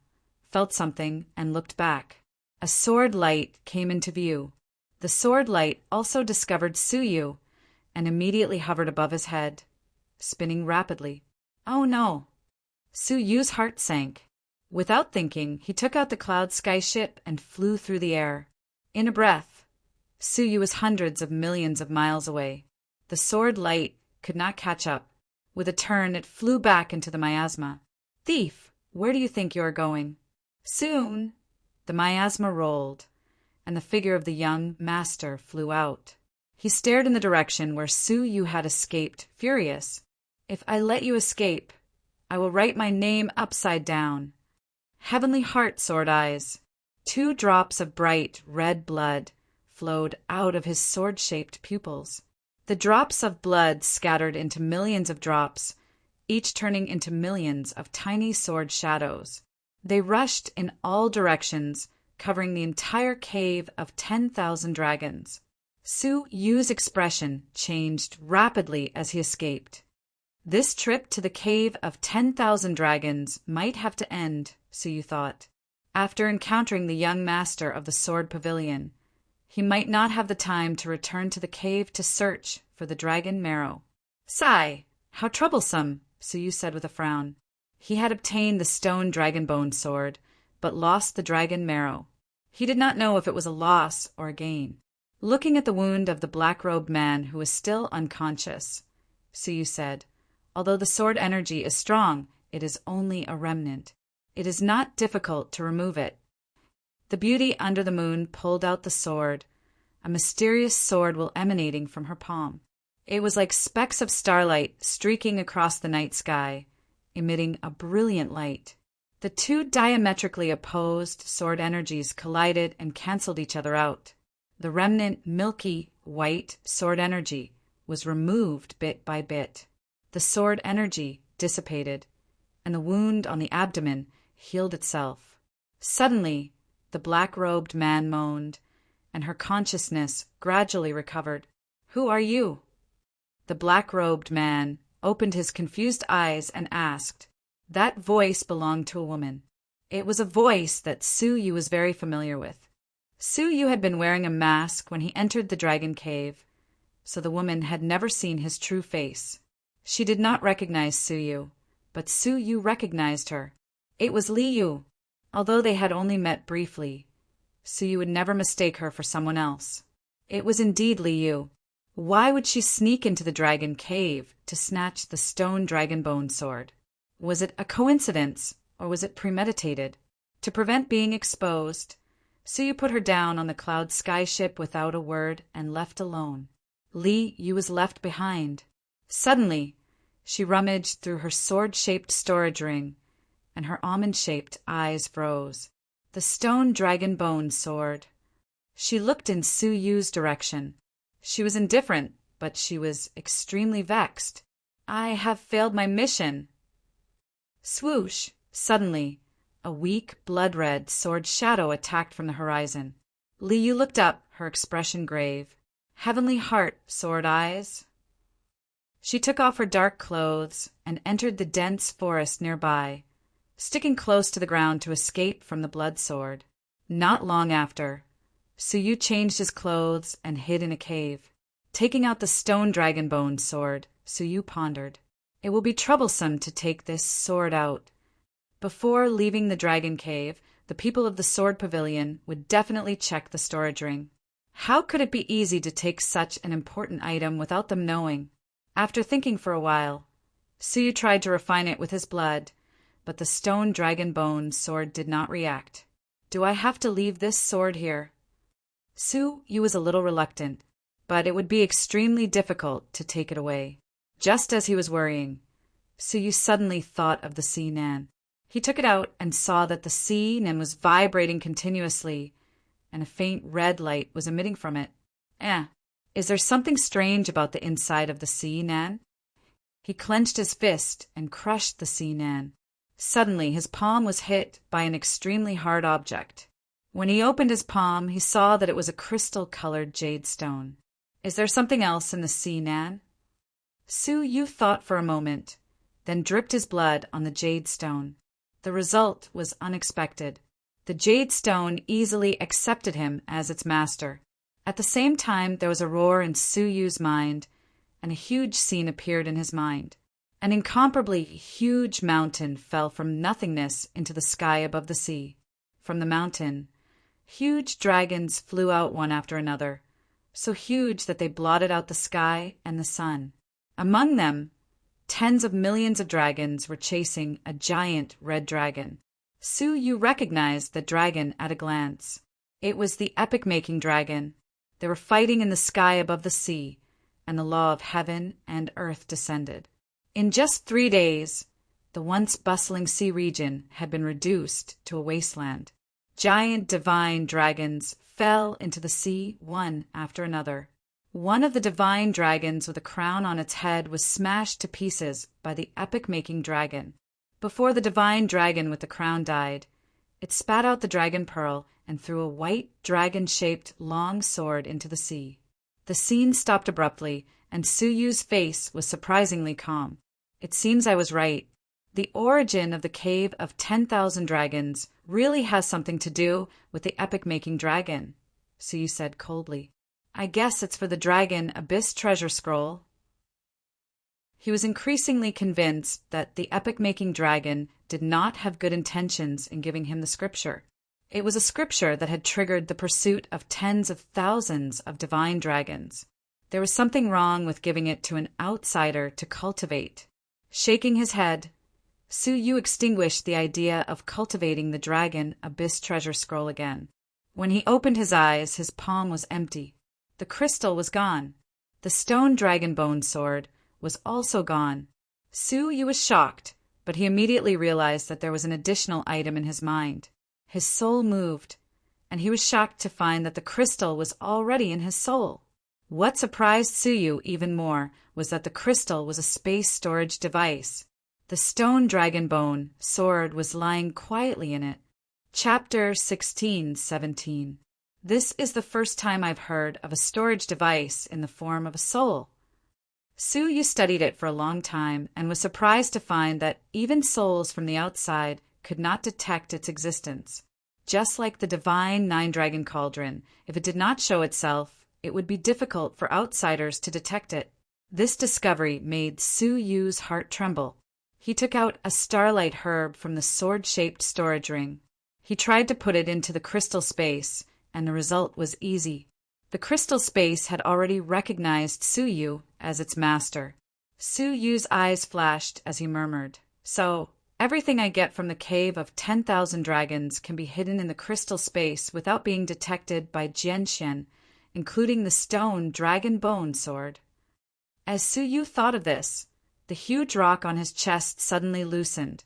felt something and looked back. A sword light came into view. The sword light also discovered Suyu and immediately hovered above his head, spinning rapidly. Oh no! Suyu's heart sank. Without thinking, he took out the cloud sky ship and flew through the air. In a breath, Suyu was hundreds of millions of miles away. The sword light could not catch up. With a turn, it flew back into the miasma. "Thief, where do you think you are going?" "Soon." The miasma rolled, and the figure of the young master flew out. He stared in the direction where Suyu had escaped, furious. "If I let you escape, I will write my name upside down. Heavenly Heart Sword Eyes." 2 drops of bright red blood flowed out of his sword-shaped pupils. The drops of blood scattered into millions of drops, each turning into millions of tiny sword shadows. They rushed in all directions, covering the entire cave of 10,000 dragons. Su Yu's expression changed rapidly as he escaped. This trip to the cave of 10,000 dragons might have to end, Su Yu thought. After encountering the young master of the sword pavilion, he might not have the time to return to the cave to search for the dragon marrow. "Sigh, how troublesome," Su Yu said with a frown. He had obtained the stone dragonbone sword, but lost the dragon marrow. He did not know if it was a loss or a gain. Looking at the wound of the black-robed man who was still unconscious, Suyu said, "Although the sword energy is strong, it is only a remnant. It is not difficult to remove it." The beauty under the moon pulled out the sword, a mysterious sword emanating from her palm. It was like specks of starlight streaking across the night sky, emitting a brilliant light. The two diametrically opposed sword energies collided and canceled each other out. The remnant milky white sword energy was removed bit by bit. The sword energy dissipated, and the wound on the abdomen healed itself. Suddenly, the black-robed man moaned, and her consciousness gradually recovered. "Who are you?" The black-robed man opened his confused eyes and asked. That voice belonged to a woman. It was a voice that Suyu was very familiar with. Suyu had been wearing a mask when he entered the dragon cave, so the woman had never seen his true face. She did not recognize Suyu, but Suyu recognized her. It was Liu. Although they had only met briefly, Suyu would never mistake her for someone else. It was indeed Liu. Why would she sneak into the dragon cave to snatch the stone dragonbone sword? Was it a coincidence, or was it premeditated? To prevent being exposed, Suyu put her down on the cloud skyship without a word and left alone. Liu was left behind. Suddenly, she rummaged through her sword-shaped storage ring, and her almond-shaped eyes froze. The stone dragonbone sword. She looked in Suyu's direction. She was indifferent, but she was extremely vexed. "I have failed my mission." Swoosh! Suddenly, a weak, blood-red sword shadow attacked from the horizon. Liu looked up, her expression grave. Heavenly heart, sword eyes. She took off her dark clothes and entered the dense forest nearby, sticking close to the ground to escape from the blood sword. Not long after, Suyu changed his clothes and hid in a cave. Taking out the stone dragonbone sword, Suyu pondered. It will be troublesome to take this sword out. Before leaving the dragon cave, the people of the sword pavilion would definitely check the storage ring. How could it be easy to take such an important item without them knowing? After thinking for a while, Suyu tried to refine it with his blood, but the stone dragonbone sword did not react. "Do I have to leave this sword here?" Suyu was a little reluctant, but it would be extremely difficult to take it away. Just as he was worrying, Suyu suddenly thought of the sea nan. He took it out and saw that the sea nan was vibrating continuously, and a faint red light was emitting from it. Is there something strange about the inside of the sea nan? He clenched his fist and crushed the sea nan. Suddenly, his palm was hit by an extremely hard object. When he opened his palm, he saw that it was a crystal-colored jade stone. Is there something else in the sea nan? Suyu thought for a moment, then dripped his blood on the jade stone. The result was unexpected. The jade stone easily accepted him as its master. At the same time, there was a roar in Suyu's mind, and a huge scene appeared in his mind. An incomparably huge mountain fell from nothingness into the sky above the sea. From the mountain, huge dragons flew out one after another, so huge that they blotted out the sky and the sun. Among them, tens of millions of dragons were chasing a giant red dragon. Suyu recognized the dragon at a glance. It was the epic-making dragon. They were fighting in the sky above the sea, and the law of heaven and earth descended. In just 3 days, the once bustling sea region had been reduced to a wasteland. Giant divine dragons fell into the sea one after another. One of the divine dragons with a crown on its head was smashed to pieces by the epic-making dragon. Before the divine dragon with the crown died, it spat out the dragon pearl and threw a white dragon-shaped long sword into the sea. The scene stopped abruptly, and Suyu's face was surprisingly calm. It seems I was right. The origin of the Cave of 10,000 Dragons really has something to do with the epic-making dragon, Suyu said coldly. I guess it's for the Dragon Abyss treasure scroll. He was increasingly convinced that the epic-making dragon did not have good intentions in giving him the scripture. It was a scripture that had triggered the pursuit of tens of thousands of divine dragons. There was something wrong with giving it to an outsider to cultivate. Shaking his head, Su Yu extinguished the idea of cultivating the dragon abyss treasure scroll again. When he opened his eyes, his palm was empty. The crystal was gone. The stone dragon bone sword was also gone. Su Yu was shocked, but he immediately realized that there was an additional item in his mind. His soul moved, and he was shocked to find that the crystal was already in his soul. What surprised Su Yu even more was that the crystal was a space storage device. The stone dragon bone sword was lying quietly in it. Chapter 16:17. This is the first time I've heard of a storage device in the form of a soul. Su Yu studied it for a long time and was surprised to find that even souls from the outside could not detect its existence. Just like the divine nine-dragon cauldron, if it did not show itself, it would be difficult for outsiders to detect it. This discovery made Su Yu's heart tremble. He took out a starlight herb from the sword-shaped storage ring. He tried to put it into the crystal space, and the result was easy. The crystal space had already recognized Su Yu as its master. Su Yu's eyes flashed as he murmured, "So, everything I get from the cave of 10,000 dragons can be hidden in the crystal space without being detected by Jianxian, including the stone dragon bone sword." As Su Yu thought of this, the huge rock on his chest suddenly loosened,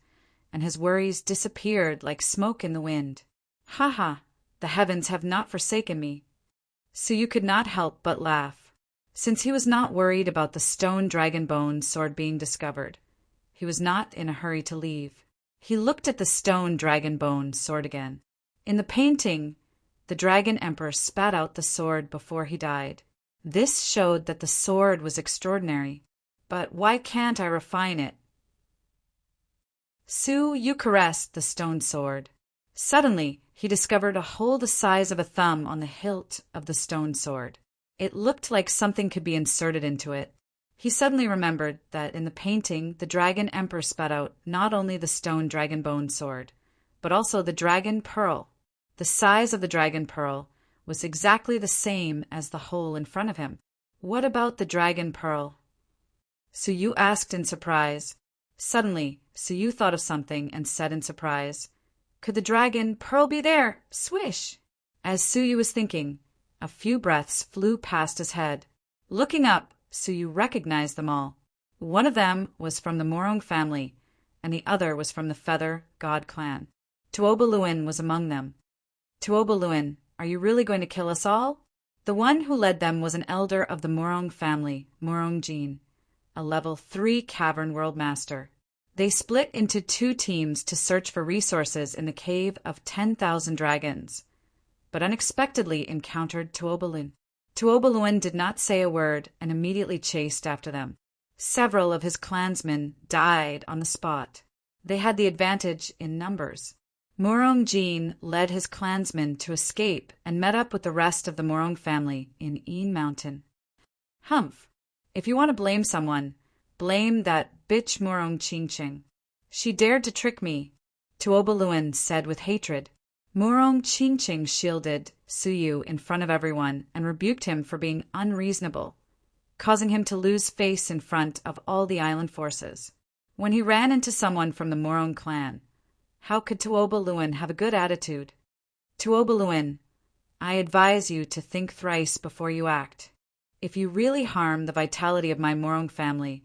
and his worries disappeared like smoke in the wind. "Ha! The heavens have not forsaken me." Su Yu could not help but laugh. Since he was not worried about the stone dragon bone sword being discovered, he was not in a hurry to leave. He looked at the stone dragon bone sword again. In the painting, the dragon emperor spat out the sword before he died. This showed that the sword was extraordinary. But why can't I refine it? Su Yu caressed the stone sword. Suddenly, he discovered a hole the size of a thumb on the hilt of the stone sword. It looked like something could be inserted into it. He suddenly remembered that in the painting, the dragon emperor spat out not only the stone dragon bone sword, but also the dragon pearl. The size of the dragon pearl was exactly the same as the hole in front of him. What about the dragon pearl? Su Yu asked in surprise. Suddenly, Su Yu thought of something and said in surprise, "Could the dragon pearl be there? Swish!" As Su Yu was thinking, a few breaths flew past his head. Looking up, Su Yu recognized them all. One of them was from the Morong family, and the other was from the Feather God clan. Tuobaluan was among them. "Tuobaluan, are you really going to kill us all?" The one who led them was an elder of the Morong family, Morong Jin, a level 3 cavern world master. They split into 2 teams to search for resources in the cave of 10,000 dragons, but unexpectedly encountered Tuobaluan. Tuobaluan did not say a word and immediately chased after them. Several of his clansmen died on the spot. They had the advantage in numbers. Morong Jin led his clansmen to escape and met up with the rest of the Morong family in Een Mountain. "Humph! If you want to blame someone, blame that bitch Morong Chinching. She dared to trick me," Tuobaluan said with hatred. Morong Chinching shielded Su Yu in front of everyone and rebuked him for being unreasonable, causing him to lose face in front of all the island forces. When he ran into someone from the Morong clan, how could Tuobaluan have a good attitude? "Tuobaluan, I advise you to think thrice before you act. If you really harm the vitality of my Morong family,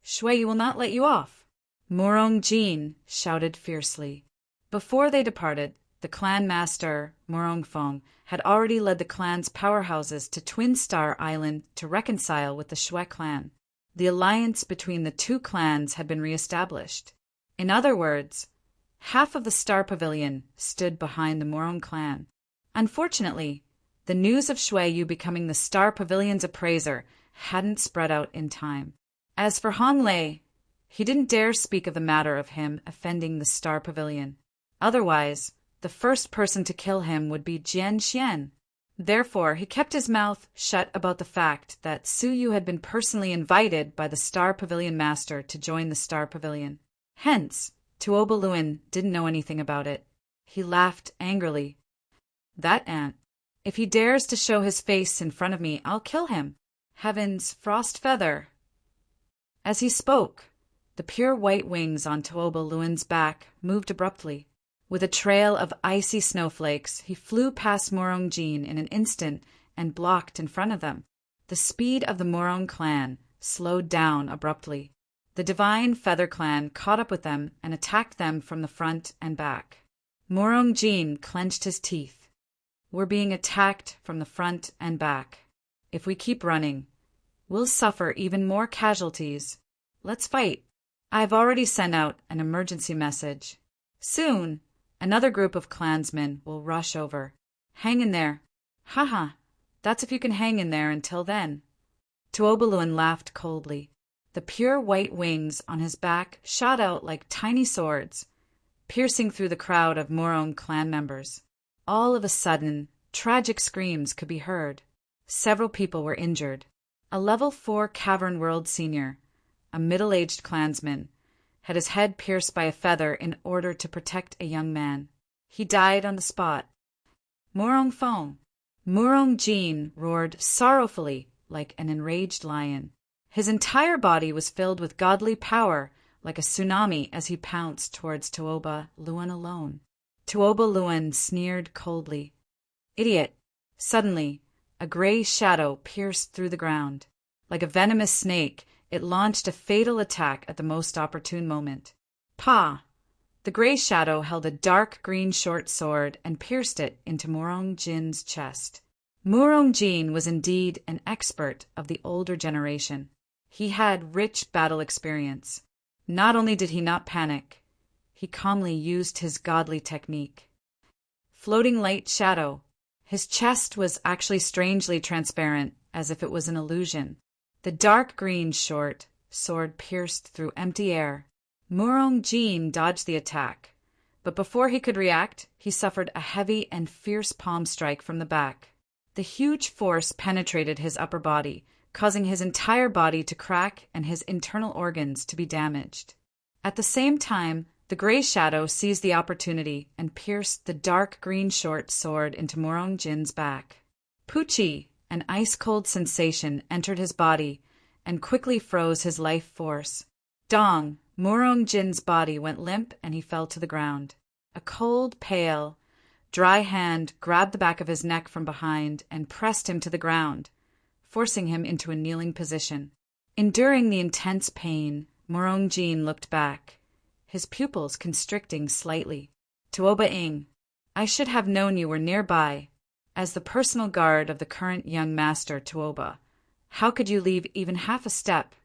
Shui will not let you off." Morong Jin shouted fiercely. Before they departed, the clan master, Morong Fong, had already led the clan's powerhouses to Twin Star Island to reconcile with the Shui clan. The alliance between the 2 clans had been reestablished. In other words, half of the Star Pavilion stood behind the Morong clan. Unfortunately, the news of Shui Yu becoming the Star Pavilion's appraiser hadn't spread out in time. As for Hong Lei, he didn't dare speak of the matter of him offending the Star Pavilion. Otherwise, the first person to kill him would be Jian Xian. Therefore, he kept his mouth shut about the fact that Suyu had been personally invited by the Star Pavilion Master to join the Star Pavilion. Hence, Tuoba Luin didn't know anything about it. He laughed angrily. That ant. If he dares to show his face in front of me, I'll kill him. Heaven's frost feather. As he spoke, the pure white wings on Tuoba Luin's back moved abruptly. With a trail of icy snowflakes, he flew past Morong Jin in an instant and blocked in front of them. The speed of the Morong clan slowed down abruptly. The Divine Feather Clan caught up with them and attacked them from the front and back. Morong Jin clenched his teeth. We're being attacked from the front and back. If we keep running, we'll suffer even more casualties. Let's fight. I've already sent out an emergency message. Soon, another group of clansmen will rush over. Hang in there. Haha, that's if you can hang in there until then. Tuoba Luin laughed coldly. The pure white wings on his back shot out like tiny swords, piercing through the crowd of Morong clan members. All of a sudden, tragic screams could be heard. Several people were injured. A level 4 Cavern World senior, a middle-aged clansman, had his head pierced by a feather in order to protect a young man. He died on the spot. Morong Fong. Morong Jin roared sorrowfully like an enraged lion. His entire body was filled with godly power like a tsunami as he pounced towards Tuoba Luin alone. Tuoba Luin sneered coldly. Idiot! Suddenly, a gray shadow pierced through the ground. Like a venomous snake, it launched a fatal attack at the most opportune moment. Pah! The gray shadow held a dark green short sword and pierced it into Morong Jin's chest. Morong Jin was indeed an expert of the older generation. He had rich battle experience. Not only did he not panic, he calmly used his godly technique. Floating light shadow. His chest was actually strangely transparent, as if it was an illusion. The dark green short sword pierced through empty air. Morong Jin dodged the attack, but before he could react, he suffered a heavy and fierce palm strike from the back. The huge force penetrated his upper body, causing his entire body to crack and his internal organs to be damaged. At the same time, the gray shadow seized the opportunity and pierced the dark green short sword into Morong Jin's back. Pucci, an ice-cold sensation, entered his body and quickly froze his life force. Dong! Morong Jin's body went limp and he fell to the ground. A cold, pale, dry hand grabbed the back of his neck from behind and pressed him to the ground, forcing him into a kneeling position. Enduring the intense pain, Morong Jin looked back, his pupils constricting slightly. Tuoba Ing, I should have known you were nearby. As the personal guard of the current young master, Tuoba, how could you leave even half a step?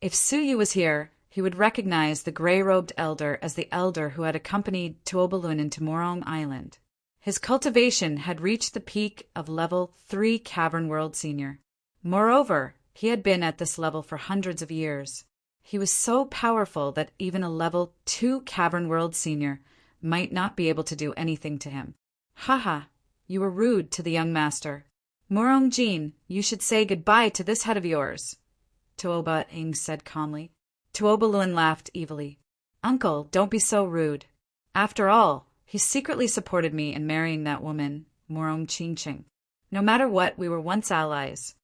If Suyu was here, he would recognize the gray-robed elder as the elder who had accompanied Tuoba Luin into Morong Island. His cultivation had reached the peak of level 3 Cavern World Senior. Moreover, he had been at this level for hundreds of years. He was so powerful that even a level 2 Cavern World Senior might not be able to do anything to him. Haha, you were rude to the young master. Morong Jin, you should say goodbye to this head of yours, Tuoba Ing said calmly. Tuoba Luin laughed evilly. Uncle, don't be so rude. After all, he secretly supported me in marrying that woman, Morong Chinching. No matter what, we were once allies.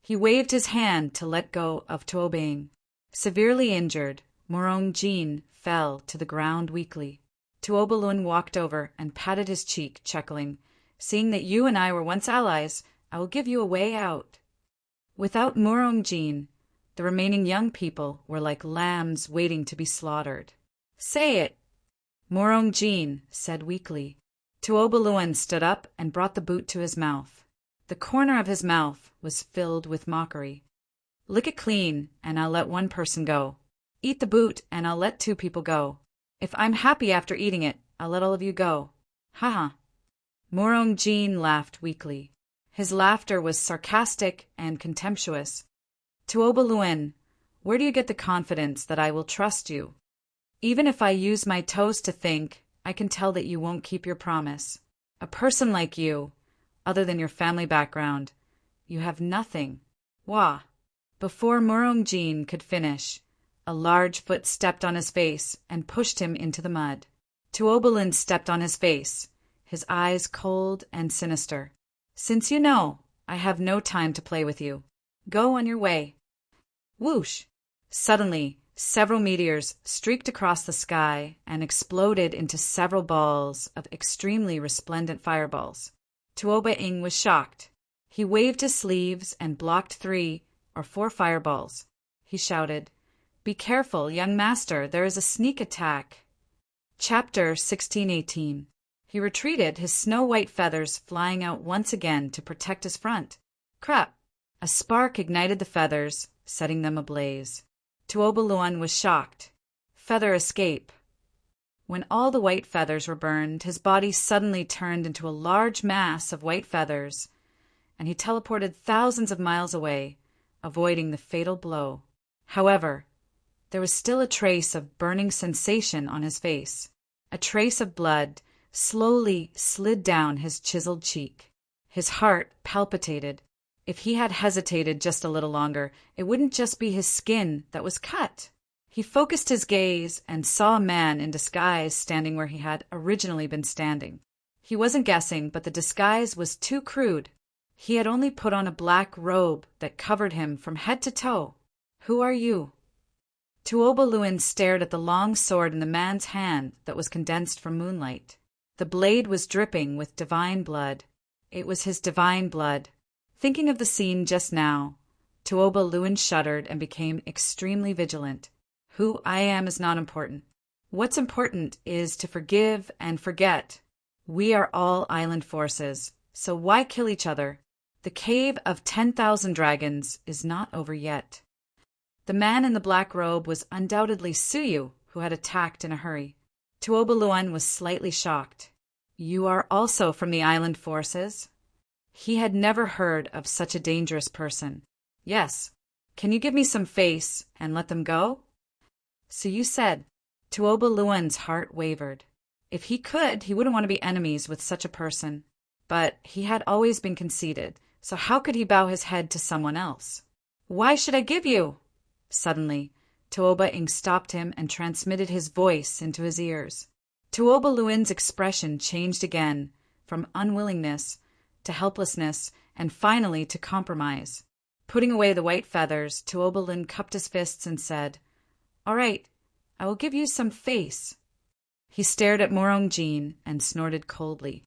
He waved his hand to let go of Tuoba Ing. Severely injured, Morong Jin fell to the ground weakly. Tuoba Luin walked over and patted his cheek, chuckling. Seeing that you and I were once allies, I will give you a way out. Without Morong Jin, the remaining young people were like lambs waiting to be slaughtered. Say it! Morong Jin said weakly. Tuoba Luin stood up and brought the boot to his mouth. The corner of his mouth was filled with mockery. Lick it clean, and I'll let one person go. Eat the boot, and I'll let 2 people go. If I'm happy after eating it, I'll let all of you go. Haha. Morong Jin laughed weakly. His laughter was sarcastic and contemptuous. Tuoba Luin, where do you get the confidence that I will trust you? Even if I use my toes to think, I can tell that you won't keep your promise. A person like you, other than your family background. You have nothing. Wah! Before Morong-jin could finish, a large foot stepped on his face and pushed him into the mud. Tuobalin stepped on his face, his eyes cold and sinister. Since you know, I have no time to play with you. Go on your way. Whoosh! Suddenly, several meteors streaked across the sky and exploded into several balls of extremely resplendent fireballs. Tuoba-ing was shocked. He waved his sleeves and blocked 3 or 4 fireballs. He shouted, "Be careful, young master, there is a sneak attack." Chapter 1618. He retreated, his snow-white feathers flying out once again to protect his front. Crap! A spark ignited the feathers, setting them ablaze. Tuobaluan was shocked. Feather escape. When all the white feathers were burned, his body suddenly turned into a large mass of white feathers, and he teleported thousands of miles away, avoiding the fatal blow. However, there was still a trace of burning sensation on his face. A trace of blood slowly slid down his chiseled cheek. His heart palpitated. If he had hesitated just a little longer, it wouldn't just be his skin that was cut. He focused his gaze and saw a man in disguise standing where he had originally been standing. He wasn't guessing, but the disguise was too crude. He had only put on a black robe that covered him from head to toe. "Who are you?" Tuobaluan stared at the long sword in the man's hand that was condensed from moonlight. The blade was dripping with divine blood. It was his divine blood. Thinking of the scene just now, Tuobaluan shuddered and became extremely vigilant. Who I am is not important. What's important is to forgive and forget. We are all island forces, so why kill each other? The cave of 10,000 dragons is not over yet. The man in the black robe was undoubtedly Suyu, who had attacked in a hurry. Tuobaluan was slightly shocked. You are also from the island forces? He had never heard of such a dangerous person. Yes. Can you give me some face and let them go? Suyu said. Tuobaluan's heart wavered. If he could, he wouldn't want to be enemies with such a person. But he had always been conceited, so how could he bow his head to someone else? Why should I give you? Suddenly, Tuoba-ing stopped him and transmitted his voice into his ears. Tuobaluan's expression changed again, from unwillingness to helplessness, and finally to compromise. Putting away the white feathers, Tuobalun cupped his fists and said, "All right, I will give you some face." He stared at Morong-jin and snorted coldly.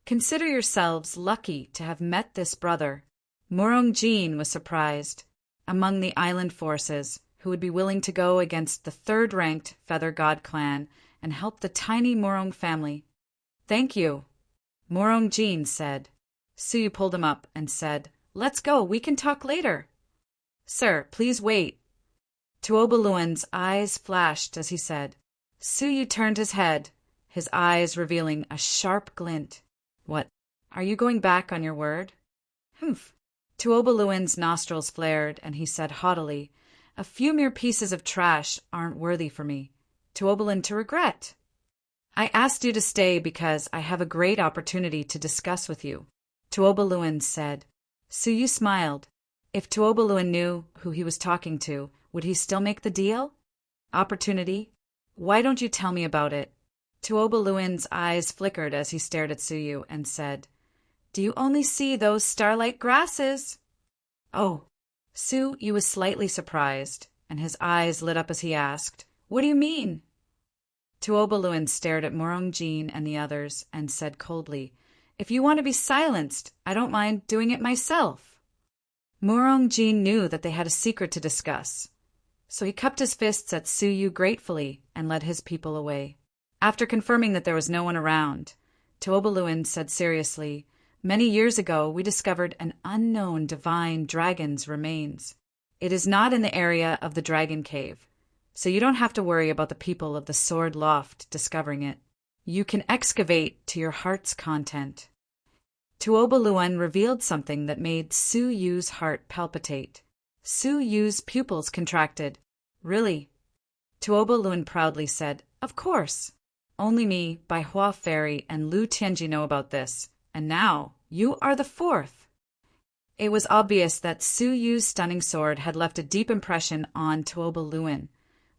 "Consider yourselves lucky to have met this brother." Morong-jin was surprised. Among the island forces, who would be willing to go against the third-ranked Feather God clan and help the tiny Morong family. "Thank you," Morong-jin said. Suyu pulled him up and said, "Let's go, we can talk later." "Sir, please wait." Tuobaluan's eyes flashed as he said. Suyu turned his head, his eyes revealing a sharp glint. "What? Are you going back on your word?" "Humph." Tuobaluan's nostrils flared, and he said haughtily, "A few mere pieces of trash aren't worthy for me. Tuobalun to regret. I asked you to stay because I have a great opportunity to discuss with you," Tuobaluan said. Suyu smiled. If Tuobaluan knew who he was talking to, would he still make the deal? Opportunity? Why don't you tell me about it? Tuobaluan's eyes flickered as he stared at Suyu and said, "Do you only see those starlight grasses?" "Oh." Suyu was slightly surprised, and his eyes lit up as he asked, "What do you mean?" Tuobaluan stared at Morong-jin and the others and said coldly, "If you want to be silenced, I don't mind doing it myself." Morong-jin knew that they had a secret to discuss, so he cupped his fists at Suyu gratefully and led his people away. After confirming that there was no one around, Tuobaluan said seriously, "Many years ago we discovered an unknown divine dragon's remains. It is not in the area of the Dragon Cave, so you don't have to worry about the people of the Sword Loft discovering it. You can excavate to your heart's content." Tuobaluan revealed something that made Suyu's heart palpitate. Suyu's pupils contracted. "Really?" Tuobaluan proudly said, "Of course. Only me, Bai Hua Fairy, and Lu Tianji know about this, and now You are the fourth. It was obvious that Su Yu's stunning sword had left a deep impression on Tuoba Luin,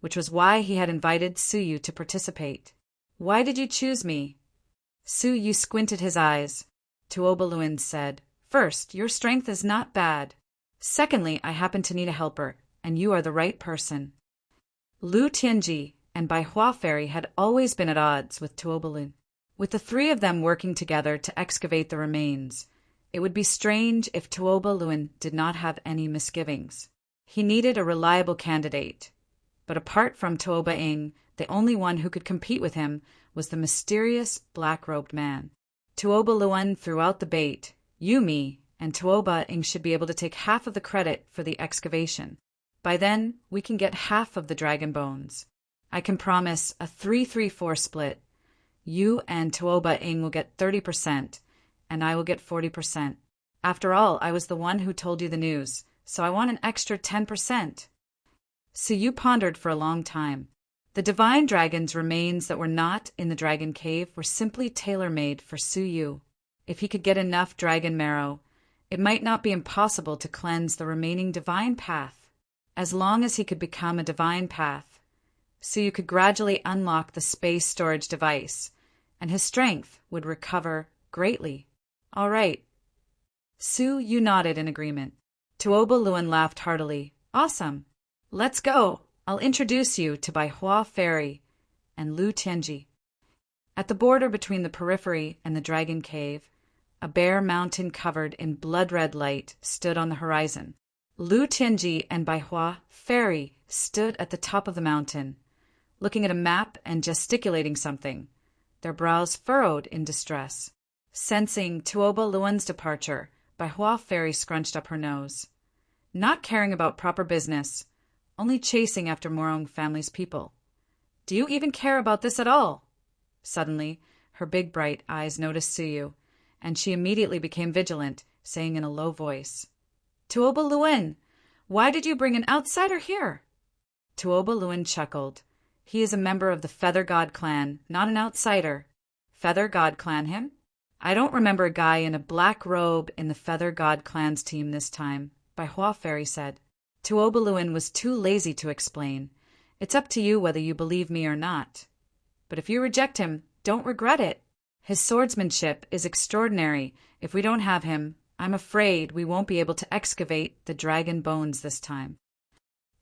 which was why he had invited Su Yu to participate. Why did you choose me? Su Yu squinted his eyes. Tuoba Luin said, First, your strength is not bad. Secondly, I happen to need a helper, and you are the right person. Lu Tianji and Bai Hua Fairy had always been at odds with Tuoba Luin. With the three of them working together to excavate the remains, it would be strange if Tuoba Luin did not have any misgivings. He needed a reliable candidate. But apart from Tuoba Ing, the only one who could compete with him was the mysterious black-robed man. Tuoba Luin threw out the bait. You, me, and Tuoba Ing should be able to take half of the credit for the excavation. By then, we can get half of the dragon bones. I can promise a 3-3-4 split. You and Tuoba Ing will get 30%, and I will get 40%. After all, I was the one who told you the news, so I want an extra 10%. Su Yu pondered for a long time. The divine dragon's remains that were not in the dragon cave were simply tailor-made for Su Yu. If he could get enough dragon marrow, it might not be impossible to cleanse the remaining divine path. As long as he could become a divine path, Su Yu could gradually unlock the space storage device, and his strength would recover greatly. All right. Su Yu nodded in agreement. Tuoba Luin laughed heartily. Awesome. Let's go. I'll introduce you to Bai Hua Fairy and Lu Tianji. At the border between the periphery and the dragon cave, a bare mountain covered in blood-red light stood on the horizon. Lu Tianji and Bai Hua Fairy stood at the top of the mountain, looking at a map and gesticulating something, their brows furrowed in distress. Sensing Tuoba Luin's departure, Bai Hua Fairy scrunched up her nose. Not caring about proper business, only chasing after Morong family's people. Do you even care about this at all? Suddenly, her big bright eyes noticed Su Yu, and she immediately became vigilant, saying in a low voice, Tuoba Luin, why did you bring an outsider here? Tuoba Luin chuckled. He is a member of the Feather God clan, not an outsider. Feather God clan him? I don't remember a guy in a black robe in the Feather God clan's team this time, Bai Hua Fairy said. Tuoba Luin was too lazy to explain. It's up to you whether you believe me or not. But if you reject him, don't regret it. His swordsmanship is extraordinary. If we don't have him, I'm afraid we won't be able to excavate the dragon bones this time.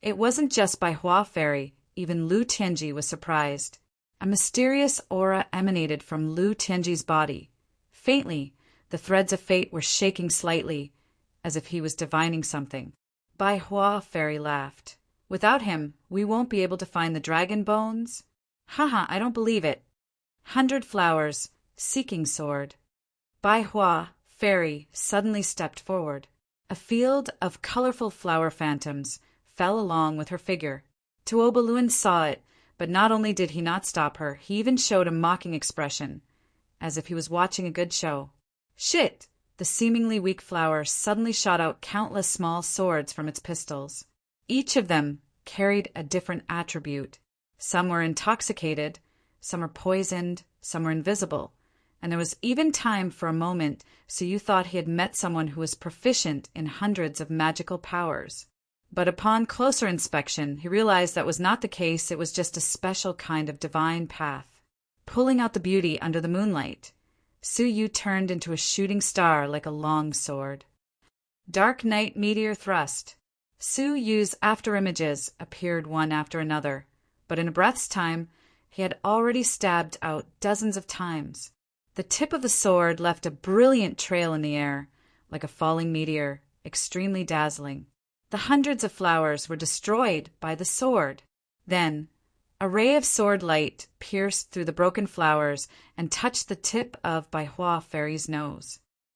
It wasn't just Bai Hua Fairy. Even Lu Tianji was surprised. A mysterious aura emanated from Lu Tianji's body. Faintly, the threads of fate were shaking slightly, as if he was divining something. Bai Hua Fairy laughed. Without him, we won't be able to find the dragon bones? Haha, I don't believe it. 100 flowers, seeking sword. Bai Hua Fairy suddenly stepped forward. A field of colorful flower phantoms fell along with her figure. Tuoba Luin saw it, but not only did he not stop her, he even showed a mocking expression, as if he was watching a good show. Shit! The seemingly weak flower suddenly shot out countless small swords from its pistils. Each of them carried a different attribute. Some were intoxicated, some were poisoned, some were invisible, and there was even time for a moment Su Yu thought he had met someone who was proficient in hundreds of magical powers. But upon closer inspection, he realized that was not the case. It was just a special kind of divine path. Pulling out the beauty under the moonlight, Su Yu turned into a shooting star like a long sword. Dark Night Meteor Thrust. Su Yu's afterimages appeared one after another, but in a breath's time, he had already stabbed out dozens of times. The tip of the sword left a brilliant trail in the air, like a falling meteor, extremely dazzling. The hundreds of flowers were destroyed by the sword. Then, a ray of sword light pierced through the broken flowers and touched the tip of Bai Hua Fairy's nose.